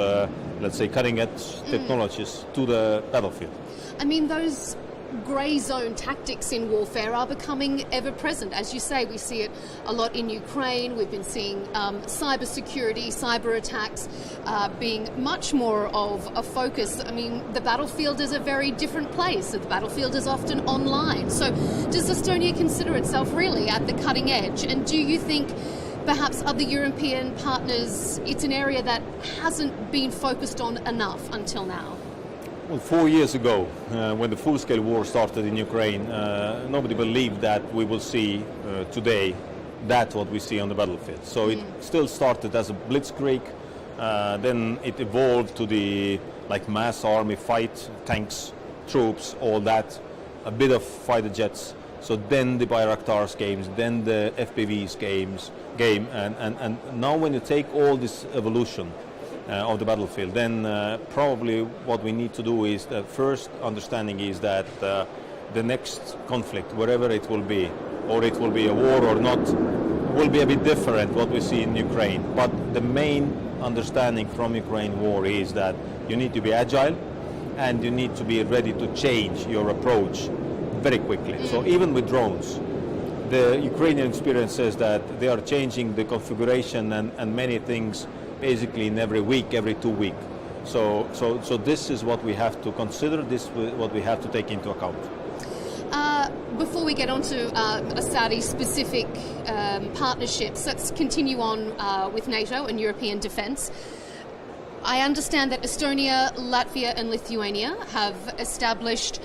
let's say, cutting-edge technologies to the battlefield. I mean, those grey zone tactics in warfare are becoming ever present. As you say, we see it a lot in Ukraine. We've been seeing cyber security, cyber attacks being much more of a focus. I mean, the battlefield is a very different place. The battlefield is often online. So does Estonia consider itself really at the cutting edge? And do you think perhaps other European partners, it's an area that hasn't been focused on enough until now? Well, 4 years ago, when the full-scale war started in Ukraine, nobody believed that we will see today what we see on the battlefield. So it still started as a blitzkrieg, then it evolved to the mass army fight, tanks, troops, all that, a bit of fighter jets. So then the Bayraktars games, then the FPVs game, and now when you take all this evolution of the battlefield, then probably what we need to do is the first understanding is that the next conflict, wherever it will be, or it will be a war or not, will be a bit different what we see in Ukraine. But the main understanding from Ukraine war is that you need to be agile and you need to be ready to change your approach very quickly. So even with drones, the Ukrainian experience says that they are changing the configuration and many things basically in every week, every 2 weeks. So this is what we have to consider, this is what we have to take into account. Before we get on to a Saudi-specific partnerships, let's continue on with NATO and European defence. I understand that Estonia, Latvia and Lithuania have established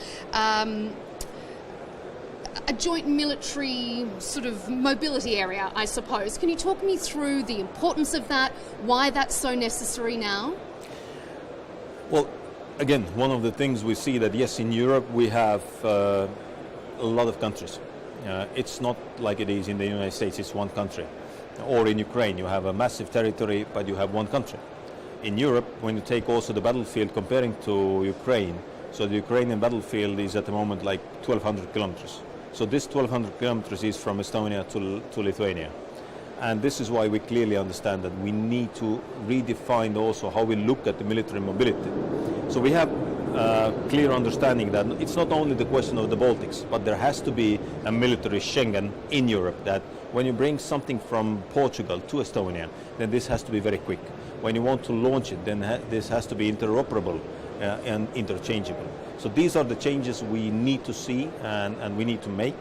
a joint military sort of mobility area, I suppose. Can you talk me through the importance of that, why that's so necessary now? Well, again, one of the things we see that, yes, in Europe we have a lot of countries. It's not like it is in the United States, it's one country. Or in Ukraine, you have a massive territory, but you have one country. In Europe, when you take also the battlefield comparing to Ukraine, so the Ukrainian battlefield is at the moment like 1,200 kilometers. So this 1,200 kilometers is from Estonia to Lithuania. And this is why we clearly understand that we need to redefine also how we look at the military mobility. So we have a clear understanding that it's not only the question of the Baltics, but there has to be a military Schengen in Europe, that when you bring something from Portugal to Estonia, then this has to be very quick. When you want to launch it, then this has to be interoperable and interchangeable. So these are the changes we need to see and we need to make.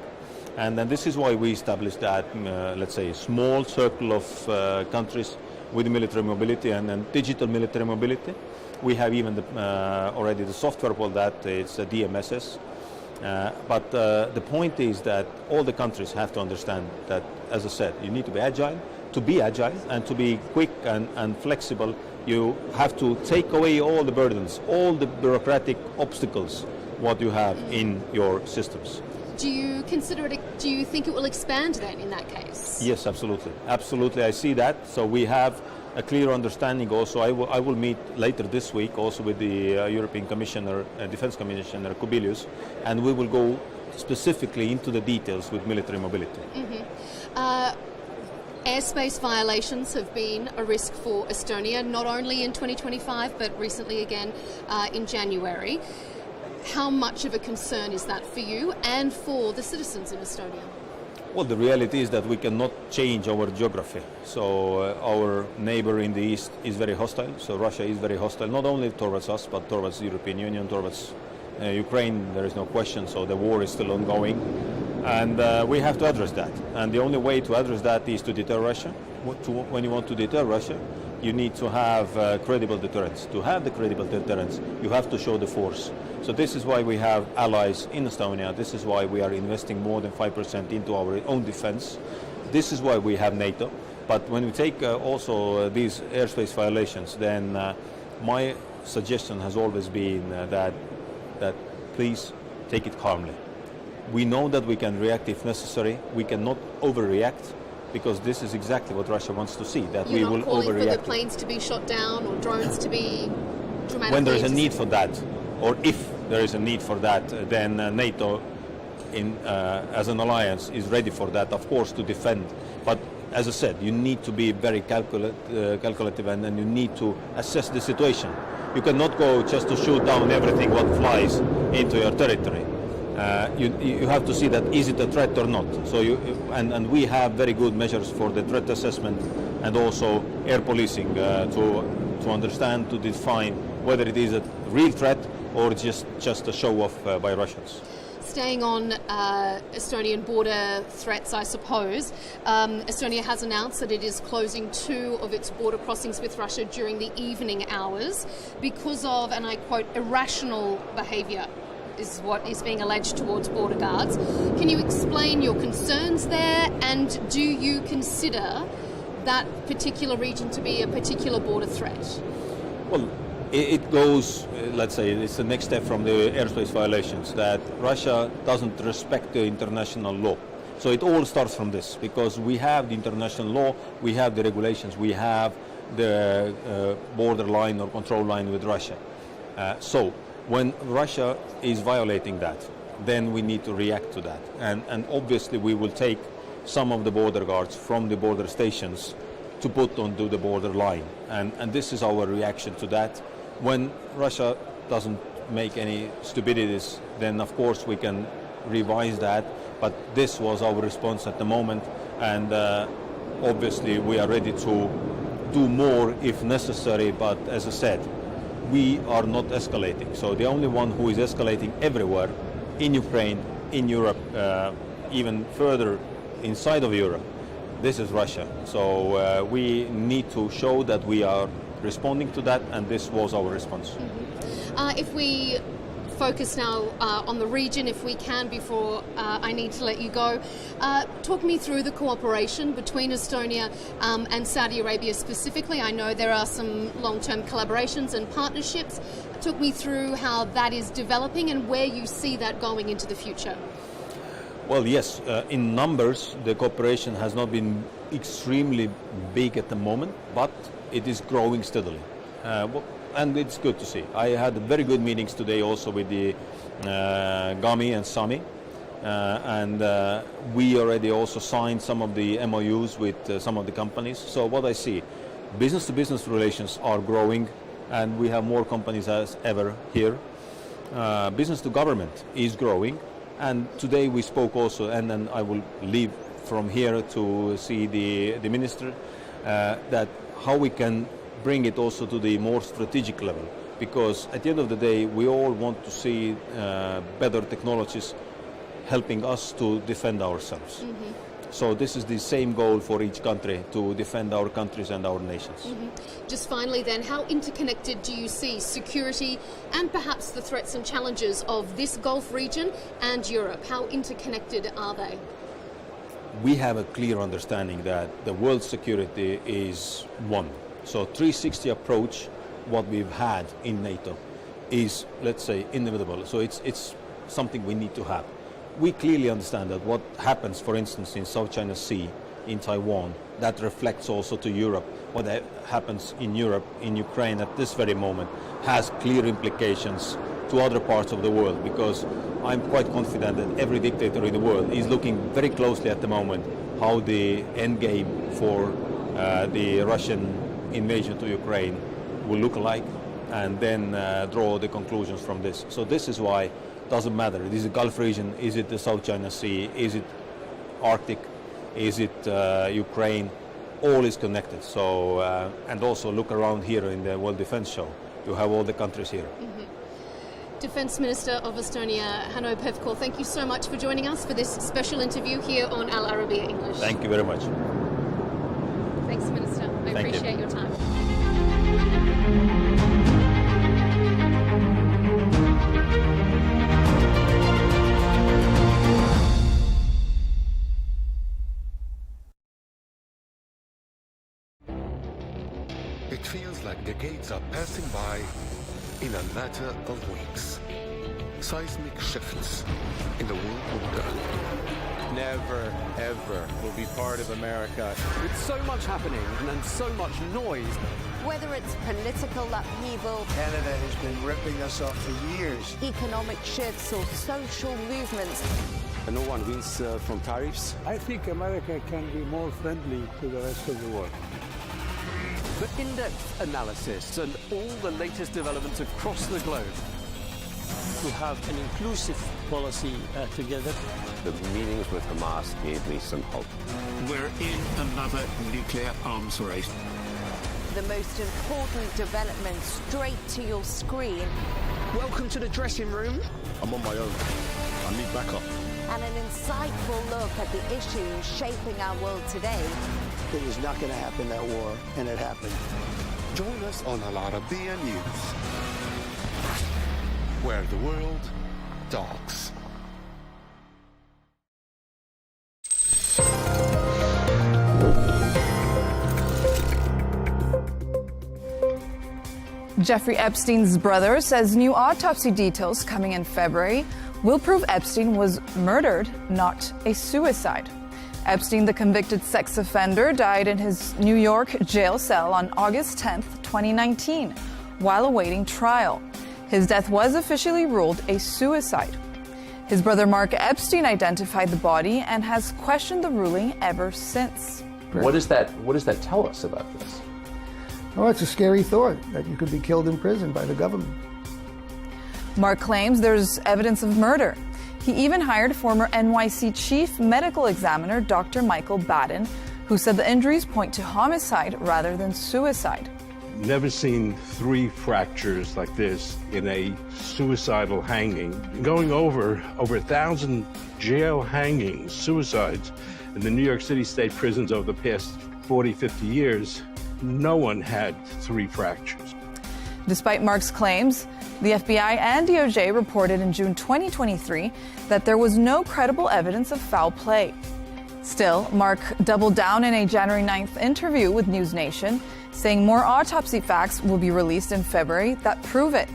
And then this is why we established that, let's say, small circle of countries with military mobility and then digital military mobility. We have even already the software for that, it's a DMSS. But the point is that all the countries have to understand that, as I said, you need to be agile. To be agile and to be quick and flexible, you have to take away all the burdens, all the bureaucratic obstacles what you have in your systems. Do you consider it, do you think it will expand then in that case? Yes, absolutely. Absolutely, I see that. So we have a clear understanding also. I will meet later this week also with the European Commissioner, Defense Commissioner Kubilius, and we will go specifically into the details with military mobility. Airspace violations have been a risk for Estonia, not only in 2025, but recently again in January. How much of a concern is that for you and for the citizens in Estonia? Well, the reality is that we cannot change our geography. So our neighbor in the east is very hostile. So Russia is very hostile, not only towards us, but towards the European Union, towards Ukraine. There is no question. So the war is still ongoing. And we have to address that. And the only way to address that is to deter Russia. When you want to deter Russia, you need to have credible deterrence. To have the credible deterrence, you have to show the force. So this is why we have allies in Estonia. This is why we are investing more than 5% into our own defense. This is why we have NATO. But when we take also these airspace violations, then my suggestion has always been that please take it calmly. We know that we can react if necessary. We cannot overreact, because this is exactly what Russia wants to see, that we will overreact. You're not calling for the planes to be shot down or drones to be dramatically... When there is a need for that, or if there is a need for that, then NATO as an alliance is ready for that, of course, to defend. But as I said, you need to be very calculative, and you need to assess the situation. You cannot go just to shoot down everything what flies into your territory. You have to see that is it a threat or not. So and we have very good measures for the threat assessment and also air policing to understand, to define whether it is a real threat or just a show off by Russians. Staying on Estonian border threats, I suppose, Estonia has announced that it is closing 2 of its border crossings with Russia during the evening hours because of, and I quote, irrational behaviour, is what is being alleged towards border guards. Can you explain your concerns there, and do you consider that particular region to be a particular border threat? Well, it goes, let's say, it's the next step from the airspace violations, that Russia doesn't respect the international law. So it all starts from this, because we have the international law, we have the regulations, we have the border line or control line with Russia. So when Russia is violating that, then we need to react to that. And obviously we will take some of the border guards from the border stations to put onto the border line. And this is our reaction to that. When Russia doesn't make any stupidities, then of course we can revise that. But this was our response at the moment. And obviously we are ready to do more if necessary. But as I said, we are not escalating. So the only one who is escalating everywhere, in Ukraine, in Europe, even further inside of Europe, this is Russia. So we need to show that we are responding to that, and this was our response. Mm-hmm. If we focus now on the region, if we can, before I need to let you go, talk me through the cooperation between Estonia and Saudi Arabia specifically. I know there are some long-term collaborations and partnerships. Talk me through how that is developing and where you see that going into the future. Well, yes, in numbers, the cooperation has not been extremely big at the moment, but it is growing steadily. And it's good to see. I had very good meetings today also with the GAMI and SAMI, and we already also signed some of the MOUs with some of the companies. So what I see, business-to-business relations are growing, and we have more companies as ever here. Business-to-government is growing, and today we spoke also, and then I will leave from here to see the minister, that how we can bring it also to the more strategic level, because at the end of the day we all want to see better technologies helping us to defend ourselves. Mm-hmm. So this is the same goal for each country, to defend our countries and our nations. Mm-hmm. Just finally then, how interconnected do you see security and perhaps the threats and challenges of this Gulf region and Europe? How interconnected are they? We have a clear understanding that the world security is one. So 360 approach, what we've had in NATO, is, let's say, inevitable. So it's something we need to have. We clearly understand that what happens, for instance, in South China Sea, in Taiwan, that reflects also to Europe. What happens in Europe, in Ukraine at this very moment, has clear implications to other parts of the world, because I'm quite confident that every dictator in the world is looking very closely at the moment how the end game for the Russian invasion to Ukraine will look like, and then draw the conclusions from this. So this is why it doesn't matter. Is it Gulf region? Is it the South China Sea? Is it Arctic? Is it Ukraine? All is connected. So and also look around here in the World Defense Show. You have all the countries here. Mm-hmm. Defence Minister of Estonia, Hanno Pevkur, thank you so much for joining us for this special interview here on Al Arabiya English. Thank you very much. Thanks, Minister. I appreciate your time. feels like decades are passing by in a matter of weeks. Seismic shifts in the world order. Never, ever will be part of America. With so much happening and so much noise. Whether it's political upheaval, Canada has been ripping us off for years. economic shifts, or social movements, And no one wins from tariffs. I think America can be more friendly to the rest of the world. For in-depth analysis and all the latest developments across the globe. To have an inclusive policy together. The meetings with Hamas gave me some hope. We're in another nuclear arms race. the most important development straight to your screen. Welcome to the dressing room. I'm on my own. I need backup. And an insightful look at the issues shaping our world today. It was not going to happen, that war, and it happened. Join us on Arabiya News, where the world talks. Jeffrey Epstein's brother says new autopsy details coming in February will prove Epstein was murdered, not a suicide. Epstein, the convicted sex offender, died in his New York jail cell on August 10, 2019, while awaiting trial. His death was officially ruled a suicide. His brother Mark Epstein identified the body and has questioned the ruling ever since. What does that tell us about this? Oh, it's a scary thought that you could be killed in prison by the government. Mark claims there's evidence of murder. He even hired former NYC chief medical examiner Dr. Michael Baden, who said the injuries point to homicide rather than suicide. Never seen 3 fractures like this in a suicidal hanging. Going over 1,000 jail hangings, suicides, in the New York City state prisons over the past 40, 50 years, no one had 3 fractures. Despite Mark's claims, the FBI and DOJ reported in June 2023 that there was no credible evidence of foul play. Still, Mark doubled down in a January 9th interview with News Nation, saying more autopsy facts will be released in February that prove it,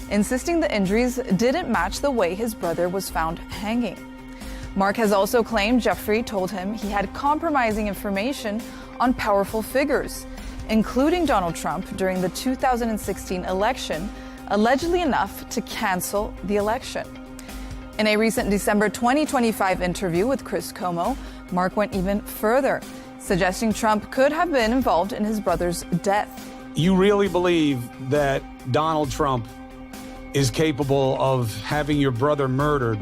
insisting the injuries didn't match the way his brother was found hanging. Mark has also claimed Jeffrey told him he had compromising information on powerful figures, including Donald Trump during the 2016 election, allegedly enough to cancel the election. In a recent December 2025 interview with Chris Como, Mark went even further, suggesting Trump could have been involved in his brother's death. You really believe that Donald Trump is capable of having your brother murdered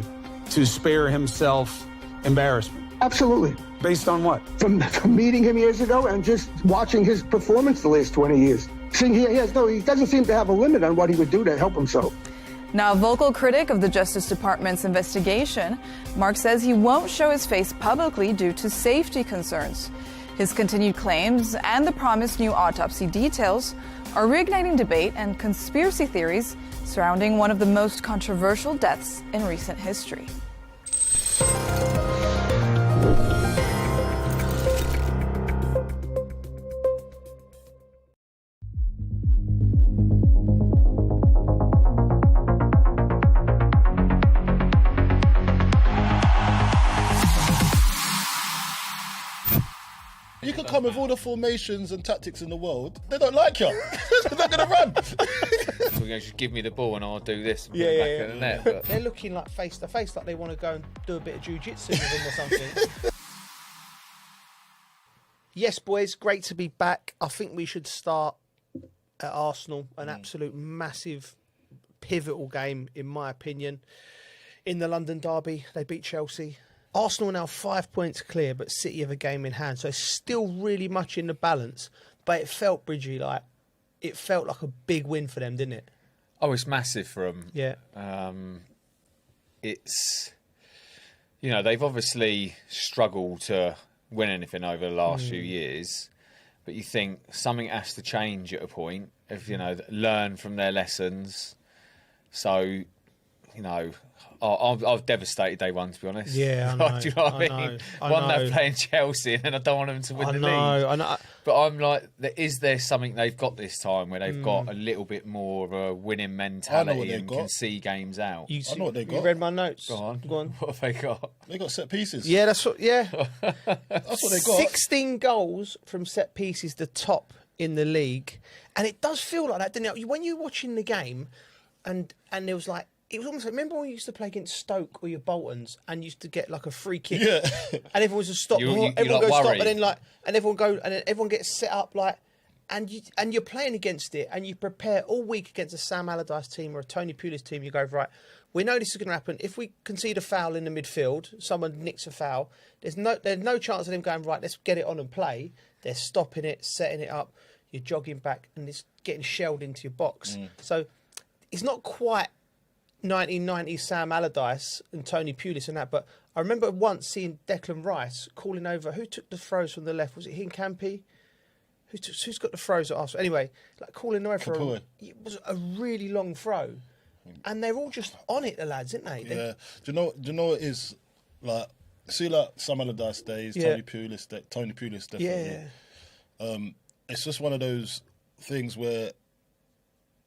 to spare himself embarrassment? Absolutely. Based on what? From meeting him years ago and just watching his performance the last 20 years. He doesn't seem to have a limit on what he would do to help himself. Now, a vocal critic of the Justice Department's investigation, Mark says he won't show his face publicly due to safety concerns. His continued claims and the promised new autopsy details are reigniting debate and conspiracy theories surrounding one of the most controversial deaths in recent history. You can come with all the formations and tactics in the world. They don't like you. They're not going to run. We're going to just give me the ball and I'll do this and put it back in the net. But they're looking like face to face, like they want to go and do a bit of jiu-jitsu with him or something. Yes, boys, great to be back. I think we should start at Arsenal, an absolute massive, pivotal game, in my opinion. In the London derby, they beat Chelsea. Arsenal are now 5 points clear, but City have a game in hand. So it's still really much in the balance. But it felt, Bridgie, like a big win for them, didn't it? Oh, it's massive for them. Yeah. It's, they've obviously struggled to win anything over the last few years. But you think something has to change at a point, learn from their lessons. So, Oh, I was devastated day one, to be honest. Yeah, I know. Do you know what I mean? One, they're playing Chelsea, and then I don't want them to win the league. I know. But I'm like, is there something they've got this time where they've got a little bit more of a winning mentality and can see games out? I know what they got. You read my notes. Go on. What have they got? They got set pieces. Yeah, that's what. Yeah, that's what they got. 16 goals from set pieces, the top in the league, and it does feel like that, doesn't it? When you're watching the game, and there was like. It was almost like, remember when you used to play against Stoke or your Boltons and used to get like a free kick, and everyone was to stop, everyone goes stop, and then and everyone gets set up and you're playing against it, and you prepare all week against a Sam Allardyce team or a Tony Pulis team. You go, right, we know this is going to happen. If we concede a foul in the midfield, someone nicks a foul, there's no chance of them going, right, let's get it on and play. They're stopping it, setting it up. You're jogging back, and it's getting shelled into your box. So it's not quite 1990 Sam Allardyce and Tony Pulis and that, but I remember once seeing Declan Rice calling over. Who took the throws from the left? Was it Hincapie? Who's got the throws at Arsenal? Anyway, like calling over it was a really long throw, and they're all just on it, the lads, aren't they? Yeah. Do you know what it is like? See, like Sam Allardyce days, Tony Pulis definitely. Yeah. It's just one of those things where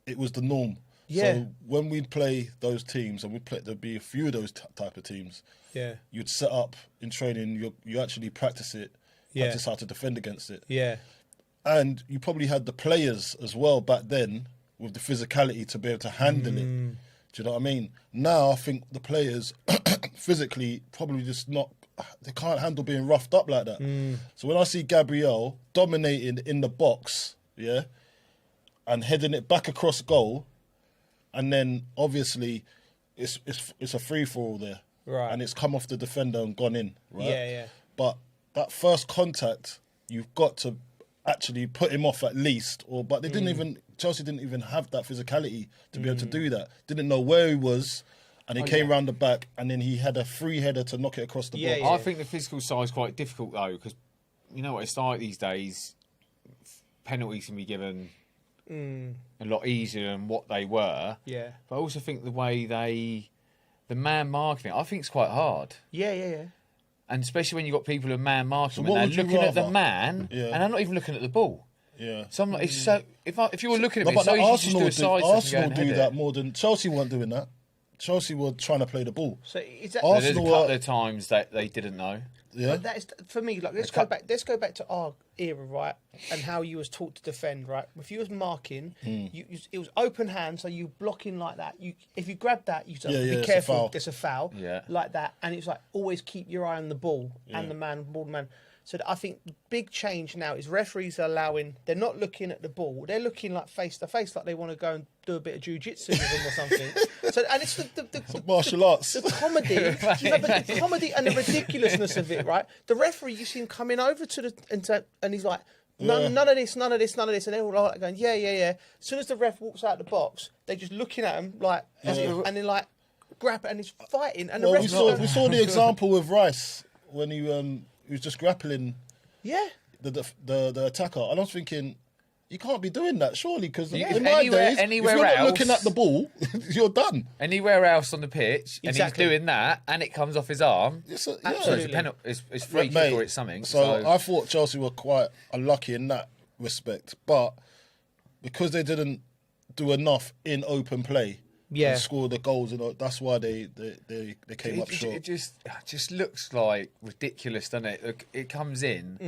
it was the norm. Yeah. So when we'd play those teams, and there'd be a few of those type of teams. Yeah. You'd set up in training. You actually practice it. Practice how to defend against it. Yeah. And you probably had the players as well back then with the physicality to be able to handle it. Do you know what I mean? Now I think the players physically probably just not. They can't handle being roughed up like that. So when I see Gabriel dominating in the box, and heading it back across goal. And then obviously it's a free for all there, right? And it's come off the defender and gone in, right? Yeah. But that first contact, you've got to actually put him off at least. But they didn't even. Chelsea didn't even have that physicality to be able to do that. Didn't know where he was, and he came round the back, and then he had a free header to knock it across the box. I think the physical side is quite difficult though, because you know what it's like these days. Penalties can be given. A lot easier than what they were. Yeah. But I also think the way the man marking it, I think it's quite hard. Yeah. And especially when you've got people who are man marking, So when they're what would you looking at the rather? man, Yeah. and they're not even looking at the ball. Yeah. So I'm like, it's so if you were looking at No, me, but it's so the easy to just do a side Arsenal and do that more than Chelsea weren't doing that. Chelsea were trying to play the ball. So is that There's a couple of times that they didn't know. Yeah. But that is for me. Like let's go back to our era, right? And how you was taught to defend, right? If you was marking, it was open hand, so you blocking like that. If you grab that, you be careful. It's a foul. Yeah. Like that, and it's like always keep your eye on the ball and the man. So I think the big change now is referees are allowing. They're not looking at the ball. They're looking like face to face, like they want to go and do a bit of jiu-jitsu with them or something. So and it's the martial arts. The comedy, but the comedy and the ridiculousness of it, right? The referee, you see him coming over to and he's like, none of this, and they're all like going, yeah. As soon as the ref walks out the box, they're just looking at him like, and they're like, grab it, and he's fighting. And the ref we saw the example with Rice when he was just grappling. Yeah. The attacker, and I was thinking, you can't be doing that, surely, because in my anywhere- days, anywhere if you're not else- looking at the ball, you're done. Anywhere else on the pitch, and Exactly. he's doing that, and it comes off his arm. It's a penalty. It's free kick or it's something. So I thought Chelsea were quite unlucky in that respect, but because they didn't do enough in open play, and score the goals, that's why they came up short. It just looks like ridiculous, doesn't it? Look, it comes in,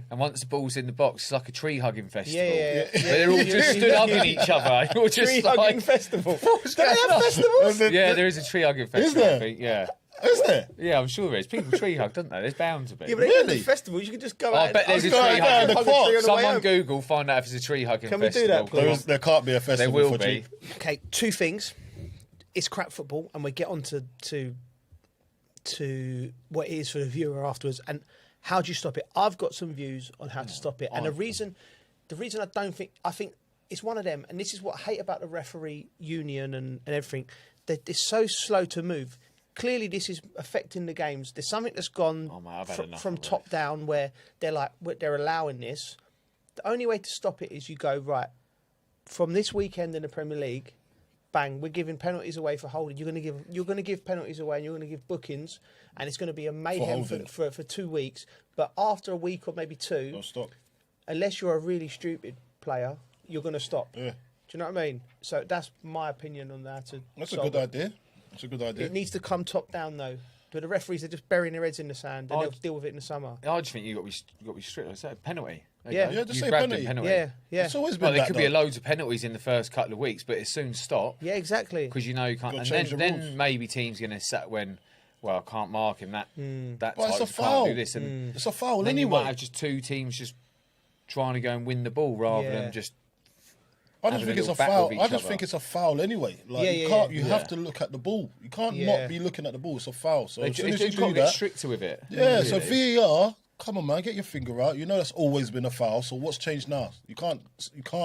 and once the ball's in the box, it's like a tree hugging festival. Yeah. They're all just stood hugging each other. You're just Tree like, hugging festival. What's Do they going have on? festivals? Yeah, there is a tree hugging festival. there? I think. Yeah. Is there? Yeah, I'm sure there is. People tree hug, don't they? There's bound to be. Yeah, but they have festivals. You can just go out. I bet there's a go tree out and hugging. hug a tree on the way Someone home. Google, find out if there's a tree hugging Can we do festival. that, please? There can't be a festival. There will for be. Okay, two things. It's crap football, and we get on to what it is for the viewer afterwards. And how do you stop it? I've got some views on how to stop it, and the reason I think it's one of them. And this is what I hate about the referee union and everything. That they're so slow to move. Clearly, this is affecting the games. There's something that's gone from top down where they're allowing this. The only way to stop it is you go right from this weekend in the Premier League. bang, we're giving penalties away for holding. You're going to give penalties away, and you're going to give bookings, and it's going to be a mayhem for 2 weeks. But after a week or maybe two, I'll stop. Unless you're a really stupid player, you're going to stop. Yeah. Do you know what I mean? So that's my opinion on that. That's a good idea. That's a good idea. It needs to come top down, though. But the referees are just burying their heads in the sand, and they'll deal with it in the summer. I just think you got to be strict. It's a penalty. Yeah, just you say grabbed penalty. Yeah. It's always been there that, could be loads of penalties in the first couple of weeks, but it soon stop. Yeah, exactly. Because you know you can't. Gotta change the rules. Then maybe teams going to set when, well, I can't mark him. That But type it's a of foul. can't do this. And It's a foul then you anyway. might have just two teams just trying to go and win the ball rather than just. I just think it's a foul. I just think it's a foul anyway. Like you can't. You have to look at the ball. You can't not be looking at the ball. It's a foul. So as soon as you do get that, stricter with it. yeah. So VAR, come on, man, get your finger out. You know that's always been a foul. So what's changed now? You can't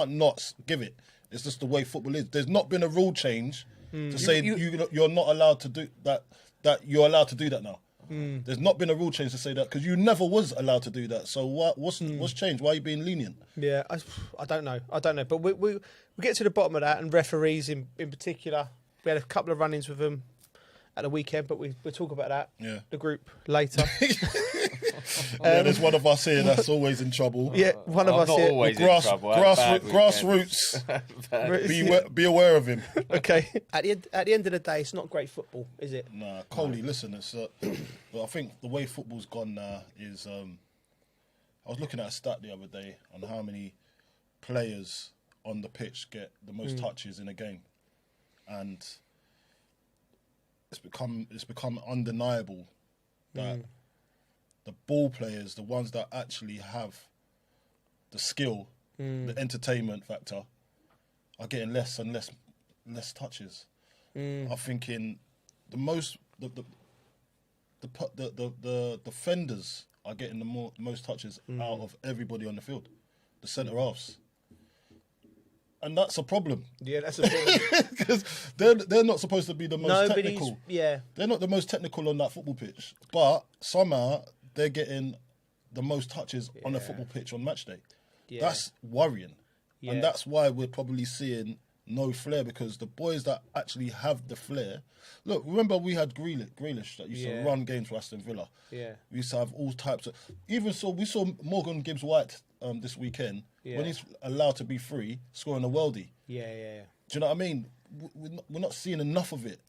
not give it. It's just the way football is. There's not been a rule change to say you're not allowed to do that. That you're allowed to do that now. There's not been a rule change to say that because you never was allowed to do that. So what's changed? Why are you being lenient? Yeah, I don't know. But we get to the bottom of that, and referees in particular. We had a couple of run-ins with them at the weekend, but we'll talk about that. Yeah. The group later. There's one of us here that's always in trouble. Yeah, one of us not here. always in trouble. Grassroots. Be aware of him. Okay. At the end of the day, it's not great football, is it? Nah, Coley, listen. It's. I think the way football's gone now is. I was looking at a stat the other day on how many players on the pitch get the most touches in a game, and it's become undeniable that the ball players, the ones that actually have the skill, the entertainment factor, are getting less and less touches. I'm thinking the defenders are getting the most touches out of everybody on the field, the centre halves. And that's a problem. Yeah, that's a problem. Because they're not supposed to be the most technical. Yeah. They're not the most technical on that football pitch. But somehow they're getting the most touches on a football pitch on match day. Yeah. That's worrying. Yeah. And that's why we're probably seeing no flair, because the boys that actually have the flair... Look, remember we had Grealish that used to run games for Aston Villa. Yeah. We used to have all types of... We saw Morgan Gibbs-White this weekend, when he's allowed to be free, scoring a worldie. Yeah. Do you know what I mean? We're not seeing enough of it.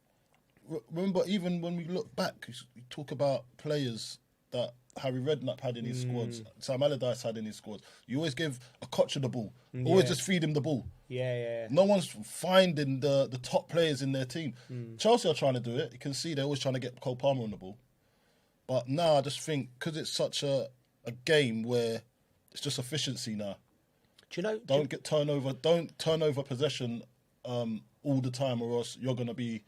Remember, even when we look back, you talk about players that Harry Redknapp had in his squads, Sam Allardyce had in his squads. You always give a Kocher the ball. Always just feed him the ball. Yeah. No one's finding the top players in their team. Chelsea are trying to do it. You can see they're always trying to get Cole Palmer on the ball. But now I just think, because it's such a game where it's just efficiency now. Do you know? Don't turn over possession all the time, or else you're going to be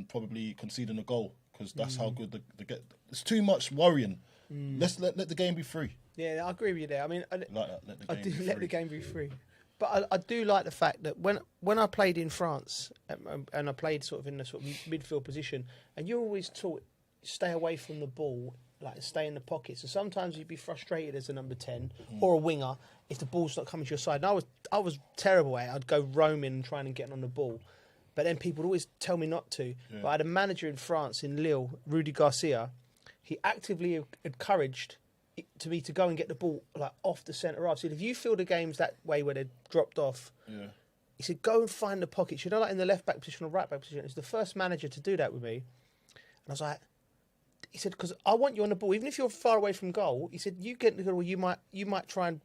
probably conceding a goal, because that's how good the get. It's too much worrying. Let the game be free. Yeah, I agree with you there. I mean, Let the game be free. But I do like the fact that when I played in France, and I played sort of in the sort of midfield position, and you're always taught stay away from the ball, like stay in the pocket. So sometimes you'd be frustrated as a number 10 or a winger if the ball's not coming to your side. And I was terrible at it. I'd go roaming and trying and getting on the ball. But then people would always tell me not to. Yeah. But I had a manager in France, in Lille, Rudy Garcia. He actively encouraged me to go and get the ball like off the centre half. He said, if you feel the games that way where they're dropped off, he said, go and find the pockets. You know, like in the left back position or right back position. It's the first manager to do that with me. And I was like, he said, because I want you on the ball, even if you're far away from goal. He said, you get the goal, you might try and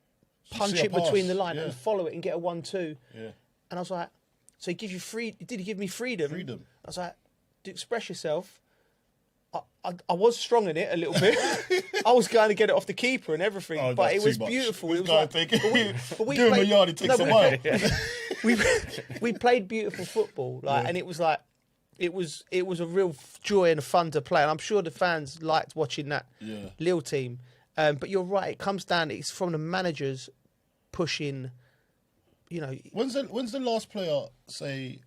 punch it between the line and follow it and get a 1-2. Yeah. And I was like, so he gives you did he give me freedom? I was like, to express yourself. I was strong in it a little bit. I was going to get it off the keeper and everything, but it was beautiful. It was like, give him a yard, it takes a while. We played beautiful football, and it was like, it was a real joy and fun to play, and I'm sure the fans liked watching that Lille team. But you're right; it comes down. It's from the managers pushing. You know, when's the last player, say,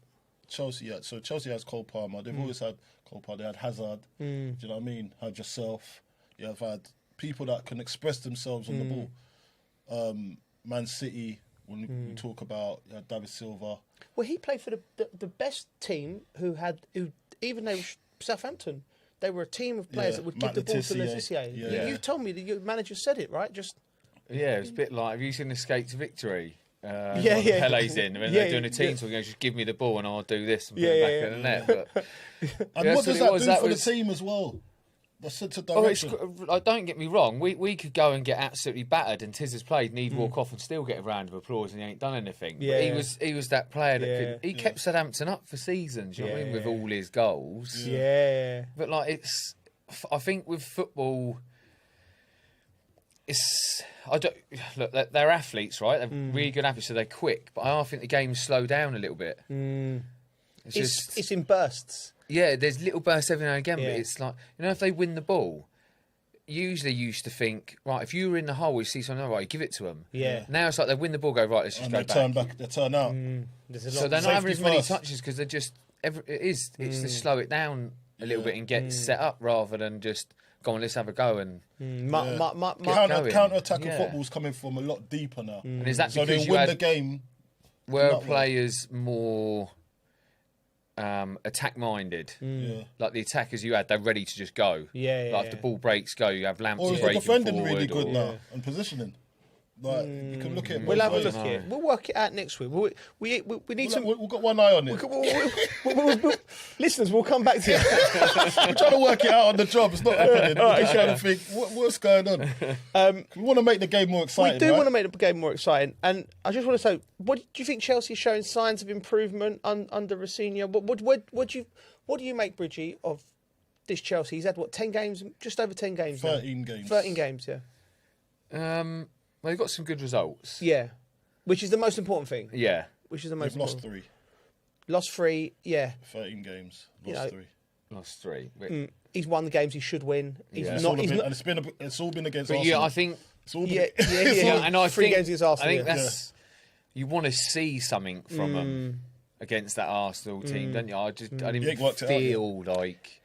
Chelsea had? So Chelsea has Cole Palmer. They've always had Cole Palmer. They had Hazard. Do you know what I mean? Had yourself. You have had people that can express themselves on the ball. Man City When we talk about David Silva. Well, he played for the best team who even though Southampton, they were a team of players that would give the ball to Letizia. You told me that your manager said it, right? Yeah, it was a bit like, have you seen Escape to Victory? Yeah. Pele's in, when they're doing a team talk, just give me the ball and I'll do this and put it back in the net. But, and what does that do for the team as well? The sense of direction. Don't get me wrong, we could go and get absolutely battered and Tiz has played and he'd walk off and still get a round of applause and he ain't done anything. Yeah. But he was that player that kept Southampton up for seasons, you know what I mean, with all his goals. Yeah. But like I think with football, look, they're athletes, right? They're really good athletes, so they're quick. But I think the game's slowed down a little bit. It's in bursts. Yeah, there's little bursts every now and again, but it's like, if they win the ball, usually you used to think, right, if you were in the hole, you see something, right, you give it to them. Yeah. Now it's like they win the ball, go, right, let's just go back. They turn out. So they're not having as many touches because they're just, it's to slow it down a little bit and get set up rather than just, go on, let's have a go and counter-attacking football's coming from a lot deeper now. And is that so because they win the game? Were players more attack-minded? Like the attackers you had, they're ready to just go. Like if the ball breaks, go. You have Lamptey breaking forward. Or is the defending really good now and positioning? Like, you can look at it. We'll have a look at it. We'll work it out next week. We need some. We've got one eye on it. Listeners, we'll come back to you. We're trying to work it out on the job. It's not happening. We're just trying to think, what's going on? We want to make the game more exciting. We do want to make the game more exciting. And I just want to say, what do you think Chelsea is showing signs of improvement under Rossini? What do you make, Bridgie, of this Chelsea? He's had, 10 games? Just over 10 games 13 games. 13 games, yeah. Well, they've got some good results. Yeah. Which is the most important thing. Yeah. Which is the most They've important. lost 3. Lost 3, yeah. 13 games. Lost 3. He's won the games he should win. It's all been against Arsenal. Yeah, I think... It's all been, and I 3 think, games against Arsenal. I think that's... You want to see something from them against that Arsenal team, don't you? I didn't feel like...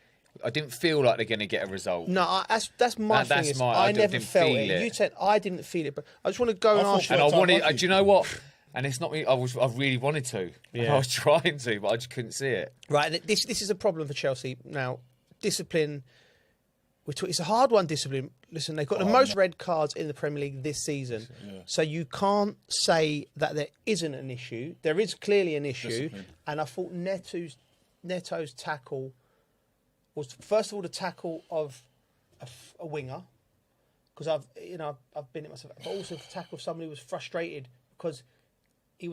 I didn't feel like they're going to get a result. No, that's my thing. I never felt it. You said I didn't feel it, but I just want to go and ask you. And I wanted. Do you know what? And it's not me. I really wanted to. Yeah. I was trying to, but I just couldn't see it. Right. This is a problem for Chelsea now. Discipline. It's a hard one. Discipline. Listen, they've got the most red cards in the Premier League this season, so you can't say that there isn't an issue. There is clearly an issue, and I thought Neto's tackle was first of all the tackle of a winger, because I've been it myself, but also the tackle of somebody who was frustrated because he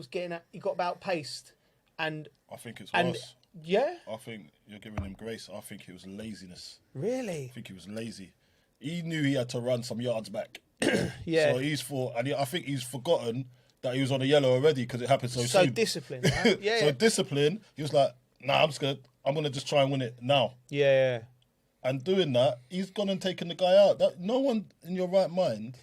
got about paced, and I think it's worse. Yeah, I think you're giving him grace. I think it was laziness. Really? I think he was lazy. He knew he had to run some yards back. Yeah. So I think he's forgotten that he was on a yellow already because it happened so soon. So discipline, right? Yeah. So discipline. He was like, nah, I'm gonna just try and win it now. Yeah. And doing that, he's gone and taken the guy out. No one in your right mind,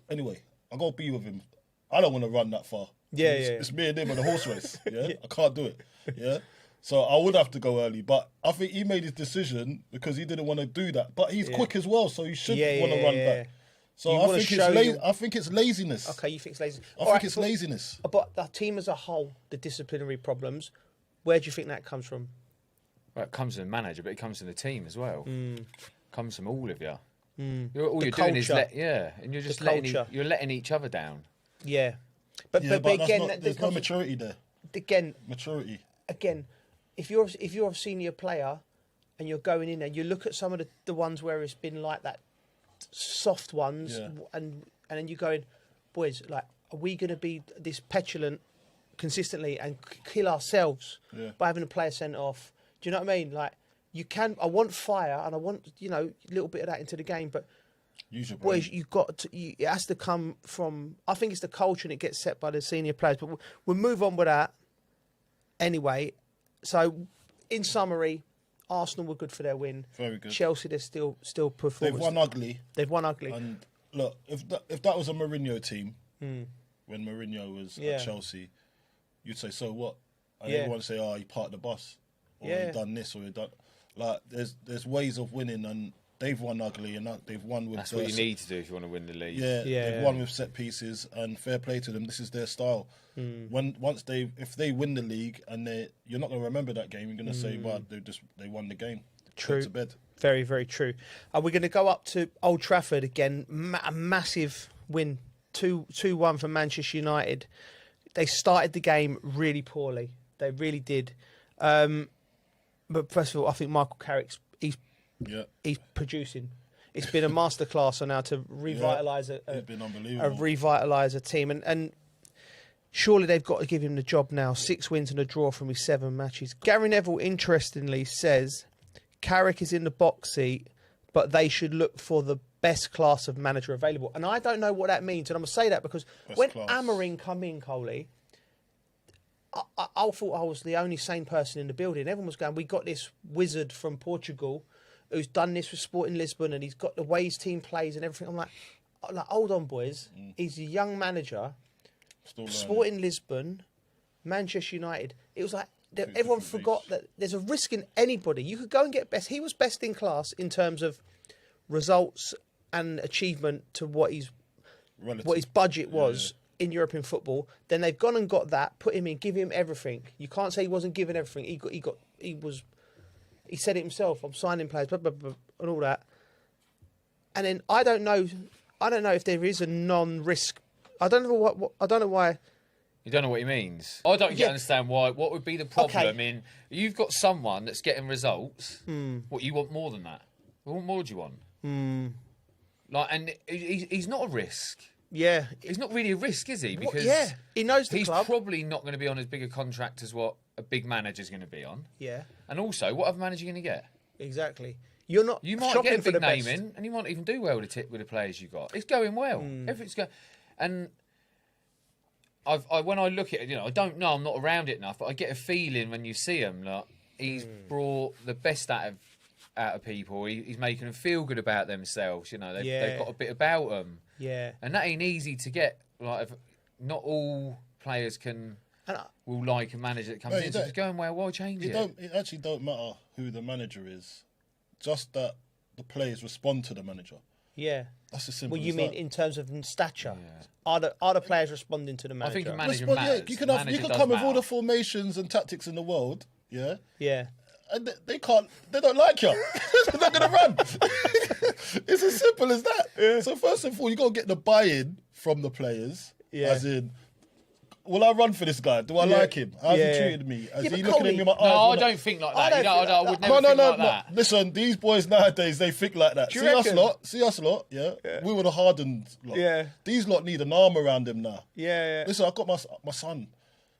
Anyway, I gotta be with him. I don't want to run that far. It's me and him on a horse race. I can't do it. Yeah. So I would have to go early, but I think he made his decision because he didn't want to do that. But he's quick as well, so he should want to run back. So I think it's laziness. Okay, you think it's laziness? I think it's laziness. But the team as a whole, the disciplinary problems, where do you think that comes from? Well, it comes from the manager, but it comes from the team as well. Comes from all of you. All you're doing is and you're just letting each other down. Yeah, but again, there's no maturity there. Maturity. Again, if you're a senior player and you're going in there, you look at some of the ones where it's been like that, soft ones, and then you're going, boys, like, are we going to be this petulant consistently and kill ourselves by having a player sent off? Do you know what I mean? Like, I want fire and I want, a little bit of that into the game, but boys, it has to come from, I think it's the culture and it gets set by the senior players, but we'll move on with that anyway. So, in summary, Arsenal were good for their win. Very good. Chelsea, they're still performing. They've won ugly. And look, if that was a Mourinho team, when Mourinho was at Chelsea, you'd say, so what? And everyone would say, he parked the bus, or he done this, or he done. Like, there's ways of winning, and they've won ugly, and they've won with. That's what you need to do if you want to win the league. Yeah, they've won with set pieces, and fair play to them. This is their style. If they win the league, and you're not going to remember that game. You're going to say, "Well, they won the game." True. To bed. Very, very true. We're going to go up to Old Trafford again. A massive win, 2-1 for Manchester United. They started the game really poorly. They really did. But first of all, I think Michael Carrick's he's producing. It's been a masterclass on how to revitalise a team, and surely they've got to give him the job now. 6 wins and a draw from his 7 matches. Gary Neville, interestingly, says Carrick is in the box seat, but they should look for the best class of manager available. And I don't know what that means, and I'm going to say that because when Amorim come in, Coley, I thought I was the only sane person in the building. Everyone was going, we got this wizard from Portugal who's done this with Sporting Lisbon, and he's got the way his team plays and everything. I'm like hold on, boys. He's a young manager. Sporting Lisbon, Manchester United. It was like everyone forgot that there's a risk in anybody. You could go and get best. He was best in class in terms of results and achievement to what his budget was in European football. Then they've gone and got that, put him in, give him everything. You can't say he wasn't given everything. He said it himself. I'm signing players, blah, blah, blah, and all that. And then I don't know if there is a non-risk. I don't know why. You don't know what he means. I don't understand why. What would be the problem in you've got someone that's getting results? What you want more than that? What more do you want? And he's not a risk. Yeah, he's not really a risk, is he? Because he knows the club. He's probably not going to be on as big a contract as what a big manager's going to be on. Yeah, and also, what other manager are you going to get? Exactly. You're not. You might get a big name in, and you might even do well with the players you got. It's going well. Everything's going, and when I look at it, I don't know. I'm not around it enough, but I get a feeling when you see him, like he's brought the best out of people. He's making them feel good about themselves. They've got a bit about them. Yeah, and that ain't easy to get. Like, not all players will like a manager that comes in. So if it's going well, why change it? It actually don't matter who the manager is, just that the players respond to the manager. Yeah, that's as simple. Well, you as mean that. in terms of stature? Yeah. Are the players responding to the manager? I think the manager matters. You can come with all the formations and tactics in the world. Yeah. Yeah. And they don't like you. They're not going to run. It's as simple as that. Yeah. So first of all, you got to get the buy-in from the players. Yeah. As in, will I run for this guy? Do I like him? How's he treated me? Is he looking at me in my eyes? No, I don't think like that. I would never think like that. Listen, these boys nowadays, they think like that. See us lot, yeah? We were the hardened lot. Yeah. These lot need an arm around them now. Yeah. Listen, I got my son.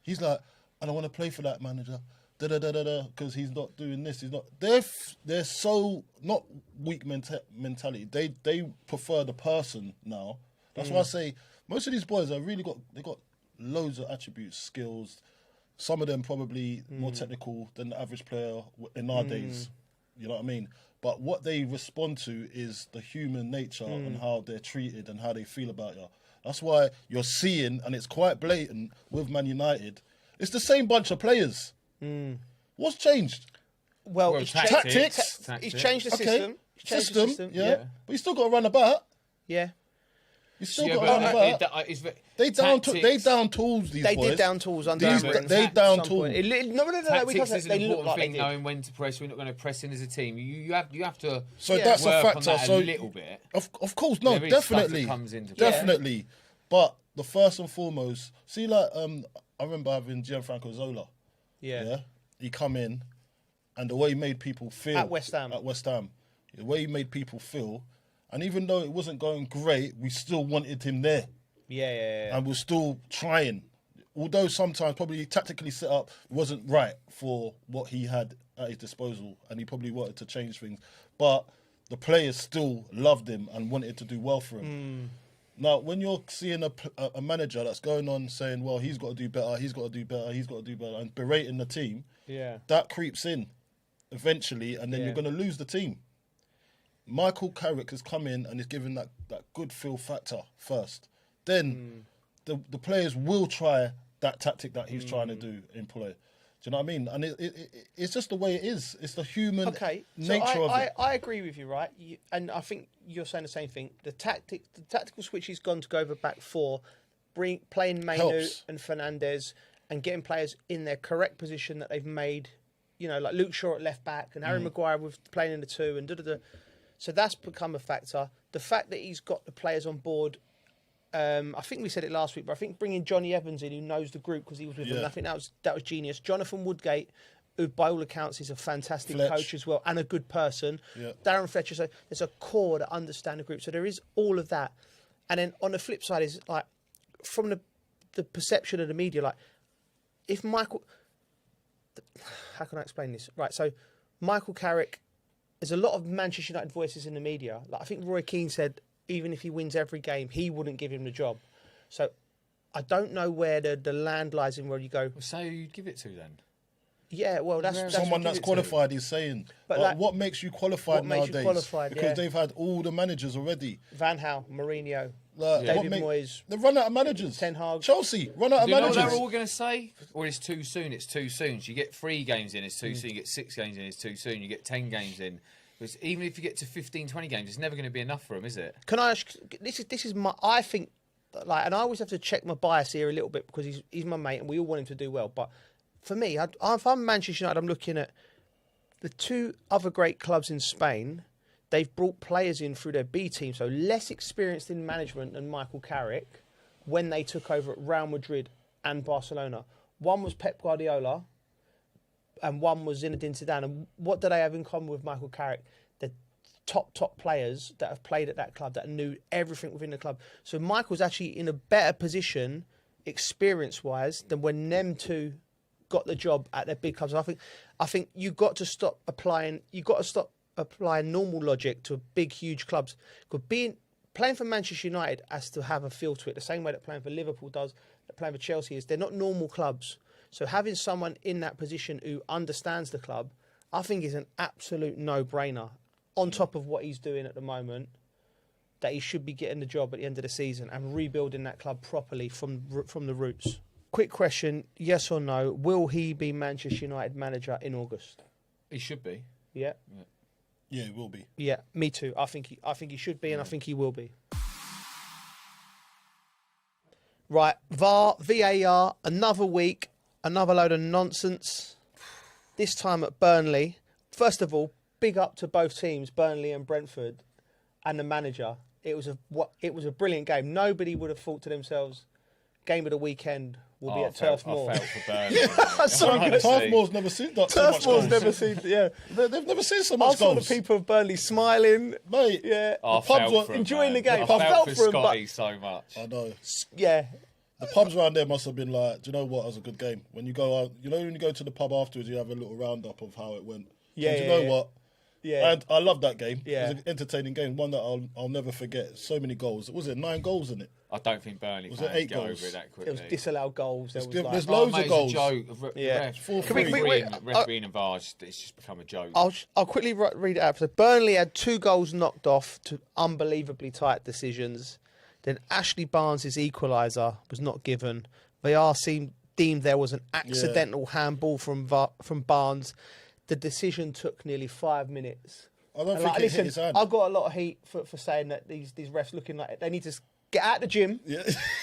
He's like, I don't want to play for that manager. Because he's not doing this. He's not. They're so not weak mentality. They prefer the person now. That's why I say most of these boys they got loads of attributes, skills. Some of them probably more technical than the average player in our days. You know what I mean? But what they respond to is the human nature and how they're treated and how they feel about you. That's why you're seeing, and it's quite blatant with Man United. It's the same bunch of players. What's changed? Well, tactics. He's changed the system. System, yeah. But you still got to run about. Yeah. You still got to run about. They down tools, these boys. They did down tools under Amorim. They down tools. Tactics is an important thing, knowing when to press. We're not going to press in as a team. You have to. So that's a factor. A little bit. Of course, no, definitely, definitely. But the first and foremost, see, like I remember having Gianfranco Zola. Yeah. He come in, and the way he made people feel at West Ham, the way he made people feel, and even though it wasn't going great, we still wanted him there. Yeah. And we're still trying, although sometimes probably tactically set up wasn't right for what he had at his disposal, and he probably wanted to change things. But the players still loved him and wanted to do well for him. Now, when you're seeing a manager that's going on saying, well, he's got to do better, he's got to do better, he's got to do better, and berating the team, that creeps in eventually, and then you're going to lose the team. Michael Carrick has come in and is given that good feel factor first. Then the players will try that tactic that he's trying to employ. Do you know what I mean? And it's just the way it is. It's the human nature so of it. I agree with you, right? And I think you're saying the same thing. The tactical switch he's gone to go over back four, playing Mainu and Fernandez and getting players in their correct position that they've made. You know, like Luke Shaw at left back and Harry Maguire with playing in the two and da-da-da. So that's become a factor. The fact that he's got the players on board, I think we said it last week, but I think bringing Johnny Evans in, who knows the group because he was with them, I think that was genius. Jonathan Woodgate, who by all accounts is a fantastic coach as well and a good person. Yeah. Darren Fletcher, so there's a core that understand the group. So there is all of that. And then on the flip side is like, from the perception of the media, like if Michael... How can I explain this? Right, so Michael Carrick, there's a lot of Manchester United voices in the media. Like I think Roy Keane said, even if he wins every game, he wouldn't give him the job. So I don't know where the land lies in where you go. Well, so you'd give it to then? Yeah, well, that's someone that's qualified. He's saying, but like, what makes you qualified nowadays? Because they've had all the managers already. Van Gaal, Mourinho, like, David Moyes. They've run out of managers. Ten Hag, Chelsea run out of managers. Do you know what they're all going to say? Well, it's too soon. It's too soon. So you get 3 games in, it's too soon. You get 6 games in, it's too soon. You get 10 games in. Because even if you get to 15, 20 games, it's never going to be enough for them, is it? Can I ask? This is my. I think, like, and I always have to check my bias here a little bit because he's my mate and we all want him to do well, but. For me, if I'm Manchester United, I'm looking at the 2 other great clubs in Spain. They've brought players in through their B team, so less experienced in management than Michael Carrick when they took over at Real Madrid and Barcelona. One was Pep Guardiola and one was Zinedine Zidane. And what do they have in common with Michael Carrick? The top players that have played at that club, that knew everything within the club. So Michael's actually in a better position, experience-wise, than when them 2... got the job at their big clubs. And I think you've got to stop applying. You've got to stop applying normal logic to big, huge clubs. Because playing for Manchester United has to have a feel to it, the same way that playing for Liverpool does, that playing for Chelsea is. They're not normal clubs. So having someone in that position who understands the club, I think is an absolute no-brainer. On top of what he's doing at the moment, that he should be getting the job at the end of the season and rebuilding that club properly from the roots. Quick question, yes or no, will he be Manchester United manager in August? He should be. Yeah? Yeah, he will be. Yeah, me too. I think he should be and I think he will be. Right, VAR, another week, another load of nonsense. This time at Burnley. First of all, big up to both teams, Burnley and Brentford, and the manager. It was a brilliant game. Nobody would have thought to themselves, game of the weekend will be at Turf Moor. I felt for Burnley. Turf Moor's never seen that. Turf Moor's never seen, yeah. They've never seen so much goals. I saw the people of Burnley smiling. Mate, yeah. The pubs were enjoying the game. I felt for Scotty so much. I know. Yeah. The pubs around there must have been like, do you know what? It was a good game. When you go out, you know, when you go to the pub afterwards, you have a little roundup of how it went. Yeah. Do you know what? Yeah. And I love that game. Yeah. It was an entertaining game, one that I'll never forget. So many goals. Was it 9 goals in it? I don't think Burnley was fans it 8 get goals? over it that quickly. There was disallowed goals. There's loads of goals. It's a joke. Yeah. Refereeing and VAR, it's just become a joke. I'll quickly read it out. So Burnley had 2 goals knocked off to unbelievably tight decisions. Then Ashley Barnes' equaliser was not given. VAR deemed there was an accidental handball from Barnes. The decision took nearly 5 minutes. I don't think it hit his hand. I got a lot of heat for saying that these refs looking like they need to get out of the gym,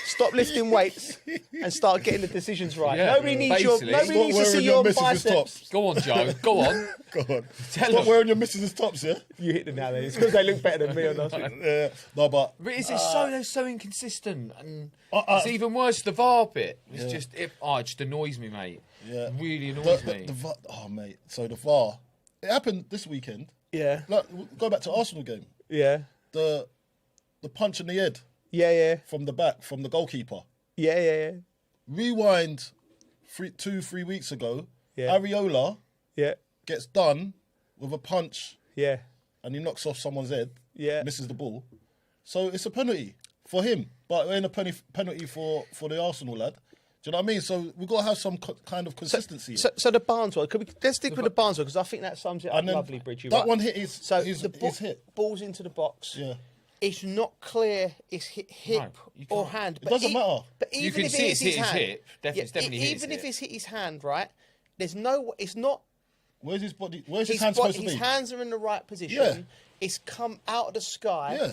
stop lifting weights, and start getting the decisions right. Yeah, nobody needs to see your biceps. Go on, Joe. Go on. Go on. Stop wearing your missus' tops, yeah? You hit them now, then. It's because they look better than me or nothing. Yeah. No, but they're so inconsistent, and it's even worse. The VAR bit. It's just it just annoys me, mate. Yeah, it really annoys me. Mate. So the VAR, it happened this weekend. Yeah. Like, go back to Arsenal game. Yeah. The punch in the head. Yeah. From the back, from the goalkeeper. Yeah. Rewind 3 weeks ago. Yeah. Areola. Yeah. Gets done with a punch. Yeah. And he knocks off someone's head. Yeah. Misses the ball. So it's a penalty for him, but it ain't a penalty for the Arsenal lad. Do you know what I mean? So we've got to have some kind of consistency. So the Barnes one, let's stick with the Barnes one because I think that sums it up lovely, Bridgie. That one hit his hit. Ball's into the box. Yeah. It's not clear it's hip or hand. It doesn't matter. But you can see it's hit his hip. It's definitely hit his Even if hip. it's hit his hand, right? There's no. It's not. Where's his body? Where's his hands supposed to be? His hands are in the right position. Yeah. It's come out of the sky. Yeah.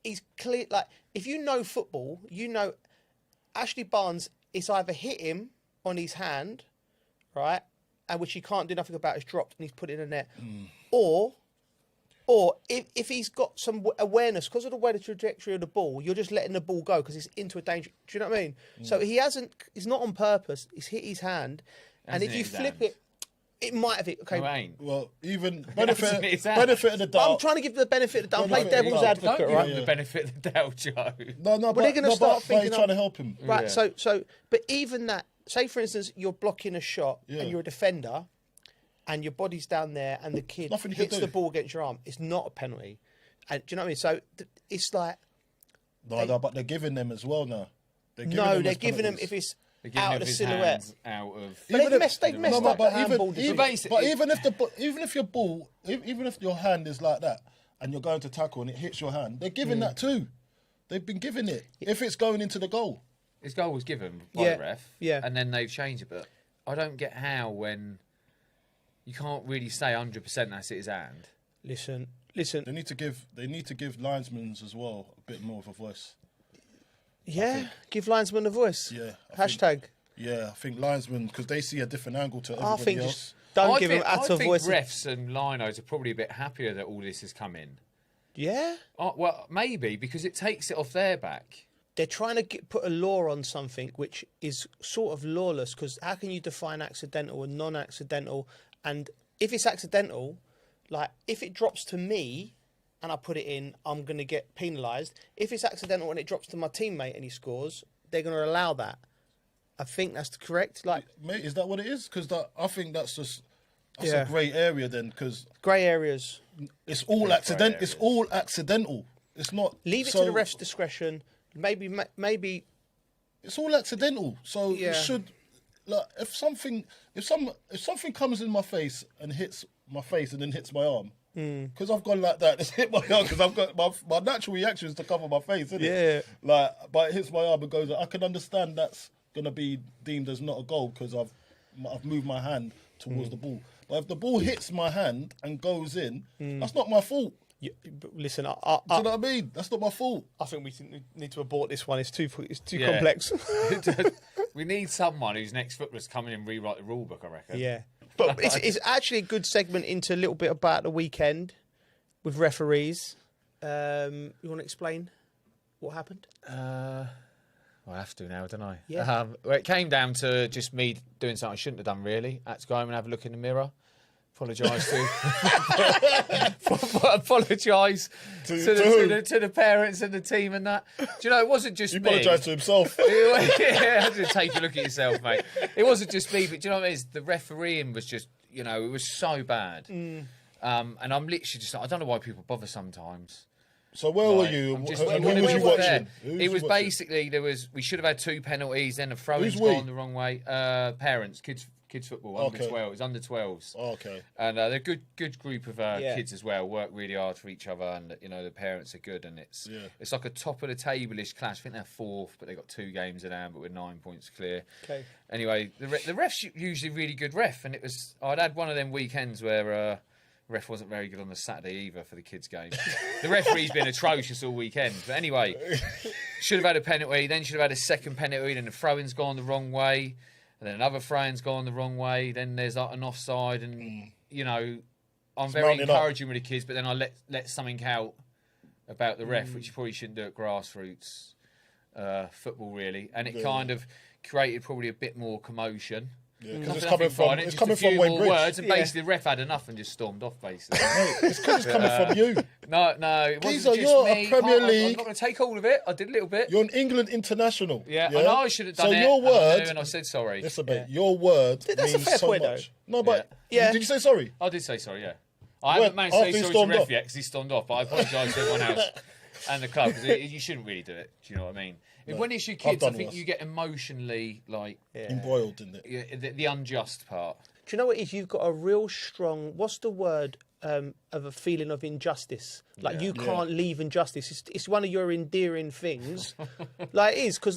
He's clear. Like, if you know football, you know Ashley Barnes. It's either hit him on his hand, right, and which he can't do nothing about. It's dropped and he's put it in the net, or if he's got some awareness because of the way the trajectory of the ball, you're just letting the ball go because it's into a danger. Do you know what I mean? So he hasn't. It's not on purpose. It's hit his hand, and if you flip it. It might have it. Okay. No, it ain't. Well, even benefit of the doubt. I'm trying to give the benefit of the doubt. Play devil's advocate, Don't right? give him the benefit of the doubt, Joe. No, But they're going to start thinking. trying to help him. Right. Yeah. So, but even that. Say, for instance, you're blocking a shot and you're a defender, and your body's down there, and the kid hits the ball against your arm. It's not a penalty. And do you know what I mean? So it's like. No, but they're giving them as well now. They're giving them if it's. Out of the silhouette. Out of. But they've messed up the handball decision. But even if your hand is like that and you're going to tackle and it hits your hand, they're giving that too. They've been giving it if it's going into the goal. His goal was given by the ref, and then they've changed it. But I don't get how when you can't really say 100% that's his hand. Listen. They need to give linesmen as well a bit more of a voice. Yeah, give linesman a voice. Yeah. I think linesmen, because they see a different angle to everybody else. Don't give them at a voice. Refs and linos are probably a bit happier that all this has come in. Yeah? Well, maybe, because it takes it off their back. They're trying to put a law on something which is sort of lawless, because how can you define accidental and non-accidental? And if it's accidental, like, if it drops to me and I put it in, I'm going to get penalised. If it's accidental and it drops to my teammate and he scores, they're going to allow that. I think that's correct. Like, mate, is that what it is? Because I think that's a grey area then. Because grey areas. It's all accidental. It's all accidental. It's not. Leave it to the ref's discretion. Maybe. It's all accidental. So it should. Like, if something comes in my face and hits my face and then hits my arm. Because I've gone like that, it's hit my arm because I've got my natural reaction is to cover my face, isn't it? Like, but it hits my arm and goes. I can understand that's gonna be deemed as not a goal because I've moved my hand towards the ball. But if the ball hits my hand and goes in, that's not my fault. Listen, do you know what I mean? That's not my fault. I think we need to abort this one. It's too complex. We need someone whose next footballer's come in and rewrite the rule book, I reckon. Yeah. But it's actually a good segment into a little bit about the weekend with referees. You want to explain what happened? Well, I have to now, don't I? Yeah. Well, it came down to just me doing something I shouldn't have done, really. I had to go home and have a look in the mirror. Apologise to the parents and the team and that. Do you know, it wasn't just me. He apologised to himself. Yeah, I had to take a look at yourself, mate. It wasn't just me, but do you know what it is? The refereeing was just, it was so bad. And I'm literally just, I don't know why people bother sometimes. So where were you? Who was you watching? It was basically, we should have had 2 penalties, then a throw-in's gone the wrong way. Parents, kids football, under 12. It was under 12s. Oh, okay. And they're a good group of kids as well. Work really hard for each other, and the parents are good. And it's like a top of the table-ish clash. I think they're 4th, but they got 2 games in hand, but we're 9 points clear. Okay. Anyway, the ref's usually really good ref, and I'd had one of them weekends where ref wasn't very good on the Saturday either for the kids' game. The referee's been atrocious all weekend. But anyway, should have had a penalty, then should have had a second penalty, then the throw-in's gone the wrong way. And then another throw-in's gone the wrong way. Then there's like an offside, and I'm very encouraging with the kids. But then I let something out about the ref, which you probably shouldn't do at grassroots football, really. And it kind of created probably a bit more commotion. Yeah, because it's coming from Wayne Bridge. Words, and basically the ref had enough and just stormed off, basically. Mate, it's because it's coming from you. No, it wasn't just you're me. A Premier League. I'm not going to take all of it. I did a little bit. You're an England international. Yeah, I know I should have done it. So your word, and I said sorry. Listen, mate, your word that's means a fair so point, much. though. No, but did you say sorry? I did say sorry, yeah. I haven't managed to say sorry to the ref yet because he stormed off, but I apologise to everyone else and the club because you shouldn't really do it. Do you know what I mean? No, when it's your kids, I think you get emotionally embroiled in it. The unjust part. Do you know what it is? You've got a real strong. What's the word of a feeling of injustice? Like you can't leave injustice. It's one of your endearing things. Like it is because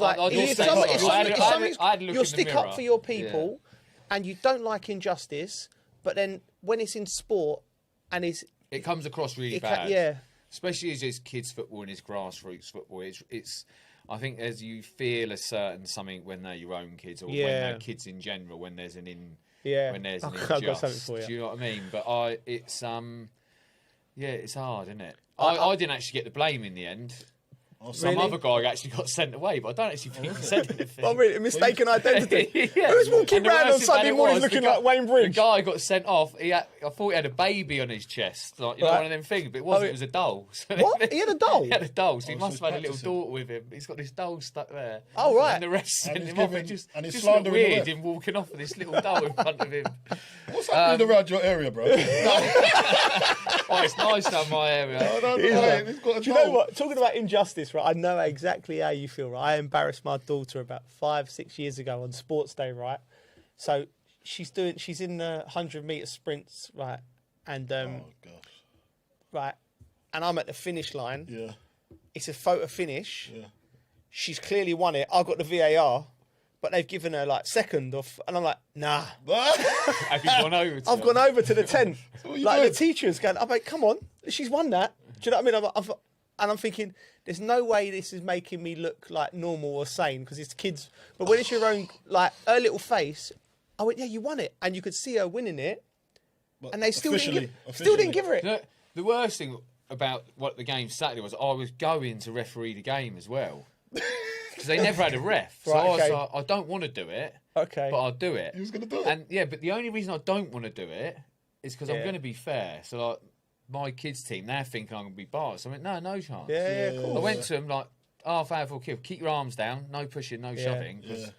you'll stick up for your people. and you don't like injustice, but then when it's in sport and it comes across really bad. Especially as it's kids football and it's grassroots football. It's I think as you feel a certain something when they're your own kids or when they're kids in general, when there's an when there's an injustice. Do you know what I mean? But it's hard, isn't it? I didn't actually get the blame in the end. Some other guy actually got sent away, but I don't actually think he said anything. Oh, really? Mistaken identity? Who's walking around on Sunday mornings looking like Wayne Bridge? The guy got sent off. I thought he had a baby on his chest, like one of them things, but it wasn't. It was a doll. So what? He had a doll? He had a doll, so he must have had a little daughter with him. He's got this doll stuck there. Oh, right. And the rest sent him off. It just looked weird him walking off with this little doll in front of him. What's happening around your area, bro? Oh, it's nice down my area. Do you know what? Talking about injustice, right? I know exactly how you feel, right? I embarrassed my daughter about 5-6 years ago on sports day, right? So she's in the 100-meter sprints, right? And right, and I'm at the finish line. Yeah, it's a photo finish. Yeah, she's clearly won it. I got the VAR. But they've given her like second off, and I'm like, nah. Have you gone over? I've gone over to the 10th. Like the teacher's going, I'm like, come on, she's won that. Do you know what I mean? And I'm thinking, there's no way this is making me look like normal or sane because it's kids. But when it's your own, like her little face, I went, yeah, you won it, and you could see her winning it, and they still didn't give her it. The worst thing about what the game Saturday was, I was going to referee the game as well. Because they never had a ref. So I was like, I don't want to do it. Okay. But I'll do it. He was going to do it. And but the only reason I don't want to do it is because I'm going to be fair. So like my kids' team, they're thinking I'm going to be biased. So I went, no chance. Yeah, cool. I went to them like, half hour for kill. Keep your arms down. No pushing, no shoving. Because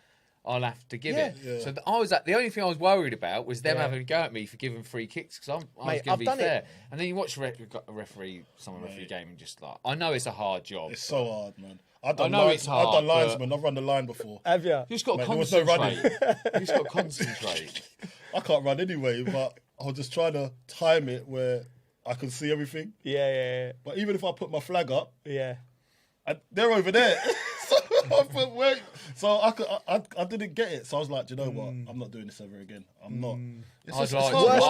I'll have to give it. Yeah. So the only thing I was worried about was them having a go at me for giving free kicks because I was going to be fair. And then you watch a referee game and just like, I know it's a hard job. It's so hard, man. I know it's hard. I've done linesman. I've run the line before. Have you? You just got to concentrate. You just got to concentrate. I can't run anyway, but I was just trying to time it where I can see everything. Yeah. But even if I put my flag up, and they're over there. So I didn't get it. So I was like, do you know what? I'm not doing this ever again. I'm not. Worst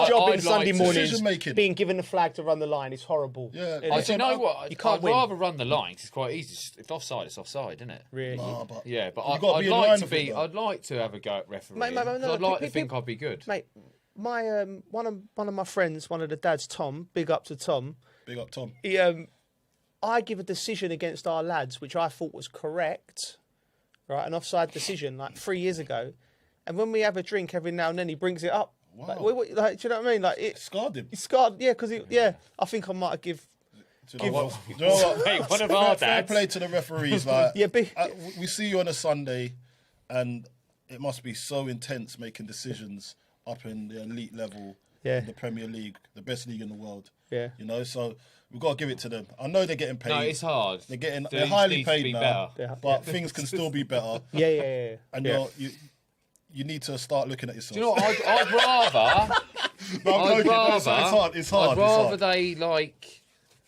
job in Sunday mornings, being given the flag to run the line is horrible. Yeah. Do you know what? You can't I'd win. rather run the line 'cause it's quite easy. If offside, it's offside, isn't it? Really? Nah, but I'd like to have a go at referee. I'd like to think I'd be good. Mate, my one of my friends, one of the dads, Tom. Big up to Tom. Big up, Tom. He I give a decision against our lads, which I thought was correct, right? An offside decision like 3 years ago. And when we have a drink every now and then, he brings it up. Wow. Like, do you know what I mean? Like it scarred him. It scarred, yeah, because I think I might have give. Do you know what? Mate, one of our dads. Fair play to the referees. Like, yeah, we see you on a Sunday, and it must be so intense making decisions up in the elite level, in the Premier League, the best league in the world. Yeah, you know, so we've got to give it to them. I know they're getting paid. No, it's hard. They're highly paid now, but things can still be better. Yeah. And you need to start looking at yourself. Do you know what? I'd rather. It's hard. I'd rather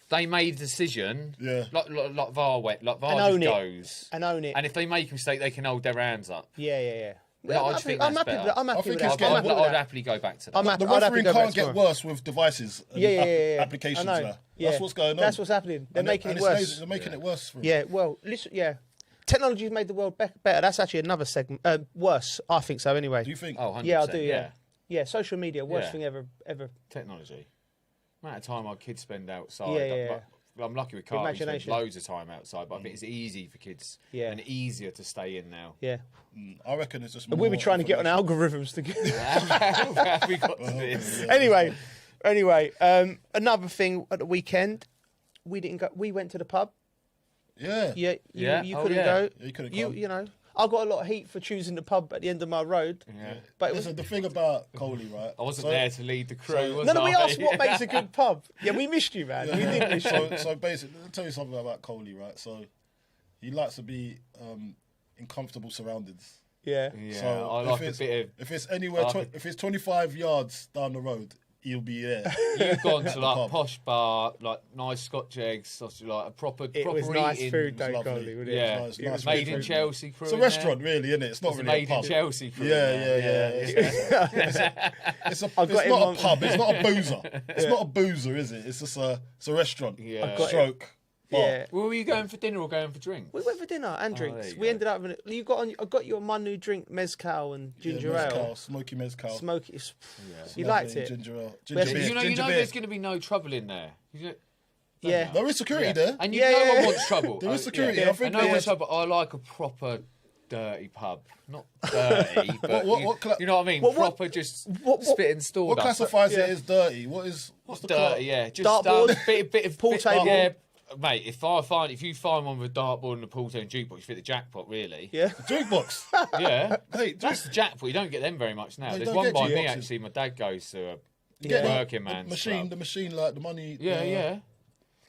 they made a decision. Yeah. Like VAR just goes and own it. And if they make a mistake, they can hold their hands up. Yeah. I just think that's better. I'm happy with that. I'd happily go back to that. The refereeing can't get worse with devices and applications now. That's what's going on. That's what's happening. They're making it worse. They're making it worse. Yeah, well, listen, technology's made the world better. That's actually another segment. Worse, I think so anyway. Do you think? Oh, 100%. Yeah, I do, yeah. Social media, worst thing ever. Technology. Amount of time our kids spend outside. I'm lucky with cars. We spend loads of time outside, but I think it's easy for kids and easier to stay in now. Yeah. I reckon it's just. We'll be trying to get on algorithms to get. How have we got to this? Anyway, another thing at the weekend, we didn't go. We went to the pub. Yeah. You couldn't go. Yeah, you couldn't come. You know, I got a lot of heat for choosing the pub at the end of my road. Yeah. But listen, the thing about Coley, right? I wasn't there to lead the crew. We asked what makes a good pub. Yeah, we missed you, man. We did miss you. So basically, let me tell you something about Coley, right? So he likes to be in comfortable surroundings. Yeah. So I like a bit of. If it's anywhere, if it's 25 yards down the road, you'll be there. You've gone to like a posh bar, like nice Scotch eggs, sausage, like a proper was nice eating. food, though, Goldie, wasn't it? Yeah, It's it was nice made in food. Chelsea crew. It's a restaurant, really, isn't it? It's not really made a pub. in Chelsea crew. Yeah. It's not a pub. It's not a boozer. It's not a boozer, is it? It's just a restaurant. Yeah. Stroke. Yeah. Well, were you going for dinner or going for drinks? We went for dinner and drinks. there you We go. ended up having I got you my new drink, mezcal and ginger ale. Smoky mezcal. Smoky. It's You lovely, liked it. Ginger ale. But Ginger beer. You know, Ginger beer. there's going to be no trouble in there. Yeah. There is security there. And no one wants trouble. There is security. Yeah. I think And no one wants trouble. I like a proper dirty pub. Not dirty, but you know what I mean? Proper, just spit and stored. What classifies it as dirty? What's the dirty? Yeah, just dartboard, bit of pool table. Yeah, mate. If you find one with a dartboard and a pool table and jukebox, you fit the jackpot, really. Yeah, jukebox. Yeah, hey, that's the jackpot. You don't get them very much now. They There's don't one get by me jukeboxes. actually. My dad goes to Get a working man's the machine, like the money.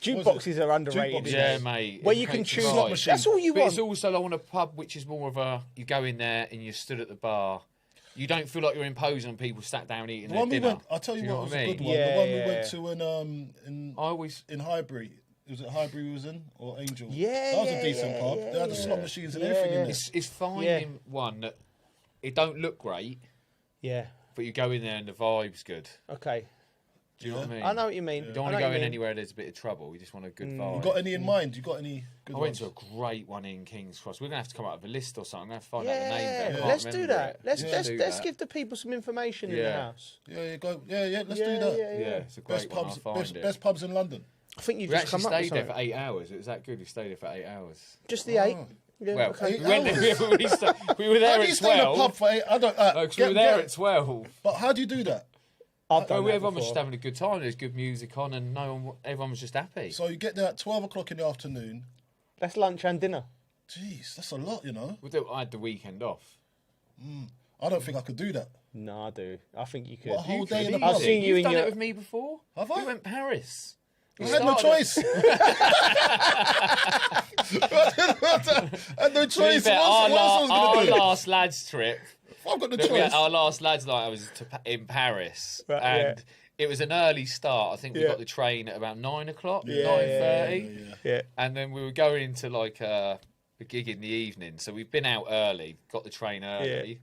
Jukeboxes are underrated. Yeah, mate. Where you can choose. Slot machine. That's all you but want. It's also like on a pub, which is more of a you go in there and you're stood at the bar. You don't feel like you're imposing on people sat down eating their dinner. I'll tell you what was a good one. Yeah, the one we went to in Highbury. Was it Highbury we was in or Angel? Yeah, that was a decent pub. They had the slot machines and everything in there. It's finding one that it don't look great. Yeah. But you go in there and the vibe's good. Okay. Do you know what I mean? I know what you mean. You don't want to go in anywhere there's a bit of trouble. You just want a good vibe. You got any in mind? You got any good I went ones? to a great one in King's Cross. We're going to have to come up with a list or something. I'm going to find out the name of it. I can't Let's do remember that. it. Let's give the people some information in the house. Yeah, let's do that. Yeah, it's a great one. I'll find it. Best pubs in London. I think you've We just actually come up with stayed there something. for 8 hours. It was that good. We stayed there for 8 hours. Just the 8? Yeah, Well, okay. we were there How do at you stay in a 12. pub for 8? I don't. Because we were there at 12. But how do you do that? Everyone was just having a good time. There's good music on, and everyone was just happy. So you get there at 12 o'clock in the afternoon. That's lunch and dinner. Jeez, that's a lot, you know. I had the weekend off. I don't think I could do that. No, I do. I think you could. What, a whole day in the I've pub? seen you You've in done your... it with me before. Have I? We went Paris. I had no choice. I had no choice. What else was I Our going to do? last lads trip. I've got the choice. Our last lads night, I was in Paris, and it was an early start. I think we got the train at about 9 o'clock, 9:30, and then we were going into like a gig in the evening. So we've been out early, got the train early.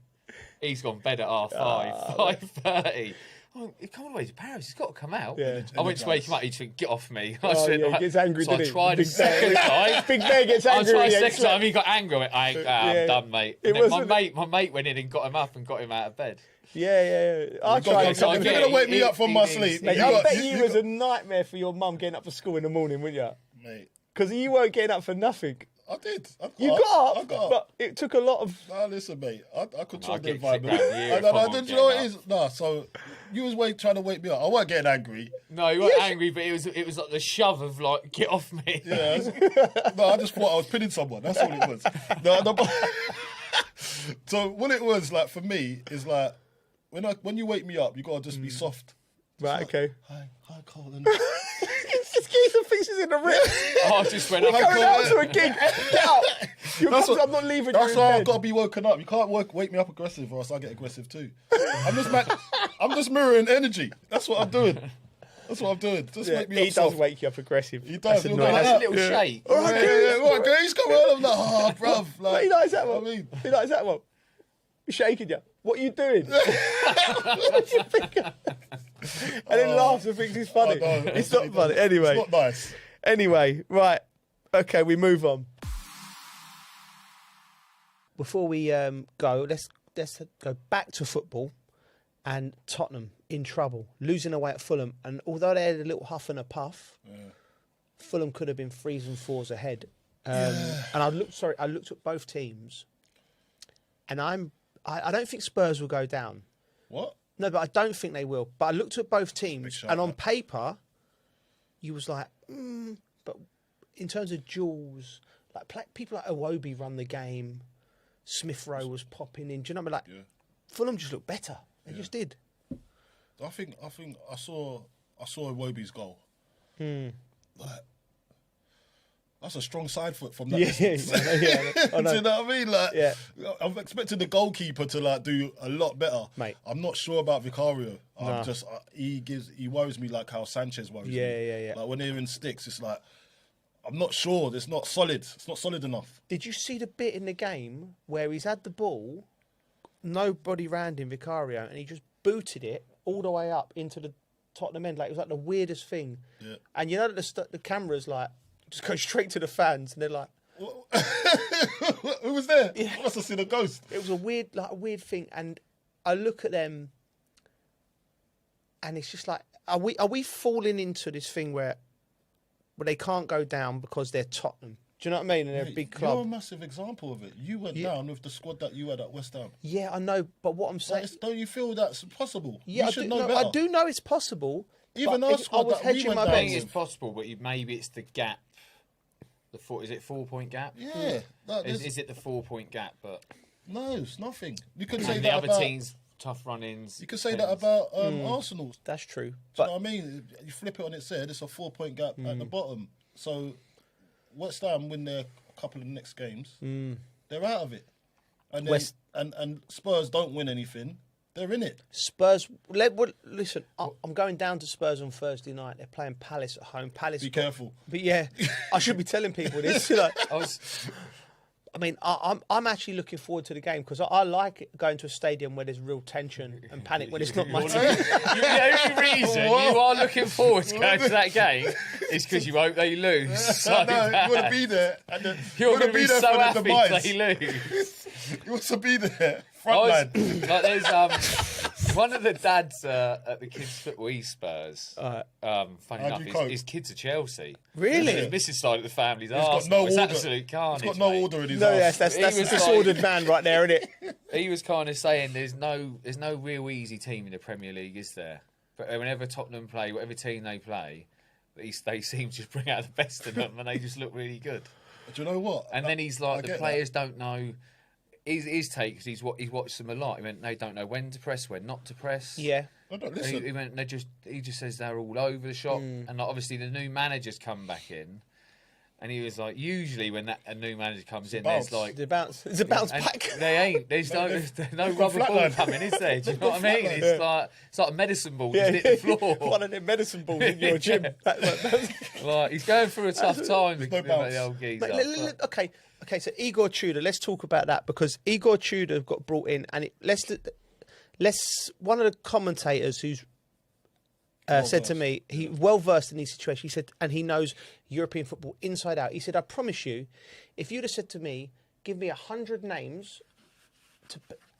He's gone bed at 5:30. Oh, he come all the way to Paris. He's got to come out. Yeah. I went to wake him up. He said, "Get off me." He gets angry, so I didn't he? tried a second time. Big Bear gets I angry. tried a when he second ain't slept. time. He got angry. I went, I'm done, mate. And then my mate went in and got him up and got him out of bed. Yeah. I You're tried. going to wake me up from my sleep. Mate, I bet you was a nightmare for your mum getting up for school in the morning, wouldn't you? Mate. Because you weren't getting up for nothing. I did. You got up, but it took a lot of... Nah, listen, mate. I controlled the I'd get environment. sick around here if I I wasn't didn't know what it getting is. Nah, so you was trying to wake me up. I wasn't getting angry. No, you weren't angry, but it was like the shove of like, get off me. Yeah. No, I just thought I was pinning someone. That's all it was. No, so what it was like for me is like when you wake me up, you gotta just be soft. Right, okay. Hi, Colin. Excuse the pieces in the rip. I just went You're up. going out to a gig. Get out. I'm not leaving That's you why in I've bed. got to be woken up. You can't wake me up aggressive, or else I get aggressive too. I'm just mirroring energy. That's what I'm doing. Just wake me up. He does wake you up aggressive. He does. That's That's a little shake. All right, yeah. He's coming on. I'm like, oh, bruv. Like, He likes that one. I mean, He likes that one. He's shaking you. What are you doing? What you think? And then laughs and thinks it's funny. I know. It's not funny. Anyway. It's not nice. Anyway, right. Okay, we move on. Before we go, let's go back to football and Tottenham in trouble, losing away at Fulham. And although they had a little huff and a puff, Fulham could have been 3s and 4s ahead. And I looked at both teams, and I don't think Spurs will go down. What? No, but I don't think they will. But I looked at both teams, and on paper, you was like, but in terms of duels, like people like Iwobi run the game, Smith Rowe was popping in. Do you know what I mean? Like, Fulham just looked better. They just did. I think I saw Iwobi's goal. Like, That's a strong side foot from that Yeah, distance. I know. Do you know what I mean? Like, Yeah. I'm expecting the goalkeeper to like do a lot better. Mate. I'm not sure about Vicario. Nah. I'm just he worries me like how Sanchez worries me. Yeah. Like when they're in sticks, it's like I'm not sure. It's not solid. It's not solid enough. Did you see the bit in the game where he's had the ball, nobody round him, Vicario, and he just booted it all the way up into the Tottenham end? Like, it was like the weirdest thing. Yeah. And you know that the cameras like just go straight to the fans, and they're like, Who was there? Yeah. I must have seen a ghost. It was a weird thing. And I look at them, and it's just like, are we falling into this thing where they can't go down because they're Tottenham? Do you know what I mean? And they're a big club. You're a massive example of it. You went down with the squad that you had at West Ham. Yeah, I know, but what I'm saying... Don't you feel that's possible? Yeah, you should know better. I do know it's possible. Even but our squad I was that we hedging went my down bets. It's possible, but maybe it's the gap. Is it 4-point gap? Yeah. Is it the 4-point gap? But no, it's nothing. You could and say the that other about teams, tough run-ins. You could say that about Arsenal. That's true. Do you know what I mean? You flip it on its head, it's a 4-point gap at the bottom. So West Ham win their couple of next games, they're out of it. And then, and Spurs don't win anything. They're in it. Spurs. Listen, I'm going down to Spurs on Thursday night. They're playing Palace at home. Palace. Be careful. But yeah, I should be telling people this. Like, I'm actually looking forward to the game because I like going to a stadium where there's real tension and panic when it's not my team. The only reason you are looking forward to going to that game is because you hope they lose. So no, you want to be there. And you're going to be there so for the happy demise. they lose. You want to be there. Front line. Like there's one of the dads at the kids' football East Spurs. Funny enough, his kids are Chelsea. Really? His missus side of the family's He's got Arsenal. no It's order. absolute carnage. He's got no mate. order in his No, house. yes, that's a disordered man right there, isn't it? He was kind of saying there's no real easy team in the Premier League, is there? But whenever Tottenham play, whatever team they play, they seem to just bring out the best in them, and they just look really good. Do you know what? And then he's like, the players don't know. His take, because he's watched them a lot. He went, they don't know when to press, when not to press. Yeah. I don't listen. He went, he just says they're all over the shop, and like, obviously the new managers come back in, and he was like, usually when a new manager comes in, there's like it's a bounce back. They ain't. There's no rubber ball coming, is there? Do you know what I mean? It's like a medicine ball just hit the floor. One of them medicine balls in your gym. Like he's going through a tough time. No bounce. The old geezer. Okay, so Igor Tudor, let's talk about that because Igor Tudor got brought in, and let's one of the commentators who's said to me, he well versed in these situations. He said, and he knows European football inside out. He said, I promise you, if you'd have said to me, give me 100 names,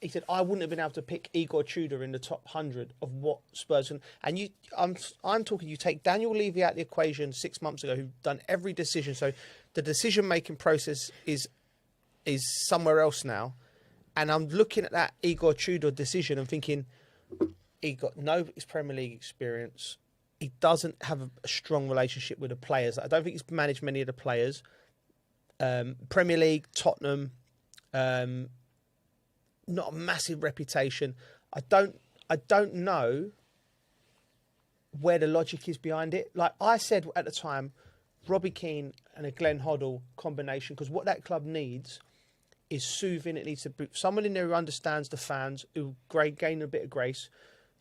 he said, I wouldn't have been able to pick Igor Tudor in the top 100 of what Spurs and you. I'm talking. You take Daniel Levy out of the equation 6 months ago, who've done every decision. So the decision-making process is somewhere else now. And I'm looking at that Igor Tudor decision and thinking, he got no Premier League experience. He doesn't have a strong relationship with the players. I don't think he's managed many of the players. Premier League, Tottenham, not a massive reputation. I don't know where the logic is behind it. Like I said at the time, Robbie Keane and a Glenn Hoddle combination, because what that club needs is soothing. It needs to be someone in there who understands the fans, who gain a bit of grace,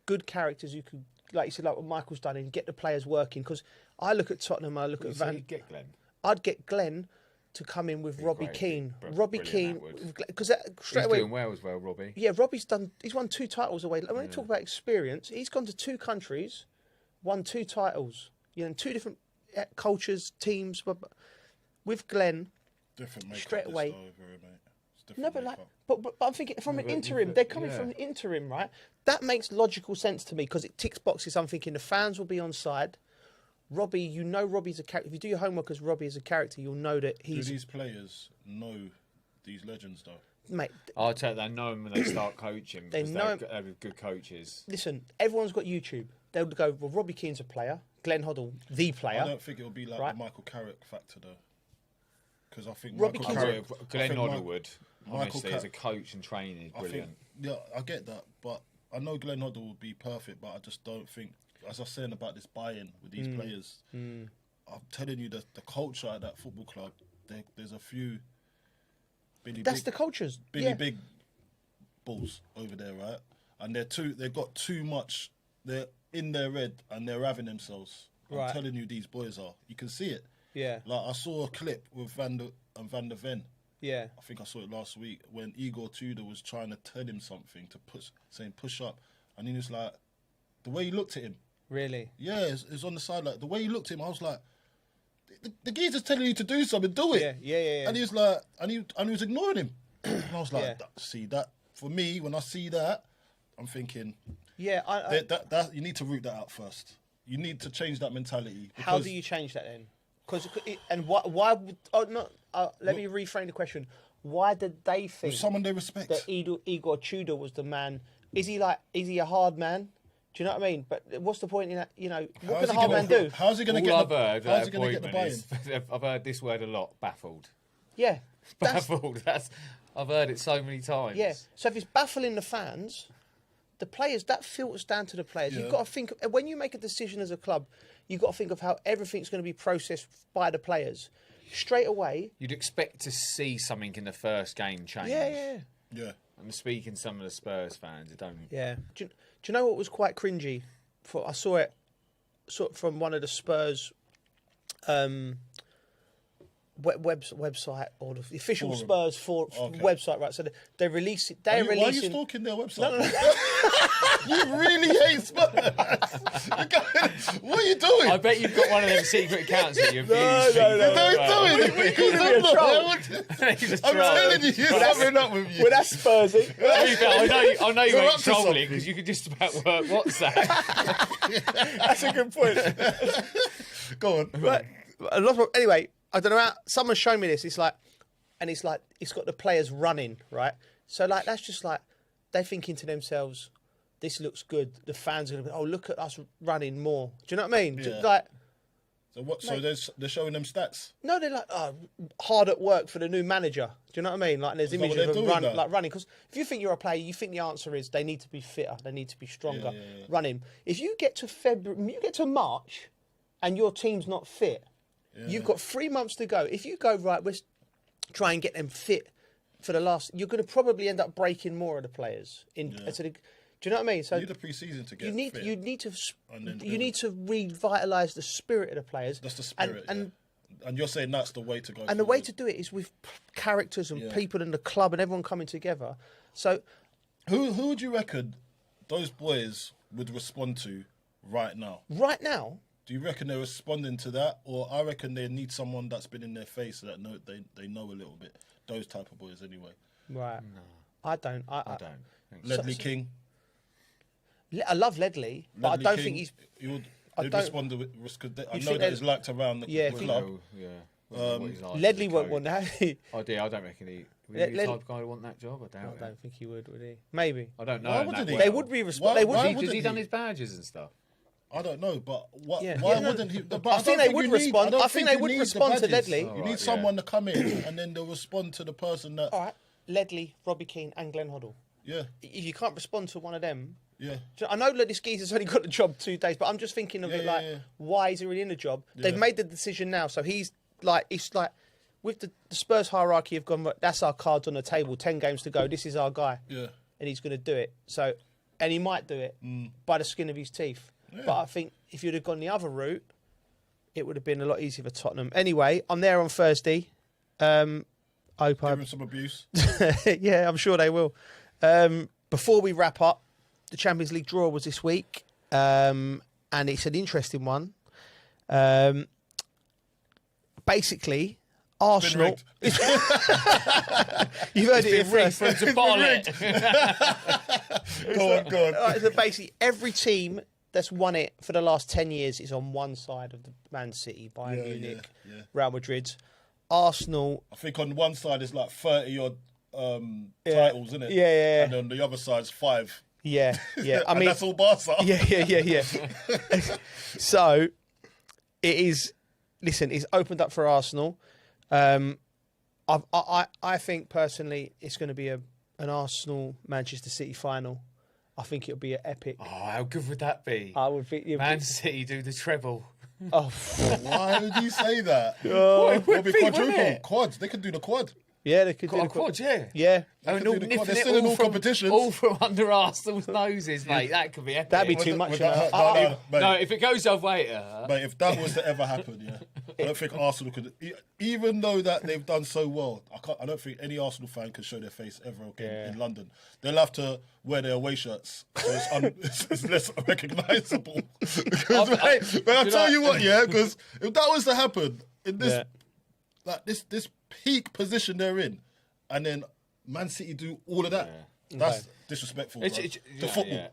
good characters who could, like you said, like what Michael's done, and get the players working. Because I look at Tottenham, I look at Van. You'd get Glenn. I'd get Glenn to come in with Robbie Keane. Robbie Keane, because straight He's away doing well as well, Robbie. Yeah, Robbie's won 2 titles away. When we talk about experience, he's gone to 2 countries, won 2 titles. You know, in 2 different cultures, teams. With Glenn, different makeup straight away. No, but I'm thinking from an interim. They're coming from an interim, right? That makes logical sense to me because it ticks boxes. I'm thinking the fans will be on side. Robbie, you know Robbie's a character. If you do your homework as Robbie is a character, you'll know that he's... Do these players know these legends, though? Mate... I'll tell you, they know them when they start coaching because they're good coaches. Listen, everyone's got YouTube. They'll go, well, Robbie Keane's a player. Glenn Hoddle, the player. I don't think it'll be like the Michael Carrick factor, though. Because I think Robbie Michael Carrick... Carrick... Glenn Hoddle would, honestly, as a coach and training, is brilliant. I get that, but I know Glenn Hoddle would be perfect, but I just don't think... As I was saying about this buy-in with these players, I'm telling you, the culture at that football club, there's a few That's the cultures. Big balls over there, right? And they've got too much. They're in their red and they're having themselves. I'm telling you, these boys are. You can see it. Yeah. Like I saw a clip with Van der Ven. Yeah. I think I saw it last week when Igor Tudor was trying to tell him something saying push up, and he was like, the way he looked at him. Really? Yeah, it's on the side. Like the way he looked at him, I was like, the geezer's telling you to do something, do it. Yeah. And he was like, and he was ignoring him. And I was like, see that for me when I see that, I'm thinking, that you need to root that out first. You need to change that mentality. How do you change that then? Why would? Oh no. Let me reframe the question. Why did they think someone they respect that Igor Tudor was the man? Is he a hard man? Do you know what I mean? But what's the point in that? You know, what can a hard man do? How's he going to get the buy-in? I've heard this word a lot. Baffled. Yeah, baffled. I've heard it so many times. Yeah. So if it's baffling the fans, the players, that filters down to the players. You've got to think when you make a decision as a club, you've got to think of how everything's going to be processed by the players. Straight away, you'd expect to see something in the first game change. Yeah. I'm speaking to some of the Spurs fans. It don't. Yeah. Do you know what was quite cringy? I saw it from one of the Spurs website or the official Spurs website, right? So they release it. They're releasing. Why are you stalking their website? No. You really hate Spurs. What are you doing? I bet you've got one of them secret accounts that you abuse. I'm telling you, you're having up with you. Well, that's Spursy. I know you ain't trolling because you could just about work WhatsApp. That's a good point. Go on. Right. Anyway, I don't know. Someone's shown me this. It's got the players running, right? So like that's just like they're thinking to themselves, "This looks good." The fans are going to go, "Oh, look at us running more." Do you know what I mean? Yeah. Like, so what? So they're showing them stats. No, they're like hard at work for the new manager. Do you know what I mean? Like, and there's images of them running. Because if you think you're a player, you think the answer is they need to be fitter, they need to be stronger, running. If you get to February, you get to March, and your team's not fit. You've got 3 months to go. If you go, right, let's try and get them fit for the last... You're going to probably end up breaking more of the players. Do you know what I mean? So you need a pre-season to get fit. You need to revitalise the spirit of the players. That's the spirit, and you're saying that's the way to go. And the way to do it is with characters and people in the club and everyone coming together. So... Who would you reckon those boys would respond to right now? Right now? Do you reckon they're responding to that, or I reckon they need someone that's been in their face that they know a little bit? Those type of boys, anyway. Right. No, I don't. I don't. Ledley King. I love Ledley, but I don't think he's. He'd respond to it because I know that he's liked around the club. Ledley won't want that. I don't reckon he. Would he be the type of guy who want that job? I don't think he would he? Maybe. I don't know. Why wouldn't he? They would be responding. Has he done his badges and stuff? I don't know, but why wouldn't he? I think they would respond. I think they would respond to Ledley. You need someone to come in and then they'll respond to the person that. All right, Ledley, Robbie Keane, and Glenn Hoddle. Yeah. If you can't respond to one of them. Yeah. I know that this geezer's only got the job 2 days, but I'm just thinking of why is he really in the job? Yeah. They've made the decision now, so it's like with the Spurs hierarchy have gone. That's our cards on the table. 10 games to go. This is our guy. Yeah. And he's going to do it. So, and he might do it by the skin of his teeth. Yeah. But I think if you'd have gone the other route, it would have been a lot easier for Tottenham. Anyway, I'm there on Thursday. Give him some abuse. Yeah, I'm sure they will. Before we wrap up, the Champions League draw was this week, and it's an interesting one. Basically, Arsenal. You've heard it here first. Go on. Right, so basically, every team that's won it for the last 10 years is on one side of the Man City, Bayern Munich, Real Madrid. Arsenal. I think on one side is like 30 odd titles, isn't it? Yeah. And on the other side's 5. Yeah. I mean, that's all Barca. Yeah. So it is. Listen, it's opened up for Arsenal. I think personally, it's going to be an Arsenal Manchester City final. I think it'll be an epic. Oh, how good would that be? I would think Man City do the treble. Oh, why would you say that? Oh, It'll be wouldn't quadruple. it? Quads. They could do the quad. Yeah, they could do the quad, yeah. Yeah. They could do the quad. They're Nipping still it in all from, competitions. all from under Arsenal's noses, mate. That could be epic. That'd be too much. No, if it goes our way, Mate, if that was to ever happen, yeah, I don't think Arsenal could. Even though that they've done so well, I don't think any Arsenal fan can show their face ever again in London. They'll have to wear their away shirts, so it's less recognisable. Because, mate, I'll tell you what, yeah, because if that was to happen in this, like this peak position they're in, and then Man City do all of that, that's disrespectful to football.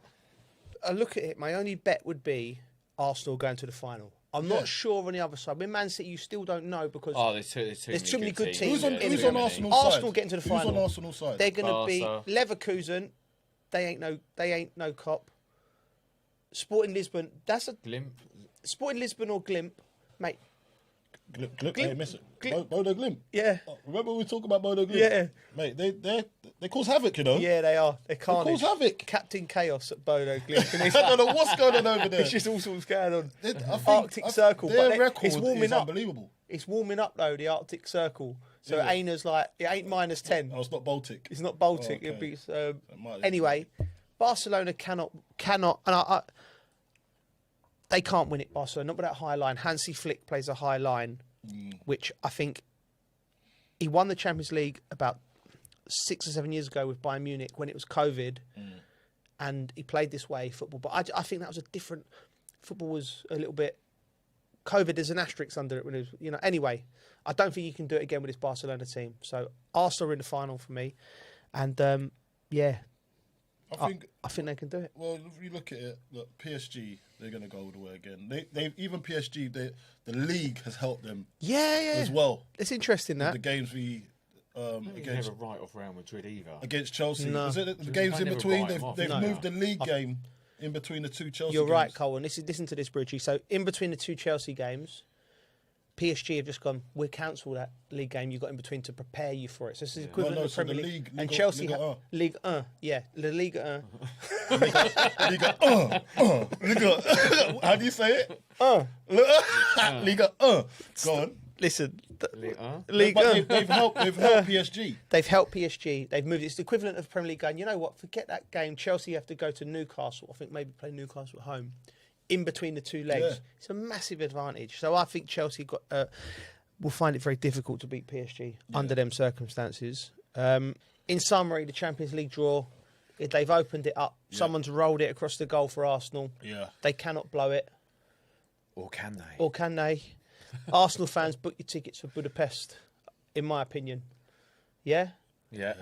I look at it. My only bet would be Arsenal going to the final. I'm not sure on the other side. With Man City, you still don't know because there's too many good teams. Who's on Arsenal's side? Arsenal getting to the final. Who's on Arsenal's side? They're going to be Leverkusen. They ain't no cop. Sporting Lisbon. That's a Glimp. Sporting Lisbon or Glimp, mate. Glimp. Hey, miss it. Bodo Glimp. Yeah. Remember we talked about Bodo Glimp? Yeah. Mate, they cause havoc, you know. Yeah, they are. They can't. They cause havoc. Captain Chaos at Bodo Glimp. I don't know what's going on over there. It's just all sorts going on. I think Arctic Circle. Their record it's warming is up. unbelievable. It's warming up though, the Arctic Circle. So Aina's like, it ain't -10. Oh, it's not Baltic. It's not Baltic. Oh, okay. It'd be, anyway, Barcelona cannot, and they can't win it, Barcelona, not with that high line. Hansi Flick plays a high line, which I think he won the Champions League about 6 or 7 years ago with Bayern Munich when it was COVID, and he played this way football. But I think that was a different. Football was a little bit. COVID, there's an asterisk under it when it was, Anyway, I don't think you can do it again with this Barcelona team. So Arsenal are in the final for me, and I think they can do it. Well, if you look at it, look, PSG, they're going to go all the way again. They even PSG, the league has helped them. As well. It's interesting that the games we against never write off Real Madrid either against Chelsea. No. Is it the games in between? They've moved the league game in between the two Chelsea. You're games. right, Cole. And listen to this, Bridgie. So in between the two Chelsea games, PSG have just gone, we'll cancel that league game you got in between to prepare you for it. So this is equivalent to Premier League. And Chelsea have Ligue 1. Yeah, the Ligue 1. How do you say it? Ligue 1. Go on. Listen. League 1. They've helped PSG. They've helped PSG. They've moved. It's the equivalent of Premier League going, you know what, forget that game. Chelsea have to go to Newcastle. I think maybe play Newcastle at home. In between the two legs. Yeah. It's a massive advantage. So I think Chelsea will find it very difficult to beat PSG under them circumstances. In summary, the Champions League draw, they've opened it up. Yeah. Someone's rolled it across the goal for Arsenal. Yeah. They cannot blow it. Or can they? Arsenal fans, book your tickets for Budapest, in my opinion. Yeah? Yeah.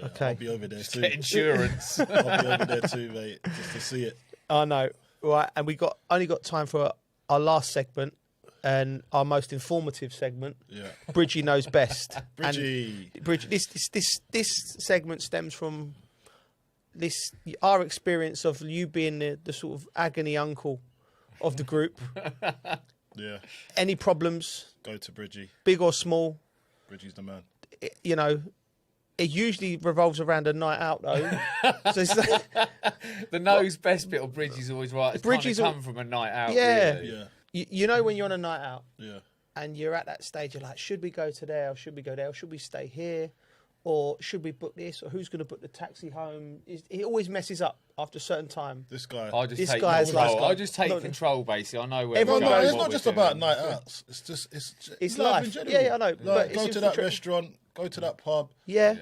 Okay. I'll be over there too. Get insurance. I'll be over there too, mate, just to see it. I know. Right, and we only got time for our last segment and our most informative segment. Yeah, Bridgie knows best. Bridgie, this segment stems from our experience of you being the sort of agony uncle of the group. Yeah. Any problems? Go to Bridgie. Big or small. Bridgie's the man. It usually revolves around a night out, though. The knows best bit of Bridgie's always right. It's Bridgie's kind of come from a night out. Yeah. Really. Yeah. You know when you're on a night out. Yeah. And you're at that stage, you're like, should we go to there, or should we go there, or should we stay here, or should we book this, or who's going to book the taxi home? It always messes up after a certain time. This guy. I just take control, basically. I know where we're going. It's not just about night outs. It's just it's life life. in general. Yeah, I know. Like, go to that restaurant, go to that pub. Yeah.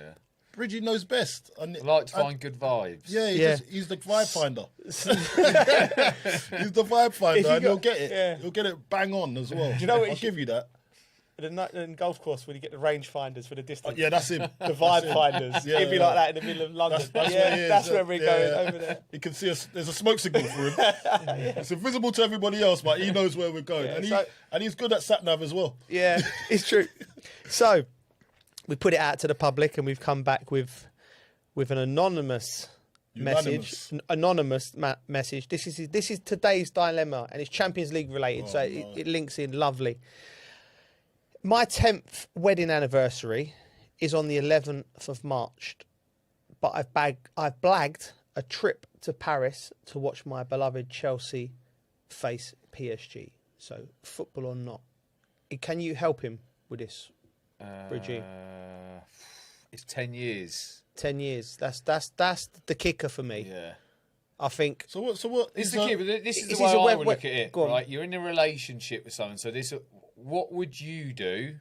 Bridgie knows best. I like to find good vibes. Yeah, he's the vibe finder. He's the vibe finder, and he'll get it. Yeah. He'll get it bang on as well. Do you know what I'll give you that. The golf course when you get the range finders for the distance. Yeah, that's him. The vibe finders. Yeah, He'd be like that in the middle of London. That's where we're going over there. You can see there's a smoke signal for him. It's invisible to everybody else, but he knows where we're going. And he's good at sat-nav as well. Yeah, it's true. So, we put it out to the public and we've come back with an anonymous message. Message. This is today's dilemma, and it's Champions League related, so it links in lovely. My 10th wedding anniversary is on the 11th of March, but I've blagged a trip to Paris to watch my beloved Chelsea face PSG. So, football or not. Can you help him with this, Bridgie? It's 10 years. 10 years. That's the kicker for me. Yeah. I think. So what? This is the way I would look at it. Right, you're in a relationship with someone. So what would you do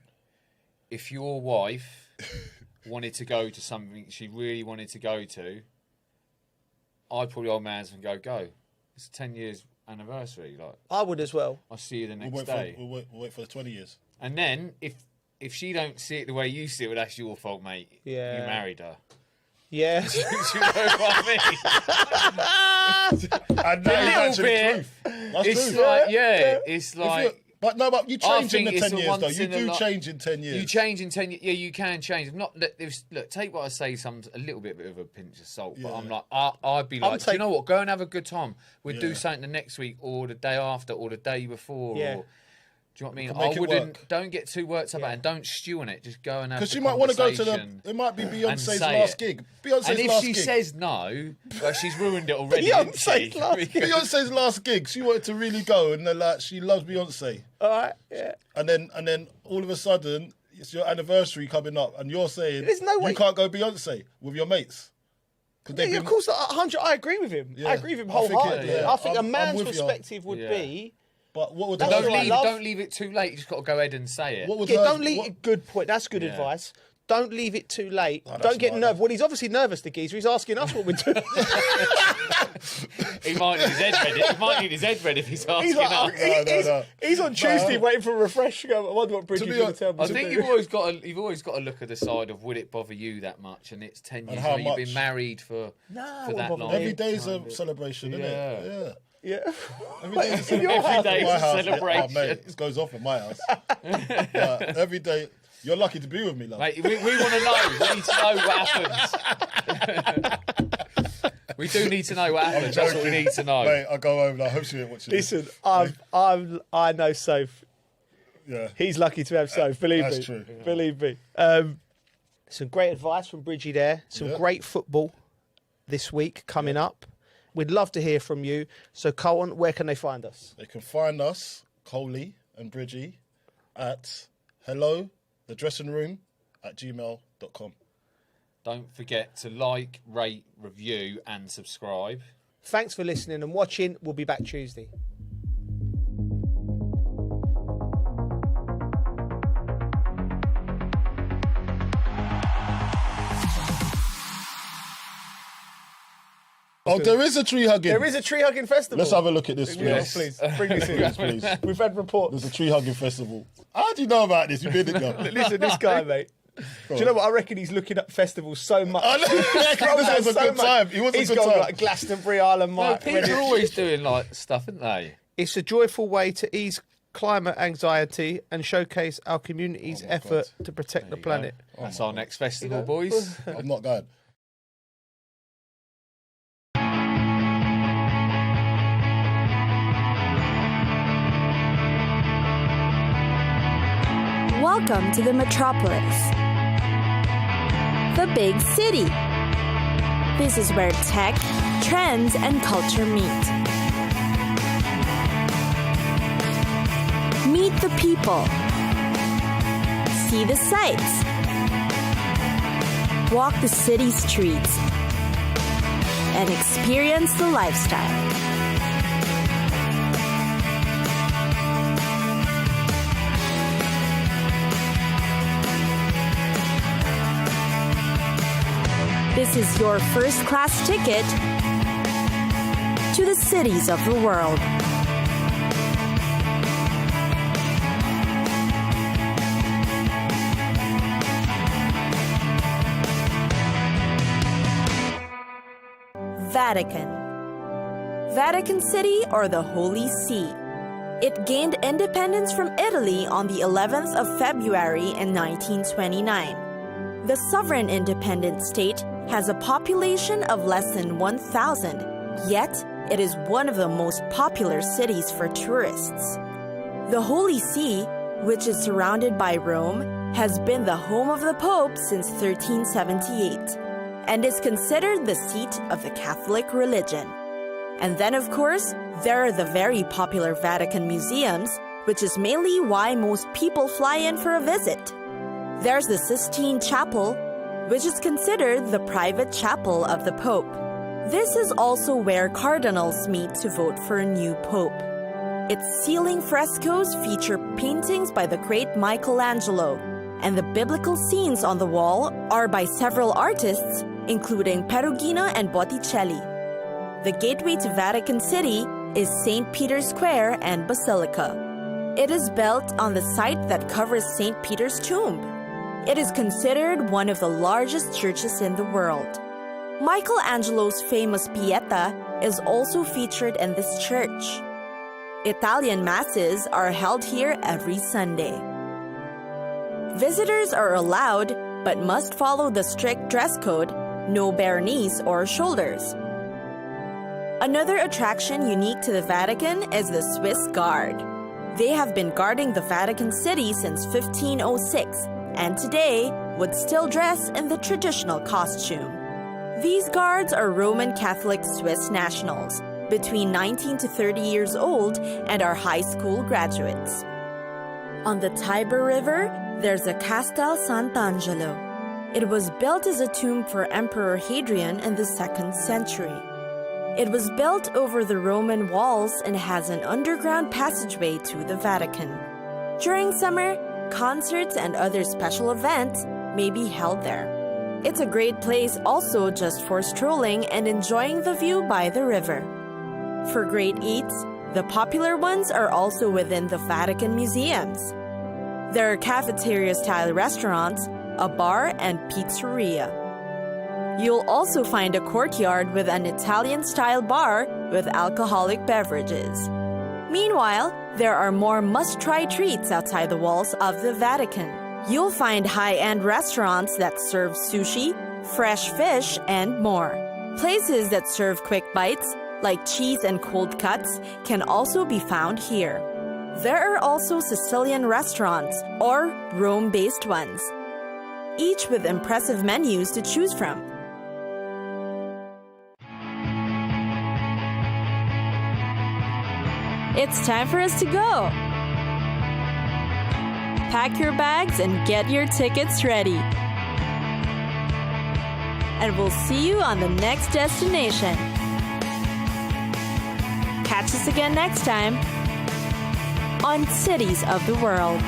if your wife wanted to go to something she really wanted to go to? I'd probably old man's and go. It's a 10 years anniversary. Like I would as well. I'll see you the next day. We'll wait for the 20 years. And then if she don't see it the way you see it, well, that's your fault, mate. Yeah. You married her. Yeah. Do you know what I mean? And that is actually truth. That's it's true. like, it's like. But you change in the 10 years, though. You do like, change in 10 years. You change in 10 years. Yeah, you can change. Look, take what I say a little bit of a pinch of salt. But I'm like, I'd be like, do you know what? Go and have a good time. We'll do something the next week or the day after or the day before. Yeah. Or, do you know what I mean? Don't get too worked up about it and don't stew on it. Just go and have because she might want to go to it might be Beyonce's last gig. And if she says no, well, she's ruined it already. Beyonce's last gig. She wanted to really go, and she loves Beyonce. All right, yeah. And then all of a sudden, it's your anniversary coming up, and you're saying there's no way you can't go Beyonce with your mates. Yeah, of course, 100. I agree with him. I agree with him wholeheartedly. I think a man's perspective would be. But what would don't leave it too late. You just got to go ahead and say it. Don't leave. Good point. That's good advice. Don't leave it too late. Don't get nervous. Well, he's obviously nervous, the geezer. He's asking us what we're doing. He might need his head ready. He might need his head ready if he's asking us. He's on Tuesday waiting for a refresh. I wonder what Bridget's going to tell me. I think you've always got to look at the side of would it bother you that much? And it's 10 years. You've been married for that long. Every day is a celebration, isn't it? Yeah. Yeah. Every day is a celebration. Oh, mate, it goes off at my house. Every day. You're lucky to be with me, love. Mate, we want to know. We need to know what happens. We do need to know what happens. That's what we need to know. Mate, I'll go home and I hope she ain't watching. Listen, I know Soph. Yeah. He's lucky to have Soph, believe me. That's true. Believe me. Some great advice from Bridgie there. Some great football this week coming up. We'd love to hear from you. So, Colin, where can they find us? They can find us, Coley and Bridgie, at hellodressing@gmail.com. Don't forget to like, rate, review, and subscribe. Thanks for listening and watching. We'll be back Tuesday. Oh, there is a tree hugging. There is a tree hugging festival. Let's have a look at this, please. Yes, please. Bring this in. Yes, please. We've had reports. There's a tree hugging festival. How do you know about this? You've been in there. Listen, this guy, mate. Do you know what? I reckon he's looking at festivals so much. This was a good time. He's got like Glastonbury, Island Mike. People are always doing like stuff, aren't they? It's a joyful way to ease climate anxiety and showcase our community's effort to protect the planet. That's our next festival, boys. I'm not going. Welcome to the metropolis, the big city. This is where tech, trends, and culture meet. Meet the people. See the sights. Walk the city streets. And experience the lifestyle. This is your first-class ticket to the cities of the world. Vatican. Vatican City, or the Holy See. It gained independence from Italy on the 11th of February in 1929. The sovereign independent state has a population of less than 1,000, yet it is one of the most popular cities for tourists. The Holy See, which is surrounded by Rome, has been the home of the Pope since 1378 and is considered the seat of the Catholic religion. And then, of course, there are the very popular Vatican museums, which is mainly why most people fly in for a visit. There's the Sistine Chapel, which is considered the private chapel of the Pope. This is also where cardinals meet to vote for a new pope. Its ceiling frescoes feature paintings by the great Michelangelo, and the biblical scenes on the wall are by several artists, including Perugino and Botticelli. The gateway to Vatican City is St. Peter's Square and Basilica. It is built on the site that covers St. Peter's tomb. It is considered one of the largest churches in the world. Michelangelo's famous Pieta is also featured in this church. Italian masses are held here every Sunday. Visitors are allowed, but must follow the strict dress code, no bare knees or shoulders. Another attraction unique to the Vatican is the Swiss Guard. They have been guarding the Vatican City since 1506, and today would still dress in the traditional costume. These guards are Roman Catholic Swiss nationals, between 19 to 30 years old, and are high school graduates. On the Tiber River, there's a Castel Sant'Angelo. It was built as a tomb for Emperor Hadrian in the 2nd century. It was built over the Roman walls and has an underground passageway to the Vatican. During summer, concerts and other special events may be held there. It's a great place also just for strolling and enjoying the view by the river. For great eats, the popular ones are also within the Vatican museums. There are cafeteria-style restaurants, a bar, and pizzeria. You'll also find a courtyard with an Italian-style bar with alcoholic beverages. Meanwhile, there are more must-try treats outside the walls of the Vatican. You'll find high-end restaurants that serve sushi, fresh fish, and more. Places that serve quick bites, like cheese and cold cuts, can also be found here. There are also Sicilian restaurants, or Rome-based ones, each with impressive menus to choose from. It's time for us to go! Pack your bags and get your tickets ready. And we'll see you on the next destination. Catch us again next time on Cities of the World.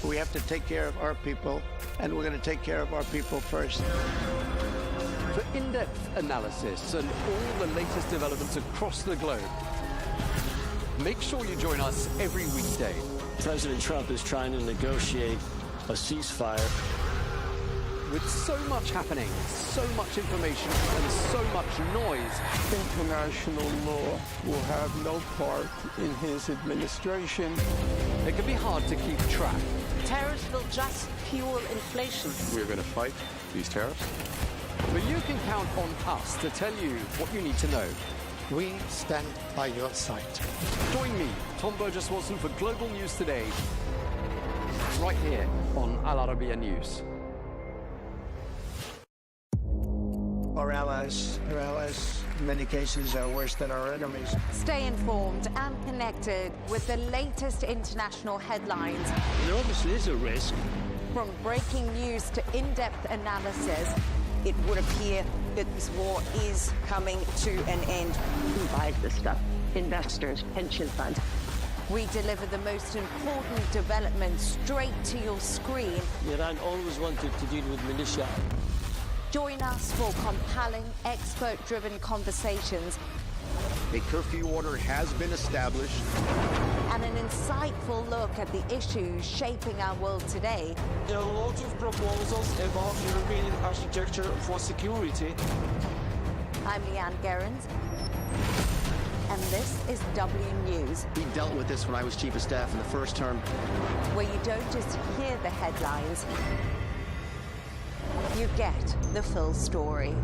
We have to take care of our people, and we're going to take care of our people first. For in-depth analysis and all the latest developments across the globe, make sure you join us every weekday. President Trump is trying to negotiate a ceasefire. With so much happening, so much information, and so much noise, International law will have no part in his administration. it can be hard to keep track. Tariffs will just fuel inflation. We're going to fight these tariffs. But you can count on us to tell you what you need to know. We stand by your side. Join me, Tom Burges Watson, for Global News Today, right here on Arabiya News. Our allies, in many cases, are worse than our enemies. Stay informed and connected with the latest international headlines. There obviously is a risk. From breaking news to in-depth analysis, it would appear that this war is coming to an end. Who buys this stuff? Investors, pension funds. We deliver the most important developments straight to your screen. Iran always wanted to deal with militia. Join us for compelling, expert-driven conversations A curfew order has been established. And an insightful look at the issues shaping our world today. There are a lot of proposals about European architecture for security. I'm Leigh Ann Gerrans, and this is W News. We dealt with this when I was Chief of Staff in the first term. Where you don't just hear the headlines, you get the full story.